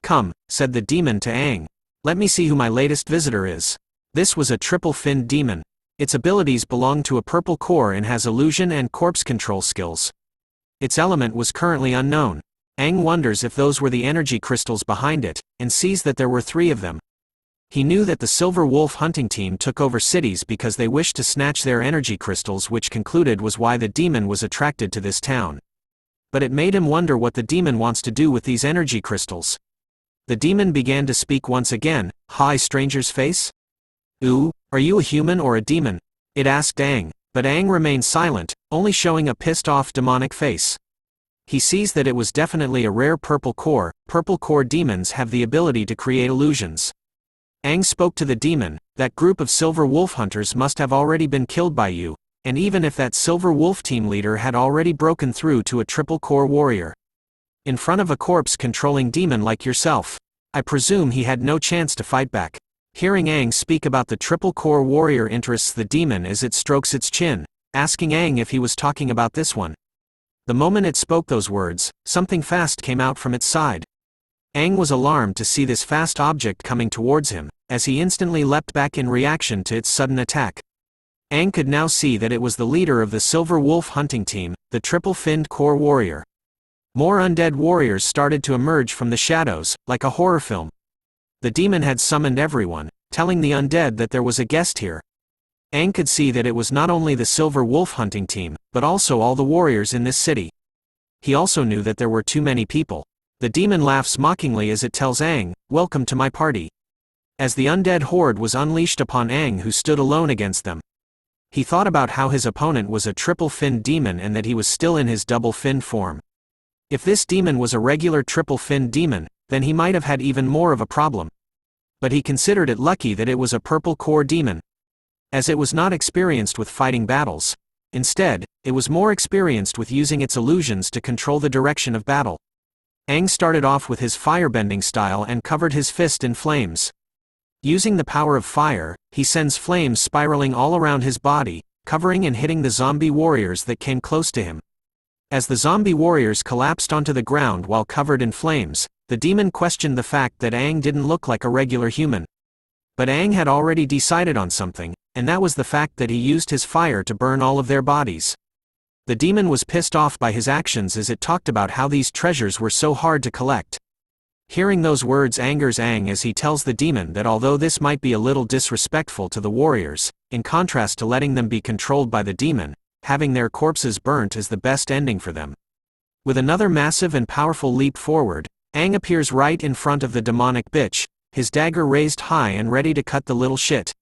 "Come," said the demon to Aang. "Let me see who my latest visitor is." This was a triple-finned demon. Its abilities belonged to a purple core and has illusion and corpse control skills. Its element was currently unknown. Aang wonders if those were the energy crystals behind it, and sees that there were 3 of them. He knew that the Silver Wolf hunting team took over cities because they wished to snatch their energy crystals, which concluded was why the demon was attracted to this town. But it made him wonder what the demon wants to do with these energy crystals. The demon began to speak once again. "Hi, stranger's face? Ooh, are you a human or a demon?" it asked Aang, but Aang remained silent, only showing a pissed-off demonic face. He sees that it was definitely a rare purple core. Purple core demons have the ability to create illusions. Aang spoke to the demon. "That group of Silver Wolf hunters must have already been killed by you, and even if that Silver Wolf team leader had already broken through to a triple core warrior in front of a corpse-controlling demon like yourself, I presume he had no chance to fight back." Hearing Aang speak about the triple core warrior interests the demon as it strokes its chin, asking Aang if he was talking about this one. The moment it spoke those words, something fast came out from its side. Aang was alarmed to see this fast object coming towards him, as he instantly leapt back in reaction to its sudden attack. Aang could now see that it was the leader of the Silver Wolf hunting team, the triple-finned core warrior. More undead warriors started to emerge from the shadows, like a horror film. The demon had summoned everyone, telling the undead that there was a guest here. Aang could see that it was not only the Silver Wolf hunting team, but also all the warriors in this city. He also knew that there were too many people. The demon laughs mockingly as it tells Aang, "Welcome to my party." As the undead horde was unleashed upon Aang, who stood alone against them, he thought about how his opponent was a triple-finned demon and that he was still in his double-finned form. If this demon was a regular triple-finned demon, then he might have had even more of a problem. But he considered it lucky that it was a purple core demon, as it was not experienced with fighting battles. Instead, it was more experienced with using its illusions to control the direction of battle. Aang started off with his firebending style and covered his fist in flames. Using the power of fire, he sends flames spiraling all around his body, covering and hitting the zombie warriors that came close to him. As the zombie warriors collapsed onto the ground while covered in flames, the demon questioned the fact that Aang didn't look like a regular human. But Aang had already decided on something, and that was the fact that he used his fire to burn all of their bodies. The demon was pissed off by his actions as it talked about how these treasures were so hard to collect. Hearing those words angers Aang as he tells the demon that although this might be a little disrespectful to the warriors, in contrast to letting them be controlled by the demon, having their corpses burnt is the best ending for them. With another massive and powerful leap forward, Aang appears right in front of the demonic bitch, his dagger raised high and ready to cut the little shit.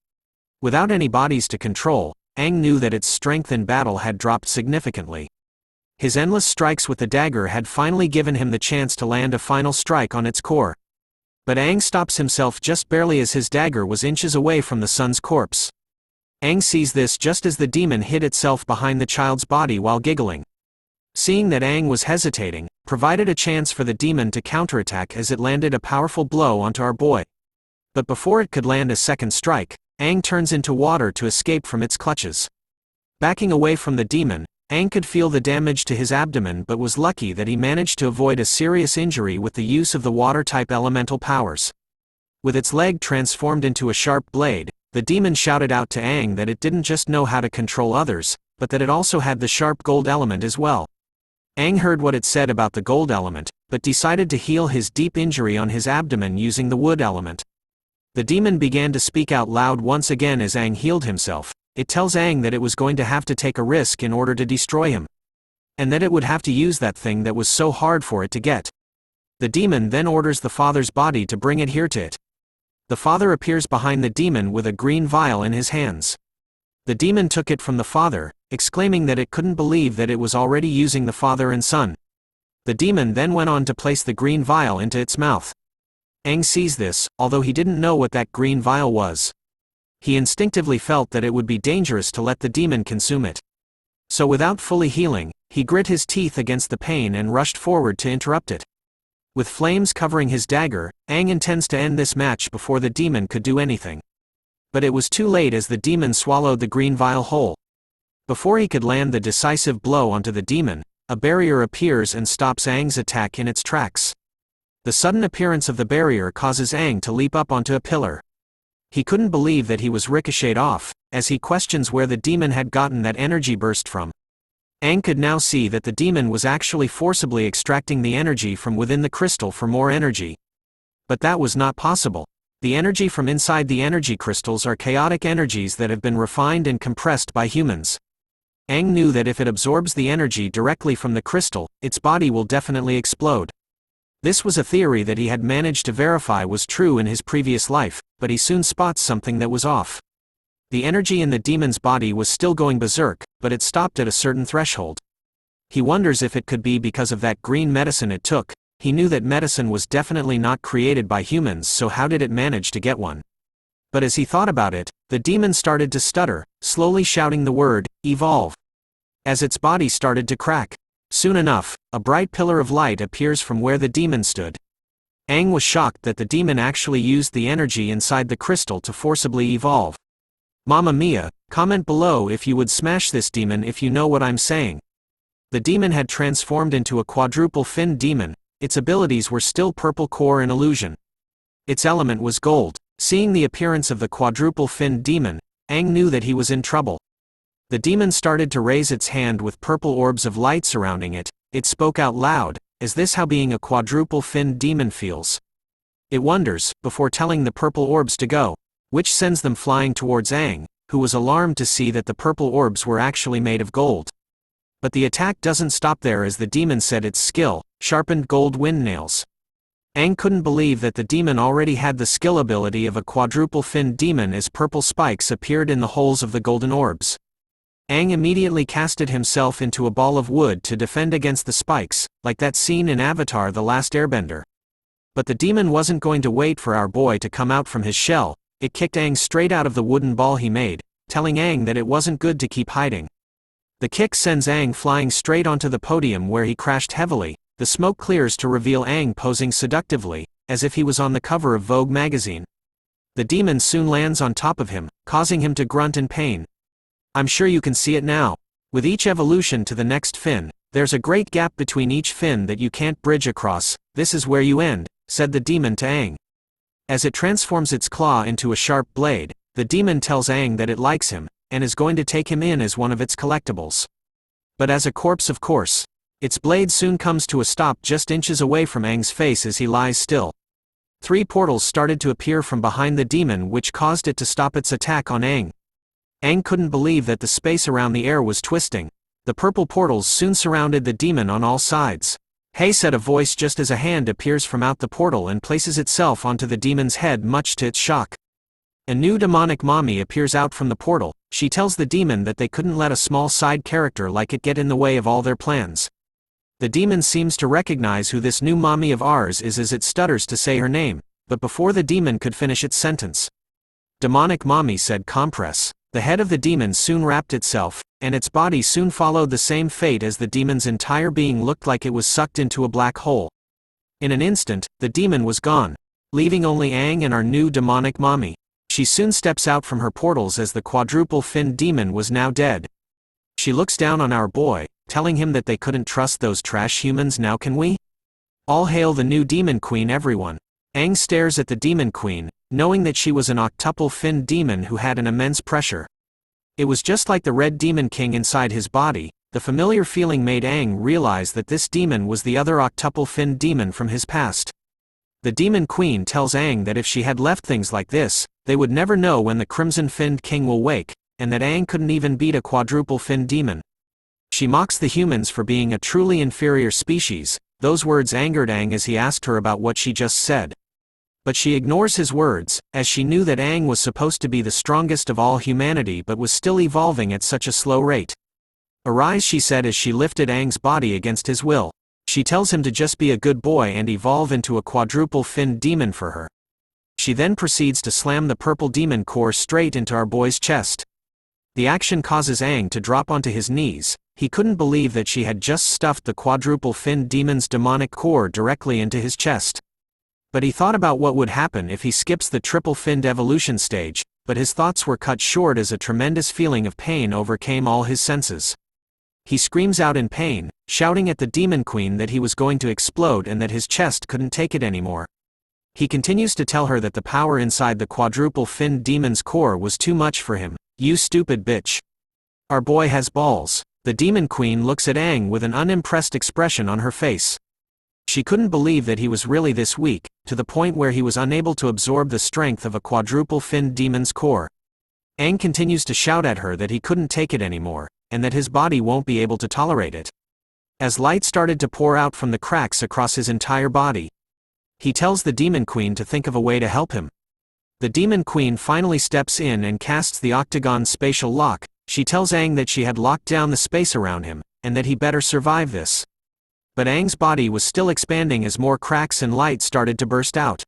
Without any bodies to control, Aang knew that its strength in battle had dropped significantly. His endless strikes with the dagger had finally given him the chance to land a final strike on its core. But Aang stops himself just barely as his dagger was inches away from the son's corpse. Aang sees this just as the demon hid itself behind the child's body while giggling. Seeing that Aang was hesitating, provided a chance for the demon to counterattack as it landed a powerful blow onto our boy. But before it could land a second strike, Aang turns into water to escape from its clutches. Backing away from the demon, Aang could feel the damage to his abdomen but was lucky that he managed to avoid a serious injury with the use of the water-type elemental powers. With its leg transformed into a sharp blade, the demon shouted out to Aang that it didn't just know how to control others, but that it also had the sharp gold element as well. Aang heard what it said about the gold element, but decided to heal his deep injury on his abdomen using the wood element. The demon began to speak out loud once again as Aang healed himself. It tells Aang that it was going to have to take a risk in order to destroy him. And that it would have to use that thing that was so hard for it to get. The demon then orders the father's body to bring it here to it. The father appears behind the demon with a green vial in his hands. The demon took it from the father, exclaiming that it couldn't believe that it was already using the father and son. The demon then went on to place the green vial into its mouth. Aang sees this, although he didn't know what that green vial was. He instinctively felt that it would be dangerous to let the demon consume it. So without fully healing, he grit his teeth against the pain and rushed forward to interrupt it. With flames covering his dagger, Aang intends to end this match before the demon could do anything. But it was too late as the demon swallowed the green vial whole. Before he could land the decisive blow onto the demon, a barrier appears and stops Aang's attack in its tracks. The sudden appearance of the barrier causes Aang to leap up onto a pillar. He couldn't believe that he was ricocheted off, as he questions where the demon had gotten that energy burst from. Aang could now see that the demon was actually forcibly extracting the energy from within the crystal for more energy. But that was not possible. The energy from inside the energy crystals are chaotic energies that have been refined and compressed by humans. Aang knew that if it absorbs the energy directly from the crystal, its body will definitely explode. This was a theory that he had managed to verify was true in his previous life, but he soon spots something that was off. The energy in the demon's body was still going berserk, but it stopped at a certain threshold. He wonders if it could be because of that green medicine it took. He knew that medicine was definitely not created by humans, so how did it manage to get one? But as he thought about it, the demon started to stutter, slowly shouting the word, "Evolve." As its body started to crack. Soon enough, a bright pillar of light appears from where the demon stood. Aang was shocked that the demon actually used the energy inside the crystal to forcibly evolve. Mamma mia, comment below if you would smash this demon if you know what I'm saying. The demon had transformed into a quadruple finned demon. Its abilities were still purple core and illusion. Its element was gold. Seeing the appearance of the quadruple finned demon, Aang knew that he was in trouble. The demon started to raise its hand with purple orbs of light surrounding it. It spoke out loud, "Is this how being a quadruple finned demon feels?" It wonders, before telling the purple orbs to go, which sends them flying towards Aang, who was alarmed to see that the purple orbs were actually made of gold. But the attack doesn't stop there as the demon said its skill, sharpened gold wind nails. Aang couldn't believe that the demon already had the skill ability of a quadruple finned demon as purple spikes appeared in the holes of the golden orbs. Aang immediately casted himself into a ball of wood to defend against the spikes, like that scene in Avatar: The Last Airbender. But the demon wasn't going to wait for our boy to come out from his shell. It kicked Aang straight out of the wooden ball he made, telling Aang that it wasn't good to keep hiding. The kick sends Aang flying straight onto the podium where he crashed heavily. The smoke clears to reveal Aang posing seductively, as if he was on the cover of Vogue magazine. The demon soon lands on top of him, causing him to grunt in pain. I'm sure you can see it now. With each evolution to the next fin, there's a great gap between each fin that you can't bridge across. This is where you end, said the demon to Aang. As it transforms its claw into a sharp blade, the demon tells Aang that it likes him, and is going to take him in as one of its collectibles. But as a corpse, of course. Its blade soon comes to a stop just inches away from Aang's face as he lies still. 3 portals started to appear from behind the demon, which caused it to stop its attack on Aang. Aang couldn't believe that the space around the air was twisting. The purple portals soon surrounded the demon on all sides. "Hey," said a voice just as a hand appears from out the portal and places itself onto the demon's head, much to its shock. A new demonic mommy appears out from the portal. She tells the demon that they couldn't let a small side character like it get in the way of all their plans. The demon seems to recognize who this new mommy of ours is as it stutters to say her name, but before the demon could finish its sentence, demonic mommy said, "Compress." The head of the demon soon wrapped itself, and its body soon followed the same fate as the demon's entire being looked like it was sucked into a black hole. In an instant, the demon was gone, leaving only Aang and our new demonic mommy. She soon steps out from her portals as the quadruple-finned demon was now dead. She looks down on our boy, telling him that they couldn't trust those trash humans. Now can we? All hail the new demon queen, everyone. Aang stares at the demon queen, knowing that she was an octuple-finned demon who had an immense pressure. It was just like the red demon king inside his body. The familiar feeling made Aang realize that this demon was the other octuple-finned demon from his past. The demon queen tells Aang that if she had left things like this, they would never know when the crimson-finned king will wake, and that Aang couldn't even beat a quadruple-finned demon. She mocks the humans for being a truly inferior species. Those words angered Aang as he asked her about what she just said. But she ignores his words, as she knew that Aang was supposed to be the strongest of all humanity but was still evolving at such a slow rate. "Arise," she said as she lifted Aang's body against his will. She tells him to just be a good boy and evolve into a quadruple-finned demon for her. She then proceeds to slam the purple demon core straight into our boy's chest. The action causes Aang to drop onto his knees. He couldn't believe that she had just stuffed the quadruple-finned demon's demonic core directly into his chest. But he thought about what would happen if he skips the triple-finned evolution stage, but his thoughts were cut short as a tremendous feeling of pain overcame all his senses. He screams out in pain, shouting at the demon queen that he was going to explode and that his chest couldn't take it anymore. He continues to tell her that the power inside the quadruple-finned demon's core was too much for him. "You stupid bitch. Our boy has balls." The demon queen looks at Aang with an unimpressed expression on her face. She couldn't believe that he was really this weak, to the point where he was unable to absorb the strength of a quadruple-finned demon's core. Aang continues to shout at her that he couldn't take it anymore, and that his body won't be able to tolerate it. As light started to pour out from the cracks across his entire body, he tells the demon queen to think of a way to help him. The demon queen finally steps in and casts the octagon spatial lock. She tells Aang that she had locked down the space around him, and that he better survive this. But Aang's body was still expanding as more cracks and light started to burst out.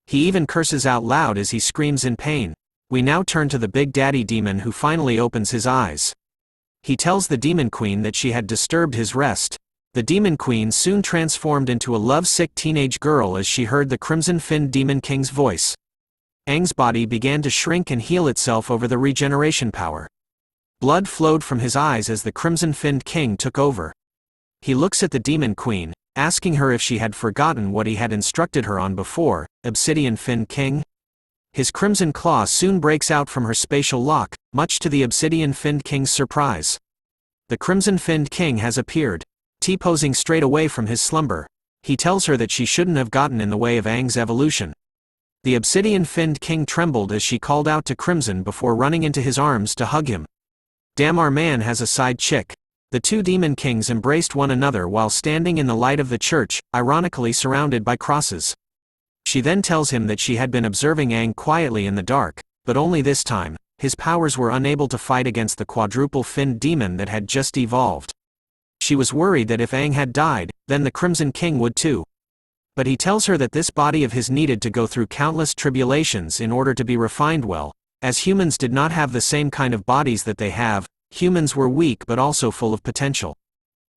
He even curses out loud as he screams in pain. We now turn to the Big Daddy demon, who finally opens his eyes. He tells the demon queen that she had disturbed his rest. The demon queen soon transformed into a lovesick teenage girl as she heard the crimson-finned demon king's voice. Aang's body began to shrink and heal itself over the regeneration power. Blood flowed from his eyes as the crimson-finned king took over. He looks at the demon queen, asking her if she had forgotten what he had instructed her on before. "Obsidian-finned king?" His crimson claw soon breaks out from her spatial lock, much to the obsidian-finned king's surprise. The crimson-finned king has appeared, T-posing straight away from his slumber. He tells her that she shouldn't have gotten in the way of Aang's evolution. The obsidian-finned king trembled as she called out to Crimson before running into his arms to hug him. "Damn, our man has a side chick." The two demon kings embraced one another while standing in the light of the church, ironically surrounded by crosses. She then tells him that she had been observing Aang quietly in the dark, but only this time, his powers were unable to fight against the quadruple-finned demon that had just evolved. She was worried that if Aang had died, then the Crimson King would too. But he tells her that this body of his needed to go through countless tribulations in order to be refined well, as humans did not have the same kind of bodies that they have. Humans were weak but also full of potential.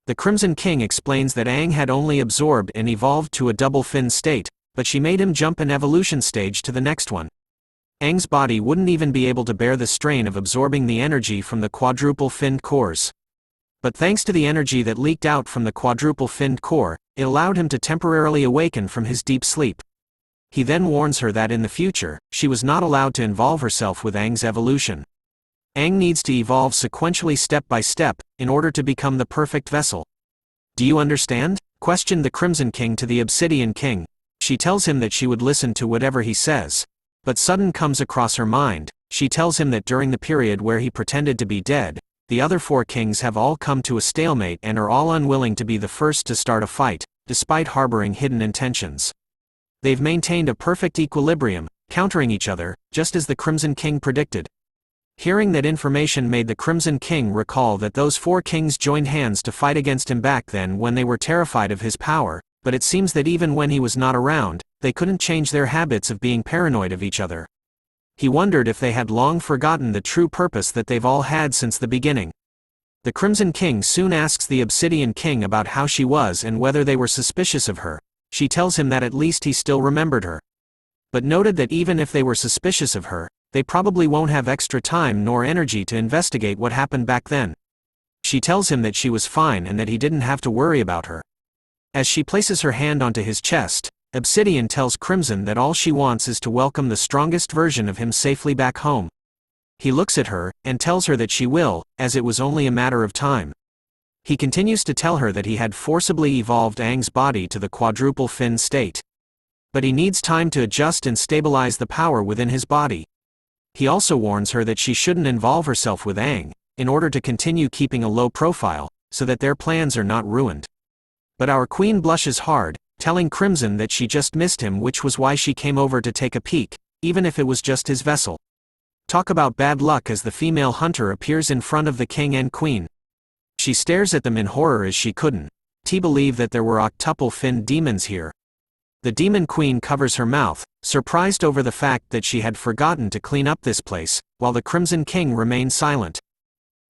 The Crimson King explains that Aang had only absorbed and evolved to a double-fin state, but she made him jump an evolution stage to the next one. Aang's body wouldn't even be able to bear the strain of absorbing the energy from the quadruple-finned cores. But thanks to the energy that leaked out from the quadruple-finned core, it allowed him to temporarily awaken from his deep sleep. He then warns her that in the future, she was not allowed to involve herself with Aang's evolution. Aang needs to evolve sequentially step by step, in order to become the perfect vessel. "Do you understand?" questioned the Crimson King to the Obsidian King. She tells him that she would listen to whatever he says. But sudden comes across her mind. She tells him that during the period where he pretended to be dead, the other four kings have all come to a stalemate and are all unwilling to be the first to start a fight. despite harboring hidden intentions. They've maintained a perfect equilibrium, countering each other, just as the Crimson King predicted. Hearing that information made the Crimson King recall that those 4 kings joined hands to fight against him back then when they were terrified of his power, but it seems that even when he was not around, they couldn't change their habits of being paranoid of each other. He wondered if they had long forgotten the true purpose that they've all had since the beginning. The Crimson King soon asks the Obsidian King about how she was and whether they were suspicious of her. She tells him that at least he still remembered her. But noted that even if they were suspicious of her, they probably won't have extra time nor energy to investigate what happened back then. She tells him that she was fine and that he didn't have to worry about her. As she places her hand onto his chest, Obsidian tells Crimson that all she wants is to welcome the strongest version of him safely back home. He looks at her, and tells her that she will, as it was only a matter of time. He continues to tell her that he had forcibly evolved Aang's body to the quadruple fin state. But he needs time to adjust and stabilize the power within his body. He also warns her that she shouldn't involve herself with Aang, in order to continue keeping a low profile, so that their plans are not ruined. But our queen blushes hard, telling Crimson that she just missed him, which was why she came over to take a peek, even if it was just his vessel. Talk about bad luck as the female hunter appears in front of the king and queen. She stares at them in horror as she couldn't believe that there were octuple fin demons here. The demon queen covers her mouth, surprised over the fact that she had forgotten to clean up this place, while the Crimson King remained silent.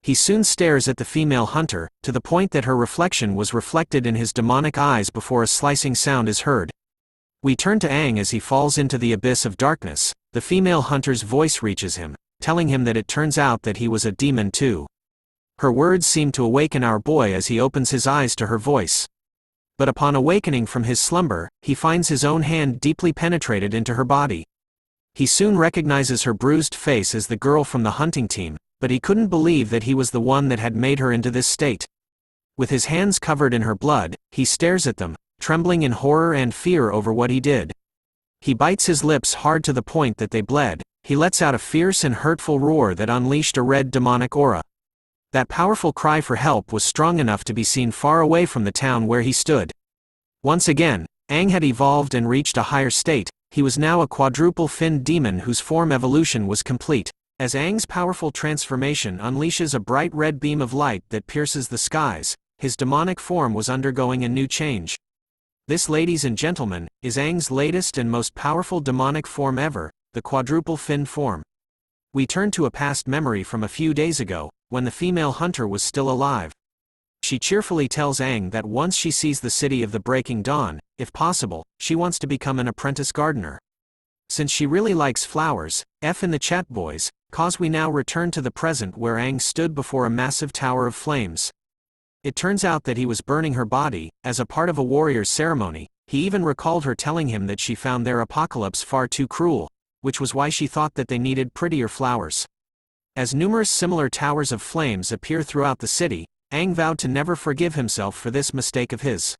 He soon stares at the female hunter, to the point that her reflection was reflected in his demonic eyes before a slicing sound is heard. We turn to Aang as he falls into the abyss of darkness. The female hunter's voice reaches him, telling him that it turns out that he was a demon too. Her words seem to awaken our boy as he opens his eyes to her voice. But upon awakening from his slumber, he finds his own hand deeply penetrated into her body. He soon recognizes her bruised face as the girl from the hunting team, but he couldn't believe that he was the one that had made her into this state. With his hands covered in her blood, he stares at them, trembling in horror and fear over what he did. He bites his lips hard to the point that they bled. He lets out a fierce and hurtful roar that unleashed a red demonic aura. That powerful cry for help was strong enough to be seen far away from the town where he stood. Once again, Aang had evolved and reached a higher state. He was now a quadruple fin demon whose form evolution was complete. As Aang's powerful transformation unleashes a bright red beam of light that pierces the skies, his demonic form was undergoing a new change. This, ladies and gentlemen, is Aang's latest and most powerful demonic form ever, the quadruple fin form. We turn to a past memory from a few days ago, when the female hunter was still alive. She cheerfully tells Aang that once she sees the city of the breaking dawn, if possible, she wants to become an apprentice gardener. Since she really likes flowers, F in the chat boys, cause we now return to the present where Aang stood before a massive tower of flames. It turns out that he was burning her body, as a part of a warrior's ceremony. He even recalled her telling him that she found their apocalypse far too cruel, which was why she thought that they needed prettier flowers. As numerous similar towers of flames appear throughout the city, Aang vowed to never forgive himself for this mistake of his.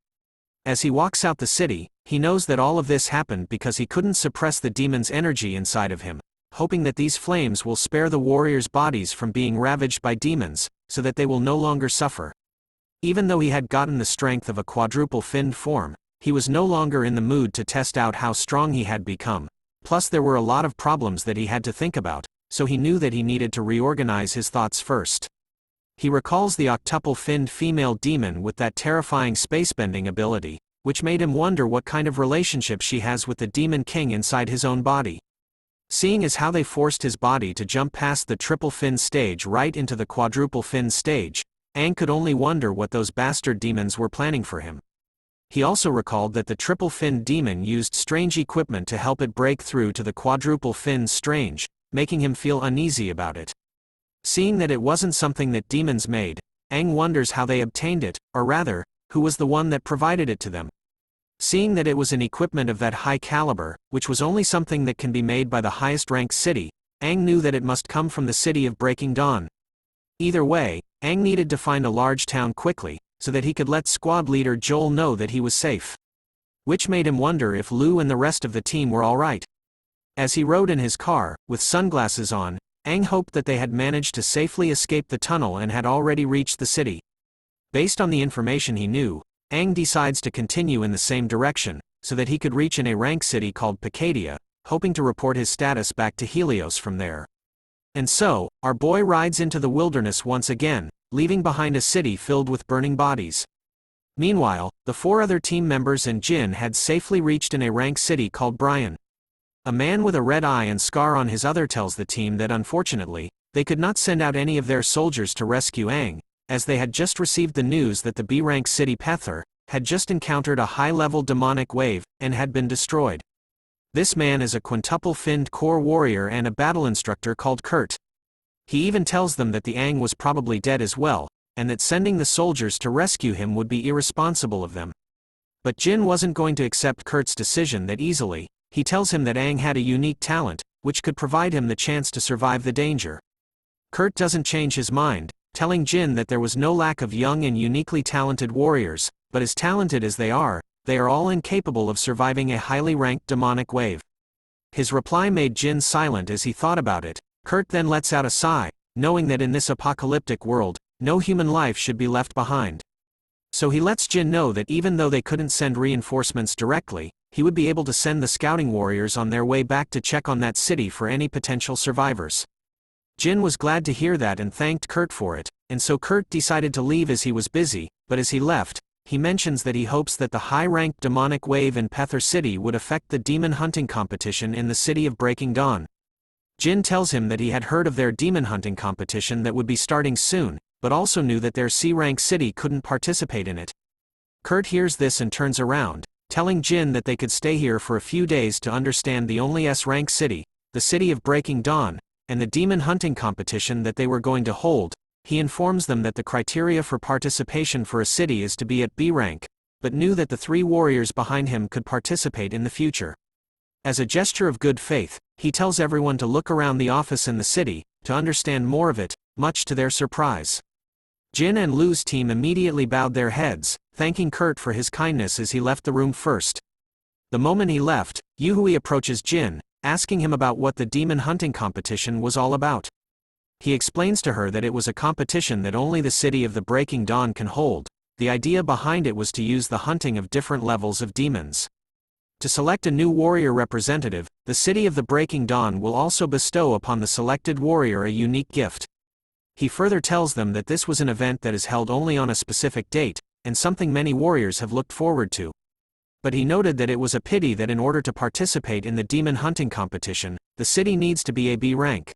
As he walks out the city, he knows that all of this happened because he couldn't suppress the demon's energy inside of him, hoping that these flames will spare the warriors' bodies from being ravaged by demons, so that they will no longer suffer. Even though he had gotten the strength of a quadruple finned form, he was no longer in the mood to test out how strong he had become. Plus there were a lot of problems that he had to think about, so he knew that he needed to reorganize his thoughts first. He recalls the octuple finned female demon with that terrifying spacebending ability, which made him wonder what kind of relationship she has with the demon king inside his own body. Seeing as how they forced his body to jump past the triple fin stage right into the quadruple fin stage, Aang could only wonder what those bastard demons were planning for him. He also recalled that the triple fin demon used strange equipment to help it break through to the quadruple fin stage, making him feel uneasy about it. Seeing that it wasn't something that demons made, Aang wonders how they obtained it, or rather, who was the one that provided it to them. Seeing that it was an equipment of that high caliber, which was only something that can be made by the highest ranked city, Aang knew that it must come from the city of Breaking Dawn. Either way, Aang needed to find a large town quickly, so that he could let squad leader Joel know that he was safe. Which made him wonder if Lu and the rest of the team were alright. As he rode in his car, with sunglasses on, Aang hoped that they had managed to safely escape the tunnel and had already reached the city. Based on the information he knew, Aang decides to continue in the same direction, so that he could reach an A-rank city called Pther, hoping to report his status back to Helios from there. And so, our boy rides into the wilderness once again, leaving behind a city filled with burning bodies. Meanwhile, the 4 other team members and Jin had safely reached an A-rank city called Brian. A man with a red eye and scar on his other tells the team that unfortunately, they could not send out any of their soldiers to rescue Aang, as they had just received the news that the B-rank city pther had just encountered a high-level demonic wave, and had been destroyed. This man is a quintuple-finned core warrior and a battle instructor called Kurt. He even tells them that the Aang was probably dead as well, and that sending the soldiers to rescue him would be irresponsible of them. But Jin wasn't going to accept Kurt's decision that easily. He tells him that Aang had a unique talent, which could provide him the chance to survive the danger. Kurt doesn't change his mind, telling Jin that there was no lack of young and uniquely talented warriors, but as talented as they are all incapable of surviving a highly ranked demonic wave. His reply made Jin silent as he thought about it. Kurt then lets out a sigh, knowing that in this apocalyptic world, no human life should be left behind. So he lets Jin know that even though they couldn't send reinforcements directly, he would be able to send the scouting warriors on their way back to check on that city for any potential survivors. Jin was glad to hear that and thanked Kurt for it, and so Kurt decided to leave as he was busy, but as he left, he mentions that he hopes that the high-ranked demonic wave in Pther City would affect the demon hunting competition in the city of Breaking Dawn. Jin tells him that he had heard of their demon hunting competition that would be starting soon, but also knew that their C-rank city couldn't participate in it. Kurt hears this and turns around, telling Jin that they could stay here for a few days to understand the only S-rank city, the city of Breaking Dawn, and the demon hunting competition that they were going to hold. He informs them that the criteria for participation for a city is to be at B rank, but knew that the 3 warriors behind him could participate in the future. As a gesture of good faith, he tells everyone to look around the office in the city, to understand more of it, much to their surprise. Jin and Lu's team immediately bowed their heads, thanking Kurt for his kindness as he left the room first. The moment he left, Yuhui approaches Jin, asking him about what the demon hunting competition was all about. He explains to her that it was a competition that only the city of the Breaking Dawn can hold. The idea behind it was to use the hunting of different levels of demons. To select a new warrior representative, the city of the Breaking Dawn will also bestow upon the selected warrior a unique gift. He further tells them that this was an event that is held only on a specific date, and something many warriors have looked forward to. But he noted that it was a pity that in order to participate in the demon hunting competition, the city needs to be a B rank.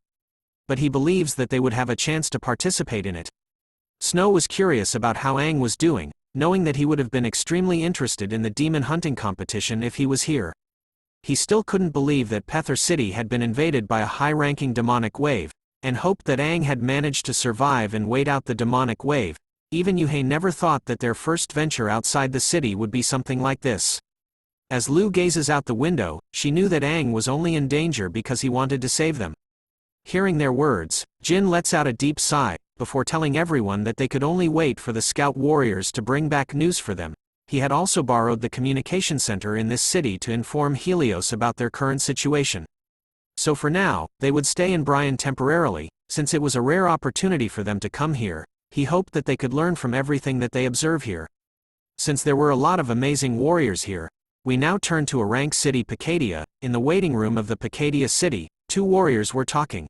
But he believes that they would have a chance to participate in it. Snow was curious about how Aang was doing, knowing that he would have been extremely interested in the demon hunting competition if he was here. He still couldn't believe that Pther City had been invaded by a high-ranking demonic wave, and hoped that Aang had managed to survive and wait out the demonic wave. Even Yuhei never thought that their first venture outside the city would be something like this. As Lu gazes out the window, she knew that Aang was only in danger because he wanted to save them. Hearing their words, Jin lets out a deep sigh, before telling everyone that they could only wait for the scout warriors to bring back news for them. He had also borrowed the communication center in this city to inform Helios about their current situation. So for now, they would stay in Brian temporarily, since it was a rare opportunity for them to come here. He hoped that they could learn from everything that they observe here. Since there were a lot of amazing warriors here, we now turn to a rank city Pther. In the waiting room of the Pther city, 2 warriors were talking.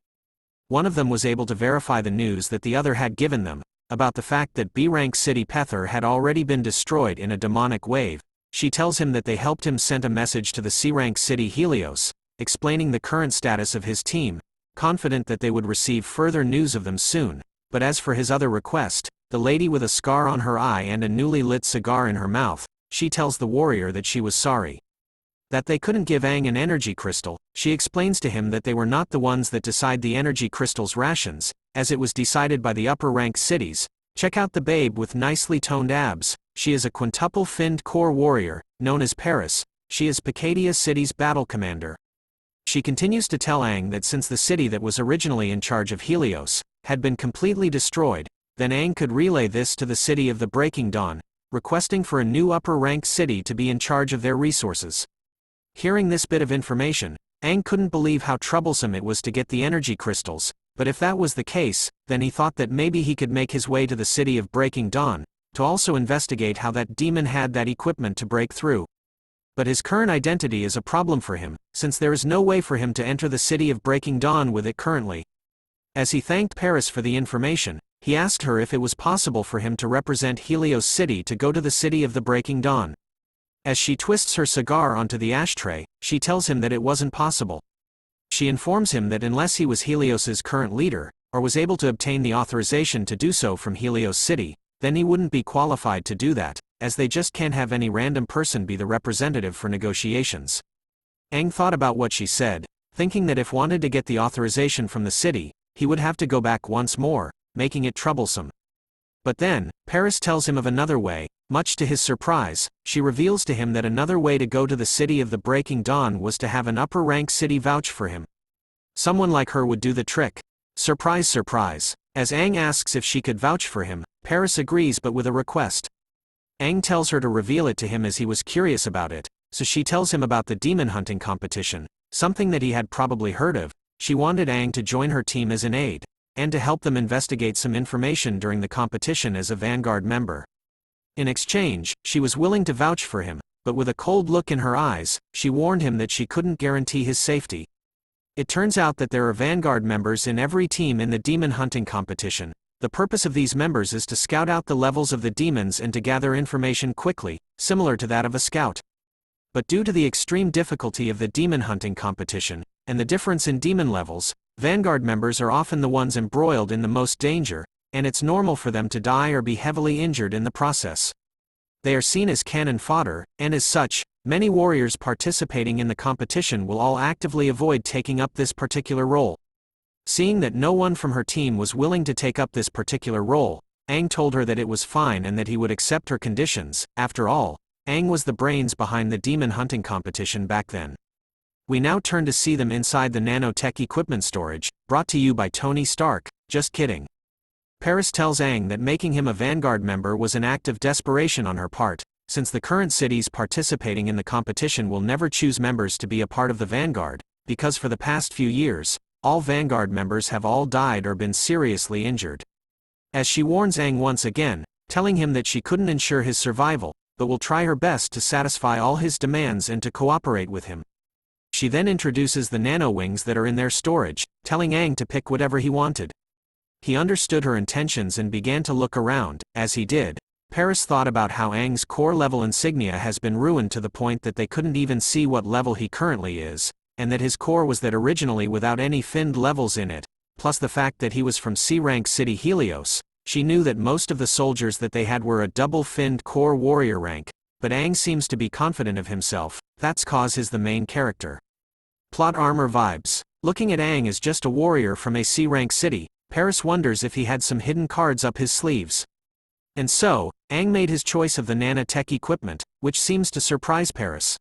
One of them was able to verify the news that the other had given them, about the fact that B-rank city Pther had already been destroyed in a demonic wave. She tells him that they helped him send a message to the C-rank city Helios, explaining the current status of his team, confident that they would receive further news of them soon. But as for his other request, the lady with a scar on her eye and a newly lit cigar in her mouth, she tells the warrior that she was sorry that they couldn't give Aang an energy crystal. She explains to him that they were not the ones that decide the energy crystal's rations, as it was decided by the upper-ranked cities. Check out the babe with nicely toned abs. She is a quintuple-finned core warrior, known as Paris. She is Pther City's battle commander. She continues to tell Aang that since the city that was originally in charge of Helios had been completely destroyed, then Aang could relay this to the city of the Breaking Dawn, requesting for a new upper-ranked city to be in charge of their resources. Hearing this bit of information, Aang couldn't believe how troublesome it was to get the energy crystals, but if that was the case, then he thought that maybe he could make his way to the city of Breaking Dawn, to also investigate how that demon had that equipment to break through. But his current identity is a problem for him, since there is no way for him to enter the city of Breaking Dawn with it currently. As he thanked Paris for the information, he asked her if it was possible for him to represent Helios City to go to the city of the Breaking Dawn. As she twists her cigar onto the ashtray, she tells him that it wasn't possible. She informs him that unless he was Helios's current leader, or was able to obtain the authorization to do so from Helios City, then he wouldn't be qualified to do that, as they just can't have any random person be the representative for negotiations. Aang thought about what she said, thinking that if wanted to get the authorization from the city, he would have to go back once more, making it troublesome. But then, Paris tells him of another way. Much to his surprise, she reveals to him that another way to go to the city of the Breaking Dawn was to have an upper-rank city vouch for him. Someone like her would do the trick. Surprise, surprise. As Aang asks if she could vouch for him, Paris agrees but with a request. Aang tells her to reveal it to him as he was curious about it, so she tells him about the demon hunting competition, something that he had probably heard of. She wanted Aang to join her team as an aide, and to help them investigate some information during the competition as a Vanguard member. In exchange, she was willing to vouch for him, but with a cold look in her eyes, she warned him that she couldn't guarantee his safety. It turns out that there are Vanguard members in every team in the demon hunting competition. The purpose of these members is to scout out the levels of the demons and to gather information quickly, similar to that of a scout. But due to the extreme difficulty of the demon hunting competition, and the difference in demon levels, Vanguard members are often the ones embroiled in the most danger, and it's normal for them to die or be heavily injured in the process. They are seen as cannon fodder, and as such, many warriors participating in the competition will all actively avoid taking up this particular role. Seeing that no one from her team was willing to take up this particular role, Aang told her that it was fine and that he would accept her conditions. After all, Aang was the brains behind the demon hunting competition back then. We now turn to see them inside the nanotech equipment storage, brought to you by Tony Stark. Just kidding. Paris tells Aang that making him a Vanguard member was an act of desperation on her part, since the current cities participating in the competition will never choose members to be a part of the Vanguard, because for the past few years, all Vanguard members have all died or been seriously injured. As she warns Aang once again, telling him that she couldn't ensure his survival, but will try her best to satisfy all his demands and to cooperate with him. She then introduces the nano-wings that are in their storage, telling Aang to pick whatever he wanted. He understood her intentions and began to look around. As he did, Paris thought about how Aang's core level insignia has been ruined to the point that they couldn't even see what level he currently is, and that his core was that originally without any finned levels in it, plus the fact that he was from C-rank city Helios. She knew that most of the soldiers that they had were a double-finned core warrior rank, but Aang seems to be confident of himself. That's cause is the main character. Plot armor vibes. Looking at Aang as just a warrior from a C-rank city, Paris wonders if he had some hidden cards up his sleeves. And so, Aang made his choice of the nanotech equipment, which seems to surprise Paris.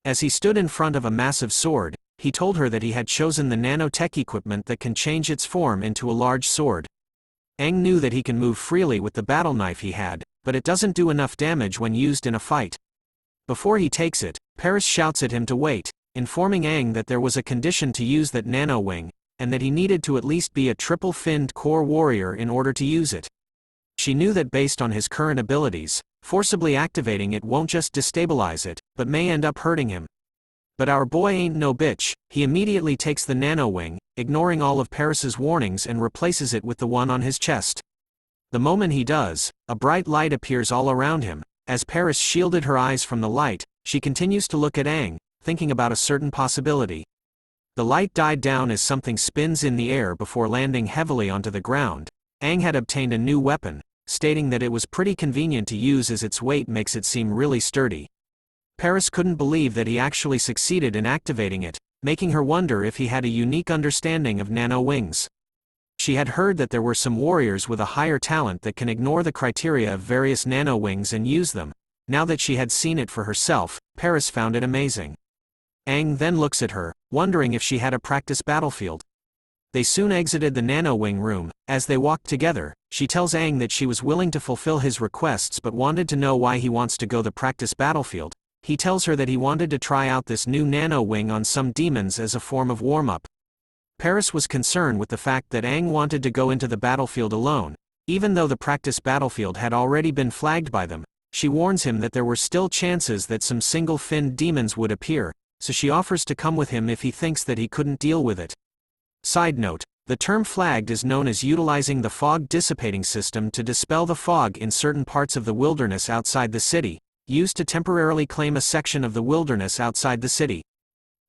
As he stood in front of a massive sword, he told her that he had chosen the nanotech equipment that can change its form into a large sword. Aang knew that he can move freely with the battle knife he had, but it doesn't do enough damage when used in a fight. Before he takes it, Paris shouts at him to wait, informing Aang that there was a condition to use that nano-wing, and that he needed to at least be a triple-finned core warrior in order to use it. She knew that based on his current abilities, forcibly activating it won't just destabilize it, but may end up hurting him. But our boy ain't no bitch. He immediately takes the nano-wing, ignoring all of Paris's warnings, and replaces it with the one on his chest. The moment he does, a bright light appears all around him. As Paris shielded her eyes from the light, she continues to look at Aang, thinking about a certain possibility. The light died down as something spins in the air before landing heavily onto the ground. Aang had obtained a new weapon, stating that it was pretty convenient to use as its weight makes it seem really sturdy. Paris couldn't believe that he actually succeeded in activating it, making her wonder if he had a unique understanding of nano-wings. She had heard that there were some warriors with a higher talent that can ignore the criteria of various nano-wings and use them. Now that she had seen it for herself, Paris found it amazing. Aang then looks at her, wondering if she had a practice battlefield. They soon exited the nano-wing room. As they walked together, she tells Aang that she was willing to fulfill his requests but wanted to know why he wants to go the practice battlefield. He tells her that he wanted to try out this new nano-wing on some demons as a form of warm-up. Paris was concerned with the fact that Aang wanted to go into the battlefield alone, Even though the practice battlefield had already been flagged by them, she warns him that there were still chances that some single-finned demons would appear, so she offers to come with him if he thinks that he couldn't deal with it. Side note, the term flagged is known as utilizing the fog dissipating system to dispel the fog in certain parts of the wilderness outside the city, used to temporarily claim a section of the wilderness outside the city.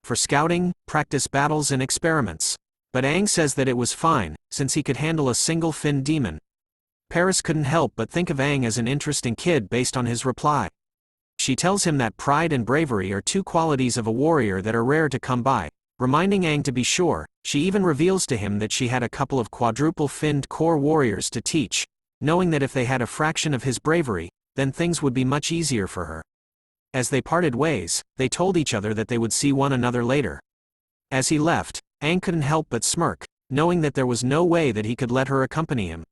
For scouting, practice battles and experiments. But Aang says that it was fine, since he could handle a single-finned demon. Paris couldn't help but think of Aang as an interesting kid based on his reply. She tells him that pride and bravery are two qualities of a warrior that are rare to come by, reminding Aang to be sure. She even reveals to him that she had a couple of quadruple-finned core warriors to teach, knowing that if they had a fraction of his bravery, then things would be much easier for her. As they parted ways, they told each other that they would see one another later. As he left, Aang couldn't help but smirk, knowing that there was no way that he could let her accompany him.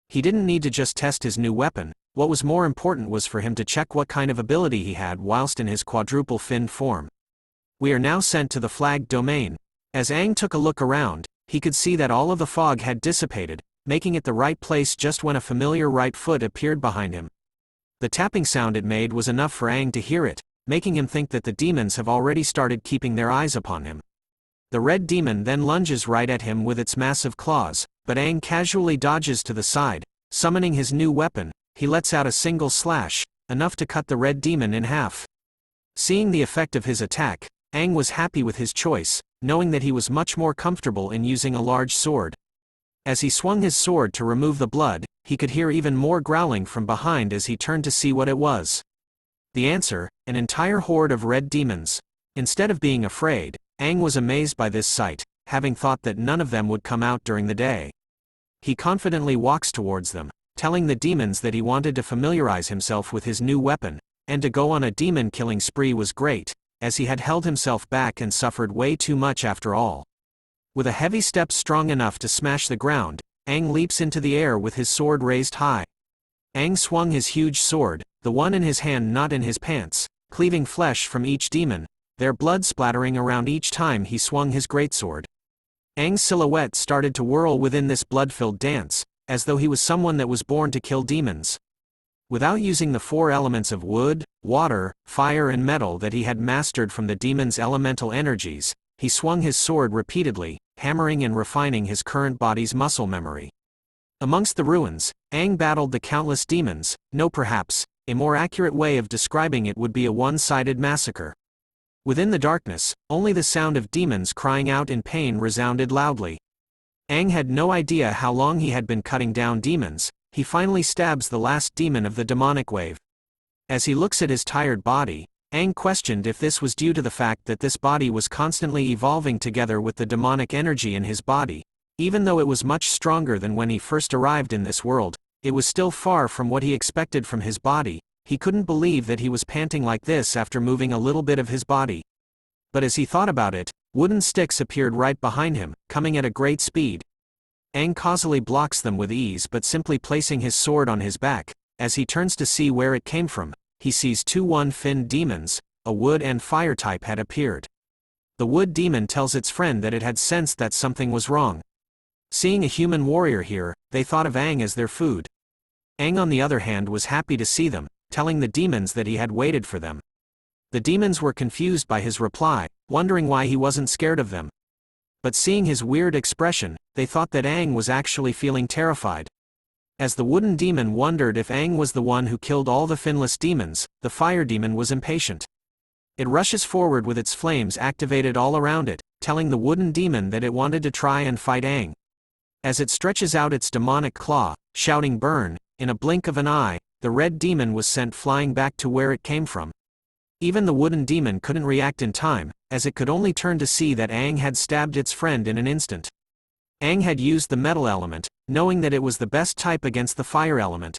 He didn't need to just test his new weapon. What was more important was for him to check what kind of ability he had whilst in his quadruple-finned form. We are now sent to the flagged domain. As Aang took a look around, he could see that all of the fog had dissipated, making it the right place just when a familiar right foot appeared behind him. The tapping sound it made was enough for Aang to hear it, making him think that the demons have already started keeping their eyes upon him. The red demon then lunges right at him with its massive claws, but Aang casually dodges to the side. Summoning his new weapon, he lets out a single slash, enough to cut the red demon in half. Seeing the effect of his attack, Aang was happy with his choice, knowing that he was much more comfortable in using a large sword. As he swung his sword to remove the blood, he could hear even more growling from behind as he turned to see what it was. The answer, an entire horde of red demons. Instead of being afraid, Aang was amazed by this sight, having thought that none of them would come out during the day. He confidently walks towards them, telling the demons that he wanted to familiarize himself with his new weapon, and to go on a demon-killing spree was great, as he had held himself back and suffered way too much after all. With a heavy step strong enough to smash the ground, Aang leaps into the air with his sword raised high. Aang swung his huge sword, the one in his hand not in his pants, cleaving flesh from each demon, their blood splattering around each time he swung his greatsword. Aang's silhouette started to whirl within this blood-filled dance, as though he was someone that was born to kill demons. Without using the four elements of wood, water, fire and metal that he had mastered from the demon's elemental energies, he swung his sword repeatedly, hammering and refining his current body's muscle memory. Amongst the ruins, Aang battled the countless demons. No, perhaps, a more accurate way of describing it would be a one-sided massacre. Within the darkness, only the sound of demons crying out in pain resounded loudly. Aang had no idea how long he had been cutting down demons. He finally stabs the last demon of the demonic wave. As he looks at his tired body, Aang questioned if this was due to the fact that this body was constantly evolving together with the demonic energy in his body. Even though it was much stronger than when he first arrived in this world, it was still far from what he expected from his body. He couldn't believe that he was panting like this after moving a little bit of his body. But as he thought about it, wooden sticks appeared right behind him, coming at a great speed. Aang causally blocks them with ease, but simply placing his sword on his back. As he turns to see where it came from, he sees two one-finned demons, a wood and fire type had appeared. The wood demon tells its friend that it had sensed that something was wrong. Seeing a human warrior here, they thought of Aang as their food. Aang on the other hand was happy to see them, telling the demons that he had waited for them. The demons were confused by his reply, wondering why he wasn't scared of them. But seeing his weird expression, they thought that Aang was actually feeling terrified. As the wooden demon wondered if Aang was the one who killed all the finless demons, the fire demon was impatient. It rushes forward with its flames activated all around it, telling the wooden demon that it wanted to try and fight Aang. As it stretches out its demonic claw, shouting burn, in a blink of an eye, the red demon was sent flying back to where it came from. Even the wooden demon couldn't react in time, as it could only turn to see that Aang had stabbed its friend in an instant. Aang had used the metal element, knowing that it was the best type against the fire element.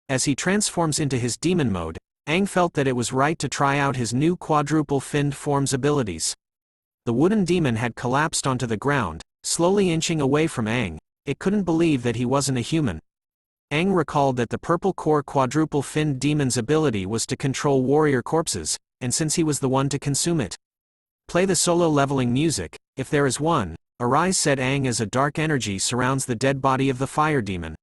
As he transforms into his demon mode, Aang felt that it was right to try out his new quadruple-finned form's abilities. The wooden demon had collapsed onto the ground, slowly inching away from Aang. It couldn't believe that he wasn't a human. Aang recalled that the purple core quadruple-finned demon's ability was to control warrior corpses, and since he was the one to consume it. Play the solo leveling music, if there is one, arise, said Aang as a dark energy surrounds the dead body of the fire demon.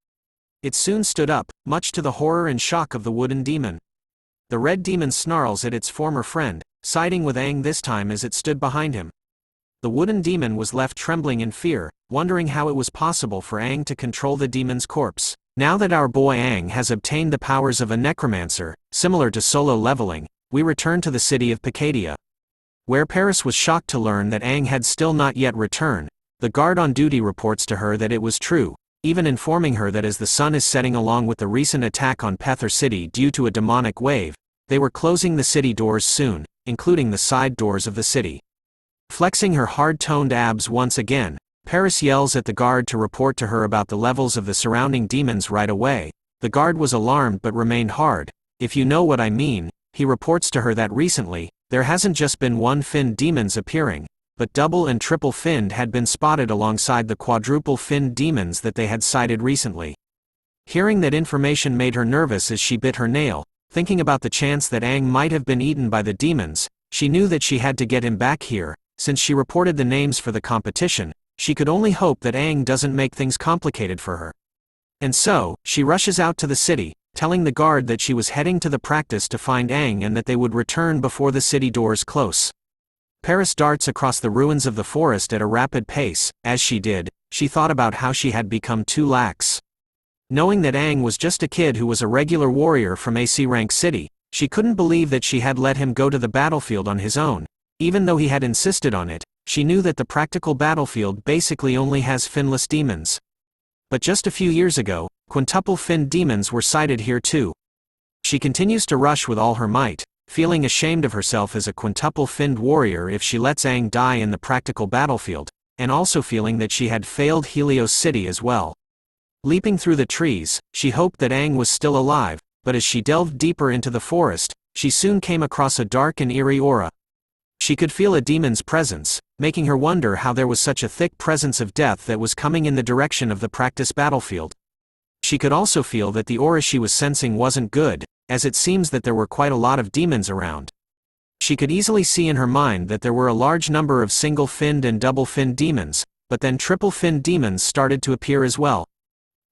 It soon stood up, much to the horror and shock of the wooden demon. The red demon snarls at its former friend, siding with Aang this time as it stood behind him. The wooden demon was left trembling in fear, wondering how it was possible for Aang to control the demon's corpse. Now that our boy Aang has obtained the powers of a necromancer, similar to solo leveling, we return to the city of Pther, where Paris was shocked to learn that Aang had still not yet returned. The guard on duty reports to her that it was true, even informing her that as the sun is setting along with the recent attack on pther city due to a demonic wave, they were closing the city doors soon, including the side doors of the city. Flexing her hard-toned abs once again, Paris yells at the guard to report to her about the levels of the surrounding demons right away. The guard was alarmed but remained hard. If you know what I mean, he reports to her that recently, there hasn't just been one-finned demons appearing, but double and triple finned had been spotted alongside the quadruple finned demons that they had sighted recently. Hearing that information made her nervous as she bit her nail, thinking about the chance that Aang might have been eaten by the demons. She knew that she had to get him back here. Since she reported the names for the competition, she could only hope that Aang doesn't make things complicated for her. And so, she rushes out to the city, telling the guard that she was heading to the practice to find Aang and that they would return before the city doors close. Paris darts across the ruins of the forest at a rapid pace. As she did, she thought about how she had become too lax. Knowing that Aang was just a kid who was a regular warrior from a C-rank city, she couldn't believe that she had let him go to the battlefield on his own. Even though he had insisted on it, she knew that the practical battlefield basically only has finless demons. But just a few years ago, quintuple-finned demons were sighted here too. She continues to rush with all her might, feeling ashamed of herself as a quintuple-finned warrior if she lets Aang die in the practical battlefield, and also feeling that she had failed Helios City as well. Leaping through the trees, she hoped that Aang was still alive, but as she delved deeper into the forest, she soon came across a dark and eerie aura. She could feel a demon's presence, making her wonder how there was such a thick presence of death that was coming in the direction of the practice battlefield. She could also feel that the aura she was sensing wasn't good, as it seems that there were quite a lot of demons around. She could easily see in her mind that there were a large number of single-finned and double-finned demons, but then triple-finned demons started to appear as well.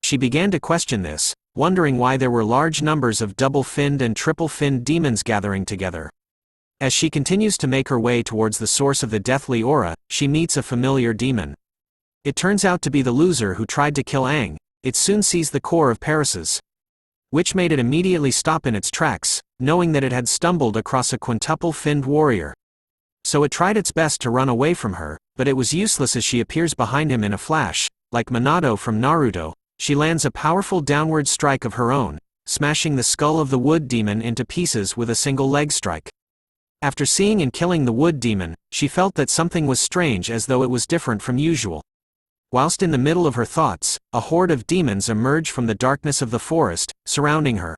She began to question this, wondering why there were large numbers of double-finned and triple-finned demons gathering together. As she continues to make her way towards the source of the deathly aura, she meets a familiar demon. It turns out to be the loser who tried to kill Aang. It soon sees the core of Paris's, which made it immediately stop in its tracks, knowing that it had stumbled across a quintuple-finned warrior. So it tried its best to run away from her, but it was useless as she appears behind him in a flash. Like Minato from Naruto, she lands a powerful downward strike of her own, smashing the skull of the wood demon into pieces with a single leg strike. After seeing and killing the wood demon, she felt that something was strange, as though it was different from usual. Whilst in the middle of her thoughts, a horde of demons emerged from the darkness of the forest, surrounding her.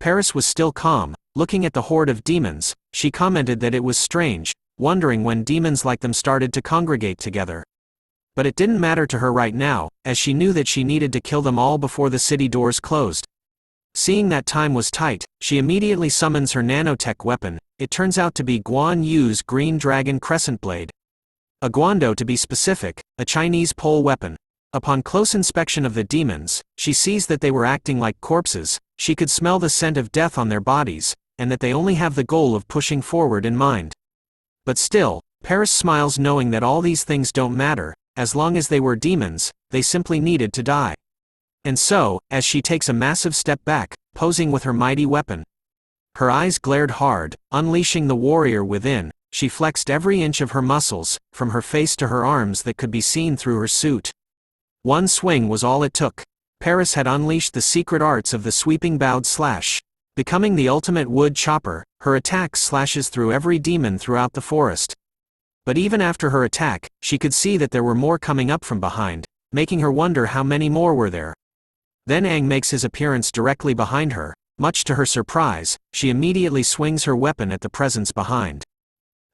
Paris was still calm, looking at the horde of demons. She commented that it was strange, wondering when demons like them started to congregate together. But it didn't matter to her right now, as she knew that she needed to kill them all before the city doors closed. Seeing that time was tight, she immediately summons her nanotech weapon. It turns out to be Guan Yu's Green Dragon Crescent Blade. A guando to be specific, a Chinese pole weapon. Upon close inspection of the demons, she sees that they were acting like corpses. She could smell the scent of death on their bodies, and that they only have the goal of pushing forward in mind. But still, Paris smiles knowing that all these things don't matter. As long as they were demons, they simply needed to die. And so, as she takes a massive step back, posing with her mighty weapon, her eyes glared hard, unleashing the warrior within. She flexed every inch of her muscles, from her face to her arms, that could be seen through her suit. One swing was all it took. Paris had unleashed the secret arts of the sweeping bowed slash. Becoming the ultimate wood chopper, her attack slashes through every demon throughout the forest. But even after her attack, she could see that there were more coming up from behind, making her wonder how many more were there. Then Aang makes his appearance directly behind her. Much to her surprise, she immediately swings her weapon at the presence behind.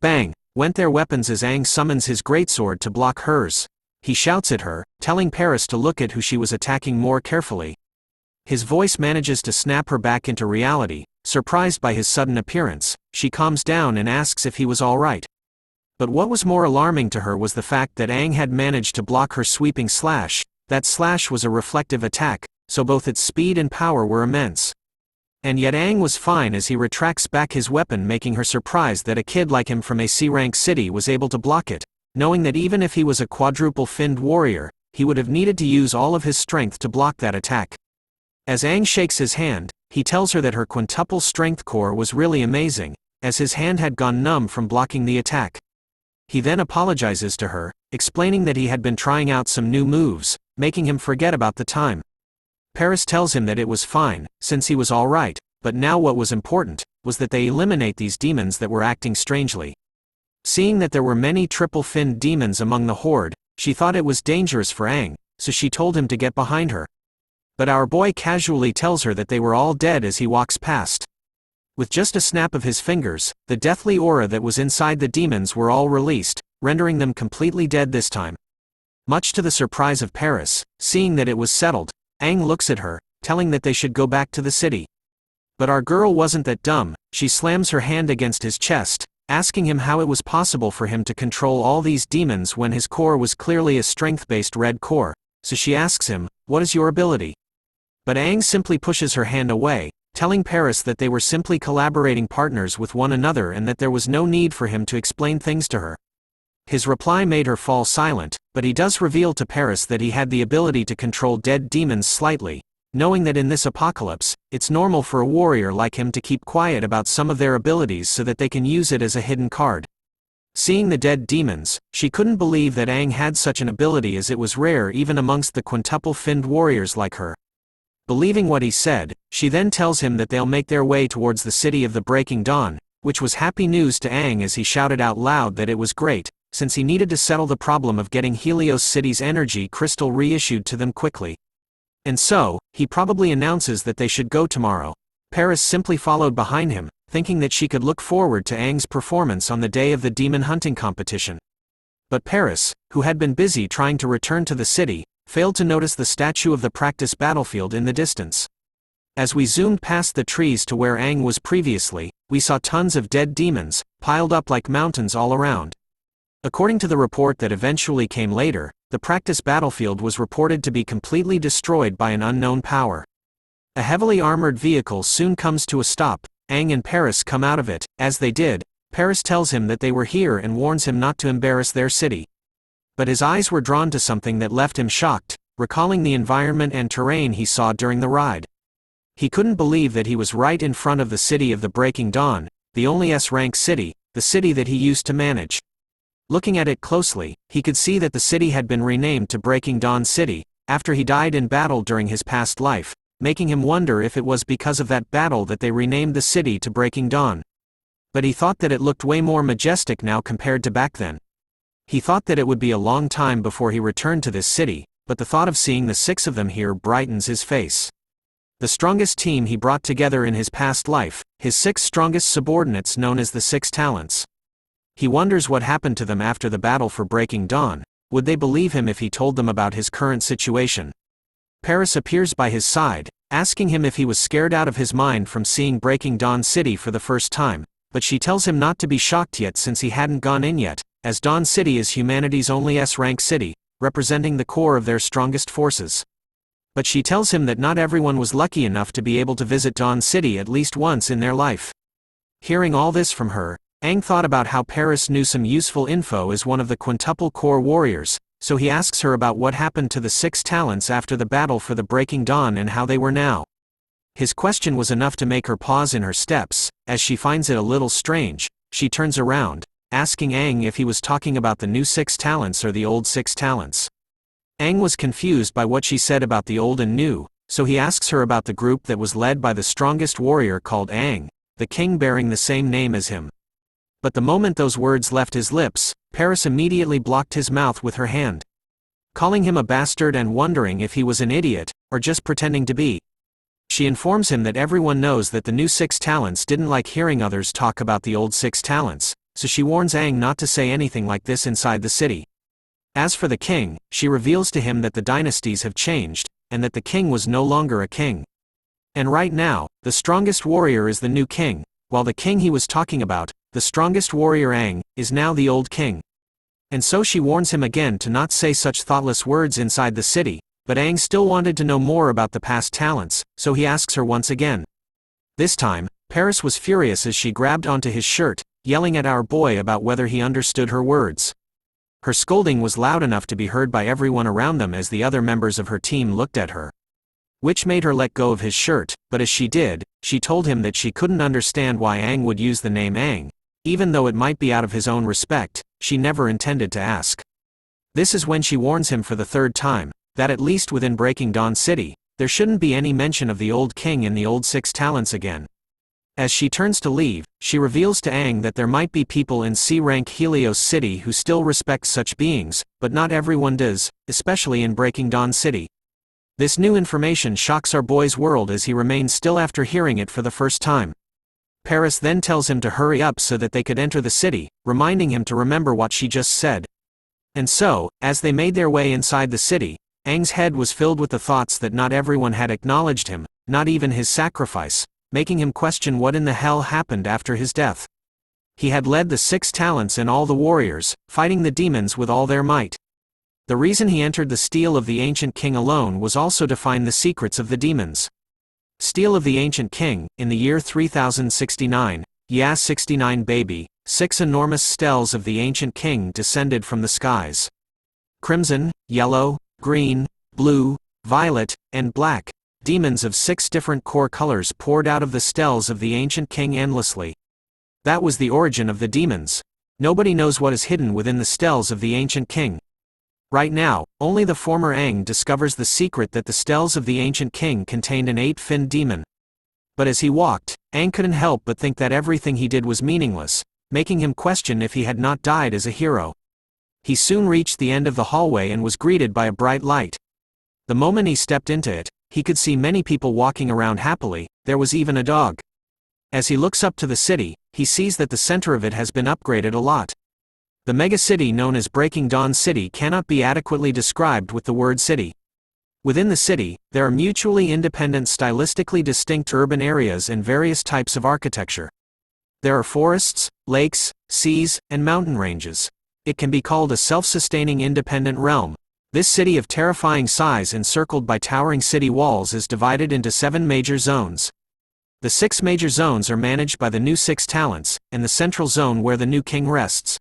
Bang! Went their weapons as Aang summons his greatsword to block hers. He shouts at her, telling Paris to look at who she was attacking more carefully. His voice manages to snap her back into reality. Surprised by his sudden appearance, she calms down and asks if he was all right. But what was more alarming to her was the fact that Aang had managed to block her sweeping slash. That slash was a reflective attack, so both its speed and power were immense. And yet Aang was fine as he retracts back his weapon, making her surprised that a kid like him from a C-rank city was able to block it, knowing that even if he was a quadruple-finned warrior, he would have needed to use all of his strength to block that attack. As Aang shakes his hand, he tells her that her quintuple strength core was really amazing, as his hand had gone numb from blocking the attack. He then apologizes to her, explaining that he had been trying out some new moves, making him forget about the time. Paris tells him that it was fine, since he was alright, but now what was important was that they eliminate these demons that were acting strangely. Seeing that there were many triple-finned demons among the horde, she thought it was dangerous for Aang, so she told him to get behind her. But our boy casually tells her that they were all dead as he walks past. With just a snap of his fingers, the deathly aura that was inside the demons were all released, rendering them completely dead this time. Much to the surprise of Paris, seeing that it was settled, Aang looks at her, telling that they should go back to the city. But our girl wasn't that dumb. She slams her hand against his chest, asking him how it was possible for him to control all these demons when his core was clearly a strength-based red core, so she asks him, "What is your ability?" But Aang simply pushes her hand away, telling Paris that they were simply collaborating partners with one another and that there was no need for him to explain things to her. His reply made her fall silent, but he does reveal to Paris that he had the ability to control dead demons slightly, knowing that in this apocalypse, it's normal for a warrior like him to keep quiet about some of their abilities so that they can use it as a hidden card. Seeing the dead demons, she couldn't believe that Aang had such an ability, as it was rare even amongst the quintuple-finned warriors like her. Believing what he said, she then tells him that they'll make their way towards the city of the breaking dawn, which was happy news to Aang as he shouted out loud that it was great, since he needed to settle the problem of getting Helios City's energy crystal reissued to them quickly. And so, he probably announces that they should go tomorrow. Paris simply followed behind him, thinking that she could look forward to Aang's performance on the day of the demon hunting competition. But Paris, who had been busy trying to return to the city, failed to notice the statue of the practice battlefield in the distance. As we zoomed past the trees to where Aang was previously, we saw tons of dead demons, piled up like mountains all around. According to the report that eventually came later, the practice battlefield was reported to be completely destroyed by an unknown power. A heavily armored vehicle soon comes to a stop. Aang and Paris come out of it. As they did, Paris tells him that they were here and warns him not to embarrass their city. But his eyes were drawn to something that left him shocked, recalling the environment and terrain he saw during the ride. He couldn't believe that he was right in front of the city of the breaking dawn, the only S-rank city, the city that he used to manage. Looking at it closely, he could see that the city had been renamed to Breaking Dawn City, after he died in battle during his past life, making him wonder if it was because of that battle that they renamed the city to Breaking Dawn. But he thought that it looked way more majestic now compared to back then. He thought that it would be a long time before he returned to this city, but the thought of seeing the 6 of them here brightens his face. The strongest team he brought together in his past life, his 6 strongest subordinates known as the 6 Talents. He wonders what happened to them after the battle for Breaking Dawn. Would they believe him if he told them about his current situation? Paris appears by his side, asking him if he was scared out of his mind from seeing Breaking Dawn City for the first time, but she tells him not to be shocked yet since he hadn't gone in yet, as Dawn City is humanity's only S-rank city, representing the core of their strongest forces. But she tells him that not everyone was lucky enough to be able to visit Dawn City at least once in their life. Hearing all this from her, Aang thought about how Paris knew some useful info as one of the quintuple core warriors, so he asks her about what happened to the 6 talents after the battle for the Breaking Dawn and how they were now. His question was enough to make her pause in her steps. As she finds it a little strange, she turns around, asking Aang if he was talking about the new 6 talents or the old 6 talents. Aang was confused by what she said about the old and new, so he asks her about the group that was led by the strongest warrior called Aang, the king bearing the same name as him. But the moment those words left his lips, Paris immediately blocked his mouth with her hand, calling him a bastard and wondering if he was an idiot, or just pretending to be. She informs him that everyone knows that the new 6 talents didn't like hearing others talk about the old 6 talents, so she warns Aang not to say anything like this inside the city. As for the king, she reveals to him that the dynasties have changed, and that the king was no longer a king. And right now, the strongest warrior is the new king, while the king he was talking about, the strongest warrior Aang, is now the old king. And so she warns him again to not say such thoughtless words inside the city, But Aang still wanted to know more about the past talents, so he asks her once again. This time, Paris was furious as she grabbed onto his shirt, yelling at our boy about whether he understood her words. Her scolding was loud enough to be heard by everyone around them as the other members of her team looked at her. Which made her let go of his shirt, but as she did, she told him that she couldn't understand why Aang would use the name Aang. Even though it might be out of his own respect, she never intended to ask. This is when she warns him for the third time, that at least within Breaking Dawn City, there shouldn't be any mention of the old king and the old six talents again. As she turns to leave, she reveals to Aang that there might be people in C-rank Helios City who still respect such beings, but not everyone does, especially in Breaking Dawn City. This new information shocks our boy's world as he remains still after hearing it for the first time. Paris then tells him to hurry up so that they could enter the city, reminding him to remember what she just said. And so, as they made their way inside the city, Aang's head was filled with the thoughts that not everyone had acknowledged him, not even his sacrifice, making him question what in the hell happened after his death. He had led the six talents and all the warriors, fighting the demons with all their might. The reason he entered the Steel of the Ancient King alone was also to find the secrets of the demons. Steel of the Ancient King, in the year 3069, yeah 69 baby, 6 enormous stels of the Ancient King descended from the skies. Crimson, yellow, green, blue, violet, and black, demons of 6 different core colors poured out of the stels of the Ancient King endlessly. That was the origin of the demons. Nobody knows what is hidden within the stels of the Ancient King. Right now, only the former Aang discovers the secret that the stels of the Ancient King contained an 8-finned demon. But as he walked, Aang couldn't help but think that everything he did was meaningless, making him question if he had not died as a hero. He soon reached the end of the hallway and was greeted by a bright light. The moment he stepped into it, he could see many people walking around happily, there was even a dog. As he looks up to the city, he sees that the center of it has been upgraded a lot. The mega-city known as Breaking Dawn City cannot be adequately described with the word city. Within the city, there are mutually independent stylistically distinct urban areas and various types of architecture. There are forests, lakes, seas, and mountain ranges. It can be called a self-sustaining independent realm. This city of terrifying size encircled by towering city walls is divided into 7 major zones. The 6 major zones are managed by the new 6 talents, and the central zone where the new king rests.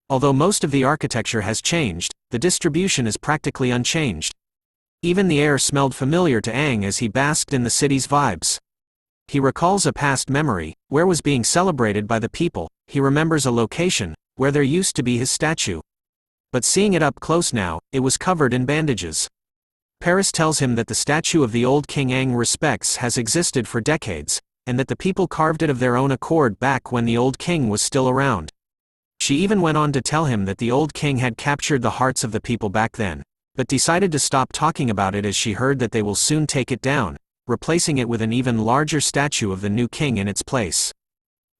Although most of the architecture has changed, the distribution is practically unchanged. Even the air smelled familiar to Aang as he basked in the city's vibes. He recalls a past memory, where was being celebrated by the people. He remembers a location, where there used to be his statue. But seeing it up close now, it was covered in bandages. Paris tells him that the statue of the old king Aang respects has existed for decades, and that the people carved it of their own accord back when the old king was still around. She even went on to tell him that the old king had captured the hearts of the people back then, but decided to stop talking about it as she heard that they will soon take it down, replacing it with an even larger statue of the new king in its place.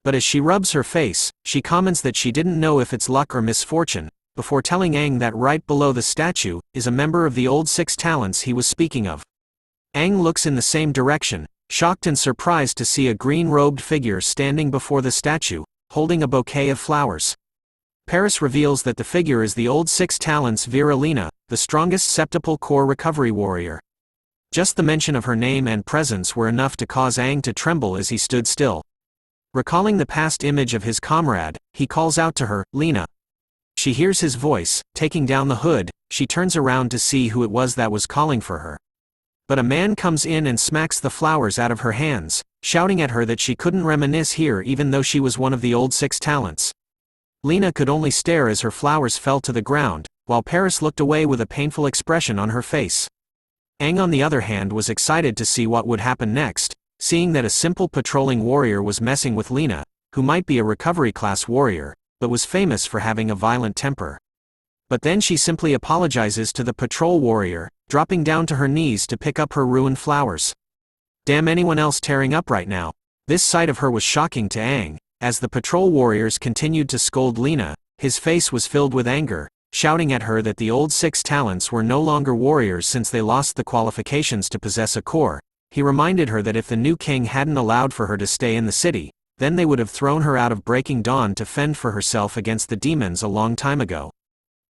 But as she rubs her face, she comments that she didn't know if it's luck or misfortune, before telling Aang that right below the statue is a member of the old 6 talents he was speaking of. Aang looks in the same direction, shocked and surprised to see a green-robed figure standing before the statue, holding a bouquet of flowers. Paris reveals that the figure is the old 6 talents Viralina, the strongest septuple core recovery warrior. Just the mention of her name and presence were enough to cause Aang to tremble as he stood still. Recalling the past image of his comrade, he calls out to her, "Lena." She hears his voice. Taking down the hood, she turns around to see who it was that was calling for her. But a man comes in and smacks the flowers out of her hands, shouting at her that she couldn't reminisce here even though she was one of the old 6 talents. Lena could only stare as her flowers fell to the ground, while Paris looked away with a painful expression on her face. Aang on the other hand was excited to see what would happen next, seeing that a simple patrolling warrior was messing with Lena, who might be a recovery class warrior, but was famous for having a violent temper. But then she simply apologizes to the patrol warrior, dropping down to her knees to pick up her ruined flowers. Damn anyone else tearing up right now. This sight of her was shocking to Aang. As the patrol warriors continued to scold Lena, his face was filled with anger, shouting at her that the old 6 talents were no longer warriors since they lost the qualifications to possess a core. He reminded her that if the new king hadn't allowed for her to stay in the city, then they would have thrown her out of Breaking Dawn to fend for herself against the demons a long time ago.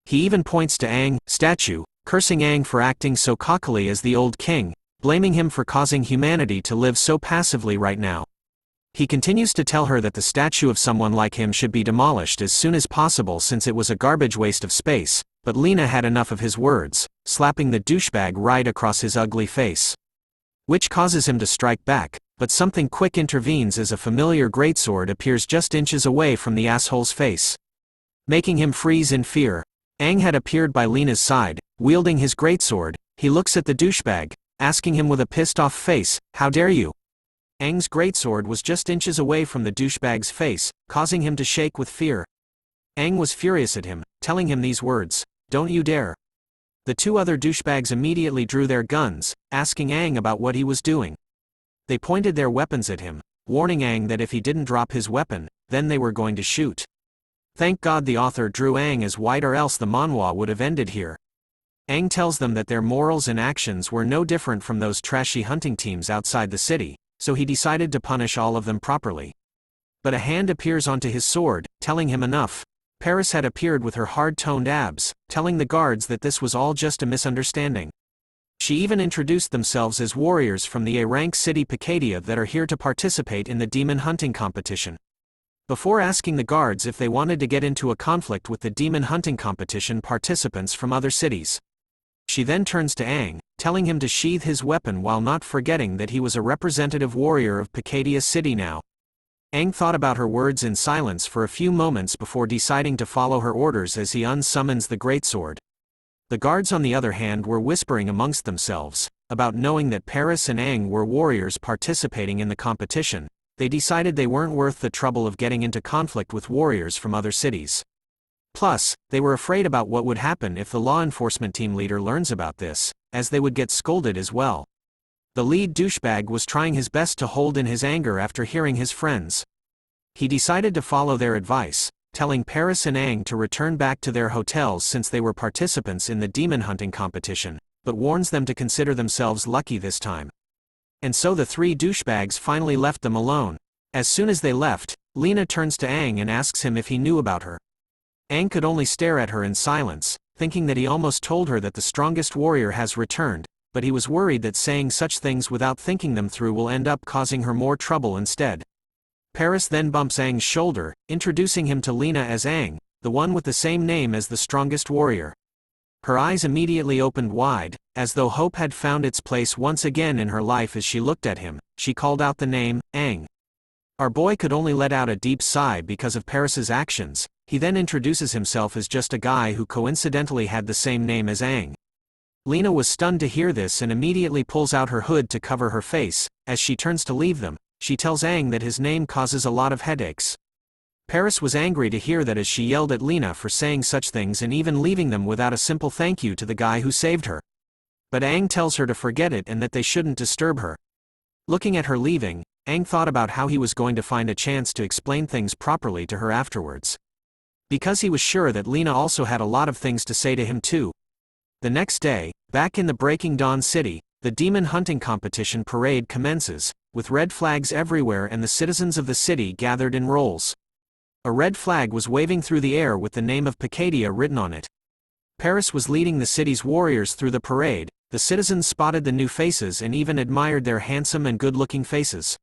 He even points to Aang, statue, cursing Aang for acting so cockily as the old king, blaming him for causing humanity to live so passively right now. He continues to tell her that the statue of someone like him should be demolished as soon as possible since it was a garbage waste of space, but Lena had enough of his words, slapping the douchebag right across his ugly face. Which causes him to strike back, but something quick intervenes as a familiar greatsword appears just inches away from the asshole's face, making him freeze in fear. Aang had appeared by Lena's side, wielding his greatsword. He looks at the douchebag, asking him with a pissed-off face, "How dare you?" Aang's greatsword was just inches away from the douchebag's face, causing him to shake with fear. Aang was furious at him, telling him these words, "Don't you dare." The two other douchebags immediately drew their guns, asking Aang about what he was doing. They pointed their weapons at him, warning Aang that if he didn't drop his weapon, then they were going to shoot. Thank God the author drew Aang as white, or else the manhwa would have ended here. Aang tells them that their morals and actions were no different from those trashy hunting teams outside the city, so he decided to punish all of them properly. But a hand appears onto his sword, telling him enough. Paris had appeared with her hard-toned abs, telling the guards that this was all just a misunderstanding. She even introduced themselves as warriors from the A-rank city pther that are here to participate in the demon hunting competition. Before asking the guards if they wanted to get into a conflict with the demon hunting competition participants from other cities. She then turns to Aang, telling him to sheath his weapon while not forgetting that he was a representative warrior of Pther City now. Aang thought about her words in silence for a few moments before deciding to follow her orders as he unsummons the greatsword. The guards on the other hand were whispering amongst themselves, about knowing that Paris and Aang were warriors participating in the competition. They decided they weren't worth the trouble of getting into conflict with warriors from other cities. Plus, they were afraid about what would happen if the law enforcement team leader learns about this, as they would get scolded as well. The lead douchebag was trying his best to hold in his anger after hearing his friends. He decided to follow their advice, telling Paris and Aang to return back to their hotels since they were participants in the demon hunting competition, but warns them to consider themselves lucky this time. And so the three douchebags finally left them alone. As soon as they left, Lena turns to Aang and asks him if he knew about her. Aang could only stare at her in silence, thinking that he almost told her that the strongest warrior has returned, but he was worried that saying such things without thinking them through will end up causing her more trouble instead. Paris then bumps Aang's shoulder, introducing him to Lena as Aang, the one with the same name as the strongest warrior. Her eyes immediately opened wide, as though hope had found its place once again in her life as she looked at him. She called out the name, Aang. Our boy could only let out a deep sigh because of Paris's actions. He then introduces himself as just a guy who coincidentally had the same name as Aang. Lena was stunned to hear this and immediately pulls out her hood to cover her face. As she turns to leave them, she tells Aang that his name causes a lot of headaches. Paris was angry to hear that as she yelled at Lena for saying such things and even leaving them without a simple thank you to the guy who saved her. But Aang tells her to forget it and that they shouldn't disturb her. Looking at her leaving, Aang thought about how he was going to find a chance to explain things properly to her afterwards. Because he was sure that Lena also had a lot of things to say to him too. The next day, back in the Breaking Dawn City, the demon hunting competition parade commences, with red flags everywhere and the citizens of the city gathered in rows. A red flag was waving through the air with the name of Pther written on it. Paris was leading the city's warriors through the parade. The citizens spotted the new faces and even admired their handsome and good-looking faces.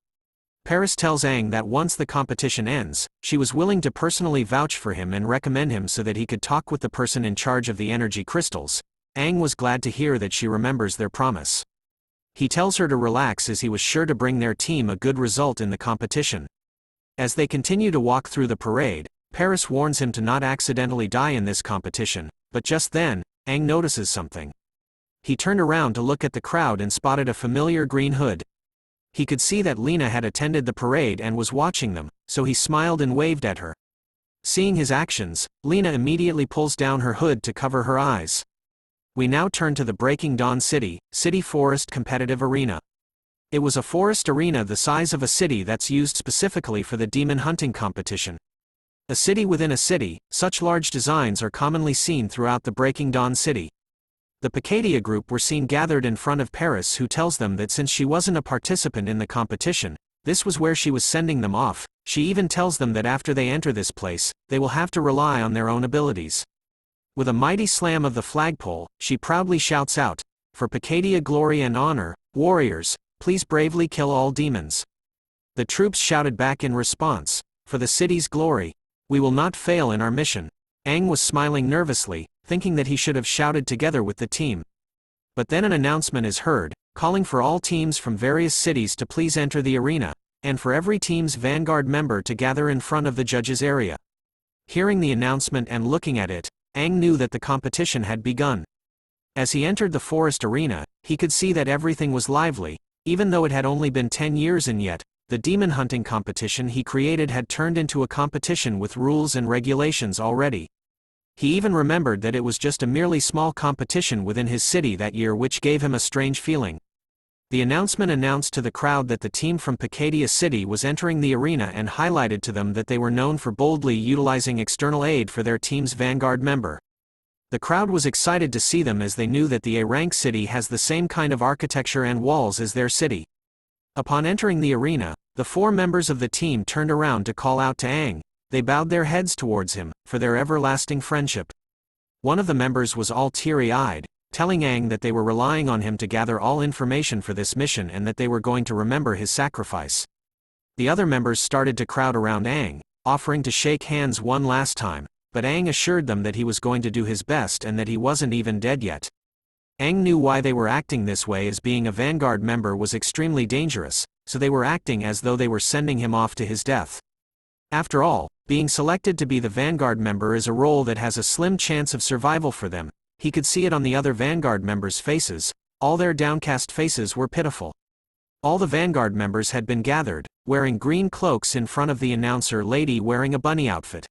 Paris tells Aang that once the competition ends, she was willing to personally vouch for him and recommend him so that he could talk with the person in charge of the energy crystals. Aang was glad to hear that she remembers their promise. He tells her to relax as he was sure to bring their team a good result in the competition. As they continue to walk through the parade, Paris warns him to not accidentally die in this competition, but just then, Aang notices something. He turned around to look at the crowd and spotted a familiar green hood. He could see that Lena had attended the parade and was watching them, so he smiled and waved at her. Seeing his actions, Lena immediately pulls down her hood to cover her eyes. We now turn to the Breaking Dawn City Forest competitive arena. It was a forest arena the size of a city that's used specifically for the demon hunting competition. A city within a city, such large designs are commonly seen throughout the Breaking Dawn City. The Pther group were seen gathered in front of Paris, who tells them that since she wasn't a participant in the competition, this was where she was sending them off. She even tells them that after they enter this place, they will have to rely on their own abilities. With a mighty slam of the flagpole, she proudly shouts out, "For Pther glory and honor, warriors, please bravely kill all demons." The troops shouted back in response, "For the city's glory, we will not fail in our mission." Aang was smiling nervously, thinking that he should have shouted together with the team. But then an announcement is heard, calling for all teams from various cities to please enter the arena, and for every team's Vanguard member to gather in front of the judges' area. Hearing the announcement and looking at it, Aang knew that the competition had begun. As he entered the forest arena, he could see that everything was lively, even though it had only been 10 years and yet, the demon hunting competition he created had turned into a competition with rules and regulations already. He even remembered that it was just a merely small competition within his city that year, which gave him a strange feeling. The announcement announced to the crowd that the team from Pther City was entering the arena and highlighted to them that they were known for boldly utilizing external aid for their team's Vanguard member. The crowd was excited to see them as they knew that the A-rank city has the same kind of architecture and walls as their city. Upon entering the arena, the 4 members of the team turned around to call out to Aang. They bowed their heads towards him, for their everlasting friendship. One of the members was all teary-eyed, telling Aang that they were relying on him to gather all information for this mission and that they were going to remember his sacrifice. The other members started to crowd around Aang, offering to shake hands one last time, but Aang assured them that he was going to do his best and that he wasn't even dead yet. Aang knew why they were acting this way, as being a Vanguard member was extremely dangerous, so they were acting as though they were sending him off to his death. After all, being selected to be the Vanguard member is a role that has a slim chance of survival for them. He could see it on the other Vanguard members' faces. All their downcast faces were pitiful. All the Vanguard members had been gathered, wearing green cloaks in front of the announcer lady wearing a bunny outfit.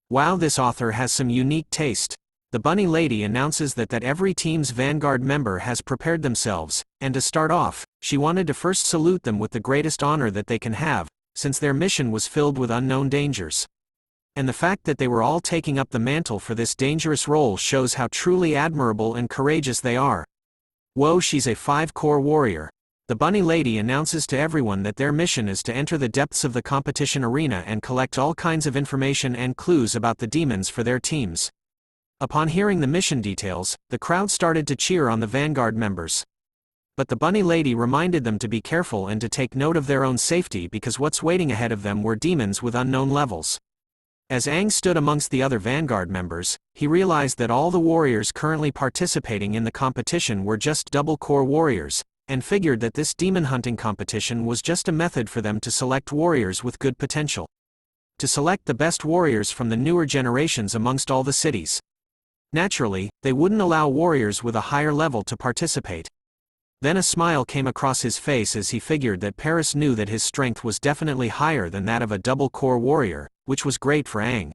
Wow, this author has some unique taste. The bunny lady announces that every team's Vanguard member has prepared themselves, and to start off, she wanted to first salute them with the greatest honor that they can have, since their mission was filled with unknown dangers. And the fact that they were all taking up the mantle for this dangerous role shows how truly admirable and courageous they are. Whoa, she's a 5-core warrior. The bunny lady announces to everyone that their mission is to enter the depths of the competition arena and collect all kinds of information and clues about the demons for their teams. Upon hearing the mission details, the crowd started to cheer on the Vanguard members. But the bunny lady reminded them to be careful and to take note of their own safety, because what's waiting ahead of them were demons with unknown levels. As Aang stood amongst the other Vanguard members, he realized that all the warriors currently participating in the competition were just double-core warriors, and figured that this demon hunting competition was just a method for them to select warriors with good potential. To select the best warriors from the newer generations amongst all the cities. Naturally, they wouldn't allow warriors with a higher level to participate. Then a smile came across his face as he figured that Paris knew that his strength was definitely higher than that of a double-core warrior, which was great for Aang.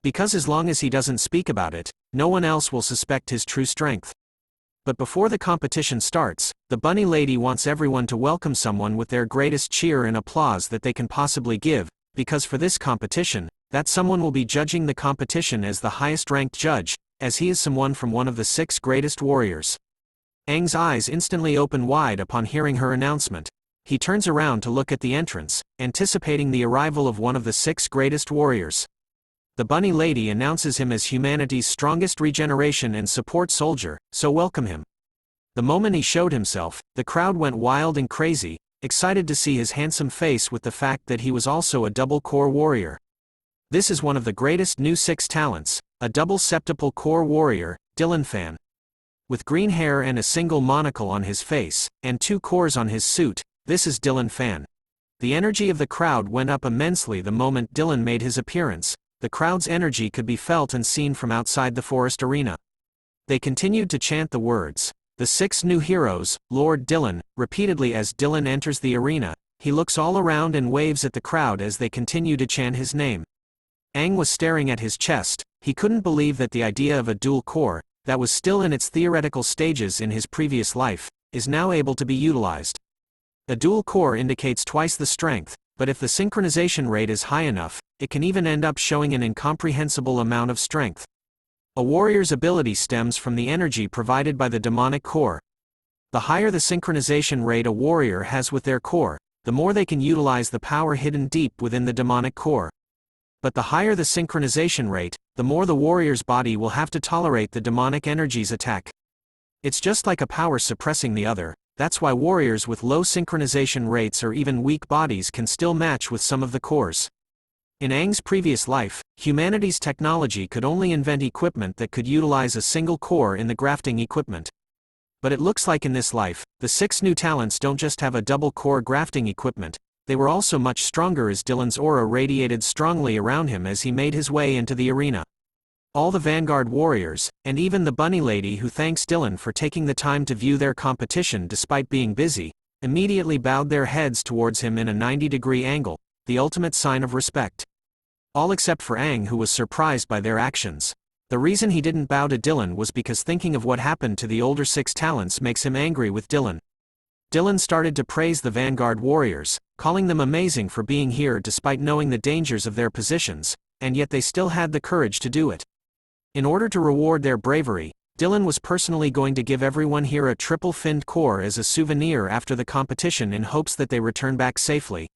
Because as long as he doesn't speak about it, no one else will suspect his true strength. But before the competition starts, the bunny lady wants everyone to welcome someone with their greatest cheer and applause that they can possibly give, because for this competition, that someone will be judging the competition as the highest-ranked judge, as he is someone from one of the 6 greatest warriors. Aang's eyes instantly open wide upon hearing her announcement. He turns around to look at the entrance, anticipating the arrival of one of the 6 greatest warriors. The bunny lady announces him as humanity's strongest regeneration and support soldier, so welcome him. The moment he showed himself, the crowd went wild and crazy, excited to see his handsome face with the fact that he was also a double-core warrior. This is one of the greatest new 6 talents, a double septuple core warrior, Dylan Fan. With green hair and a single monocle on his face, and 2 cores on his suit, this is Dylan Fan. The energy of the crowd went up immensely the moment Dylan made his appearance. The crowd's energy could be felt and seen from outside the forest arena. They continued to chant the words, "The 6 new heroes, Lord Dylan," repeatedly as Dylan enters the arena. He looks all around and waves at the crowd as they continue to chant his name. Aang was staring at his chest. He couldn't believe that the idea of a dual core, that was still in its theoretical stages in his previous life, is now able to be utilized. A dual core indicates twice the strength, but if the synchronization rate is high enough, it can even end up showing an incomprehensible amount of strength. A warrior's ability stems from the energy provided by the demonic core. The higher the synchronization rate a warrior has with their core, the more they can utilize the power hidden deep within the demonic core. But the higher the synchronization rate, the more the warrior's body will have to tolerate the demonic energy's attack. It's just like a power suppressing the other. That's why warriors with low synchronization rates or even weak bodies can still match with some of the cores. In Aang's previous life, humanity's technology could only invent equipment that could utilize a single core in the grafting equipment. But it looks like in this life, the 6 new talents don't just have a double-core grafting equipment, they were also much stronger as Dylan's aura radiated strongly around him as he made his way into the arena. All the Vanguard warriors, and even the bunny lady who thanks Dylan for taking the time to view their competition despite being busy, immediately bowed their heads towards him in a 90-degree angle, the ultimate sign of respect. All except for Aang, who was surprised by their actions. The reason he didn't bow to Dylan was because thinking of what happened to the older 6 talents makes him angry with Dylan. Dylan started to praise the Vanguard warriors, calling them amazing for being here despite knowing the dangers of their positions, and yet they still had the courage to do it. In order to reward their bravery, Dylan was personally going to give everyone here a triple-finned core as a souvenir after the competition in hopes that they return back safely.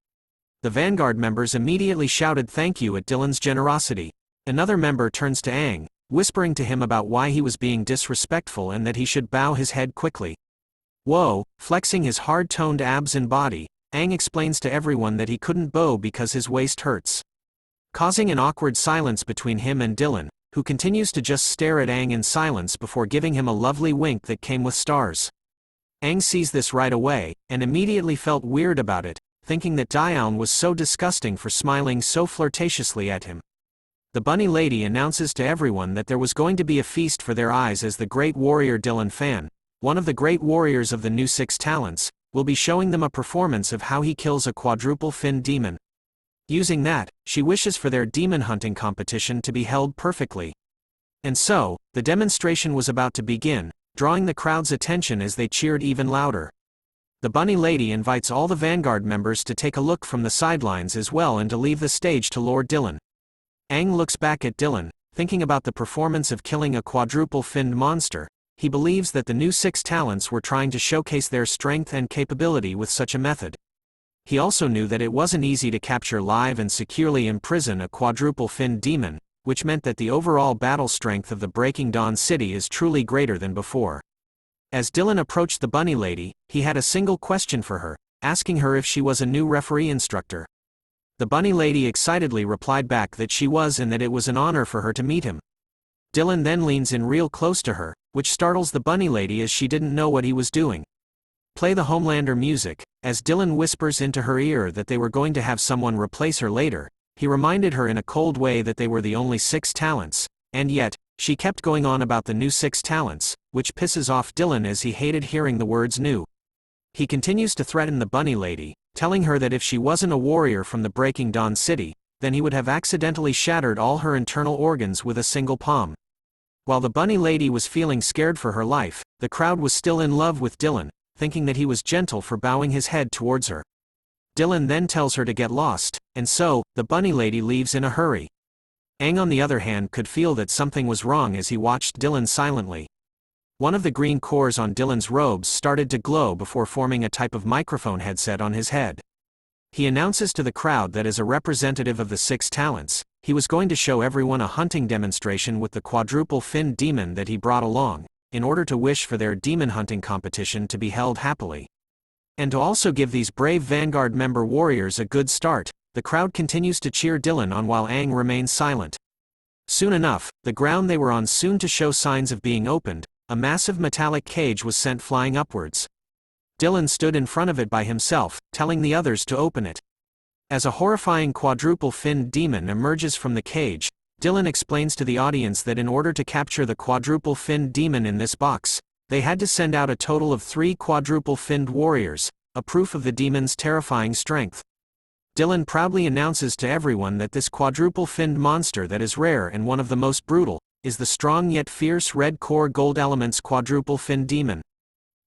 The Vanguard members immediately shouted thank you at Dylan's generosity. Another member turns to Aang, whispering to him about why he was being disrespectful and that he should bow his head quickly. Whoa, flexing his hard-toned abs and body, Aang explains to everyone that he couldn't bow because his waist hurts. Causing an awkward silence between him and Dylan, who continues to just stare at Aang in silence before giving him a lovely wink that came with stars. Aang sees this right away, and immediately felt weird about it, thinking that Dion was so disgusting for smiling so flirtatiously at him. The bunny lady announces to everyone that there was going to be a feast for their eyes as the great warrior Dylan Fan, one of the great warriors of the new 6 talents, will be showing them a performance of how he kills a quadruple-finned demon. Using that, she wishes for their demon hunting competition to be held perfectly. And so, the demonstration was about to begin, drawing the crowd's attention as they cheered even louder. The bunny lady invites all the Vanguard members to take a look from the sidelines as well and to leave the stage to Lord Dylan. Aang looks back at Dylan, thinking about the performance of killing a quadruple-finned monster. He believes that the new 6 talents were trying to showcase their strength and capability with such a method. He also knew that it wasn't easy to capture live and securely imprison a quadruple-finned demon, which meant that the overall battle strength of the Breaking Dawn city is truly greater than before. As Dylan approached the bunny lady, he had a single question for her, asking her if she was a new referee instructor. The bunny lady excitedly replied back that she was and that it was an honor for her to meet him. Dylan then leans in real close to her, which startles the bunny lady as she didn't know what he was doing. Play the Homelander music. As Dylan whispers into her ear that they were going to have someone replace her later, he reminded her in a cold way that they were the only 6 talents, and yet, she kept going on about the new 6 talents, which pisses off Dylan as he hated hearing the words new. He continues to threaten the bunny lady, telling her that if she wasn't a warrior from the Breaking Dawn city, then he would have accidentally shattered all her internal organs with a single palm. While the bunny lady was feeling scared for her life, the crowd was still in love with Dylan, thinking that he was gentle for bowing his head towards her. Dylan then tells her to get lost, and so, the bunny lady leaves in a hurry. Aang on the other hand could feel that something was wrong as he watched Dylan silently. One of the green cores on Dylan's robes started to glow before forming a type of microphone headset on his head. He announces to the crowd that as a representative of the 6 talents, he was going to show everyone a hunting demonstration with the quadruple-finned demon that he brought along, in order to wish for their demon hunting competition to be held happily. And to also give these brave Vanguard member warriors a good start, the crowd continues to cheer Dylan on while Aang remains silent. Soon enough, the ground they were on soon to show signs of being opened. A massive metallic cage was sent flying upwards. Dylan stood in front of it by himself, telling the others to open it. As a horrifying quadruple-finned demon emerges from the cage, Dylan explains to the audience that in order to capture the quadruple-finned demon in this box, they had to send out a total of 3 quadruple-finned warriors, a proof of the demon's terrifying strength. Dylan proudly announces to everyone that this quadruple-finned monster that is rare and one of the most brutal, is the strong yet fierce red core gold elements quadruple-finned demon.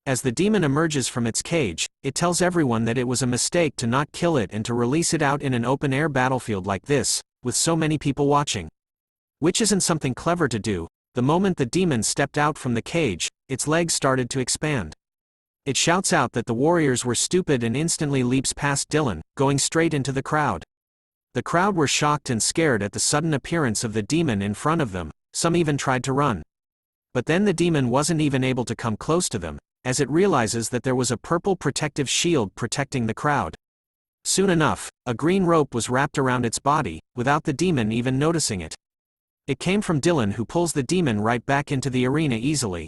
As the demon emerges from its cage, it tells everyone that it was a mistake to not kill it and to release it out in an open-air battlefield like this, with so many people watching. Which isn't something clever to do. The moment the demon stepped out from the cage, its legs started to expand. It shouts out that the warriors were stupid and instantly leaps past Dylan, going straight into the crowd. The crowd were shocked and scared at the sudden appearance of the demon in front of them, some even tried to run. But then the demon wasn't even able to come close to them, as it realizes that there was a purple protective shield protecting the crowd. Soon enough, a green rope was wrapped around its body, without the demon even noticing it. It came from Dylan, who pulls the demon right back into the arena easily.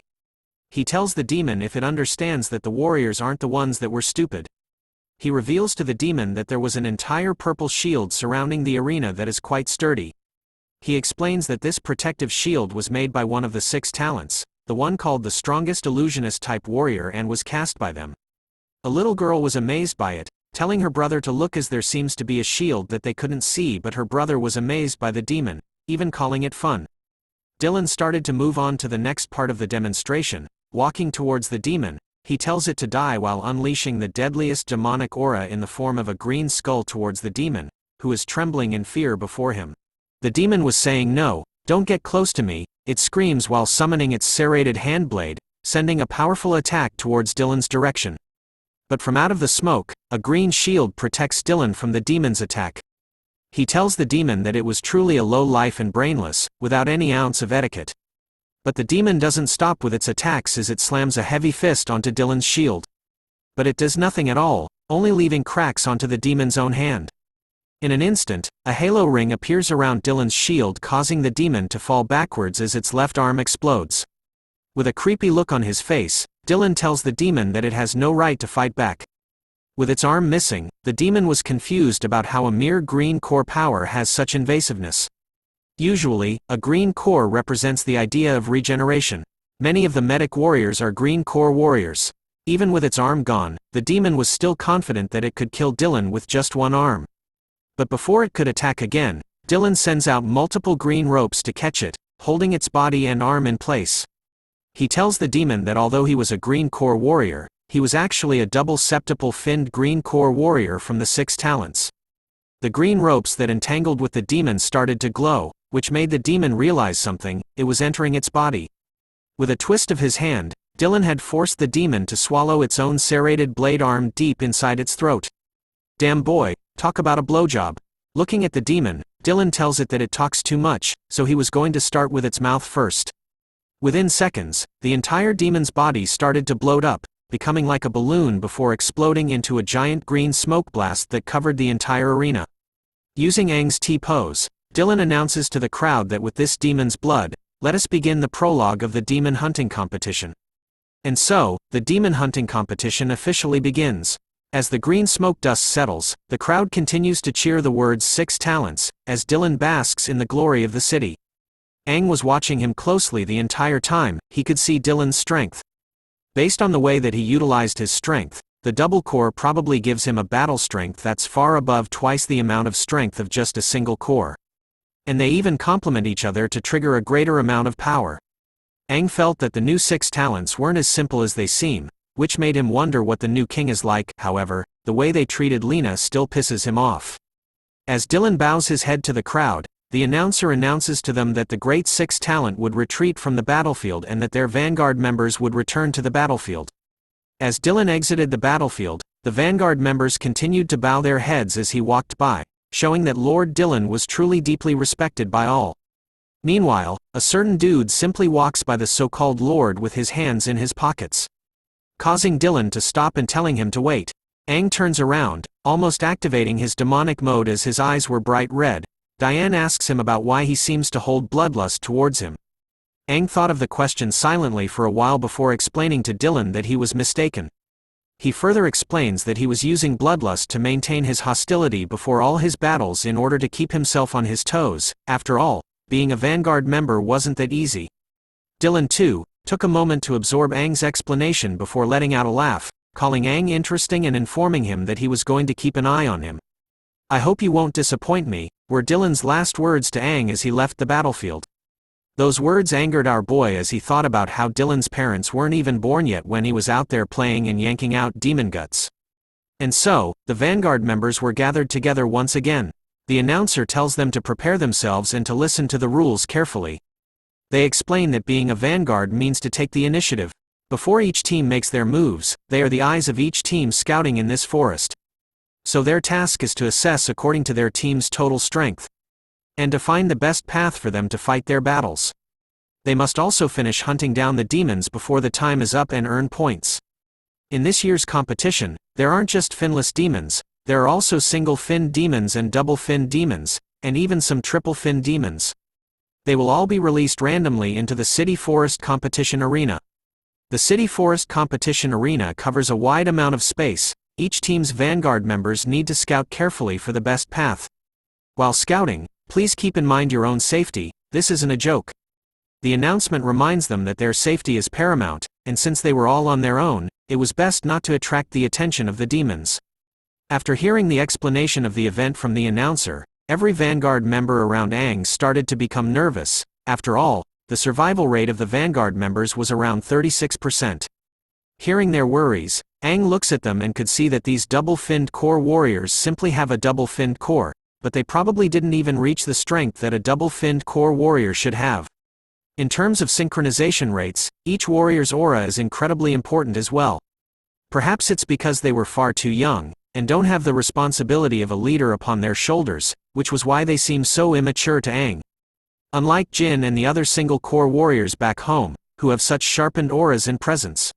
He tells the demon if it understands that the warriors aren't the ones that were stupid. He reveals to the demon that there was an entire purple shield surrounding the arena that is quite sturdy. He explains that this protective shield was made by one of the 6 talents, the one called the strongest illusionist-type warrior, and was cast by them. A little girl was amazed by it, telling her brother to look as there seems to be a shield that they couldn't see, but her brother was amazed by the demon, even calling it fun. Dylan started to move on to the next part of the demonstration. Walking towards the demon, he tells it to die while unleashing the deadliest demonic aura in the form of a green skull towards the demon, who is trembling in fear before him. The demon was saying, "No, don't get close to me," it screams while summoning its serrated handblade, sending a powerful attack towards Dylan's direction. But from out of the smoke, a green shield protects Dylan from the demon's attack. He tells the demon that it was truly a low life and brainless, without any ounce of etiquette. But the demon doesn't stop with its attacks as it slams a heavy fist onto Dylan's shield. But it does nothing at all, only leaving cracks onto the demon's own hand. In an instant, a halo ring appears around Dylan's shield, causing the demon to fall backwards as its left arm explodes. With a creepy look on his face, Dylan tells the demon that it has no right to fight back. With its arm missing, the demon was confused about how a mere green core power has such invasiveness. Usually, a green core represents the idea of regeneration. Many of the medic warriors are green core warriors. Even with its arm gone, the demon was still confident that it could kill Dylan with just one arm. But before it could attack again, Dylan sends out multiple green ropes to catch it, holding its body and arm in place. He tells the demon that although he was a green core warrior, he was actually a double septuple finned green core warrior from the 6 talents. The green ropes that entangled with the demon started to glow, which made the demon realize something: it was entering its body. With a twist of his hand, Dylan had forced the demon to swallow its own serrated blade arm deep inside its throat. Damn boy, talk about a blowjob. Looking at the demon, Dylan tells it that it talks too much, so he was going to start with its mouth first. Within seconds, the entire demon's body started to bloat up, becoming like a balloon before exploding into a giant green smoke blast that covered the entire arena. Using Aang's T-pose, Dylan announces to the crowd that with this demon's blood, let us begin the prologue of the demon hunting competition. And so, the demon hunting competition officially begins. As the green smoke dust settles, the crowd continues to cheer the words 6 talents, as Dylan basks in the glory of the city. Aang was watching him closely the entire time. He could see Dylan's strength. Based on the way that he utilized his strength, the double core probably gives him a battle strength that's far above twice the amount of strength of just a single core. And they even complement each other to trigger a greater amount of power. Aang felt that the new 6 talents weren't as simple as they seem, which made him wonder what the new king is like. However, the way they treated Lena still pisses him off. As Dylan bows his head to the crowd, the announcer announces to them that the great 6 talent would retreat from the battlefield and that their Vanguard members would return to the battlefield. As Dylan exited the battlefield, the Vanguard members continued to bow their heads as he walked by, showing that Lord Dylan was truly deeply respected by all. Meanwhile, a certain dude simply walks by the so-called Lord with his hands in his pockets, causing Dylan to stop and telling him to wait. Aang turns around, almost activating his demonic mode as his eyes were bright red. Diane asks him about why he seems to hold bloodlust towards him. Aang thought of the question silently for a while before explaining to Dylan that he was mistaken. He further explains that he was using bloodlust to maintain his hostility before all his battles in order to keep himself on his toes. After all, being a Vanguard member wasn't that easy. Dylan, too, took a moment to absorb Aang's explanation before letting out a laugh, calling Aang interesting and informing him that he was going to keep an eye on him. "I hope you won't disappoint me," were Dylan's last words to Aang as he left the battlefield. Those words angered our boy as he thought about how Dylan's parents weren't even born yet when he was out there playing and yanking out demon guts. And so, the Vanguard members were gathered together once again. The announcer tells them to prepare themselves and to listen to the rules carefully. They explain that being a Vanguard means to take the initiative. Before each team makes their moves, they are the eyes of each team scouting in this forest. So their task is to assess according to their team's total strength, and to find the best path for them to fight their battles. They must also finish hunting down the demons before the time is up and earn points. In this year's competition, there aren't just finless demons, there are also single-fin demons and double-fin demons, and even some triple-fin demons. They will all be released randomly into the City Forest Competition Arena. The City Forest Competition Arena covers a wide amount of space. Each team's Vanguard members need to scout carefully for the best path. While scouting, please keep in mind your own safety. This isn't a joke. The announcement reminds them that their safety is paramount, and since they were all on their own, it was best not to attract the attention of the demons. After hearing the explanation of the event from the announcer, every Vanguard member around Aang started to become nervous. After all, the survival rate of the Vanguard members was around 36%. Hearing their worries, Aang looks at them and could see that these double-finned core warriors simply have a double-finned core, but they probably didn't even reach the strength that a double-finned core warrior should have. In terms of synchronization rates, each warrior's aura is incredibly important as well. Perhaps it's because they were far too young, and don't have the responsibility of a leader upon their shoulders, which was why they seem so immature to Aang. Unlike Jin and the other single-core warriors back home, who have such sharpened auras and presence.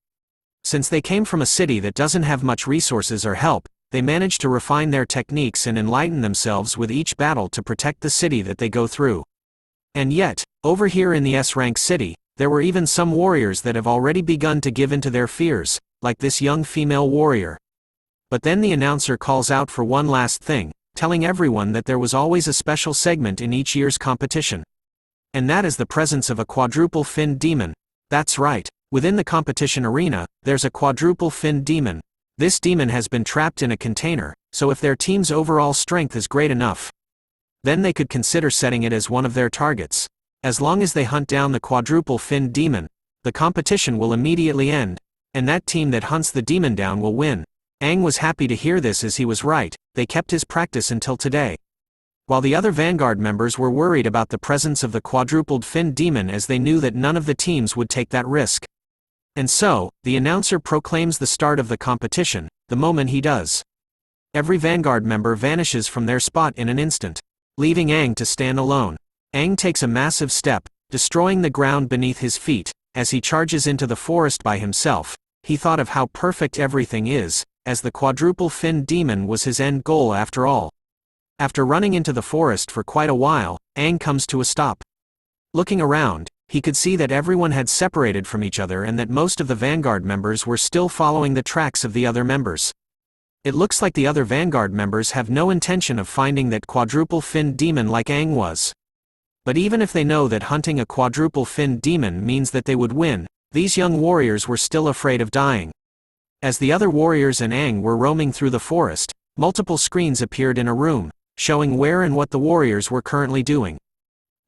Since they came from a city that doesn't have much resources or help, they managed to refine their techniques and enlighten themselves with each battle to protect the city that they go through. And yet, over here in the S-rank city, there were even some warriors that have already begun to give in to their fears, like this young female warrior. But then the announcer calls out for one last thing, telling everyone that there was always a special segment in each year's competition. And that is the presence of a quadruple-finned demon. That's right, within the competition arena, there's a quadruple-finned demon. This demon has been trapped in a container, so if their team's overall strength is great enough, then they could consider setting it as one of their targets. As long as they hunt down the quadruple-finned demon, the competition will immediately end, and that team that hunts the demon down will win. Aang was happy to hear this as he was right, they kept his practice until today. While the other Vanguard members were worried about the presence of the quadrupled-finned demon as they knew that none of the teams would take that risk. And so, the announcer proclaims the start of the competition. The moment he does, every Vanguard member vanishes from their spot in an instant, leaving Aang to stand alone. Aang takes a massive step, destroying the ground beneath his feet. As he charges into the forest by himself, he thought of how perfect everything is, as the quadruple-finned demon was his end goal after all. After running into the forest for quite a while, Aang comes to a stop. Looking around, he could see that everyone had separated from each other and that most of the Vanguard members were still following the tracks of the other members. It looks like the other Vanguard members have no intention of finding that quadruple-finned demon like Aang was. But even if they know that hunting a quadruple-finned demon means that they would win, these young warriors were still afraid of dying. As the other warriors and Aang were roaming through the forest, multiple screens appeared in a room, showing where and what the warriors were currently doing.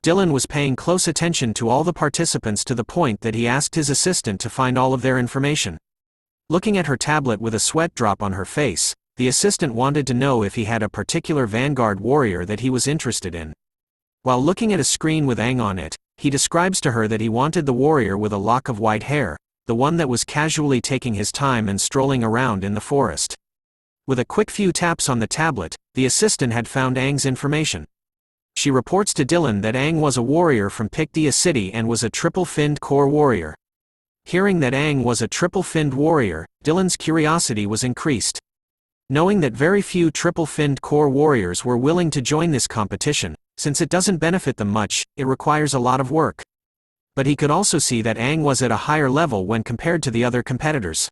Dylan was paying close attention to all the participants to the point that he asked his assistant to find all of their information. Looking at her tablet with a sweat drop on her face, the assistant wanted to know if he had a particular Vanguard warrior that he was interested in. While looking at a screen with Aang on it, he describes to her that he wanted the warrior with a lock of white hair, the one that was casually taking his time and strolling around in the forest. With a quick few taps on the tablet, the assistant had found Aang's information. She reports to Dylan that Aang was a warrior from Pther City and was a triple-finned core warrior. Hearing that Aang was a triple-finned warrior, Dylan's curiosity was increased. Knowing that very few triple-finned core warriors were willing to join this competition, since it doesn't benefit them much, it requires a lot of work. But he could also see that Aang was at a higher level when compared to the other competitors.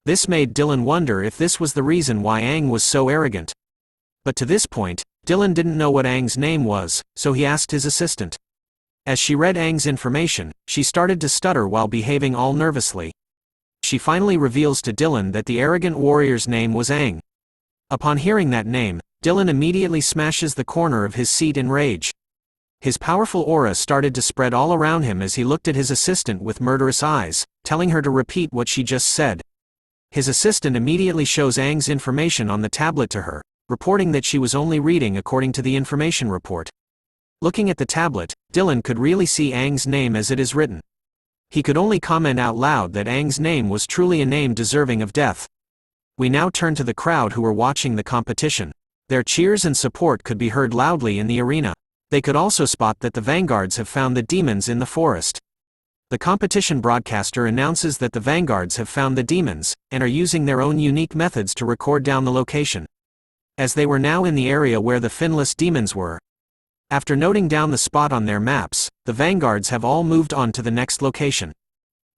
This made Dylan wonder if this was the reason why Aang was so arrogant. But to this point, Dylan didn't know what Aang's name was, so he asked his assistant. As she read Aang's information, she started to stutter while behaving all nervously. She finally reveals to Dylan that the arrogant warrior's name was Aang. Upon hearing that name, Dylan immediately smashes the corner of his seat in rage. His powerful aura started to spread all around him as he looked at his assistant with murderous eyes, telling her to repeat what she just said. His assistant immediately shows Aang's information on the tablet to her, reporting that she was only reading according to the information report. Looking at the tablet, Dylan could really see Aang's name as it is written. He could only comment out loud that Aang's name was truly a name deserving of death. We now turn to the crowd who were watching the competition. Their cheers and support could be heard loudly in the arena. They could also spot that the vanguards have found the demons in the forest. The competition broadcaster announces that the vanguards have found the demons, and are using their own unique methods to record down the location. As they were now in the area where the finless demons were. After noting down the spot on their maps, the vanguards have all moved on to the next location.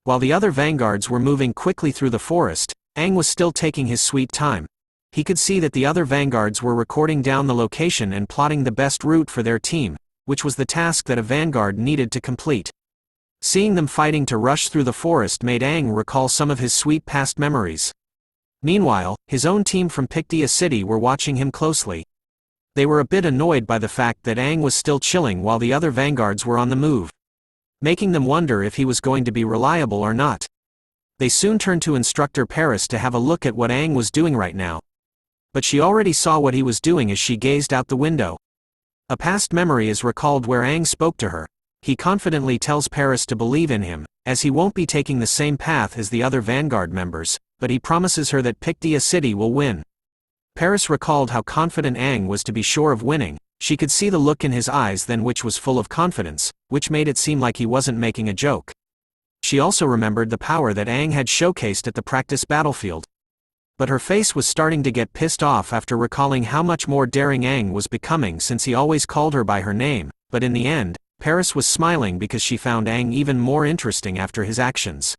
While the other vanguards were moving quickly through the forest, Aang was still taking his sweet time. He could see that the other vanguards were recording down the location and plotting the best route for their team, which was the task that a vanguard needed to complete. Seeing them fighting to rush through the forest made Aang recall some of his sweet past memories. Meanwhile, his own team from pther City were watching him closely. They were a bit annoyed by the fact that Aang was still chilling while the other vanguards were on the move, making them wonder if he was going to be reliable or not. They soon turned to instructor Paris to have a look at what Aang was doing right now. But she already saw what he was doing as she gazed out the window. A past memory is recalled where Aang spoke to her. He confidently tells Paris to believe in him, as he won't be taking the same path as the other Vanguard members, but he promises her that pther City will win. Paris recalled how confident Aang was to be sure of winning. She could see the look in his eyes then, which was full of confidence, which made it seem like he wasn't making a joke. She also remembered the power that Aang had showcased at the practice battlefield. But her face was starting to get pissed off after recalling how much more daring Aang was becoming since he always called her by her name, but in the end, Paris was smiling because she found Aang even more interesting after his actions.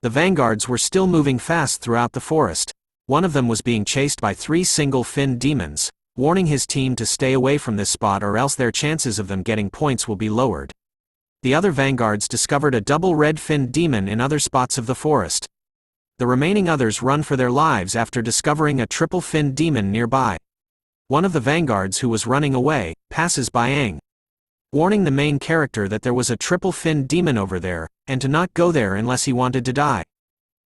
The vanguards were still moving fast throughout the forest. One of them was being chased by 3 single-finned demons, warning his team to stay away from this spot or else their chances of them getting points will be lowered. The other vanguards discovered a double red-finned demon in other spots of the forest. The remaining others run for their lives after discovering a triple-finned demon nearby. One of the vanguards who was running away passes by Aang, warning the main character that there was a triple-finned demon over there, and to not go there unless he wanted to die.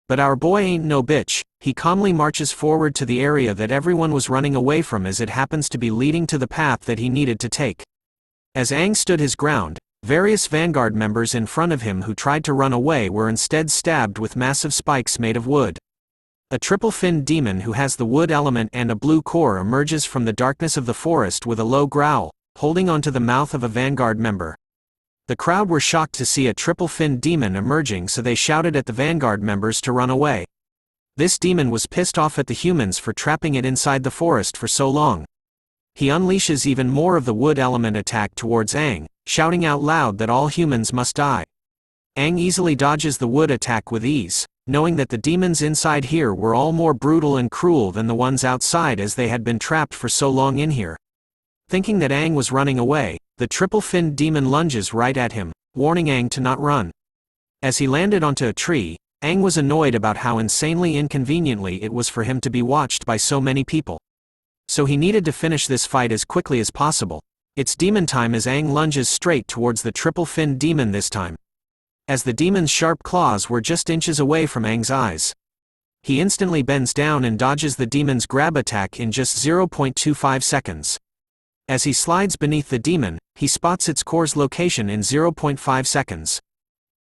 But our boy ain't no bitch. He calmly marches forward to the area that everyone was running away from, as it happens to be leading to the path that he needed to take. As Aang stood his ground, various Vanguard members in front of him who tried to run away were instead stabbed with massive spikes made of wood. A triple-finned demon who has the wood element and a blue core emerges from the darkness of the forest with a low growl, holding onto the mouth of a Vanguard member. The crowd were shocked to see a triple-finned demon emerging, so they shouted at the Vanguard members to run away. This demon was pissed off at the humans for trapping it inside the forest for so long. He unleashes even more of the wood element attack towards Aang, shouting out loud that all humans must die. Aang easily dodges the wood attack with ease, knowing that the demons inside here were all more brutal and cruel than the ones outside, as they had been trapped for so long in here. Thinking that Aang was running away, the triple-finned demon lunges right at him, warning Aang to not run. As he landed onto a tree, Aang was annoyed about how insanely inconveniently it was for him to be watched by so many people. So he needed to finish this fight as quickly as possible. It's demon time as Aang lunges straight towards the triple-finned demon this time. As the demon's sharp claws were just inches away from Aang's eyes, he instantly bends down and dodges the demon's grab attack in just 0.25 seconds. As he slides beneath the demon, he spots its core's location in 0.5 seconds.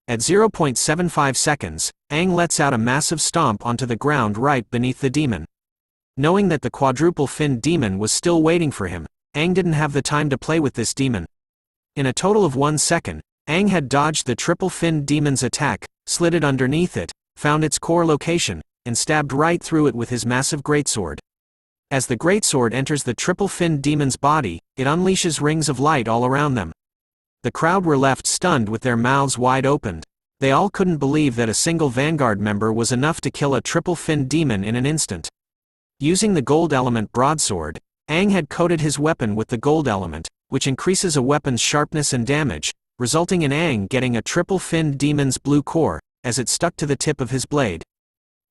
At 0.75 seconds, Aang lets out a massive stomp onto the ground right beneath the demon. Knowing that the quadruple-finned demon was still waiting for him, Aang didn't have the time to play with this demon. In a total of 1 second, Aang had dodged the triple-finned demon's attack, slid it underneath it, found its core location, and stabbed right through it with his massive greatsword. As the greatsword enters the triple-finned demon's body, it unleashes rings of light all around them. The crowd were left stunned with their mouths wide opened. They all couldn't believe that a single Vanguard member was enough to kill a triple-finned demon in an instant. Using the gold element broadsword, Aang had coated his weapon with the gold element, which increases a weapon's sharpness and damage, resulting in Aang getting a triple-finned demon's blue core, as it stuck to the tip of his blade.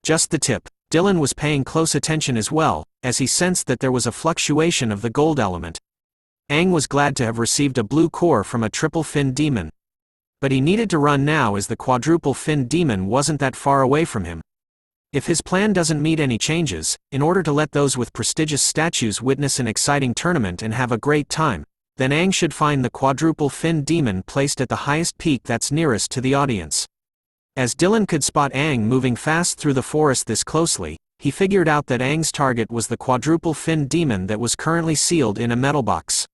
Just the tip. Dylan was paying close attention as well, as he sensed that there was a fluctuation of the gold element. Aang was glad to have received a blue core from a triple-finned demon. But he needed to run now, as the quadruple-finned demon wasn't that far away from him. If his plan doesn't meet any changes, in order to let those with prestigious statues witness an exciting tournament and have a great time, then Aang should find the quadruple-finned demon placed at the highest peak that's nearest to the audience. As Dylan could spot Aang moving fast through the forest this closely, he figured out that Aang's target was the quadruple-finned demon that was currently sealed in a metal box,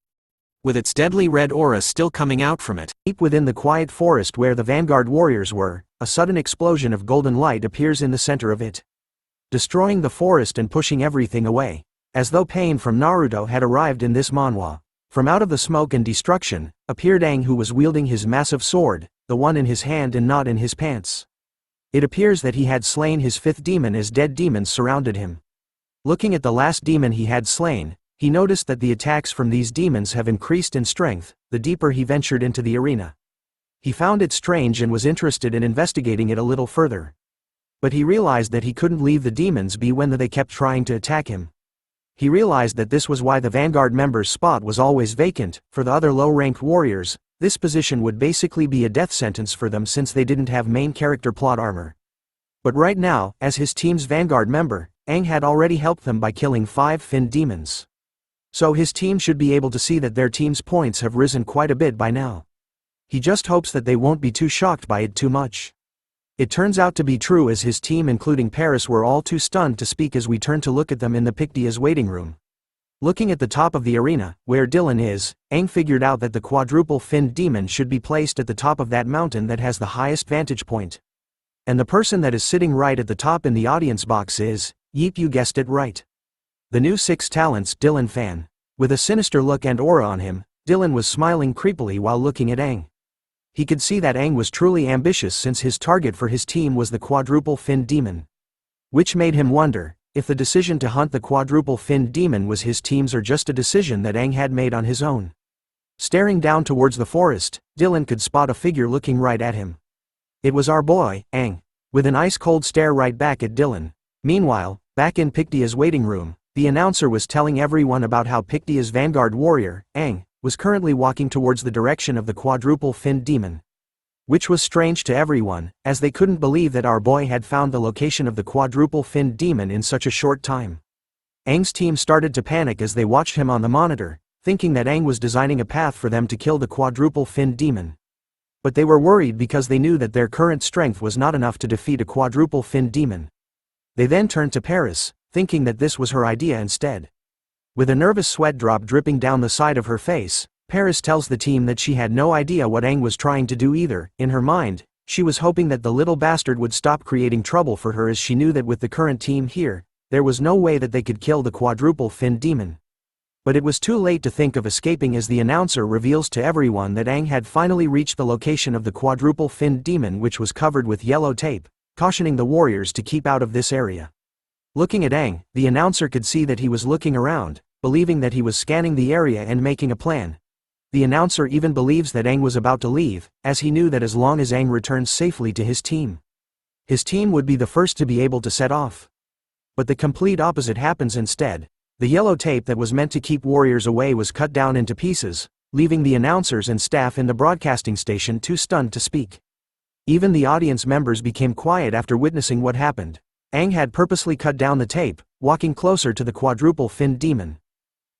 with its deadly red aura still coming out from it. Deep within the quiet forest where the Vanguard warriors were, a sudden explosion of golden light appears in the center of it, destroying the forest and pushing everything away, as though Pain from Naruto had arrived in this manhwa. From out of the smoke and destruction, appeared Aang, who was wielding his massive sword, the one in his hand and not in his pants. It appears that he had slain his fifth demon as dead demons surrounded him. Looking at the last demon he had slain, he noticed that the attacks from these demons have increased in strength the deeper he ventured into the arena. He found it strange and was interested in investigating it a little further. But he realized that he couldn't leave the demons be when they kept trying to attack him. He realized that this was why the Vanguard member's spot was always vacant. For the other low-ranked warriors, this position would basically be a death sentence for them since they didn't have main character plot armor. But right now, as his team's Vanguard member, Aang had already helped them by killing 5 finned demons. So his team should be able to see that their team's points have risen quite a bit by now. He just hopes that they won't be too shocked by it too much. It turns out to be true, as his team including Paris were all too stunned to speak as we turn to look at them in the pther's waiting room. Looking at the top of the arena, where Dylan is, Aang figured out that the quadruple-finned demon should be placed at the top of that mountain that has the highest vantage point. And the person that is sitting right at the top in the audience box is, yeep, you guessed it right, the new 6 Talents Dylan fan. With a sinister look and aura on him, Dylan was smiling creepily while looking at Aang. He could see that Aang was truly ambitious since his target for his team was the quadruple-finned demon. Which made him wonder if the decision to hunt the quadruple-finned demon was his team's or just a decision that Aang had made on his own. Staring down towards the forest, Dylan could spot a figure looking right at him. It was our boy, Aang, with an ice-cold stare right back at Dylan. Meanwhile, back in pther's waiting room, the announcer was telling everyone about how pther's Vanguard warrior, Aang, was currently walking towards the direction of the quadruple-finned demon. Which was strange to everyone, as they couldn't believe that our boy had found the location of the quadruple-finned demon in such a short time. Aang's team started to panic as they watched him on the monitor, thinking that Aang was designing a path for them to kill the quadruple-finned demon. But they were worried because they knew that their current strength was not enough to defeat a quadruple-finned demon. They then turned to Paris, thinking that this was her idea instead. With a nervous sweat drop dripping down the side of her face, Paris tells the team that she had no idea what Aang was trying to do either. In her mind, she was hoping that the little bastard would stop creating trouble for her, as she knew that with the current team here, there was no way that they could kill the quadruple-finned demon. But it was too late to think of escaping, as the announcer reveals to everyone that Aang had finally reached the location of the quadruple-finned demon, which was covered with yellow tape, cautioning the warriors to keep out of this area. Looking at Aang, the announcer could see that he was looking around, believing that he was scanning the area and making a plan. The announcer even believes that Aang was about to leave, as he knew that as long as Aang returns safely to his team would be the first to be able to set off. But the complete opposite happens instead. The yellow tape that was meant to keep warriors away was cut down into pieces, leaving the announcers and staff in the broadcasting station too stunned to speak. Even the audience members became quiet after witnessing what happened. Aang had purposely cut down the tape, walking closer to the quadruple-finned demon.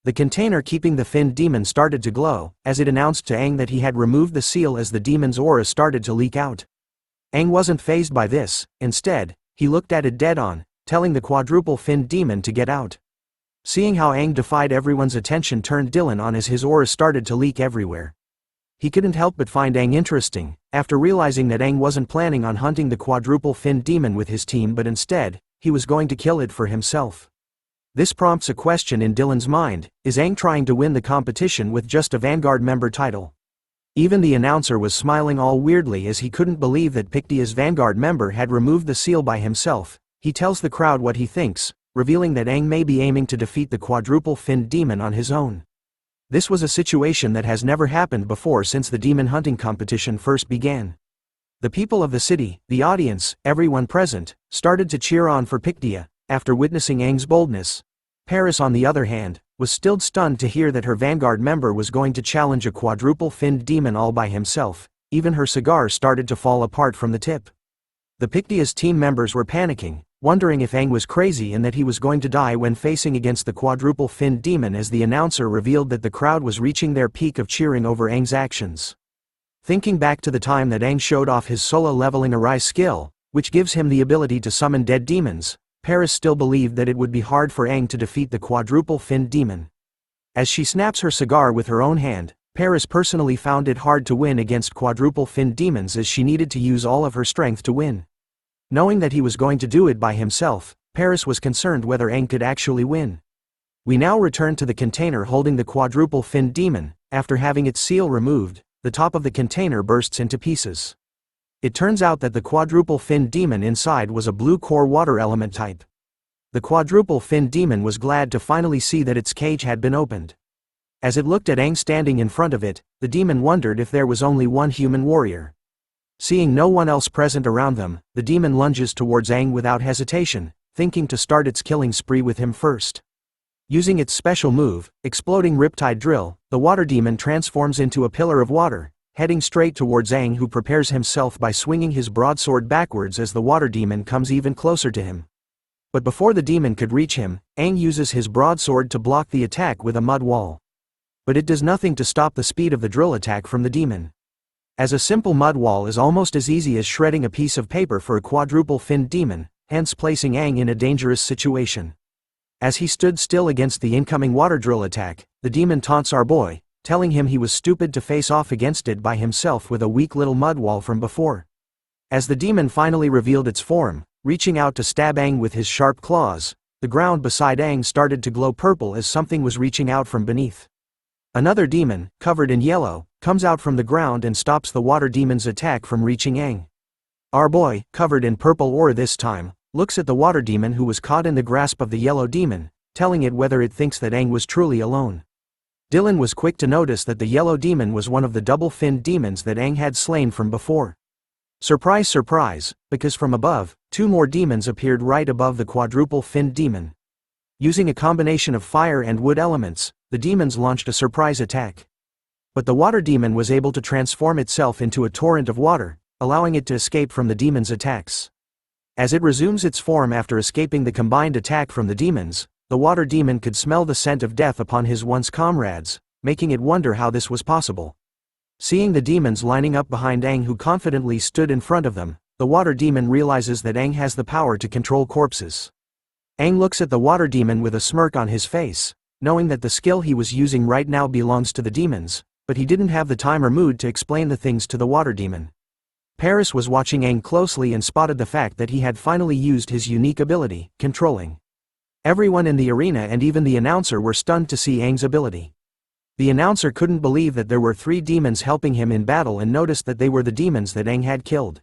The container keeping the finned demon started to glow, as it announced to Aang that he had removed the seal as the demon's aura started to leak out. Aang wasn't fazed by this. Instead, he looked at it dead on, telling the quadruple-finned demon to get out. Seeing how Aang defied everyone's attention turned Dylan on as his aura started to leak everywhere. He couldn't help but find Aang interesting, after realizing that Aang wasn't planning on hunting the quadruple-finned demon with his team, but instead, he was going to kill it for himself. This prompts a question in Dylan's mind: is Aang trying to win the competition with just a Vanguard member title? Even the announcer was smiling all weirdly as he couldn't believe that pther's Vanguard member had removed the seal by himself. He tells the crowd what he thinks, revealing that Aang may be aiming to defeat the quadruple-finned demon on his own. This was a situation that has never happened before since the demon hunting competition first began. The people of the city, the audience, everyone present, started to cheer on for pther, after witnessing Aang's boldness. Paris, on the other hand, was still stunned to hear that her Vanguard member was going to challenge a quadruple-finned demon all by himself. Even her cigar started to fall apart from the tip. The pther's team members were panicking, wondering if Aang was crazy and that he was going to die when facing against the quadruple-finned demon, as the announcer revealed that the crowd was reaching their peak of cheering over Aang's actions. Thinking back to the time that Aang showed off his solo leveling Arise skill, which gives him the ability to summon dead demons, Paris still believed that it would be hard for Aang to defeat the quadruple-finned demon. As she snaps her cigar with her own hand, Paris personally found it hard to win against quadruple-finned demons as she needed to use all of her strength to win. Knowing that he was going to do it by himself, Paris was concerned whether Aang could actually win. We now return to the container holding the quadruple-finned demon. After having its seal removed, the top of the container bursts into pieces. It turns out that the quadruple-finned demon inside was a blue core water element type. The quadruple-finned demon was glad to finally see that its cage had been opened. As it looked at Aang standing in front of it, the demon wondered if there was only one human warrior. Seeing no one else present around them, the demon lunges towards Aang without hesitation, thinking to start its killing spree with him first. Using its special move, Exploding Riptide Drill, the water demon transforms into a pillar of water, heading straight towards Aang, who prepares himself by swinging his broadsword backwards as the water demon comes even closer to him. But before the demon could reach him, Aang uses his broadsword to block the attack with a mud wall. But it does nothing to stop the speed of the drill attack from the demon. As a simple mud wall is almost as easy as shredding a piece of paper for a quadruple-finned demon, hence placing Aang in a dangerous situation. As he stood still against the incoming water drill attack, the demon taunts our boy, telling him he was stupid to face off against it by himself with a weak little mud wall from before. As the demon finally revealed its form, reaching out to stab Aang with his sharp claws, the ground beside Aang started to glow purple as something was reaching out from beneath. Another demon, covered in yellow, comes out from the ground and stops the water demon's attack from reaching Aang. Our boy, covered in purple ore this time, looks at the water demon who was caught in the grasp of the yellow demon, telling it whether it thinks that Aang was truly alone. Dylan was quick to notice that the yellow demon was one of the double-finned demons that Aang had slain from before. Surprise surprise, because from above, two more demons appeared right above the quadruple-finned demon. Using a combination of fire and wood elements, the demons launched a surprise attack. But the water demon was able to transform itself into a torrent of water, allowing it to escape from the demon's attacks. As it resumes its form after escaping the combined attack from the demons, the water demon could smell the scent of death upon his once comrades, making it wonder how this was possible. Seeing the demons lining up behind Aang, who confidently stood in front of them, the water demon realizes that Aang has the power to control corpses. Aang looks at the water demon with a smirk on his face, knowing that the skill he was using right now belongs to the demons, but he didn't have the time or mood to explain the things to the water demon. Paris was watching Aang closely and spotted the fact that he had finally used his unique ability, controlling. Everyone in the arena and even the announcer were stunned to see Aang's ability. The announcer couldn't believe that there were 3 demons helping him in battle and noticed that they were the demons that Aang had killed.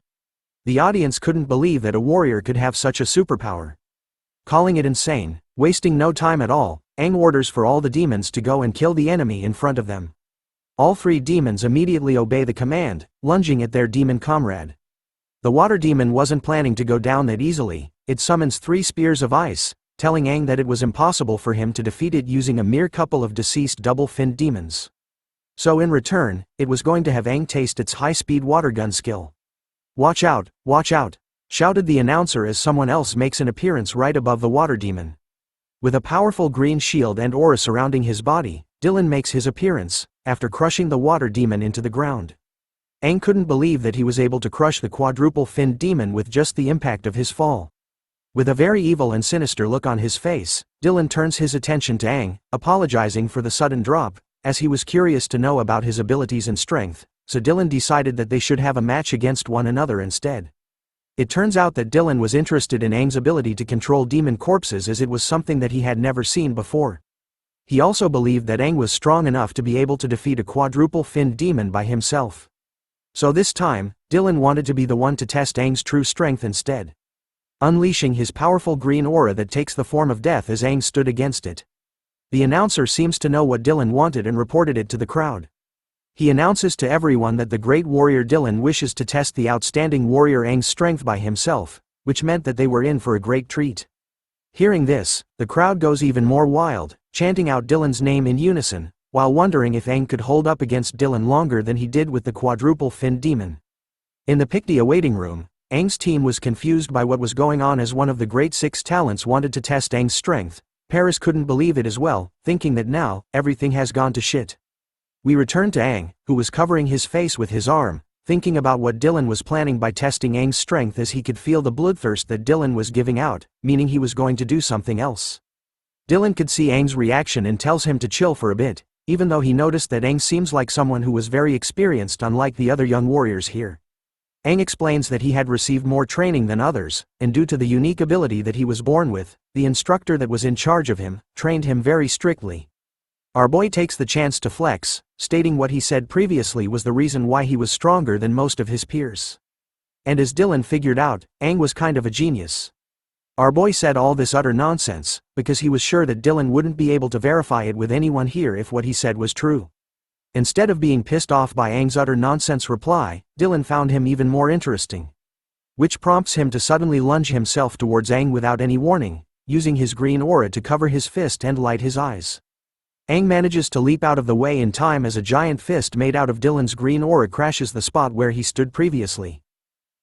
The audience couldn't believe that a warrior could have such a superpower. Calling it insane, wasting no time at all, Aang orders for all the demons to go and kill the enemy in front of them. All 3 demons immediately obey the command, lunging at their demon comrade. The water demon wasn't planning to go down that easily. It summons 3 spears of ice, telling Aang that it was impossible for him to defeat it using a mere couple of deceased double-finned demons. So in return, it was going to have Aang taste its high-speed water gun skill. Watch out, shouted the announcer as someone else makes an appearance right above the water demon. With a powerful green shield and aura surrounding his body, Dylan makes his appearance, after crushing the water demon into the ground. Aang couldn't believe that he was able to crush the quadruple-finned demon with just the impact of his fall. With a very evil and sinister look on his face, Dylan turns his attention to Aang, apologizing for the sudden drop, as he was curious to know about his abilities and strength, so Dylan decided that they should have a match against one another instead. It turns out that Dylan was interested in Aang's ability to control demon corpses, as it was something that he had never seen before. He also believed that Aang was strong enough to be able to defeat a quadruple-finned demon by himself. So this time, Dylan wanted to be the one to test Aang's true strength instead. Unleashing his powerful green aura that takes the form of death as Aang stood against it. The announcer seems to know what Dylan wanted and reported it to the crowd. He announces to everyone that the great warrior Dylan wishes to test the outstanding warrior Aang's strength by himself, which meant that they were in for a great treat. Hearing this, the crowd goes even more wild, chanting out Dylan's name in unison, while wondering if Aang could hold up against Dylan longer than he did with the quadruple-finned demon. In the Pictia waiting room, Aang's team was confused by what was going on as one of the great 6 talents wanted to test Aang's strength. Paris couldn't believe it as well, thinking that now, everything has gone to shit. We return to Aang, who was covering his face with his arm, thinking about what Dylan was planning by testing Aang's strength, as he could feel the bloodthirst that Dylan was giving out, meaning he was going to do something else. Dylan could see Aang's reaction and tells him to chill for a bit, even though he noticed that Aang seems like someone who was very experienced unlike the other young warriors here. Aang explains that he had received more training than others, and due to the unique ability that he was born with, the instructor that was in charge of him trained him very strictly. Our boy takes the chance to flex, stating what he said previously was the reason why he was stronger than most of his peers. And as Dylan figured out, Aang was kind of a genius. Our boy said all this utter nonsense, because he was sure that Dylan wouldn't be able to verify it with anyone here if what he said was true. Instead of being pissed off by Aang's utter nonsense reply, Dylan found him even more interesting. Which prompts him to suddenly lunge himself towards Aang without any warning, using his green aura to cover his fist and light his eyes. Aang manages to leap out of the way in time as a giant fist made out of Dylan's green aura crashes the spot where he stood previously.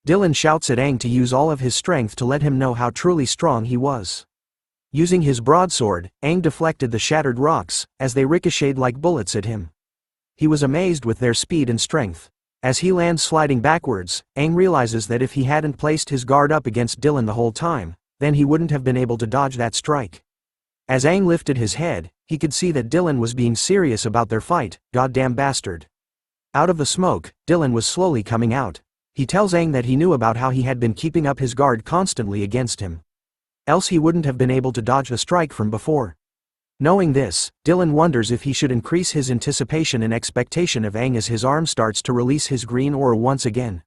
Dylan shouts at Aang to use all of his strength to let him know how truly strong he was. Using his broadsword, Aang deflected the shattered rocks, as they ricocheted like bullets at him. He was amazed with their speed and strength. As he lands sliding backwards, Aang realizes that if he hadn't placed his guard up against Dylan the whole time, then he wouldn't have been able to dodge that strike. As Aang lifted his head, he could see that Dylan was being serious about their fight. Goddamn bastard. Out of the smoke, Dylan was slowly coming out. He tells Aang that he knew about how he had been keeping up his guard constantly against him. Else he wouldn't have been able to dodge the strike from before. Knowing this, Dylan wonders if he should increase his anticipation and expectation of Aang as his arm starts to release his green aura once again.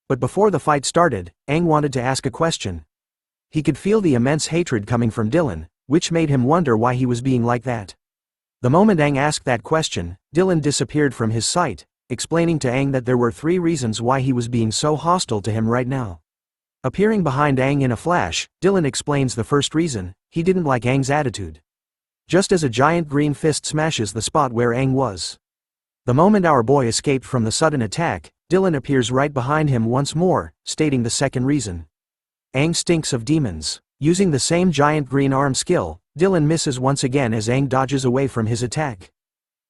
But before the fight started, Aang wanted to ask a question. He could feel the immense hatred coming from Dylan, which made him wonder why he was being like that. The moment Aang asked that question, Dylan disappeared from his sight, explaining to Aang that there were 3 reasons why he was being so hostile to him right now. Appearing behind Aang in a flash, Dylan explains the first reason: he didn't like Aang's attitude. Just as a giant green fist smashes the spot where Aang was. The moment our boy escaped from the sudden attack, Dylan appears right behind him once more, stating the second reason. Aang stinks of demons. Using the same giant green arm skill, Dylan misses once again as Aang dodges away from his attack.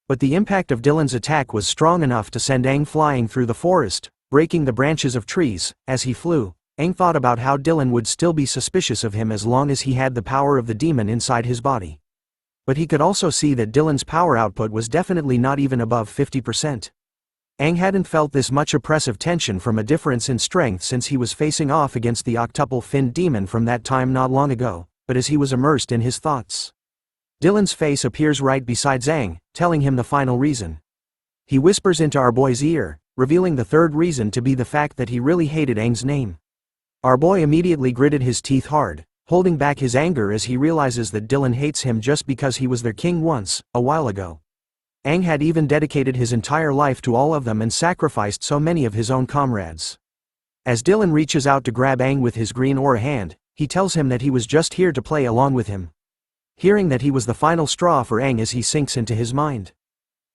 But the impact of Dylan's attack was strong enough to send Aang flying through the forest, breaking the branches of trees. As he flew, Aang thought about how Dylan would still be suspicious of him as long as he had the power of the demon inside his body. But he could also see that Dylan's power output was definitely not even above 50%. Aang hadn't felt this much oppressive tension from a difference in strength since he was facing off against the octuple-finned demon from that time not long ago, but as he was immersed in his thoughts. Dylan's face appears right beside Aang, telling him the final reason. He whispers into our boy's ear, revealing the third reason to be the fact that he really hated Aang's name. Our boy immediately gritted his teeth hard, holding back his anger as he realizes that Dylan hates him just because he was their king once, a while ago. Aang had even dedicated his entire life to all of them and sacrificed so many of his own comrades. As Dylan reaches out to grab Aang with his green aura hand, he tells him that he was just here to play along with him. Hearing that he was the final straw for Aang as he sinks into his mind.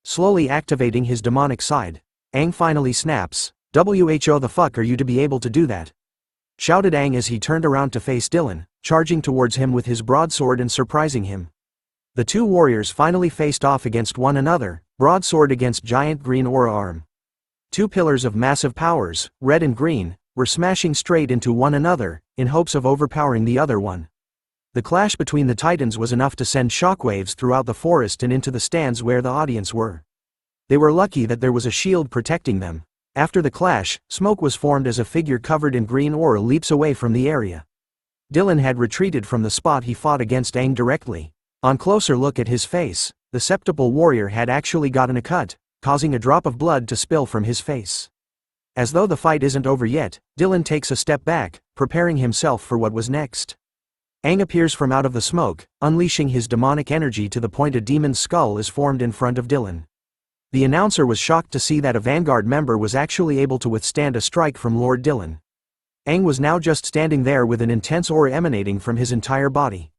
Slowly activating his demonic side, Aang finally snaps, "Who the fuck are you to be able to do that?" shouted Aang as he turned around to face Dylan, charging towards him with his broadsword and surprising him. The 2 warriors finally faced off against one another, broadsword against giant green aura arm. 2 pillars of massive powers, red and green, were smashing straight into one another, in hopes of overpowering the other one. The clash between the titans was enough to send shockwaves throughout the forest and into the stands where the audience were. They were lucky that there was a shield protecting them. After the clash, smoke was formed as a figure covered in green aura leaps away from the area. Dylan had retreated from the spot he fought against Aang directly. On closer look at his face, the septuple warrior had actually gotten a cut, causing a drop of blood to spill from his face. As though the fight isn't over yet, Dylan takes a step back, preparing himself for what was next. Aang appears from out of the smoke, unleashing his demonic energy to the point a demon's skull is formed in front of Dylan. The announcer was shocked to see that a Vanguard member was actually able to withstand a strike from Lord Dylan. Aang was now just standing there with an intense aura emanating from his entire body.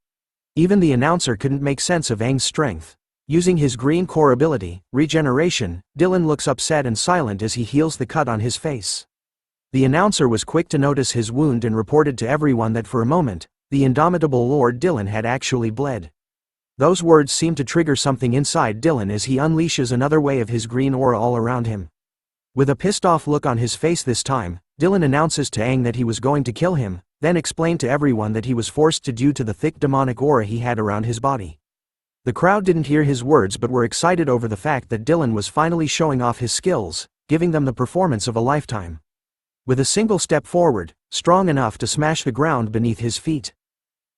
Even the announcer couldn't make sense of Aang's strength. Using his green core ability, Regeneration, Dylan looks upset and silent as he heals the cut on his face. The announcer was quick to notice his wound and reported to everyone that for a moment, the indomitable Lord Dylan had actually bled. Those words seem to trigger something inside Dylan as he unleashes another wave of his green aura all around him. With a pissed-off look on his face this time, Dylan announces to Aang that he was going to kill him, then explained to everyone that he was forced to due to the thick demonic aura he had around his body. The crowd didn't hear his words but were excited over the fact that Dylan was finally showing off his skills, giving them the performance of a lifetime. With a single step forward, strong enough to smash the ground beneath his feet,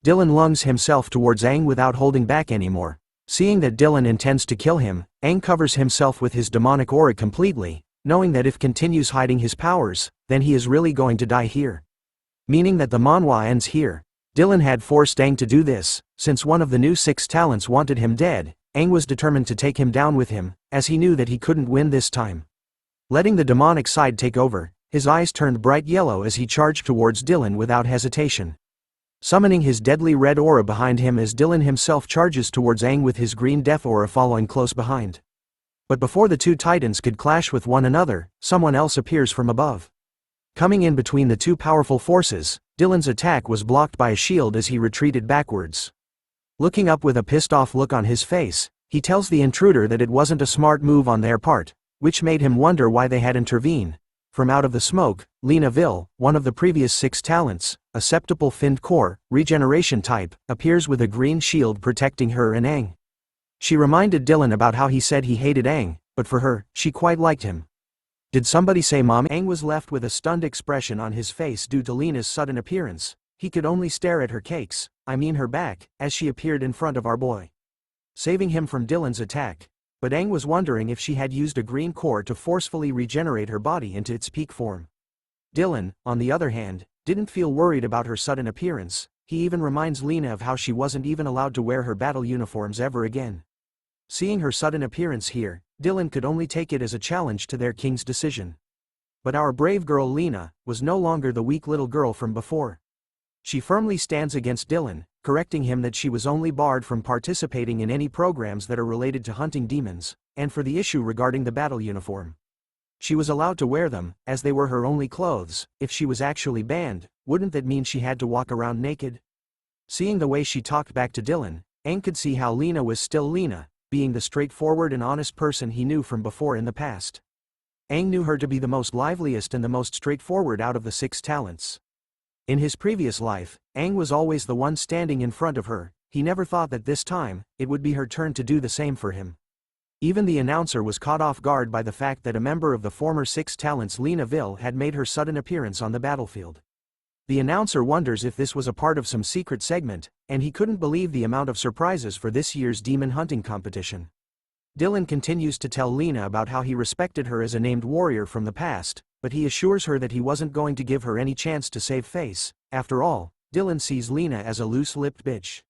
Dylan lunges himself towards Aang without holding back anymore. Seeing that Dylan intends to kill him, Aang covers himself with his demonic aura completely, knowing that if continues hiding his powers, then he is really going to die here. Meaning that the manhwa ends here. Dylan had forced Aang to do this, since one of the new 6 talents wanted him dead. Aang was determined to take him down with him, as he knew that he couldn't win this time. Letting the demonic side take over, his eyes turned bright yellow as he charged towards Dylan without hesitation. Summoning his deadly red aura behind him as Dylan himself charges towards Aang with his green death aura following close behind. But before the two titans could clash with one another, someone else appears from above. Coming in between the two powerful forces, Dylan's attack was blocked by a shield as he retreated backwards. Looking up with a pissed-off look on his face, he tells the intruder that it wasn't a smart move on their part, which made him wonder why they had intervened. From out of the smoke, Unveil, one of the previous 6 talents, a septuple finned core, regeneration type, appears with a green shield protecting her and Aang. She reminded Dylan about how he said he hated Aang, but for her, she quite liked him. Did somebody say mom? Aang was left with a stunned expression on his face due to Lena's sudden appearance. He could only stare at her cakes, her back, as she appeared in front of our boy, saving him from Dylan's attack. But Aang was wondering if she had used a green core to forcefully regenerate her body into its peak form. Dylan, on the other hand, didn't feel worried about her sudden appearance. He even reminds Lena of how she wasn't even allowed to wear her battle uniforms ever again. Seeing her sudden appearance here, Dylan could only take it as a challenge to their king's decision. But our brave girl Lena was no longer the weak little girl from before. She firmly stands against Dylan, correcting him that she was only barred from participating in any programs that are related to hunting demons, and for the issue regarding the battle uniform. She was allowed to wear them, as they were her only clothes. If she was actually banned, wouldn't that mean she had to walk around naked? Seeing the way she talked back to Dylan, Aang could see how Lena was still Lena, being the straightforward and honest person he knew from before in the past. Aang knew her to be the most liveliest and the most straightforward out of the 6 talents. In his previous life, Aang was always the one standing in front of her. He never thought that this time, it would be her turn to do the same for him. Even the announcer was caught off guard by the fact that a member of the former 6 talents Unveil had made her sudden appearance on the battlefield. The announcer wonders if this was a part of some secret segment, and he couldn't believe the amount of surprises for this year's demon hunting competition. Dylan continues to tell Lena about how he respected her as a named warrior from the past, but he assures her that he wasn't going to give her any chance to save face. After all, Dylan sees Lena as a loose-lipped bitch.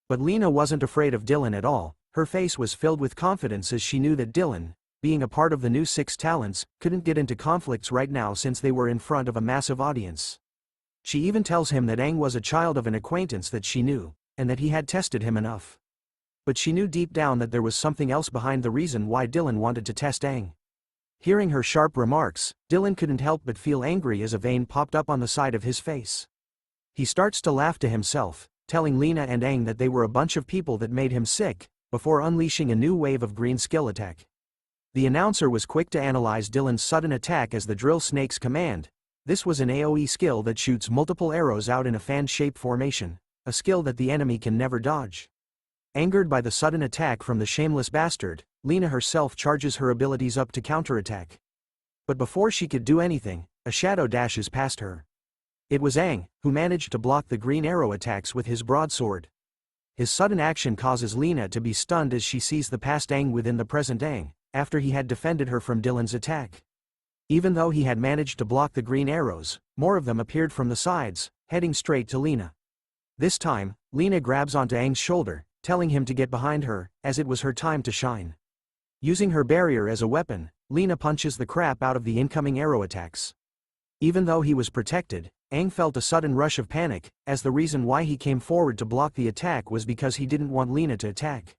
But Lena wasn't afraid of Dylan at all. Her face was filled with confidence as she knew that Dylan, being a part of the new 6 talents, couldn't get into conflicts right now since they were in front of a massive audience. She even tells him that Aang was a child of an acquaintance that she knew, and that he had tested him enough. But she knew deep down that there was something else behind the reason why Dylan wanted to test Aang. Hearing her sharp remarks, Dylan couldn't help but feel angry as a vein popped up on the side of his face. He starts to laugh to himself, telling Lena and Aang that they were a bunch of people that made him sick, before unleashing a new wave of green skill attack. The announcer was quick to analyze Dylan's sudden attack as the drill snake's command. This was an AoE skill that shoots multiple arrows out in a fan-shaped formation, a skill that the enemy can never dodge. Angered by the sudden attack from the shameless bastard, Lena herself charges her abilities up to counterattack. But before she could do anything, a shadow dashes past her. It was Aang, who managed to block the green arrow attacks with his broadsword. His sudden action causes Lena to be stunned as she sees the past Aang within the present Aang, after he had defended her from Dylan's attack. Even though he had managed to block the green arrows, more of them appeared from the sides, heading straight to Lena. This time, Lena grabs onto Aang's shoulder, telling him to get behind her, as it was her time to shine. Using her barrier as a weapon, Lena punches the crap out of the incoming arrow attacks. Even though he was protected, Aang felt a sudden rush of panic, as the reason why he came forward to block the attack was because he didn't want Lena to attack.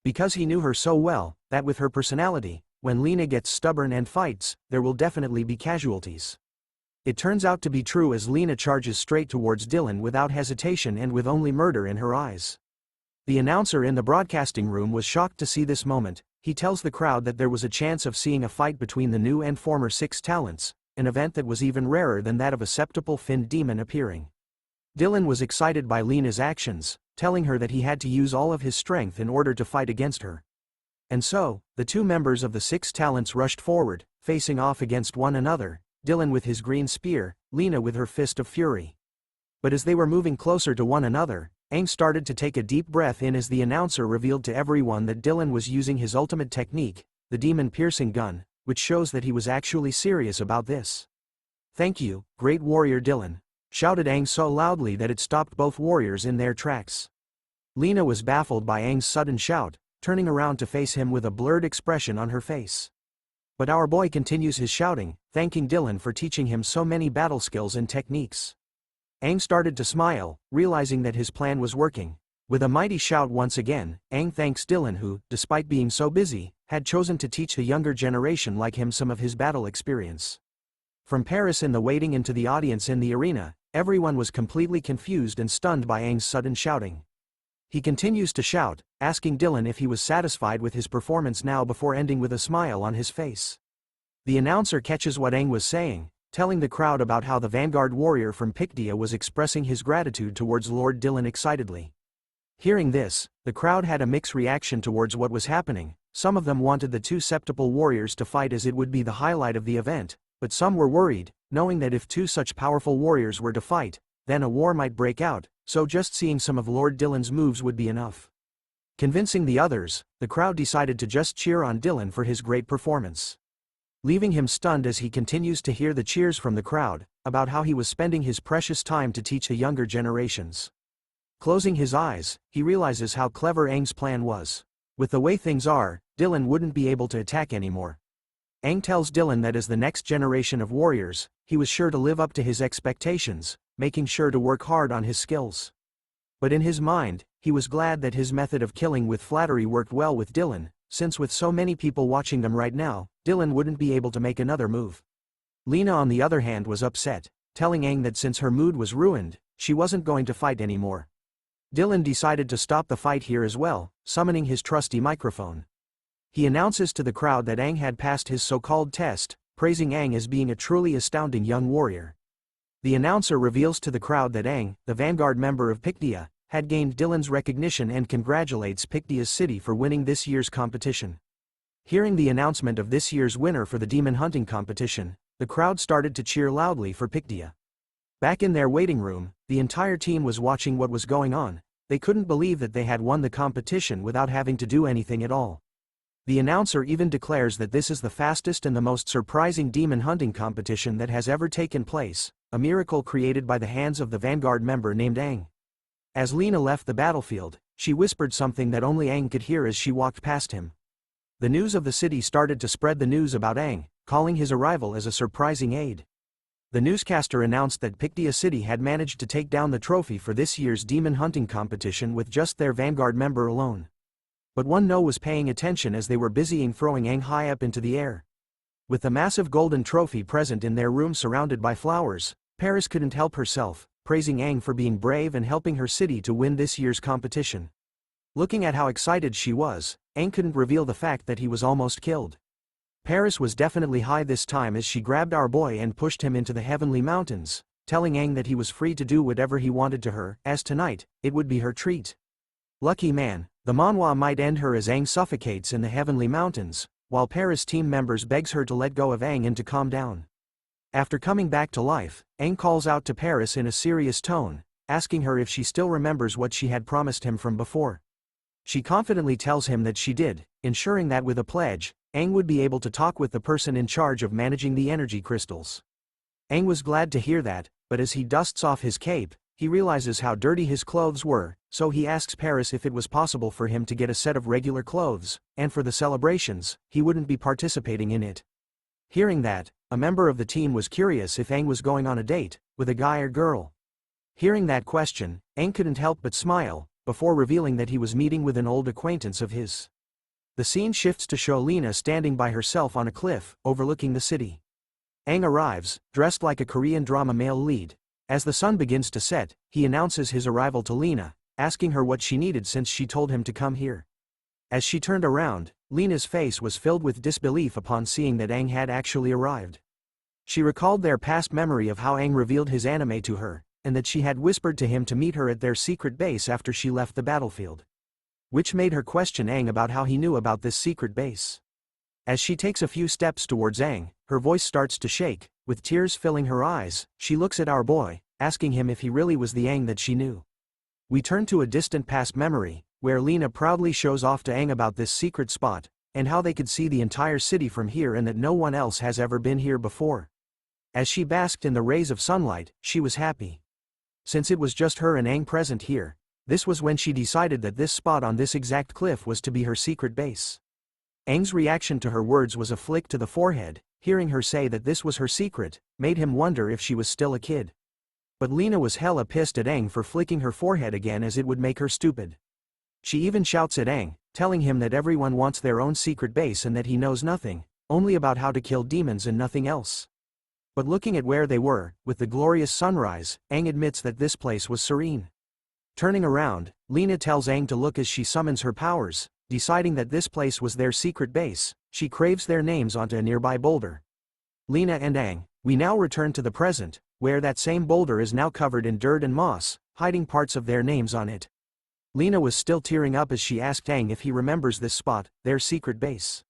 Because he knew her so well, that with her personality, when Lena gets stubborn and fights, there will definitely be casualties. It turns out to be true as Lena charges straight towards Dylan without hesitation and with only murder in her eyes. The announcer in the broadcasting room was shocked to see this moment. he tells the crowd that there was a chance of seeing a fight between the new and former 6 talents, an event that was even rarer than that of a septuple finned demon appearing. Dylan was excited by Lena's actions, telling her that he had to use all of his strength in order to fight against her. And so, the 2 members of the 6 talents rushed forward, facing off against one another, Dylan with his green spear, Lena with her fist of fury. But as they were moving closer to one another, Aang started to take a deep breath in as the announcer revealed to everyone that Dylan was using his ultimate technique, the demon-piercing gun, which shows that he was actually serious about this. "Thank you, great warrior Dylan," shouted Aang so loudly that it stopped both warriors in their tracks. Lena was baffled by Aang's sudden shout, turning around to face him with a blurred expression on her face. But our boy continues his shouting, thanking Dylan for teaching him so many battle skills and techniques. Aang started to smile, realizing that his plan was working. With a mighty shout once again, Aang thanks Dylan who, despite being so busy, had chosen to teach the younger generation like him some of his battle experience. From Paris in the waiting into the audience in the arena, everyone was completely confused and stunned by Aang's sudden shouting. He continues to shout, asking Dylan if he was satisfied with his performance now before ending with a smile on his face. The announcer catches what Aang was saying, telling the crowd about how the Vanguard warrior from Pictia was expressing his gratitude towards Lord Dylan excitedly. Hearing this, the crowd had a mixed reaction towards what was happening. Some of them wanted the 2 septuple warriors to fight as it would be the highlight of the event, but some were worried, knowing that if 2 such powerful warriors were to fight, then a war might break out, so just seeing some of Lord Dylan's moves would be enough. Convincing the others, the crowd decided to just cheer on Dylan for his great performance. Leaving him stunned as he continues to hear the cheers from the crowd, about how he was spending his precious time to teach the younger generations. Closing his eyes, he realizes how clever Aang's plan was. With the way things are, Dylan wouldn't be able to attack anymore. Aang tells Dylan that as the next generation of warriors, he was sure to live up to his expectations, making sure to work hard on his skills. But in his mind, he was glad that his method of killing with flattery worked well with Dylan, since with so many people watching them right now, Dylan wouldn't be able to make another move. Lena on the other hand was upset, telling Aang that since her mood was ruined, she wasn't going to fight anymore. Dylan decided to stop the fight here as well, summoning his trusty microphone. He announces to the crowd that Aang had passed his so-called test, praising Aang as being a truly astounding young warrior. The announcer reveals to the crowd that Aang, the Vanguard member of Pictia, had gained Dylan's recognition and congratulates Pictia's city for winning this year's competition. Hearing the announcement of this year's winner for the demon hunting competition, the crowd started to cheer loudly for Pictia. Back in their waiting room, the entire team was watching what was going on. They couldn't believe that they had won the competition without having to do anything at all. The announcer even declares that this is the fastest and the most surprising demon hunting competition that has ever taken place, a miracle created by the hands of the Vanguard member named Aang. As Lena left the battlefield, she whispered something that only Aang could hear as she walked past him. The news of the city started to spread the news about Aang, calling his arrival as a surprising aid. The newscaster announced that Pictia City had managed to take down the trophy for this year's demon hunting competition with just their Vanguard member alone. But one no was paying attention as they were busying throwing Aang high up into the air. With the massive golden trophy present in their room surrounded by flowers, Paris couldn't help herself, praising Aang for being brave and helping her city to win this year's competition. Looking at how excited she was, Aang couldn't reveal the fact that he was almost killed. Paris was definitely high this time as she grabbed our boy and pushed him into the heavenly mountains, telling Aang that he was free to do whatever he wanted to her, as tonight, it would be her treat. Lucky man, the Manhwa might end her as Aang suffocates in the heavenly mountains, while Paris team members begs her to let go of Aang and to calm down. After coming back to life, Aang calls out to Paris in a serious tone, asking her if she still remembers what she had promised him from before. She confidently tells him that she did, ensuring that with a pledge, Aang would be able to talk with the person in charge of managing the energy crystals. Aang was glad to hear that, but as he dusts off his cape, he realizes how dirty his clothes were, so he asks Paris if it was possible for him to get a set of regular clothes, and for the celebrations, he wouldn't be participating in it. Hearing that, a member of the team was curious if Aang was going on a date, with a guy or girl. Hearing that question, Aang couldn't help but smile, before revealing that he was meeting with an old acquaintance of his. The scene shifts to show Lena standing by herself on a cliff, overlooking the city. Aang arrives, dressed like a Korean drama male lead. As the sun begins to set, he announces his arrival to Lena, asking her what she needed since she told him to come here. As she turned around, Lena's face was filled with disbelief upon seeing that Aang had actually arrived. She recalled their past memory of how Aang revealed his anime to her, and that she had whispered to him to meet her at their secret base after she left the battlefield. Which made her question Aang about how he knew about this secret base. As she takes a few steps towards Aang, her voice starts to shake, with tears filling her eyes. She looks at our boy, asking him if he really was the Aang that she knew. We turn to a distant past memory, where Lena proudly shows off to Aang about this secret spot, and how they could see the entire city from here and that no one else has ever been here before. As she basked in the rays of sunlight, she was happy. Since it was just her and Aang present here, this was when she decided that this spot on this exact cliff was to be her secret base. Aang's reaction to her words was a flick to the forehead. Hearing her say that this was her secret, made him wonder if she was still a kid. But Lena was hella pissed at Aang for flicking her forehead again, as it would make her stupid. She even shouts at Aang, telling him that everyone wants their own secret base and that he knows nothing, only about how to kill demons and nothing else. But looking at where they were, with the glorious sunrise, Aang admits that this place was serene. Turning around, Lena tells Aang to look as she summons her powers. Deciding that this place was their secret base, she craves their names onto a nearby boulder. Lena and Aang, we now return to the present, where that same boulder is now covered in dirt and moss, hiding parts of their names on it. Lena was still tearing up as she asked Aang if he remembers this spot, their secret base.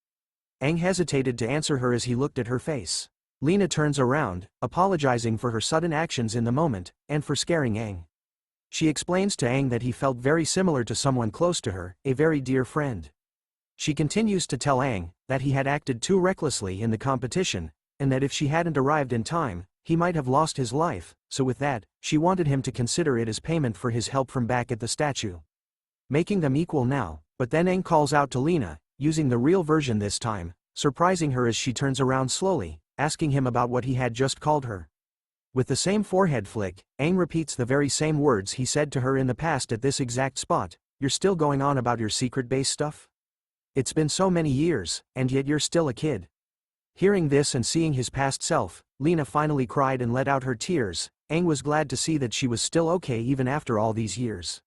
Aang hesitated to answer her as he looked at her face. Lena turns around, apologizing for her sudden actions in the moment, and for scaring Aang. She explains to Aang that he felt very similar to someone close to her, a very dear friend. She continues to tell Aang that he had acted too recklessly in the competition, and that if she hadn't arrived in time, he might have lost his life, so with that, she wanted him to consider it as payment for his help from back at the statue. Making them equal now, but then Aang calls out to Lena, using the real version this time, surprising her as she turns around slowly, asking him about what he had just called her. With the same forehead flick, Aang repeats the very same words he said to her in the past at this exact spot. You're still going on about your secret base stuff? It's been so many years, and yet you're still a kid. Hearing this and seeing his past self, Lena finally cried and let out her tears. Aang was glad to see that she was still okay even after all these years.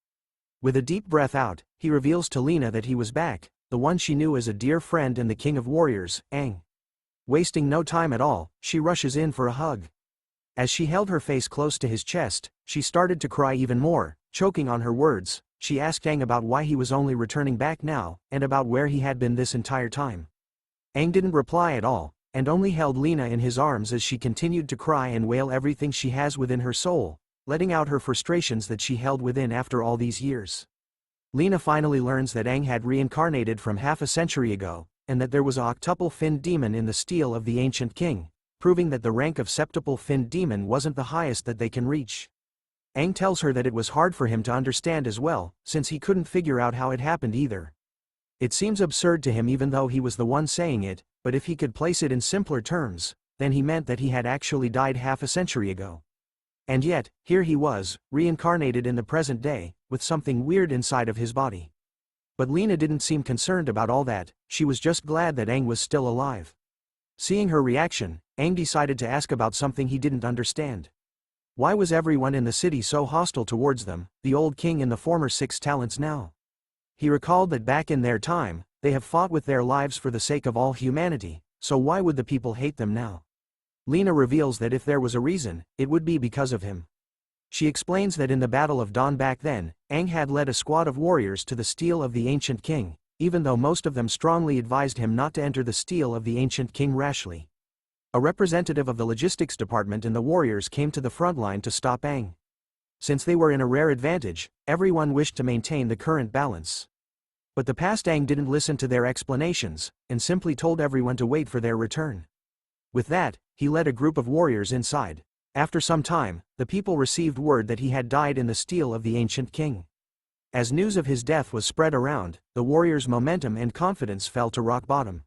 With a deep breath out, he reveals to Lena that he was back, the one she knew as a dear friend and the king of warriors, Aang. Wasting no time at all, she rushes in for a hug. As she held her face close to his chest, she started to cry even more, choking on her words. She asked Aang about why he was only returning back now, and about where he had been this entire time. Aang didn't reply at all, and only held Lena in his arms as she continued to cry and wail everything she has within her soul, letting out her frustrations that she held within after all these years. Lena finally learns that Aang had reincarnated from half a century ago, and that there was a octuple finned demon in the steel of the ancient king, proving that the rank of septuple finned demon wasn't the highest that they can reach. Aang tells her that it was hard for him to understand as well, since he couldn't figure out how it happened either. It seems absurd to him even though he was the one saying it, but if he could place it in simpler terms, then he meant that he had actually died half a century ago. And yet, here he was, reincarnated in the present day, with something weird inside of his body. But Lena didn't seem concerned about all that, she was just glad that Aang was still alive. Seeing her reaction, Aang decided to ask about something he didn't understand. Why was everyone in the city so hostile towards them, the old king and the former 6 talents now? He recalled that back in their time, they have fought with their lives for the sake of all humanity, so why would the people hate them now? Lena reveals that if there was a reason, it would be because of him. She explains that in the Battle of Dawn back then, Aang had led a squad of warriors to the steel of the ancient king, even though most of them strongly advised him not to enter the steel of the ancient king rashly. A representative of the logistics department and the warriors came to the front line to stop Aang. Since they were in a rare advantage, everyone wished to maintain the current balance. But the past Aang didn't listen to their explanations, and simply told everyone to wait for their return. With that, he led a group of warriors inside. After some time, the people received word that he had died in the steel of the ancient king. As news of his death was spread around, the warriors' momentum and confidence fell to rock bottom.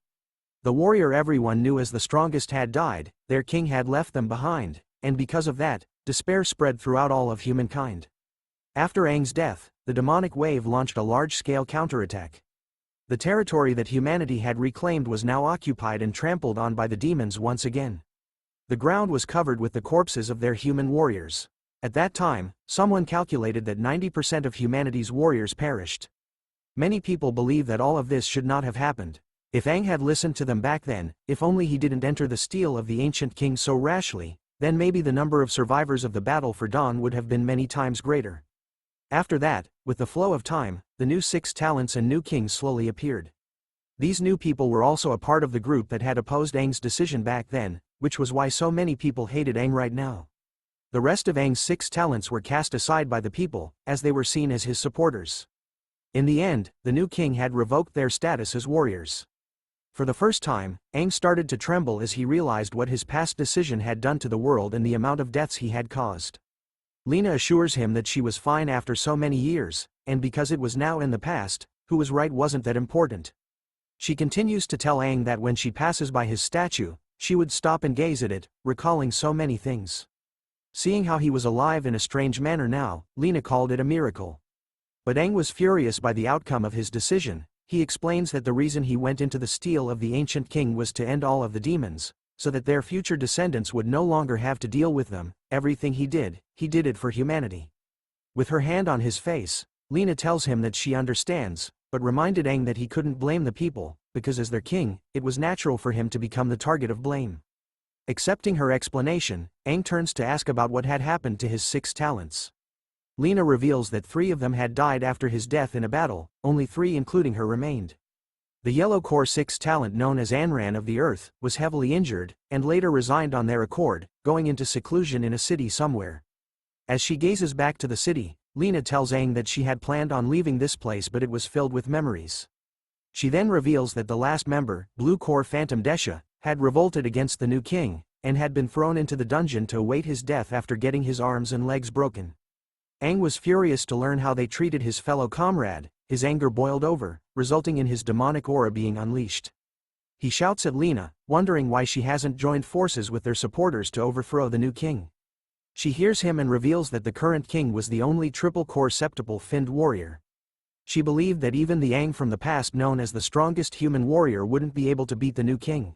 The warrior everyone knew as the strongest had died, their king had left them behind, and because of that, despair spread throughout all of humankind. After Aang's death, the demonic wave launched a large-scale counterattack. The territory that humanity had reclaimed was now occupied and trampled on by the demons once again. The ground was covered with the corpses of their human warriors. At that time, someone calculated that 90% of humanity's warriors perished. Many people believe that all of this should not have happened. If Aang had listened to them back then, if only he didn't enter the steel of the ancient king so rashly, then maybe the number of survivors of the battle for Dawn would have been many times greater. After that, with the flow of time, the new 6 talents and new kings slowly appeared. These new people were also a part of the group that had opposed Aang's decision back then, which was why so many people hated Aang right now. The rest of Aang's 6 talents were cast aside by the people, as they were seen as his supporters. In the end, the new king had revoked their status as warriors. For the first time, Aang started to tremble as he realized what his past decision had done to the world and the amount of deaths he had caused. Lena assures him that she was fine after so many years, and because it was now in the past, who was right wasn't that important. She continues to tell Aang that when she passes by his statue, she would stop and gaze at it, recalling so many things. Seeing how he was alive in a strange manner now, Lena called it a miracle. But Aang was furious by the outcome of his decision. He explains that the reason he went into the steel of the ancient king was to end all of the demons, so that their future descendants would no longer have to deal with them. Everything he did it for humanity. With her hand on his face, Lena tells him that she understands, but reminded Aang that he couldn't blame the people, because as their king, it was natural for him to become the target of blame. Accepting her explanation, Aang turns to ask about what had happened to his 6 talents. Lena reveals that 3 of them had died after his death in a battle, only 3 including her remained. The yellow core 6 talent known as Anran of the Earth was heavily injured, and later resigned on their accord, going into seclusion in a city somewhere. As she gazes back to the city, Lena tells Aang that she had planned on leaving this place but it was filled with memories. She then reveals that the last member, Blue Core Phantom Desha, had revolted against the new king, and had been thrown into the dungeon to await his death after getting his arms and legs broken. Aang was furious to learn how they treated his fellow comrade. His anger boiled over, resulting in his demonic aura being unleashed. He shouts at Lena, wondering why she hasn't joined forces with their supporters to overthrow the new king. She hears him and reveals that the current king was the only triple core septuple finned warrior. She believed that even the Aang from the past known as the strongest human warrior wouldn't be able to beat the new king.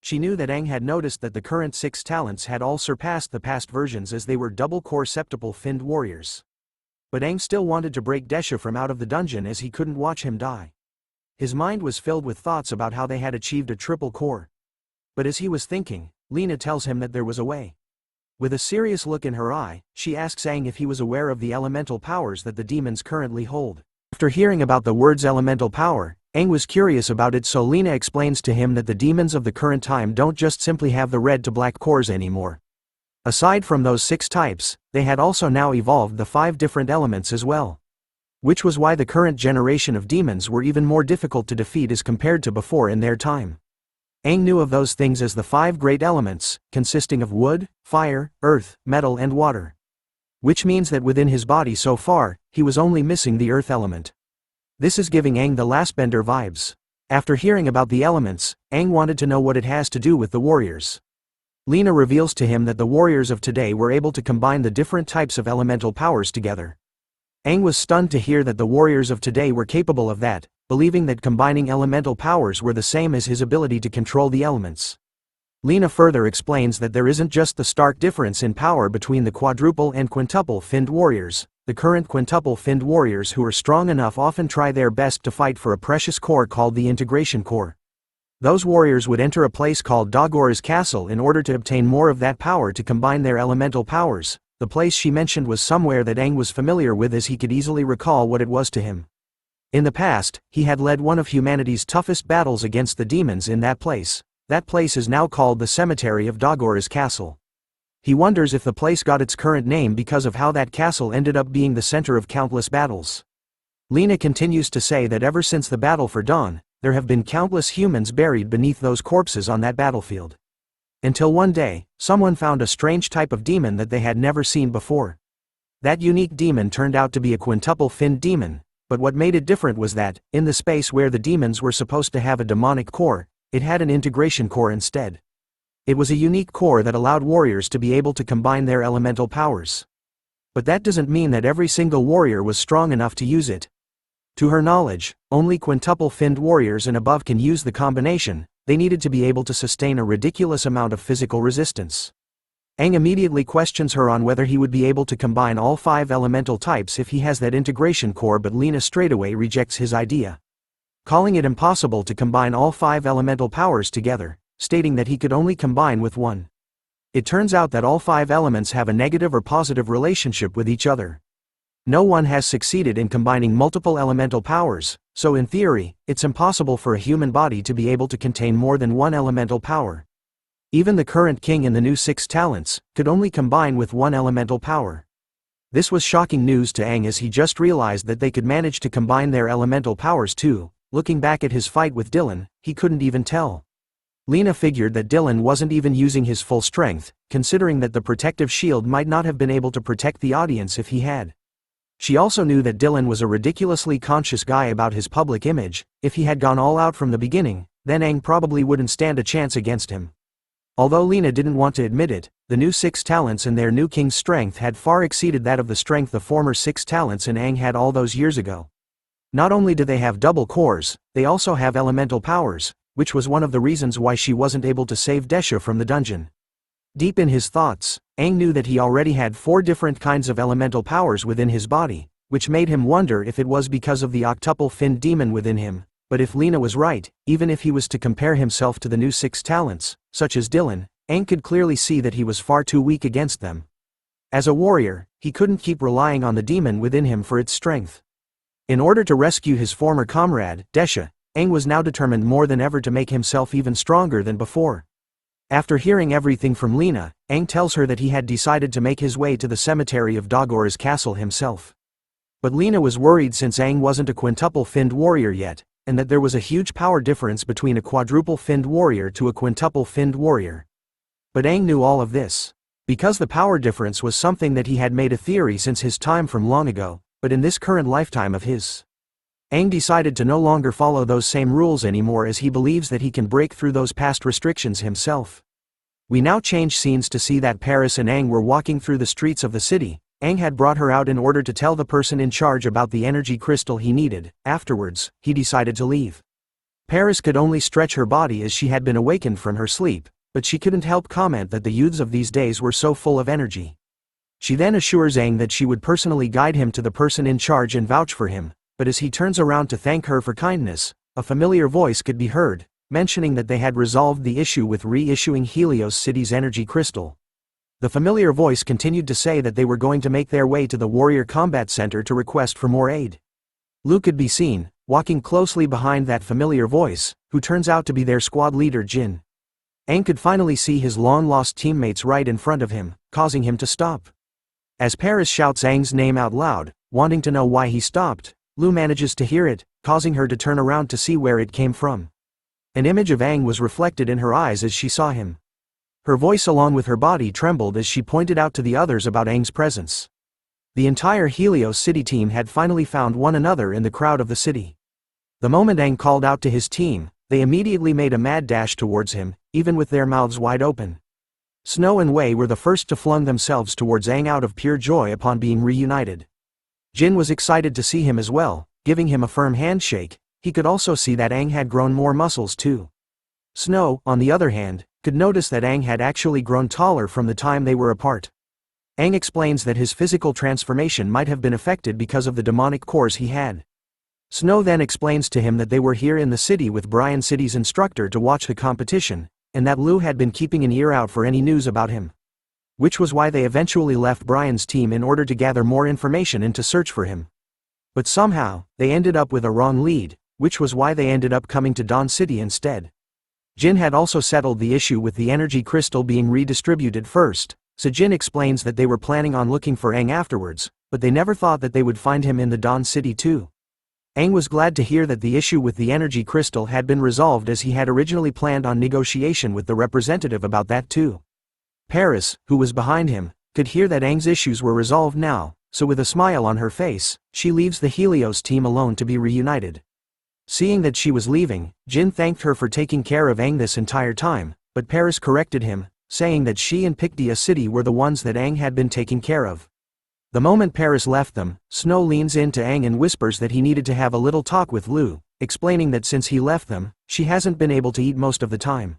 She knew that Aang had noticed that the current 6 talents had all surpassed the past versions as they were double-core septuple finned warriors. But Aang still wanted to break Desha from out of the dungeon as he couldn't watch him die. His mind was filled with thoughts about how they had achieved a triple core. But as he was thinking, Lena tells him that there was a way. With a serious look in her eye, she asks Aang if he was aware of the elemental powers that the demons currently hold. After hearing about the words elemental power, Aang was curious about it, so Lena explains to him that the demons of the current time don't just simply have the red to black cores anymore. Aside from those 6 types, they had also now evolved the 5 different elements as well. Which was why the current generation of demons were even more difficult to defeat as compared to before in their time. Aang knew of those things as the 5 great elements, consisting of wood, fire, earth, metal and water. Which means that within his body so far, he was only missing the earth element. This is giving Aang the last bender vibes. After hearing about the elements, Aang wanted to know what it has to do with the warriors. Lena reveals to him that the warriors of today were able to combine the different types of elemental powers together. Aang was stunned to hear that the warriors of today were capable of that, believing that combining elemental powers were the same as his ability to control the elements. Lena further explains that there isn't just the stark difference in power between the quadruple and quintuple finned warriors. The current quintuple finned warriors who are strong enough often try their best to fight for a precious core called the Integration Core. Those warriors would enter a place called Dagora's Castle in order to obtain more of that power to combine their elemental powers. The place she mentioned was somewhere that Aang was familiar with as he could easily recall what it was to him. In the past, he had led one of humanity's toughest battles against the demons in that place. That place is now called the Cemetery of Dagora's Castle. He wonders if the place got its current name because of how that castle ended up being the center of countless battles. Lena continues to say that ever since the battle for Dawn, there have been countless humans buried beneath those corpses on that battlefield. Until one day, someone found a strange type of demon that they had never seen before. That unique demon turned out to be a quintuple finned demon, but what made it different was that, in the space where the demons were supposed to have a demonic core, it had an integration core instead. It was a unique core that allowed warriors to be able to combine their elemental powers. But that doesn't mean that every single warrior was strong enough to use it. To her knowledge, only quintuple finned warriors and above can use the combination. They needed to be able to sustain a ridiculous amount of physical resistance. Aang immediately questions her on whether he would be able to combine all 5 elemental types if he has that integration core, but Lena straightaway rejects his idea, calling it impossible to combine all 5 elemental powers together, stating that he could only combine with one. It turns out that all 5 elements have a negative or positive relationship with each other. No one has succeeded in combining multiple elemental powers, so in theory, it's impossible for a human body to be able to contain more than one elemental power. Even the current king in the new 6 talents could only combine with one elemental power. This was shocking news to Aang, as he just realized that they could manage to combine their elemental powers too. Looking back at his fight with Dylan, he couldn't even tell. Lena figured that Dylan wasn't even using his full strength, considering that the protective shield might not have been able to protect the audience if he had. She also knew that Dylan was a ridiculously conscious guy about his public image. If he had gone all out from the beginning, then Aang probably wouldn't stand a chance against him. Although Lena didn't want to admit it, the new 6 talents and their new king's strength had far exceeded that of the strength the former 6 talents and Aang had all those years ago. Not only do they have double cores, they also have elemental powers, which was one of the reasons why she wasn't able to save Desha from the dungeon. Deep in his thoughts, Aang knew that he already had 4 different kinds of elemental powers within his body, which made him wonder if it was because of the octuple finned demon within him. But if Lena was right, even if he was to compare himself to the new 6 talents, such as Dylan, Aang could clearly see that he was far too weak against them. As a warrior, he couldn't keep relying on the demon within him for its strength. In order to rescue his former comrade, Desha, Aang was now determined more than ever to make himself even stronger than before. After hearing everything from Lena, Aang tells her that he had decided to make his way to the cemetery of Dagora's castle himself. But Lena was worried, since Aang wasn't a quintuple finned warrior yet, and that there was a huge power difference between a quadruple finned warrior to a quintuple finned warrior. But Aang knew all of this, because the power difference was something that he had made a theory since his time from long ago, but in this current lifetime of his, Aang decided to no longer follow those same rules anymore, as he believes that he can break through those past restrictions himself. We now change scenes to see that Paris and Aang were walking through the streets of the city. Aang had brought her out in order to tell the person in charge about the energy crystal he needed. Afterwards, he decided to leave. Paris could only stretch her body as she had been awakened from her sleep, but she couldn't help comment that the youths of these days were so full of energy. She then assures Aang that she would personally guide him to the person in charge and vouch for him, but as he turns around to thank her for kindness, a familiar voice could be heard, mentioning that they had resolved the issue with reissuing Helios City's energy crystal. The familiar voice continued to say that they were going to make their way to the Warrior Combat Center to request for more aid. Lu could be seen, walking closely behind that familiar voice, who turns out to be their squad leader Jin. Aang could finally see his long-lost teammates right in front of him, causing him to stop. As Paris shouts Aang's name out loud, wanting to know why he stopped, Lu manages to hear it, causing her to turn around to see where it came from. An image of Aang was reflected in her eyes as she saw him. Her voice along with her body trembled as she pointed out to the others about Aang's presence. The entire Helios City team had finally found one another in the crowd of the city. The moment Aang called out to his team, they immediately made a mad dash towards him, even with their mouths wide open. Snow and Wei were the first to flung themselves towards Aang out of pure joy upon being reunited. Jin was excited to see him as well, giving him a firm handshake. He could also see that Aang had grown more muscles too. Snow, on the other hand, could notice that Aang had actually grown taller from the time they were apart. Aang explains that his physical transformation might have been affected because of the demonic cores he had. Snow then explains to him that they were here in the city with Bryan City's instructor to watch the competition, and that Lu had been keeping an ear out for any news about him. Which was why they eventually left Bryan's team in order to gather more information and to search for him. But somehow, they ended up with a wrong lead, which was why they ended up coming to Dawn City instead. Jin had also settled the issue with the energy crystal being redistributed first, so Jin explains that they were planning on looking for Aang afterwards, but they never thought that they would find him in the Dawn City too. Aang was glad to hear that the issue with the energy crystal had been resolved, as he had originally planned on negotiation with the representative about that too. Paris, who was behind him, could hear that Aang's issues were resolved now, so with a smile on her face, she leaves the Helios team alone to be reunited. Seeing that she was leaving, Jin thanked her for taking care of Aang this entire time, but Paris corrected him, saying that she and Pictia City were the ones that Aang had been taking care of. The moment Paris left them, Snow leans in to Aang and whispers that he needed to have a little talk with Lu, explaining that since he left them, she hasn't been able to eat most of the time.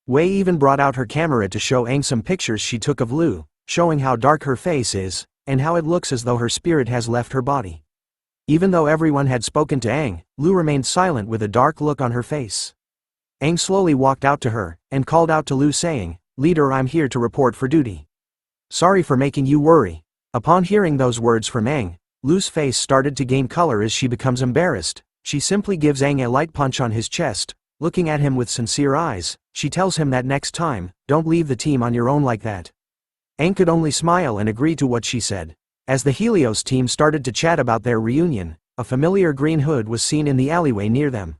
Wei even brought out her camera to show Aang some pictures she took of Lu, showing how dark her face is, and how it looks as though her spirit has left her body. Even though everyone had spoken to Aang, Lu remained silent with a dark look on her face. Aang slowly walked out to her, and called out to Lu saying, "Leader, I'm here to report for duty. Sorry for making you worry." Upon hearing those words from Aang, Lu's face started to gain color as she becomes embarrassed. She simply gives Aang a light punch on his chest. Looking at him with sincere eyes, she tells him that next time, don't leave the team on your own like that. Aang could only smile and agree to what she said. As the Helios team started to chat about their reunion, a familiar green hood was seen in the alleyway near them.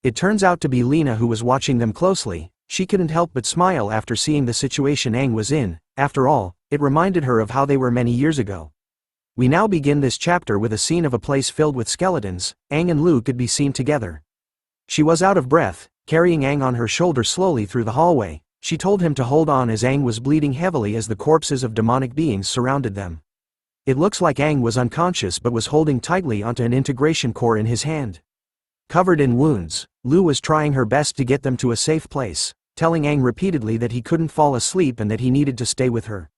It turns out to be Lena, who was watching them closely. She couldn't help but smile after seeing the situation Aang was in. After all, it reminded her of how they were many years ago. We now begin this chapter with a scene of a place filled with skeletons. Aang and Lu could be seen together. She was out of breath, carrying Aang on her shoulder slowly through the hallway. She told him to hold on as Aang was bleeding heavily as the corpses of demonic beings surrounded them. It looks like Aang was unconscious but was holding tightly onto an integration core in his hand. Covered in wounds, Lu was trying her best to get them to a safe place, telling Aang repeatedly that he couldn't fall asleep and that he needed to stay with her.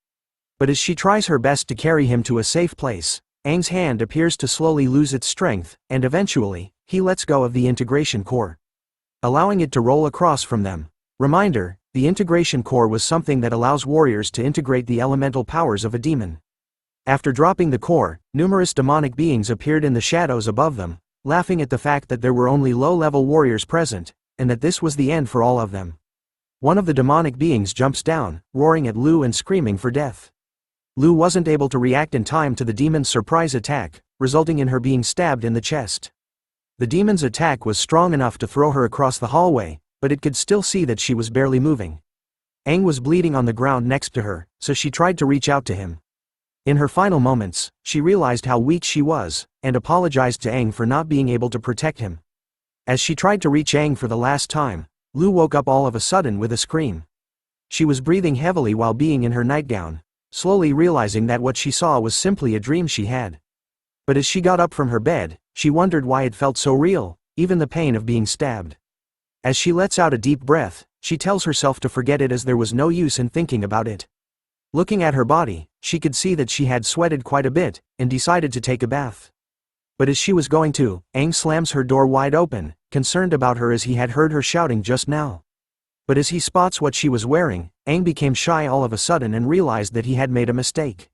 But as she tries her best to carry him to a safe place, Aang's hand appears to slowly lose its strength, and eventually, he lets go of the integration core, allowing it to roll across from them. Reminder, the integration core was something that allows warriors to integrate the elemental powers of a demon. After dropping the core, numerous demonic beings appeared in the shadows above them, laughing at the fact that there were only low-level warriors present, and that this was the end for all of them. One of the demonic beings jumps down, roaring at Lu and screaming for death. Lu wasn't able to react in time to the demon's surprise attack, resulting in her being stabbed in the chest. The demon's attack was strong enough to throw her across the hallway, but it could still see that she was barely moving. Aang was bleeding on the ground next to her, so she tried to reach out to him. In her final moments, she realized how weak she was, and apologized to Aang for not being able to protect him. As she tried to reach Aang for the last time, Lu woke up all of a sudden with a scream. She was breathing heavily while being in her nightgown, slowly realizing that what she saw was simply a dream she had. But as she got up from her bed, she wondered why it felt so real, even the pain of being stabbed. As she lets out a deep breath, she tells herself to forget it as there was no use in thinking about it. Looking at her body, she could see that she had sweated quite a bit, and decided to take a bath. But as she was going to, Aang slams her door wide open, concerned about her as he had heard her shouting just now. But as he spots what she was wearing, Aang became shy all of a sudden and realized that he had made a mistake.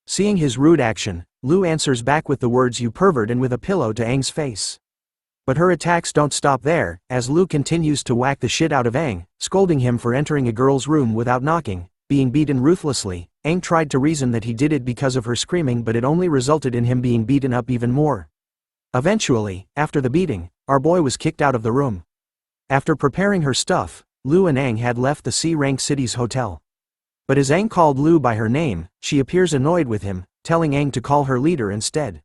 Seeing his rude action, Lu answers back with the words "you pervert" and with a pillow to Aang's face. But her attacks don't stop there, as Lu continues to whack the shit out of Aang, scolding him for entering a girl's room without knocking, being beaten ruthlessly. Aang tried to reason that he did it because of her screaming, but it only resulted in him being beaten up even more. Eventually, after the beating, our boy was kicked out of the room. After preparing her stuff, Lu and Aang had left the C-rank city's hotel. But as Aang called Lu by her name, she appears annoyed with him, telling Aang to call her leader instead.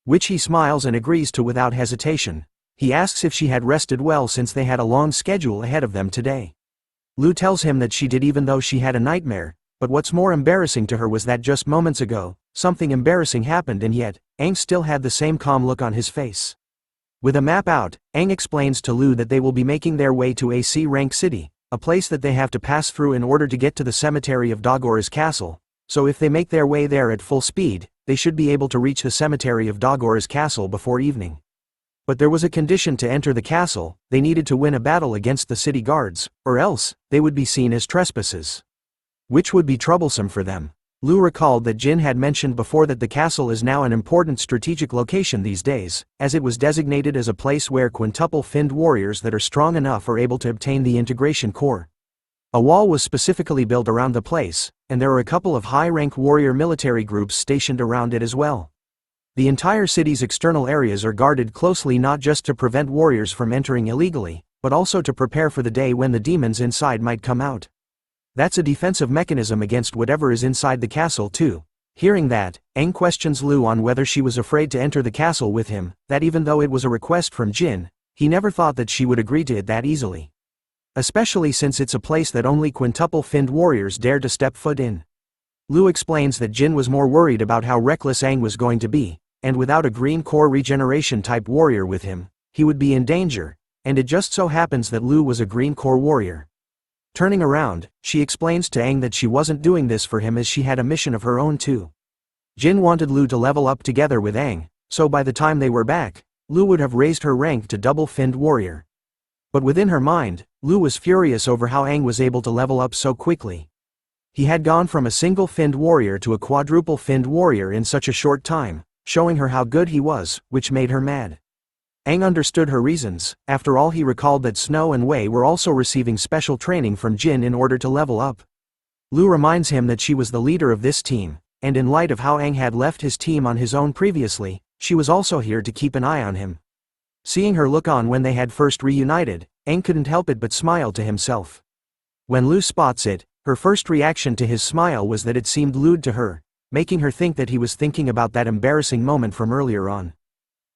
Which he smiles and agrees to without hesitation. He asks if she had rested well since they had a long schedule ahead of them today. Lu tells him that she did, even though she had a nightmare, but what's more embarrassing to her was that just moments ago, something embarrassing happened, and yet, Aang still had the same calm look on his face. With a map out, Aang explains to Lu that they will be making their way to a C-rank city, a place that they have to pass through in order to get to the cemetery of Dagora's castle, so if they make their way there at full speed, they should be able to reach the cemetery of Dagora's castle before evening. But there was a condition to enter the castle: they needed to win a battle against the city guards, or else, they would be seen as trespassers, which would be troublesome for them. Lu recalled that Jin had mentioned before that the castle is now an important strategic location these days, as it was designated as a place where quintuple-finned warriors that are strong enough are able to obtain the integration core. A wall was specifically built around the place, and there are a couple of high-rank warrior military groups stationed around it as well. The entire city's external areas are guarded closely, not just to prevent warriors from entering illegally, but also to prepare for the day when the demons inside might come out. That's a defensive mechanism against whatever is inside the castle too. Hearing that, Aang questions Lu on whether she was afraid to enter the castle with him, that even though it was a request from Jin, he never thought that she would agree to it that easily. Especially since it's a place that only quintuple-finned warriors dare to step foot in. Lu explains that Jin was more worried about how reckless Aang was going to be, and without a green core regeneration type warrior with him, he would be in danger, and it just so happens that Lu was a green core warrior. Turning around, she explains to Aang that she wasn't doing this for him as she had a mission of her own too. Jin wanted Lu to level up together with Aang, so by the time they were back, Lu would have raised her rank to double-finned warrior. But within her mind, Lu was furious over how Aang was able to level up so quickly. He had gone from a single-finned warrior to a quadruple-finned warrior in such a short time, showing her how good he was, which made her mad. Aang understood her reasons. After all, he recalled that Snow and Wei were also receiving special training from Jin in order to level up. Lu reminds him that she was the leader of this team, and in light of how Aang had left his team on his own previously, she was also here to keep an eye on him. Seeing her look on when they had first reunited, Aang couldn't help it but smile to himself. When Lu spots it, her first reaction to his smile was that it seemed lewd to her, making her think that he was thinking about that embarrassing moment from earlier on.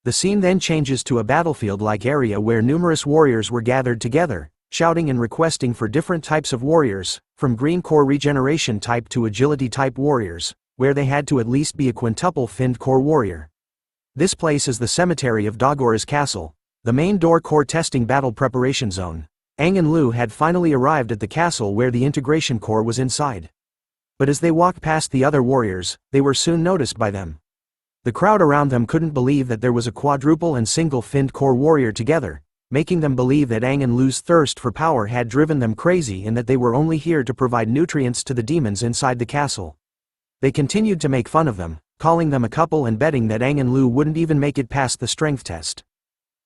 The scene then changes to a battlefield-like area where numerous warriors were gathered together, shouting and requesting for different types of warriors, from green core regeneration type to agility type warriors, where they had to at least be a quintuple-finned core warrior. This place is the cemetery of Dagora's castle, the main door core testing battle preparation zone. Aang and Lu had finally arrived at the castle where the integration core was inside. But as they walked past the other warriors, they were soon noticed by them. The crowd around them couldn't believe that there was a quadruple and single-finned core warrior together, making them believe that Aang and Lu's thirst for power had driven them crazy and that they were only here to provide nutrients to the demons inside the castle. They continued to make fun of them, calling them a couple and betting that Aang and Lu wouldn't even make it past the strength test.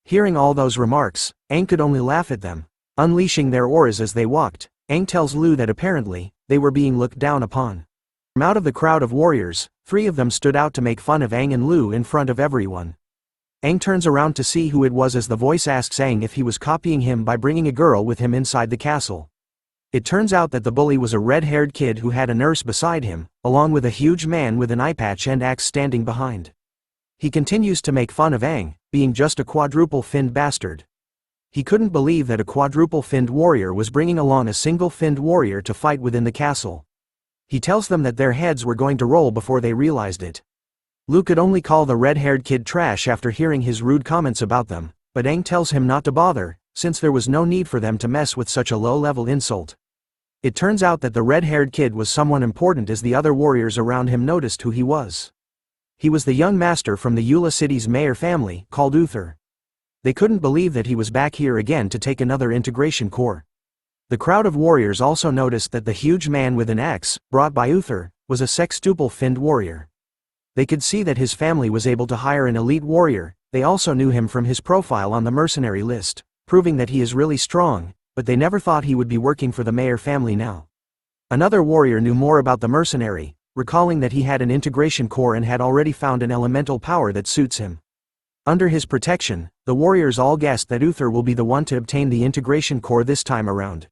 Hearing all those remarks, Aang could only laugh at them. Unleashing their auras as they walked, Aang tells Lu that apparently, they were being looked down upon. From out of the crowd of warriors, 3 of them stood out to make fun of Aang and Lu in front of everyone. Aang turns around to see who it was as the voice asks Aang if he was copying him by bringing a girl with him inside the castle. It turns out that the bully was a red-haired kid who had a nurse beside him, along with a huge man with an eye patch and axe standing behind. He continues to make fun of Aang, being just a quadruple-finned bastard. He couldn't believe that a quadruple-finned warrior was bringing along a single-finned warrior to fight within the castle. He tells them that their heads were going to roll before they realized it. Lu could only call the red-haired kid trash after hearing his rude comments about them, but Aang tells him not to bother, since there was no need for them to mess with such a low-level insult. It turns out that the red-haired kid was someone important as the other warriors around him noticed who he was. He was the young master from the Eula city's mayor family, called pther. They couldn't believe that he was back here again to take another integration core. The crowd of warriors also noticed that the huge man with an axe, brought by pther, was a sextuple-finned warrior. They could see that his family was able to hire an elite warrior. They also knew him from his profile on the mercenary list, proving that he is really strong, but they never thought he would be working for the mayor family now. Another warrior knew more about the mercenary, recalling that he had an integration core and had already found an elemental power that suits him. Under his protection, the warriors all guessed that pther will be the one to obtain the integration core this time around.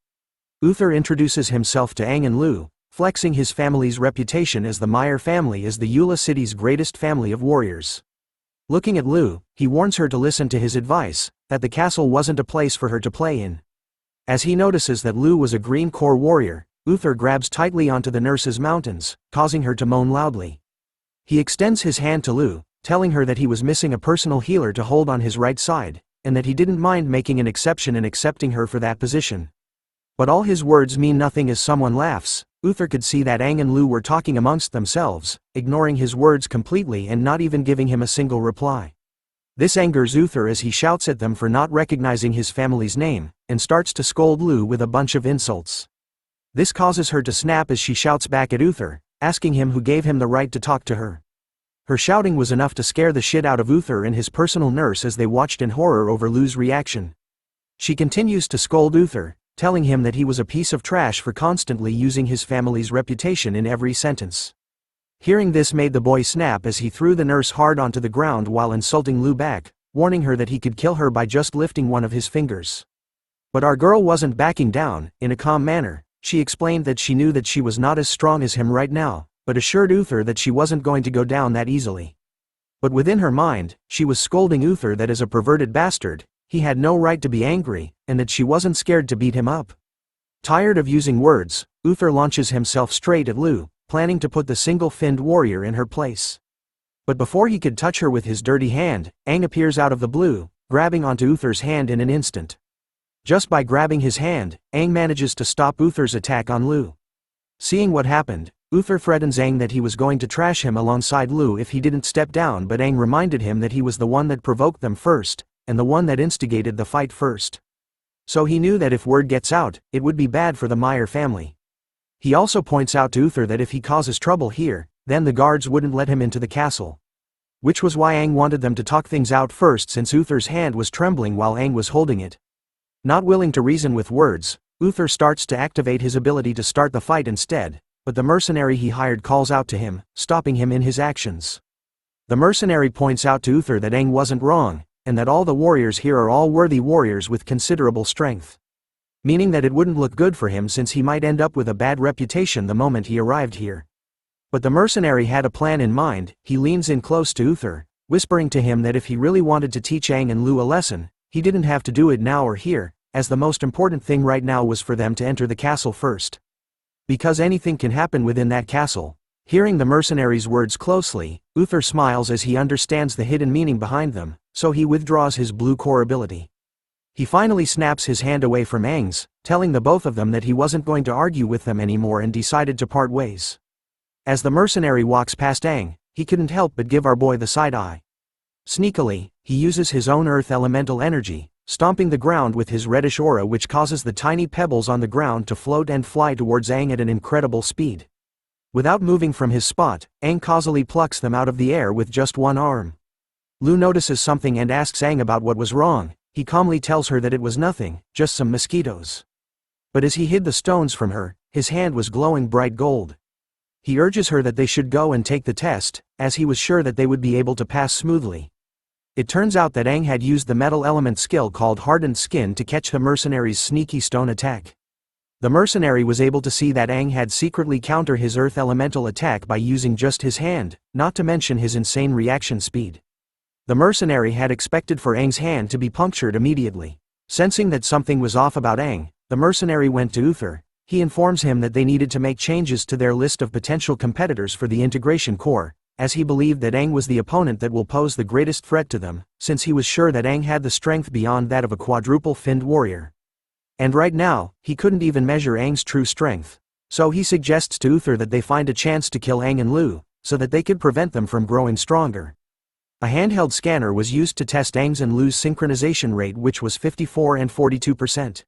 Pther introduces himself to Aang and Lu, flexing his family's reputation as the Meyer family is the Eula city's greatest family of warriors. Looking at Lu, he warns her to listen to his advice, that the castle wasn't a place for her to play in. As he notices that Lu was a green core warrior, Pther grabs tightly onto the nurse's mountains, causing her to moan loudly. He extends his hand to Lu, telling her that he was missing a personal healer to hold on his right side, and that he didn't mind making an exception and accepting her for that position. But all his words mean nothing as someone laughs. Pther could see that Aang and Lu were talking amongst themselves, ignoring his words completely and not even giving him a single reply. This angers Pther as he shouts at them for not recognizing his family's name, and starts to scold Lu with a bunch of insults. This causes her to snap as she shouts back at Pther, asking him who gave him the right to talk to her. Her shouting was enough to scare the shit out of Pther and his personal nurse as they watched in horror over Lu's reaction. She continues to scold Pther, telling him that he was a piece of trash for constantly using his family's reputation in every sentence. Hearing this made the boy snap as he threw the nurse hard onto the ground while insulting Lu back, warning her that he could kill her by just lifting one of his fingers. But our girl wasn't backing down. In a calm manner, she explained that she knew that she was not as strong as him right now, but assured Pther that she wasn't going to go down that easily. But within her mind, she was scolding Pther that as a perverted bastard, he had no right to be angry, and that she wasn't scared to beat him up. Tired of using words, Pther launches himself straight at Lu, planning to put the single-finned warrior in her place. But before he could touch her with his dirty hand, Aang appears out of the blue, grabbing onto Uther's hand in an instant. Just by grabbing his hand, Aang manages to stop Uther's attack on Lu. Seeing what happened, Uther threatens Aang that he was going to trash him alongside Lu if he didn't step down, but Aang reminded him that he was the one that provoked them first, and the one that instigated the fight first. So he knew that if word gets out, it would be bad for the Meyer family. He also points out to Uther that if he causes trouble here, then the guards wouldn't let him into the castle. Which was why Aang wanted them to talk things out first, since Uther's hand was trembling while Aang was holding it. Not willing to reason with words, Uther starts to activate his ability to start the fight instead, but the mercenary he hired calls out to him, stopping him in his actions. The mercenary points out to Uther that Aang wasn't wrong, and that all the warriors here are all worthy warriors with considerable strength. Meaning that it wouldn't look good for him since he might end up with a bad reputation the moment he arrived here. But the mercenary had a plan in mind. He leans in close to Uther, whispering to him that if he really wanted to teach Aang and Lu a lesson, he didn't have to do it now or here, as the most important thing right now was for them to enter the castle first. Because anything can happen within that castle. Hearing the mercenary's words closely, Uther smiles as he understands the hidden meaning behind them, so he withdraws his blue core ability. He finally snaps his hand away from Aang's, telling the both of them that he wasn't going to argue with them anymore and decided to part ways. As the mercenary walks past Aang, he couldn't help but give our boy the side eye. Sneakily, he uses his own earth elemental energy, stomping the ground with his reddish aura, which causes the tiny pebbles on the ground to float and fly towards Aang at an incredible speed. Without moving from his spot, Aang causally plucks them out of the air with just one arm. Lu notices something and asks Aang about what was wrong. He calmly tells her that it was nothing, just some mosquitoes. But as he hid the stones from her, his hand was glowing bright gold. He urges her that they should go and take the test, as he was sure that they would be able to pass smoothly. It turns out that Aang had used the metal element skill called Hardened Skin to catch the mercenary's sneaky stone attack. The mercenary was able to see that Aang had secretly countered his earth elemental attack by using just his hand, not to mention his insane reaction speed. The mercenary had expected for Aang's hand to be punctured immediately. Sensing that something was off about Aang, the mercenary went to Uther. He informs him that they needed to make changes to their list of potential competitors for the Integration Core, as he believed that Aang was the opponent that will pose the greatest threat to them, since he was sure that Aang had the strength beyond that of a quadruple finned warrior. And right now, he couldn't even measure Aang's true strength. So he suggests to Uther that they find a chance to kill Aang and Lu, so that they could prevent them from growing stronger. A handheld scanner was used to test Aang's and Lu's synchronization rate, which was 54 and 42%.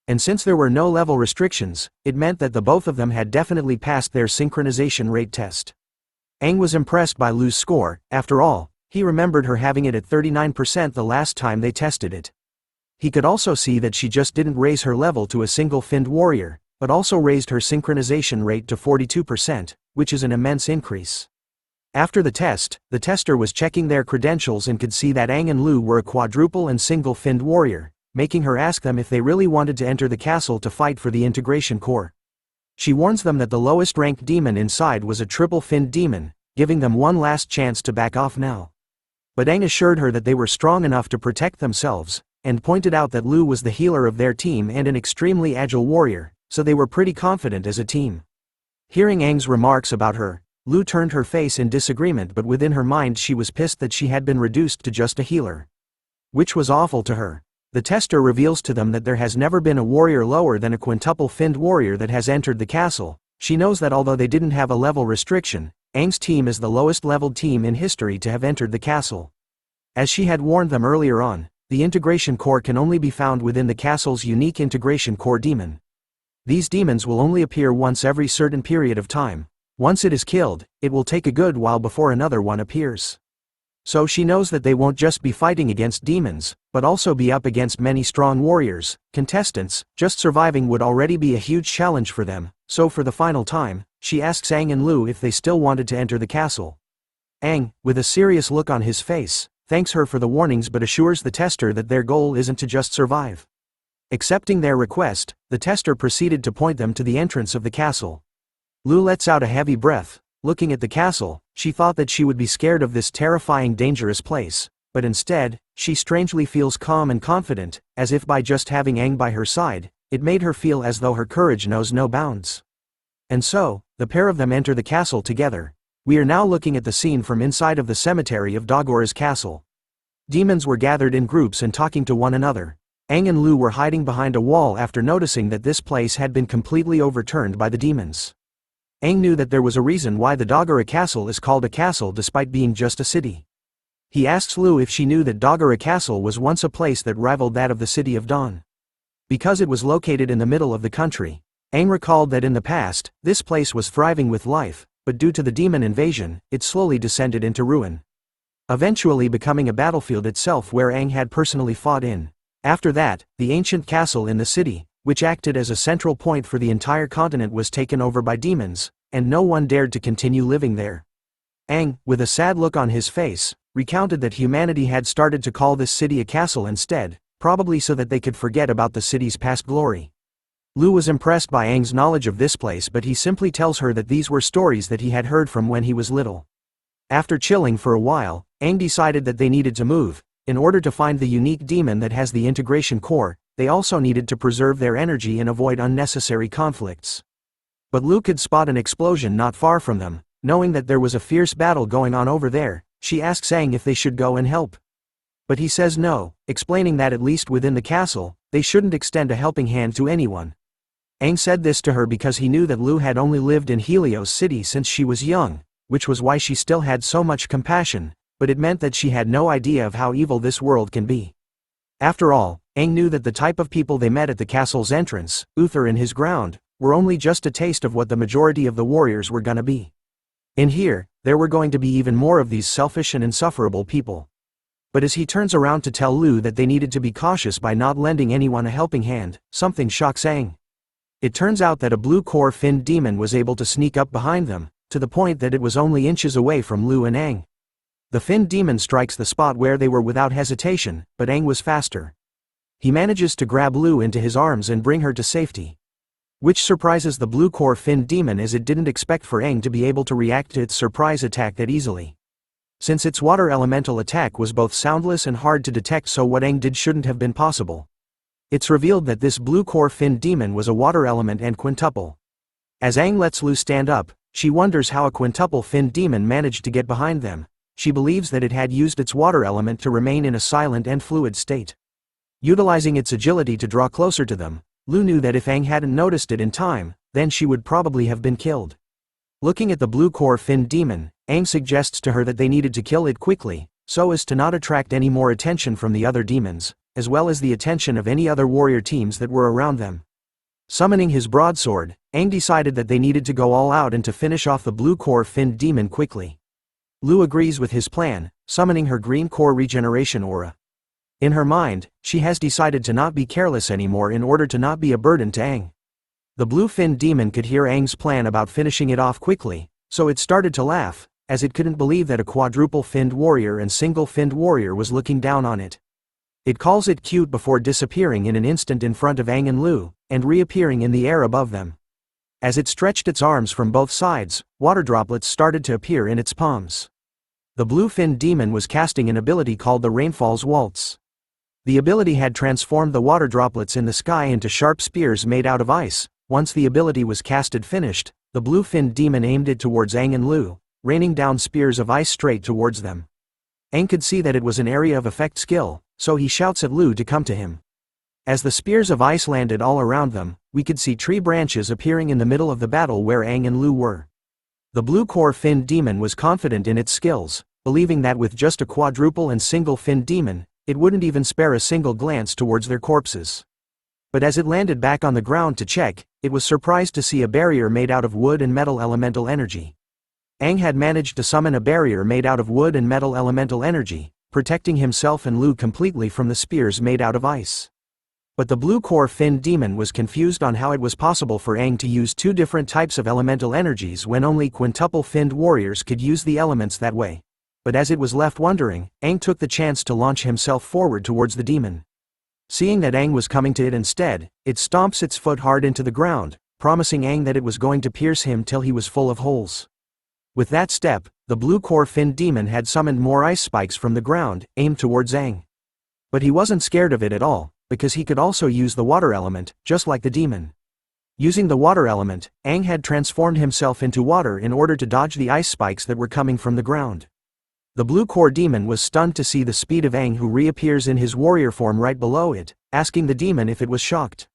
And since there were no level restrictions, it meant that the both of them had definitely passed their synchronization rate test. Aang was impressed by Lu's score. After all, he remembered her having it at 39% the last time they tested it. He could also see that she just didn't raise her level to a single finned warrior, but also raised her synchronization rate to 42%, which is an immense increase. After the test, the tester was checking their credentials and could see that Aang and Lu were a quadruple and single finned warrior, making her ask them if they really wanted to enter the castle to fight for the Integration Core. She warns them that the lowest ranked demon inside was a triple finned demon, giving them one last chance to back off now. But Aang assured her that they were strong enough to protect themselves, and pointed out that Lu was the healer of their team and an extremely agile warrior, so they were pretty confident as a team. Hearing Aang's remarks about her, Lu turned her face in disagreement, but within her mind she was pissed that she had been reduced to just a healer. Which was awful to her. The tester reveals to them that there has never been a warrior lower than a quintuple finned warrior that has entered the castle. She knows that although they didn't have a level restriction, Aang's team is the lowest leveled team in history to have entered the castle. As she had warned them earlier on, the Integration Core can only be found within the castle's unique Integration Core demon. These demons will only appear once every certain period of time. Once it is killed, it will take a good while before another one appears. So she knows that they won't just be fighting against demons, but also be up against many strong warriors, contestants. Just surviving would already be a huge challenge for them, so for the final time, she asks Aang and Lu if they still wanted to enter the castle. Aang, with a serious look on his face, thanks her for the warnings but assures the tester that their goal isn't to just survive. Accepting their request, the tester proceeded to point them to the entrance of the castle. Lu lets out a heavy breath. Looking at the castle, she thought that she would be scared of this terrifying, dangerous place, but instead, she strangely feels calm and confident, as if by just having Aang by her side, it made her feel as though her courage knows no bounds. And so, the pair of them enter the castle together. We are now looking at the scene from inside of the cemetery of Dagora's castle. Demons were gathered in groups and talking to one another. Aang and Lu were hiding behind a wall after noticing that this place had been completely overturned by the demons. Aang knew that there was a reason why the Dogora Castle is called a castle despite being just a city. He asks Lu if she knew that Dogora Castle was once a place that rivaled that of the City of Dawn. Because it was located in the middle of the country, Aang recalled that in the past, this place was thriving with life, but due to the demon invasion, it slowly descended into ruin, eventually becoming a battlefield itself where Aang had personally fought in. After that, the ancient castle in the city, which acted as a central point for the entire continent, was taken over by demons, and no one dared to continue living there. Aang, with a sad look on his face, recounted that humanity had started to call this city a castle instead, probably so that they could forget about the city's past glory. Lu was impressed by Aang's knowledge of this place, but he simply tells her that these were stories that he had heard from when he was little. After chilling for a while, Aang decided that they needed to move. In order to find the unique demon that has the integration core, they also needed to preserve their energy and avoid unnecessary conflicts. But Lu could spot an explosion not far from them. Knowing that there was a fierce battle going on over there, she asks Aang if they should go and help. But he says no, explaining that at least within the castle, they shouldn't extend a helping hand to anyone. Aang said this to her because he knew that Lu had only lived in Helios City since she was young, which was why she still had so much compassion, but it meant that she had no idea of how evil this world can be. After all, Aang knew that the type of people they met at the castle's entrance, pther and his ground, were only just a taste of what the majority of the warriors were gonna be. In here, there were going to be even more of these selfish and insufferable people. But as he turns around to tell Lu that they needed to be cautious by not lending anyone a helping hand, something shocks Aang. It turns out that a blue core finned demon was able to sneak up behind them, to the point that it was only inches away from Lu and Aang. The finned demon strikes the spot where they were without hesitation, but Aang was faster. He manages to grab Lu into his arms and bring her to safety. Which surprises the blue core finned demon, as it didn't expect for Aang to be able to react to its surprise attack that easily. Since its water elemental attack was both soundless and hard to detect, so what Aang did shouldn't have been possible. It's revealed that this blue core finned demon was a water element and quintuple. As Aang lets Lu stand up, she wonders how a quintuple finned demon managed to get behind them. She believes that it had used its water element to remain in a silent and fluid state. Utilizing its agility to draw closer to them, Lu knew that if Aang hadn't noticed it in time, then she would probably have been killed. Looking at the blue core finned demon, Aang suggests to her that they needed to kill it quickly, so as to not attract any more attention from the other demons, as well as the attention of any other warrior teams that were around them. Summoning his broadsword, Aang decided that they needed to go all out and to finish off the blue core finned demon quickly. Lu agrees with his plan, summoning her green core regeneration aura. In her mind, she has decided to not be careless anymore in order to not be a burden to Aang. The blue-finned demon could hear Aang's plan about finishing it off quickly, so it started to laugh, as it couldn't believe that a quadruple-finned warrior and single-finned warrior was looking down on it. It calls it cute before disappearing in an instant in front of Aang and Lu, and reappearing in the air above them. As it stretched its arms from both sides, water droplets started to appear in its palms. The blue-finned demon was casting an ability called the Rainfall's Waltz. The ability had transformed the water droplets in the sky into sharp spears made out of ice. Once the ability was casted finished, the blue-finned demon aimed it towards Aang and Lu, raining down spears of ice straight towards them. Aang could see that it was an area of effect skill, so he shouts at Lu to come to him. As the spears of ice landed all around them, we could see tree branches appearing in the middle of the battle where Aang and Lu were. The blue core finned demon was confident in its skills, believing that with just a quadruple and single finned demon, it wouldn't even spare a single glance towards their corpses. But as it landed back on the ground to check, it was surprised to see a barrier made out of wood and metal elemental energy. Aang had managed to summon a barrier made out of wood and metal elemental energy, protecting himself and Lu completely from the spears made out of ice. But the blue core finned demon was confused on how it was possible for Aang to use two different types of elemental energies when only quintuple finned warriors could use the elements that way. But as it was left wondering, Aang took the chance to launch himself forward towards the demon. Seeing that Aang was coming to it instead, it stomps its foot hard into the ground, promising Aang that it was going to pierce him till he was full of holes. With that step, the blue core finned demon had summoned more ice spikes from the ground, aimed towards Aang. But he wasn't scared of it at all, because he could also use the water element, just like the demon. Using the water element, Aang had transformed himself into water in order to dodge the ice spikes that were coming from the ground. The blue core demon was stunned to see the speed of Aang, who reappears in his warrior form right below it, asking the demon if it was shocked.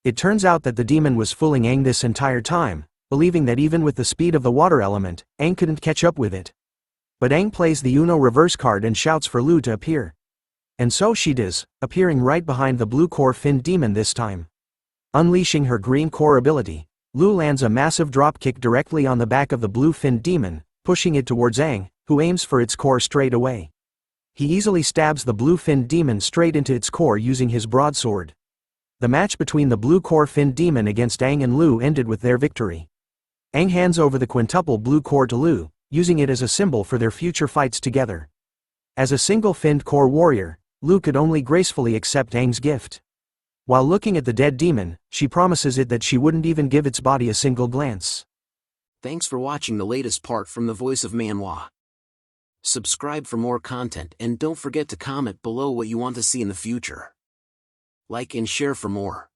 It turns out that the demon was fooling Aang this entire time, believing that even with the speed of the water element, Aang couldn't catch up with it. But Aang plays the Uno reverse card and shouts for Lu to appear. And so she does, appearing right behind the blue core finned demon this time. Unleashing her green core ability, Lu lands a massive dropkick directly on the back of the blue finned demon, pushing it towards Aang, who aims for its core straight away. He easily stabs the blue finned demon straight into its core using his broadsword. The match between the blue core finned demon against Aang and Lu ended with their victory. Aang hands over the quintuple blue core to Lu, using it as a symbol for their future fights together. As a single finned core warrior, Lu could only gracefully accept Aang's gift. While looking at the dead demon, she promises it that she wouldn't even give its body a single glance. Thanks for watching the latest part from the voice of Manhwa. Subscribe for more content and don't forget to comment below what you want to see in the future. Like and share for more.